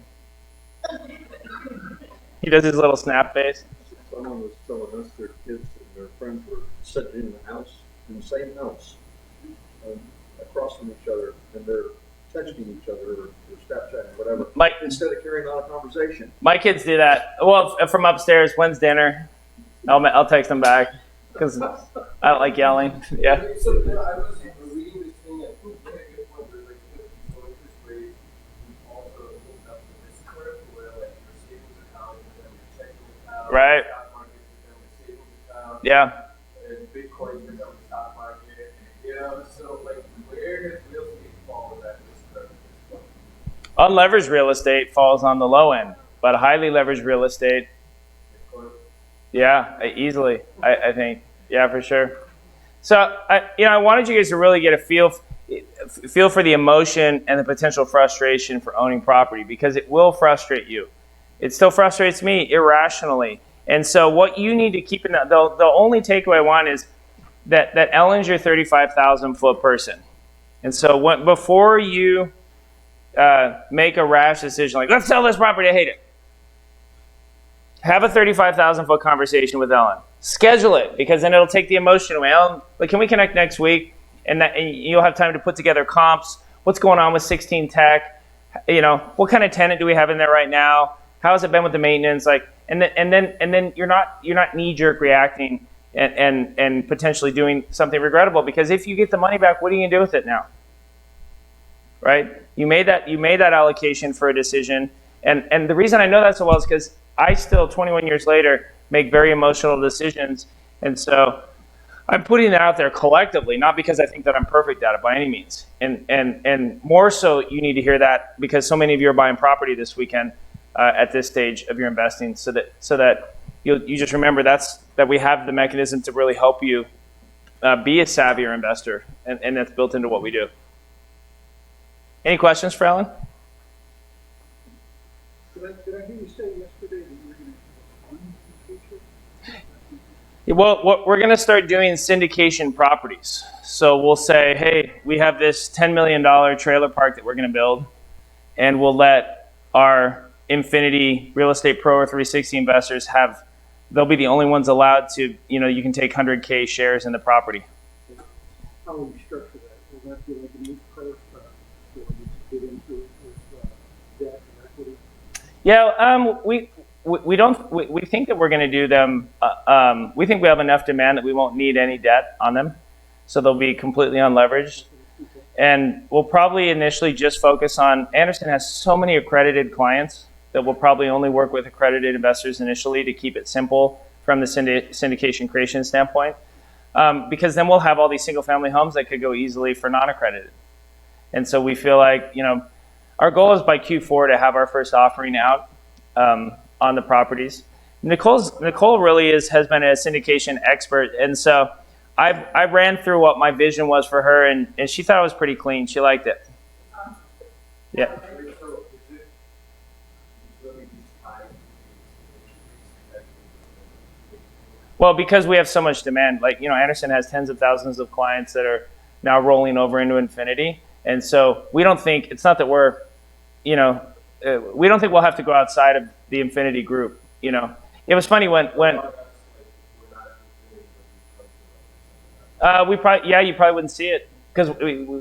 he does his little snap face. Someone was telling us their kids and their friends were sitting in the same house, across from each other, and they're texting each other or Snapchatting, whatever, instead of carrying on a conversation. My kids do that. Well, from upstairs, when's dinner? I'll text them back because I don't like yelling. Yeah. So I was reading this thing and I think a good point where like the interest rate also hooked up to this curve where like your savings account and then your checking account, Right. stock market become a savings account, Yeah. and Bitcoin become a stock market. So like where does real estate fall in that risk curve at this point? Unleveraged real estate falls on the low end, but highly leveraged real estate, Bitcoin. yeah, easily. I think, yeah, for sure. So I wanted you guys to really get a feel for the emotion and the potential frustration for owning property because it will frustrate you. It still frustrates me irrationally. And so what you need to keep in the only takeaway I want is that Ellen's your 35,000 foot person. And so before you make a rash decision like, let's sell this property, I hate it. Have a 35,000 foot conversation with Ellen. Schedule it because then it'll take the emotion away. Ellen, can we connect next week? And you'll have time to put together comps. What's going on with 16 Tech? What kind of tenant do we have in there right now? How has it been with the maintenance? And then you're not knee jerk reacting and potentially doing something regrettable because if you get the money back, what are you gonna do with it now? Right? You made that allocation for a decision, and the reason I know that so well is because I still 21 years later make very emotional decisions, and so I'm putting that out there collectively, not because I think that I'm perfect at it by any means, and more so you need to hear that because so many of you are buying property this weekend at this stage of your investing, so that you just remember that we have the mechanism to really help you be a savvier investor, and that's built into what we do. Any questions for Ellen? Did I hear you say yesterday that you were going to fund in the future? Well, we're going to start doing syndication properties. So we'll say, hey, we have this $10 million trailer park that we're going to build, and we'll let our Infinity Real Estate Pro or 360 investors they'll be the only ones allowed to, you can take 100K shares in the property. How will you structure that? Will that be like a new curve for you to get into it with debt and equity? Yeah, we think that we're going to do them. We think we have enough demand that we won't need any debt on them, so they'll be completely unleveraged. And we'll probably initially just focus on. Anderson has so many accredited clients that we'll probably only work with accredited investors initially to keep it simple from the syndication creation standpoint, because then we'll have all these single-family homes that could go easily for non-accredited. And so we feel like our goal is by Q4 to have our first offering out on the properties. Nicole really has been a syndication expert, and so I ran through what my vision was for her, and she thought it was pretty clean. She liked it. Yeah. Well, because we have so much demand, like, Anderson has tens of thousands of clients that are now rolling over into Infinity. And so we don't think, it's not that we're, we don't think we'll have to go outside of the Infinity group, It was funny when you probably wouldn't see it, because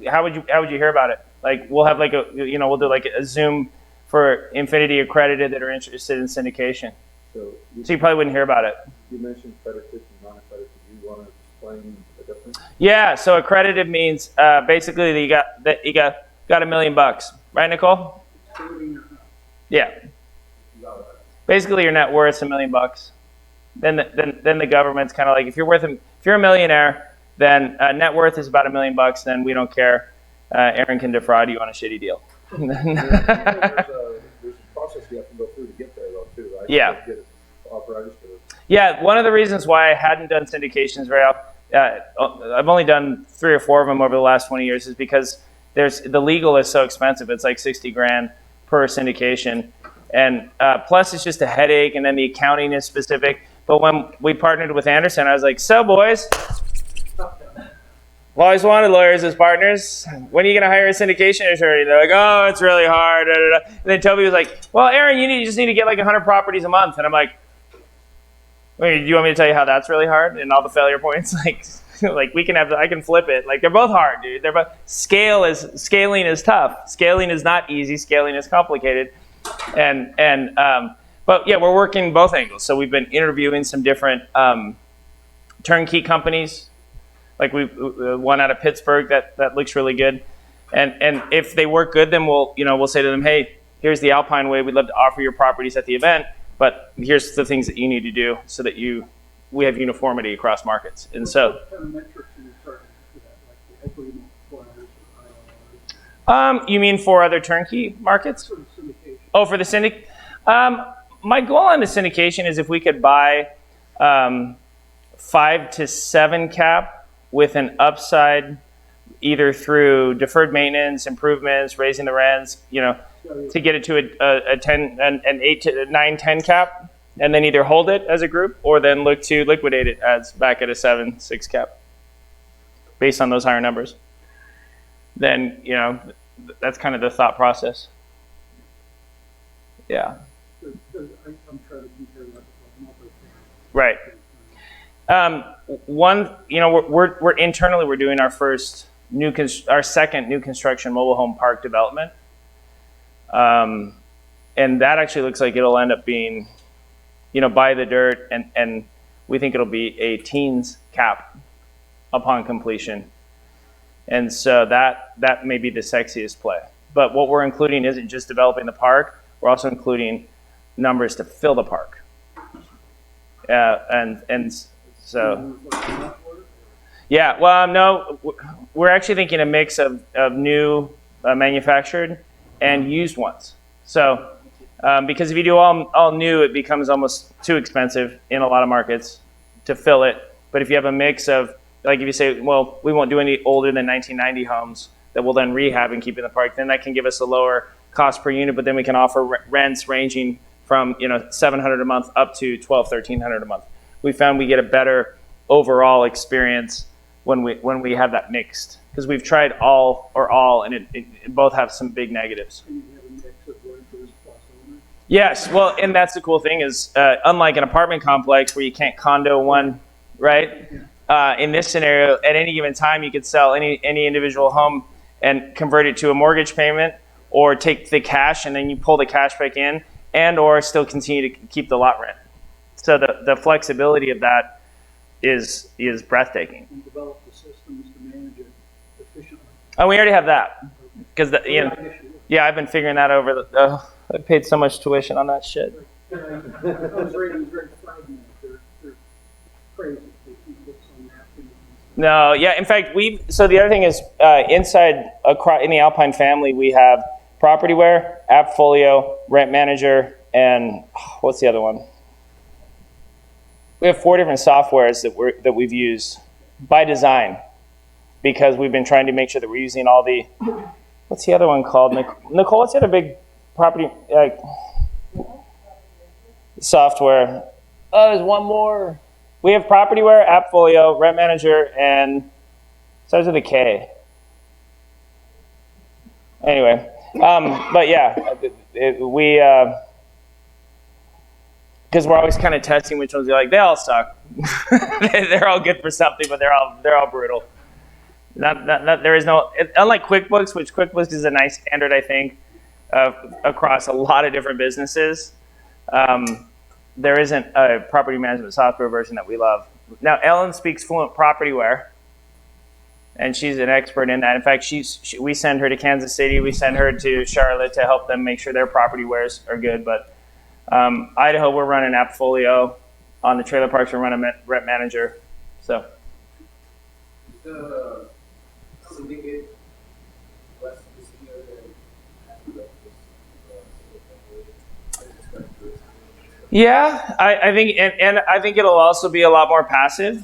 how would you hear about it? Like, we'll have like we'll do like a Zoom for Infinity accredited that are interested in syndication. So you probably wouldn't hear about it. You mentioned accredited and non-accredited. Do you want to explain the difference? Yeah. So accredited means basically that you got $1 million, right, Nicole? Yeah. Basically, your net worth's $1 million. Then the government's kind of like, if you're a millionaire, then net worth is about $1 million. Then we don't care. Aaron can defraud you on a shitty deal. There's a process you have to go through to get there, though, too, right? Yeah. To get it authorized. Yeah, one of the reasons why I hadn't done syndications very often, I've only done 3 or 4 of them over the last 20 years, is because the legal is so expensive. It's like $60,000 per syndication, and plus it's just a headache, and then the accounting is specific. But when we partnered with Anderson, I was like, so boys, I've always wanted lawyers as partners. When are you going to hire a syndication attorney? They're like, oh, it's really hard. Da, da, da. And then Toby was like, well, Aaron, you just need to get like 100 properties a month. And I'm like, wait, do you want me to tell you how that's really hard and all the failure points? Like I can flip it. Like, they're both hard, dude. They're both scaling is tough. Scaling is not easy. Scaling is complicated. But yeah, we're working both angles. So we've been interviewing some different turnkey companies. Like one out of Pittsburgh that looks really good, and if they work good, then we'll say to them, hey, here's the Alpine way. We'd love to offer your properties at the event, but here's the things that you need to do so that we have uniformity across markets. And so, what kind of metrics are you targeting for that, like the equity multipliers? You mean for other turnkey markets? Sort of syndication. Oh, for the syndic. My goal on the syndication is if we could buy 5 to 7 cap. With an upside, either through deferred maintenance, improvements, raising the rents, to get it to a 10, an 8 to 9, 10 cap, and then either hold it as a group or then look to liquidate it as back at a 7, 6 cap, based on those higher numbers. Then that's kind of the thought process. Yeah. I'm trying to compare that with multifamily. Right. We're internally, we're doing our second new construction mobile home park development. And that actually looks like it'll end up being, buy the dirt, and we think it'll be a teens cap upon completion. And so that may be the sexiest play. But what we're including isn't just developing the park, we're also including numbers to fill the park. So, yeah, well, no, we're actually thinking a mix of new manufactured and used ones. So, because if you do all new, it becomes almost too expensive in a lot of markets to fill it. But if you have a mix of, like if you say, well, we won't do any older than 1990 homes that we'll then rehab and keep in the park, then that can give us a lower cost per unit, but then we can offer rents ranging from $700 a month up to $1,200, $1,300 a month. We found we get a better overall experience when we have that mixed, because we've tried all, and it both have some big negatives. And you have a mix of renters plus owners. Yes, well, and that's the cool thing is, unlike an apartment complex where you can't condo one, right? In this scenario, at any given time, you could sell any individual home and convert it to a mortgage payment, or take the cash and then you pull the cash back in, and or still continue to keep the lot rent. So the flexibility of that is breathtaking. And develop the systems to manage it efficiently. Oh, we already have that, because yeah, I've been figuring that over. I paid so much tuition on that shit. I was reading very fragmented. They're crazy. They keep books on napkins. No, yeah. In fact, so the other thing is inside in the Alpine family, we have Propertyware, AppFolio, Rent Manager, and what's the other one? We have 4 different softwares that we've used by design, because we've been trying to make sure that we're using all the. What's the other one called? Nicole, what's the other big property software? Oh, there's one more. We have Propertyware, Appfolio, Rent Manager, and starts with a K. Anyway, but yeah, we because we're always kind of testing which ones we like. They all suck. They're all good for something, but they're all brutal. There is no, unlike QuickBooks, which QuickBooks is a nice standard, I think, across a lot of different businesses. There isn't a property management software version that we love. Now, Ellen speaks fluent Propertyware, and she's an expert in that. In fact, we send her to Kansas City. We send her to Charlotte to help them make sure their Propertywares are good. But Idaho, we're running Appfolio. On the trailer parks, we're running Rent Manager. So. The syndicate less easier than Yeah, I think, and I think it'll also be a lot more passive,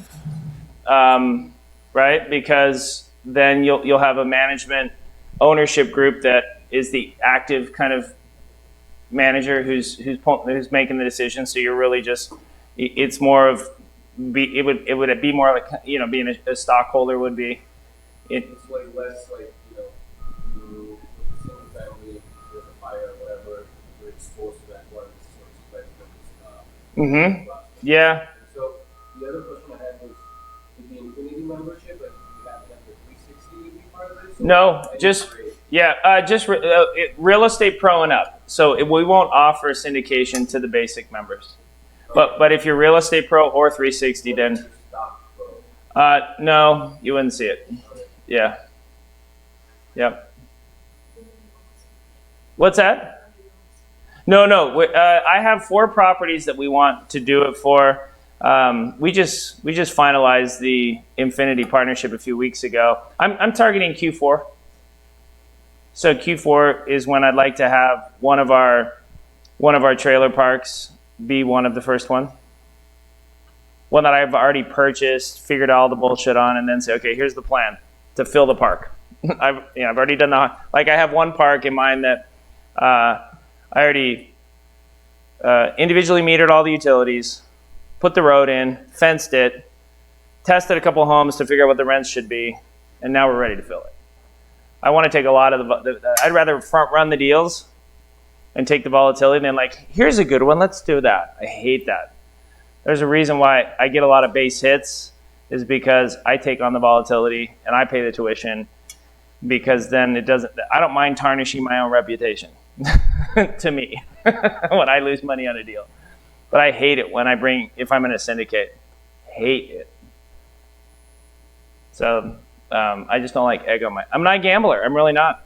right? Because then you'll have a management ownership group that is the active kind of manager who's making the decision. So you're really just, it's more of, it would be more like, being a stockholder would be. it's like less like, you single family, there's a fire or whatever, you're exposed to that one sort of Yeah. So the other question I had was the Infinity membership, like you have to have the 360 to be part of this? No, just real estate pro and up. So we won't offer syndication to the basic members. But if you're real estate pro or 360, then no, you wouldn't see it. Yeah. Yep. What's that? No. I have 4 properties that we want to do it for. We just finalized the Infinity partnership a few weeks ago. I'm targeting Q4. So Q4 is when I'd like to have one of our trailer parks be one of the first one that I've already purchased, figured all the bullshit on, and then say, okay, here's the plan to fill the park. I've already done I have one park in mind that I already individually metered all the utilities, put the road in, fenced it, tested a couple homes to figure out what the rents should be, and now we're ready to fill it. I want to take a lot of I'd rather front run the deals and take the volatility than like, here's a good one, let's do that. I hate that. There's a reason why I get a lot of base hits is because I take on the volatility and I pay the tuition, because then I don't mind tarnishing my own reputation to me when I lose money on a deal. But I hate it if I'm in a syndicate. Hate it. So I just don't like egg on I'm not a gambler. I'm really not,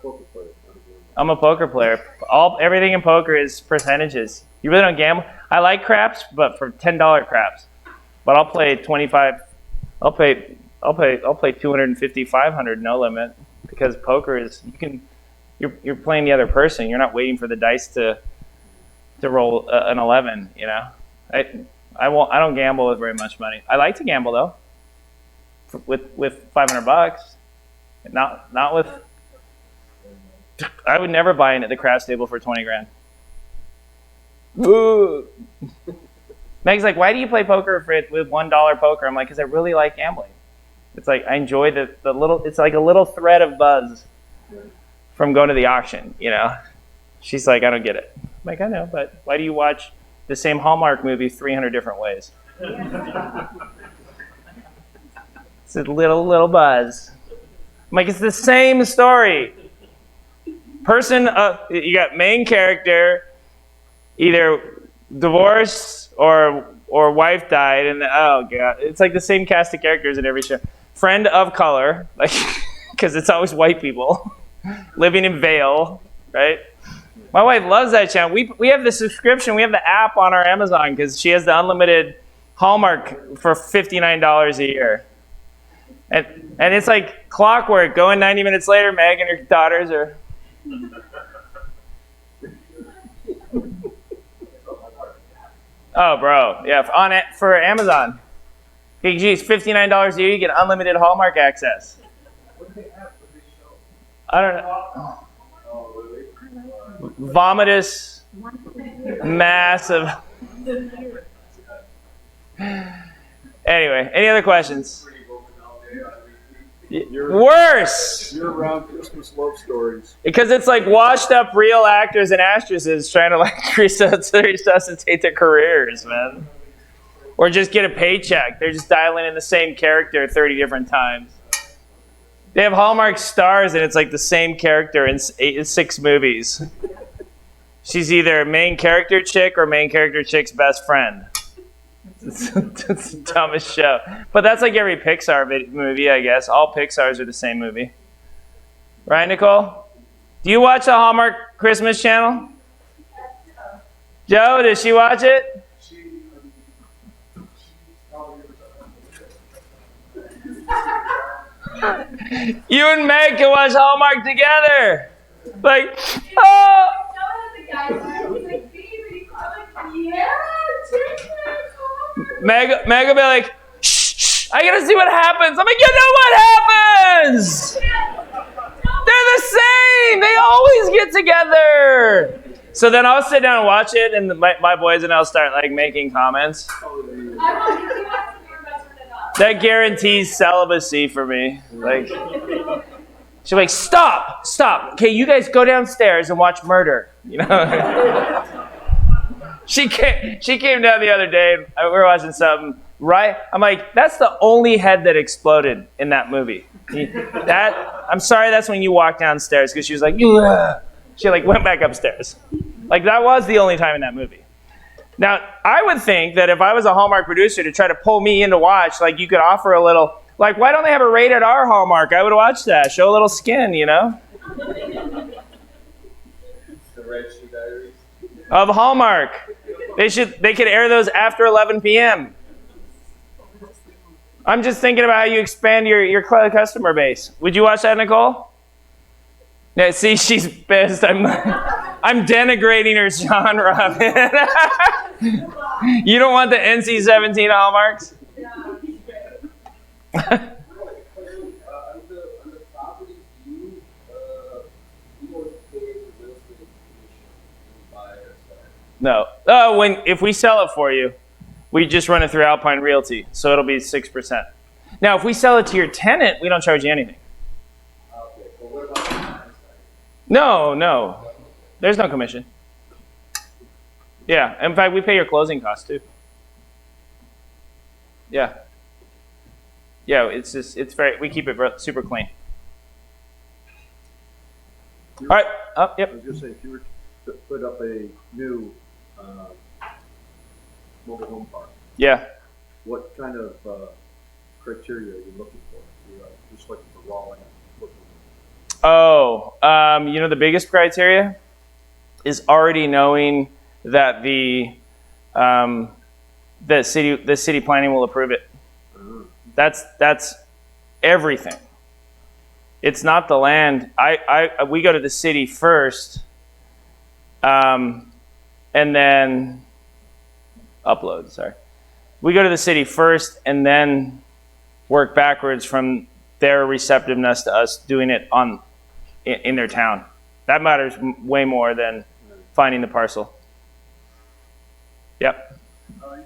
Poker player, not a gambler. I'm a poker player. Everything in poker is percentages. You really don't gamble. I like craps, but for $10 craps. But I'll play 25. I'll play 250, 500 no limit, because poker is you're playing the other person. You're not waiting for the dice to roll an 11. I don't gamble with very much money. I like to gamble though. With $500, not with. I would never buy in at the craps table for 20 grand. Ooh. Meg's like, why do you play poker with $1 poker? I'm like, because I really like gambling. It's like I enjoy the little. It's like a little thread of buzz from going to the auction. She's like, I don't get it. I'm like, I know, but why do you watch the same Hallmark movie 300 different ways? It's a little buzz. I'm like, it's the same story. Person, you got main character, either divorced or wife died, and oh god, it's like the same cast of characters in every show. Friend of color, like, because it's always white people living in Vail, right? My wife loves that channel. We have the subscription, we have the app on our Amazon because she has the unlimited Hallmark for $59 a year. And it's like clockwork. Going 90 minutes later, Meg and her daughters are. Oh, bro, yeah, for Amazon. Geez, $59 a year, you get unlimited Hallmark access. I don't know. Vomitous, massive. Anyway, any other questions? Worse! Year-round Christmas love stories. Because it's like washed up real actors and actresses trying to like resuscitate their careers, man. Or just get a paycheck. They're just dialing in the same character 30 different times. They have Hallmark stars and it's like the same character in 6 movies. She's either main character chick or main character chick's best friend. It's the dumbest show. But that's like every Pixar movie, I guess. All Pixars are the same movie. Right, Nicole? Do you watch the Hallmark Christmas channel? Joe, does she watch it? You and Meg can watch Hallmark together. Like, oh! Meg will be like, shh, shh, I gotta see what happens. I'm like, you know what happens? They're the same. They always get together. So then I'll sit down and watch it, and my boys and I'll start like making comments. That guarantees celibacy for me. Like, she's like, stop. Okay, you guys go downstairs and watch Murder. You know. She came down the other day. We were watching something. Right? I'm like, that's the only head that exploded in that movie. I'm sorry. That's when you walked downstairs because she was like, ugh. She like went back upstairs. Like that was the only time in that movie. Now, I would think that if I was a Hallmark producer to try to pull me in to watch, like you could offer a little, like why don't they have a rated R Hallmark? I would watch that. Show a little skin, you know? The Red Shoe Diaries. Of Hallmark. They could air those after 11 p.m. I'm just thinking about how you expand your customer base. Would you watch that, Nicole? Yeah, see, she's pissed. I'm denigrating her genre. You don't want the NC-17 Hallmarks? No. Oh, if we sell it for you, we just run it through Alpine Realty, so it'll be 6%. Now, if we sell it to your tenant, we don't charge you anything. Okay, so what about the side? No. There's no commission. Yeah. In fact, we pay your closing costs too. Yeah. Yeah, we keep it super clean. All right. Oh, yep. I was going to say, if you were to put up a new mobile home park, Yeah. what kind of criteria are you looking for? You're just looking for raw land. Oh, the biggest criteria is already knowing that the city planning will approve it. That's everything. It's not the land. We go to the city first, and then upload. Sorry, we go to the city first, and then work backwards from their receptiveness to us doing it in their town. That matters way more than finding the parcel. Yep.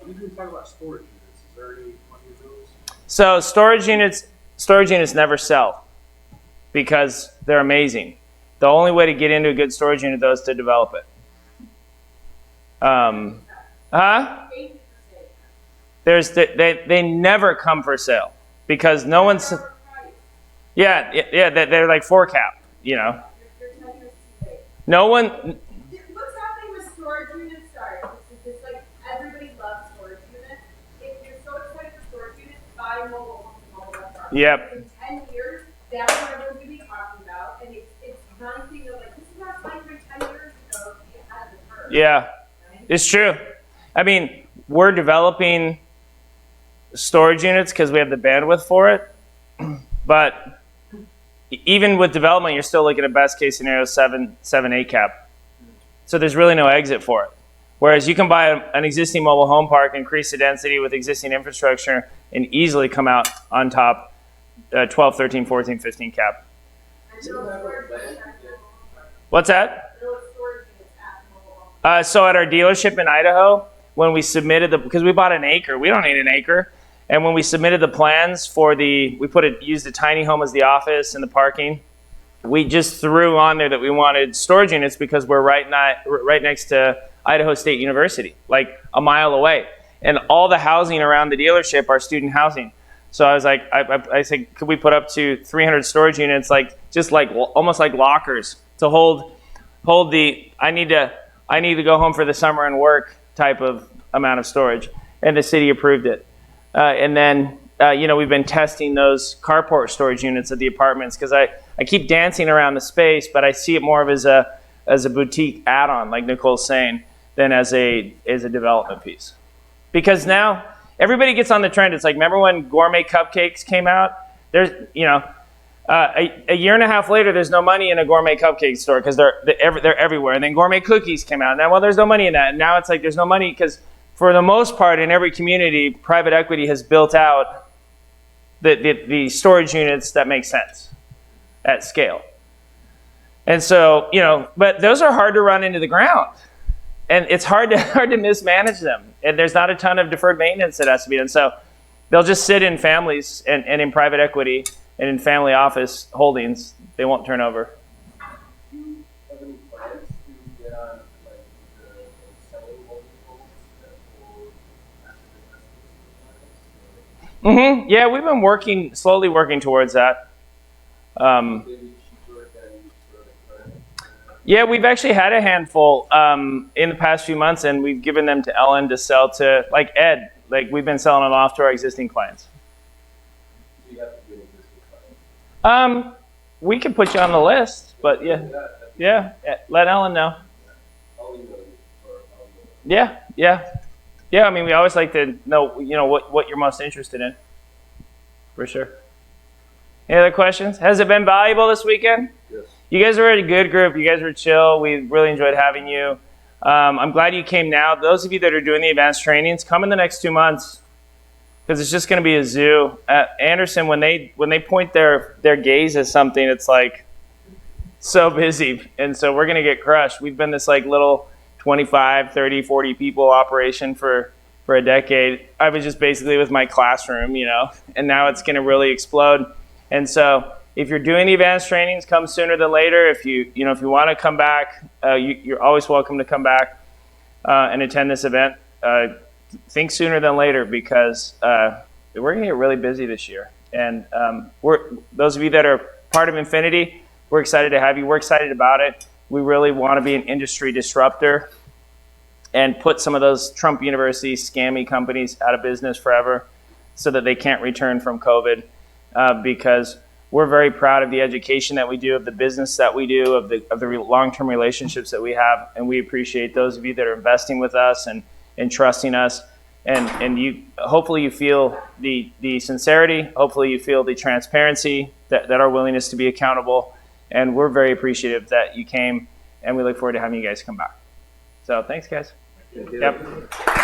You didn't talk about storage units. Is there any money in those? So storage units never sell because they're amazing. The only way to get into a good storage unit though is to develop it. They never come for sale because no one's. Yeah. They're like 4 cap. You know. No one. What's happening with storage units? Sorry, it's like everybody loves storage units. If you're so excited for storage units, buy mobile homes and mobile restaurants. Yep. In 10 years, that's what everyone's going to be talking about, and it's one thing of like, this is not like 10 years ago to be ahead of the curve. Yeah, it's true. I mean, we're developing storage units because we have the bandwidth for it, but even with development, you're still looking at best case scenario 7-8 cap. So there's really no exit for it. Whereas you can buy an existing mobile home park, increase the density with existing infrastructure, and easily come out on top 12, 13, 14, 15 cap. What's that? So at our dealership in Idaho, when we submitted because we bought an acre, we don't need an acre. And when we submitted the plans for used a tiny home as the office and the parking. We just threw on there that we wanted storage units because we're right next to Idaho State University, like a mile away. And all the housing around the dealership are student housing. So I was like, I said, could we put up to 300 storage units, almost like lockers to hold I need to go home for the summer and work type of amount of storage. And the city approved it. And then, we've been testing those carport storage units at the apartments because I keep dancing around the space, but I see it more of as a boutique add-on, like Nicole's saying, than as a development piece. Because now everybody gets on the trend. It's like, remember when gourmet cupcakes came out? There's, a year and a half later, there's no money in a gourmet cupcake store because they're everywhere. And then gourmet cookies came out. Now, well, there's no money in that. And now it's like there's no money because for the most part, in every community, private equity has built out the storage units that make sense at scale. And so, but those are hard to run into the ground. And it's hard to mismanage them. And there's not a ton of deferred maintenance that has to be done. So they'll just sit in families and in private equity and in family office holdings. They won't turn over. Do you have any plans to get on the selling multiples that will Mm-hmm. Yeah, we've been slowly working towards that. Yeah, we've actually had a handful in the past few months, and we've given them to Ellen to sell to, like Ed. Like, we've been selling them off to our existing clients. Do you have to do an existing client? We can put you on the list, but yeah, let Ellen know. I'll email you or I'll email you. Yeah. I mean, we always like to know, what you're most interested in, for sure. Any other questions? Has it been valuable this weekend? Yes. You guys were a good group. You guys were chill. We really enjoyed having you. I'm glad you came now. Those of you that are doing the advanced trainings, come in the next 2 months because it's just going to be a zoo. At Anderson, when they point their gaze at something, it's like so busy. And so we're going to get crushed. We've been this like little 25, 30, 40 people operation for a decade. I was just basically with my classroom, and now it's going to really explode. And so if you're doing the advanced trainings, come sooner than later. If you want to come back, you're always welcome to come back and attend this event. Think sooner than later because we're going to get really busy this year. And those of you that are part of Infinity, we're excited to have you. We're excited about it. We really want to be an industry disruptor and put some of those Trump University scammy companies out of business forever so that they can't return from COVID because we're very proud of the education that we do, of the business that we do, of the long-term relationships that we have, and we appreciate those of you that are investing with us and trusting us. And you, hopefully you feel the sincerity, hopefully you feel the transparency, that our willingness to be accountable, and we're very appreciative that you came, and we look forward to having you guys come back. So thanks, guys. Thank you. Yep.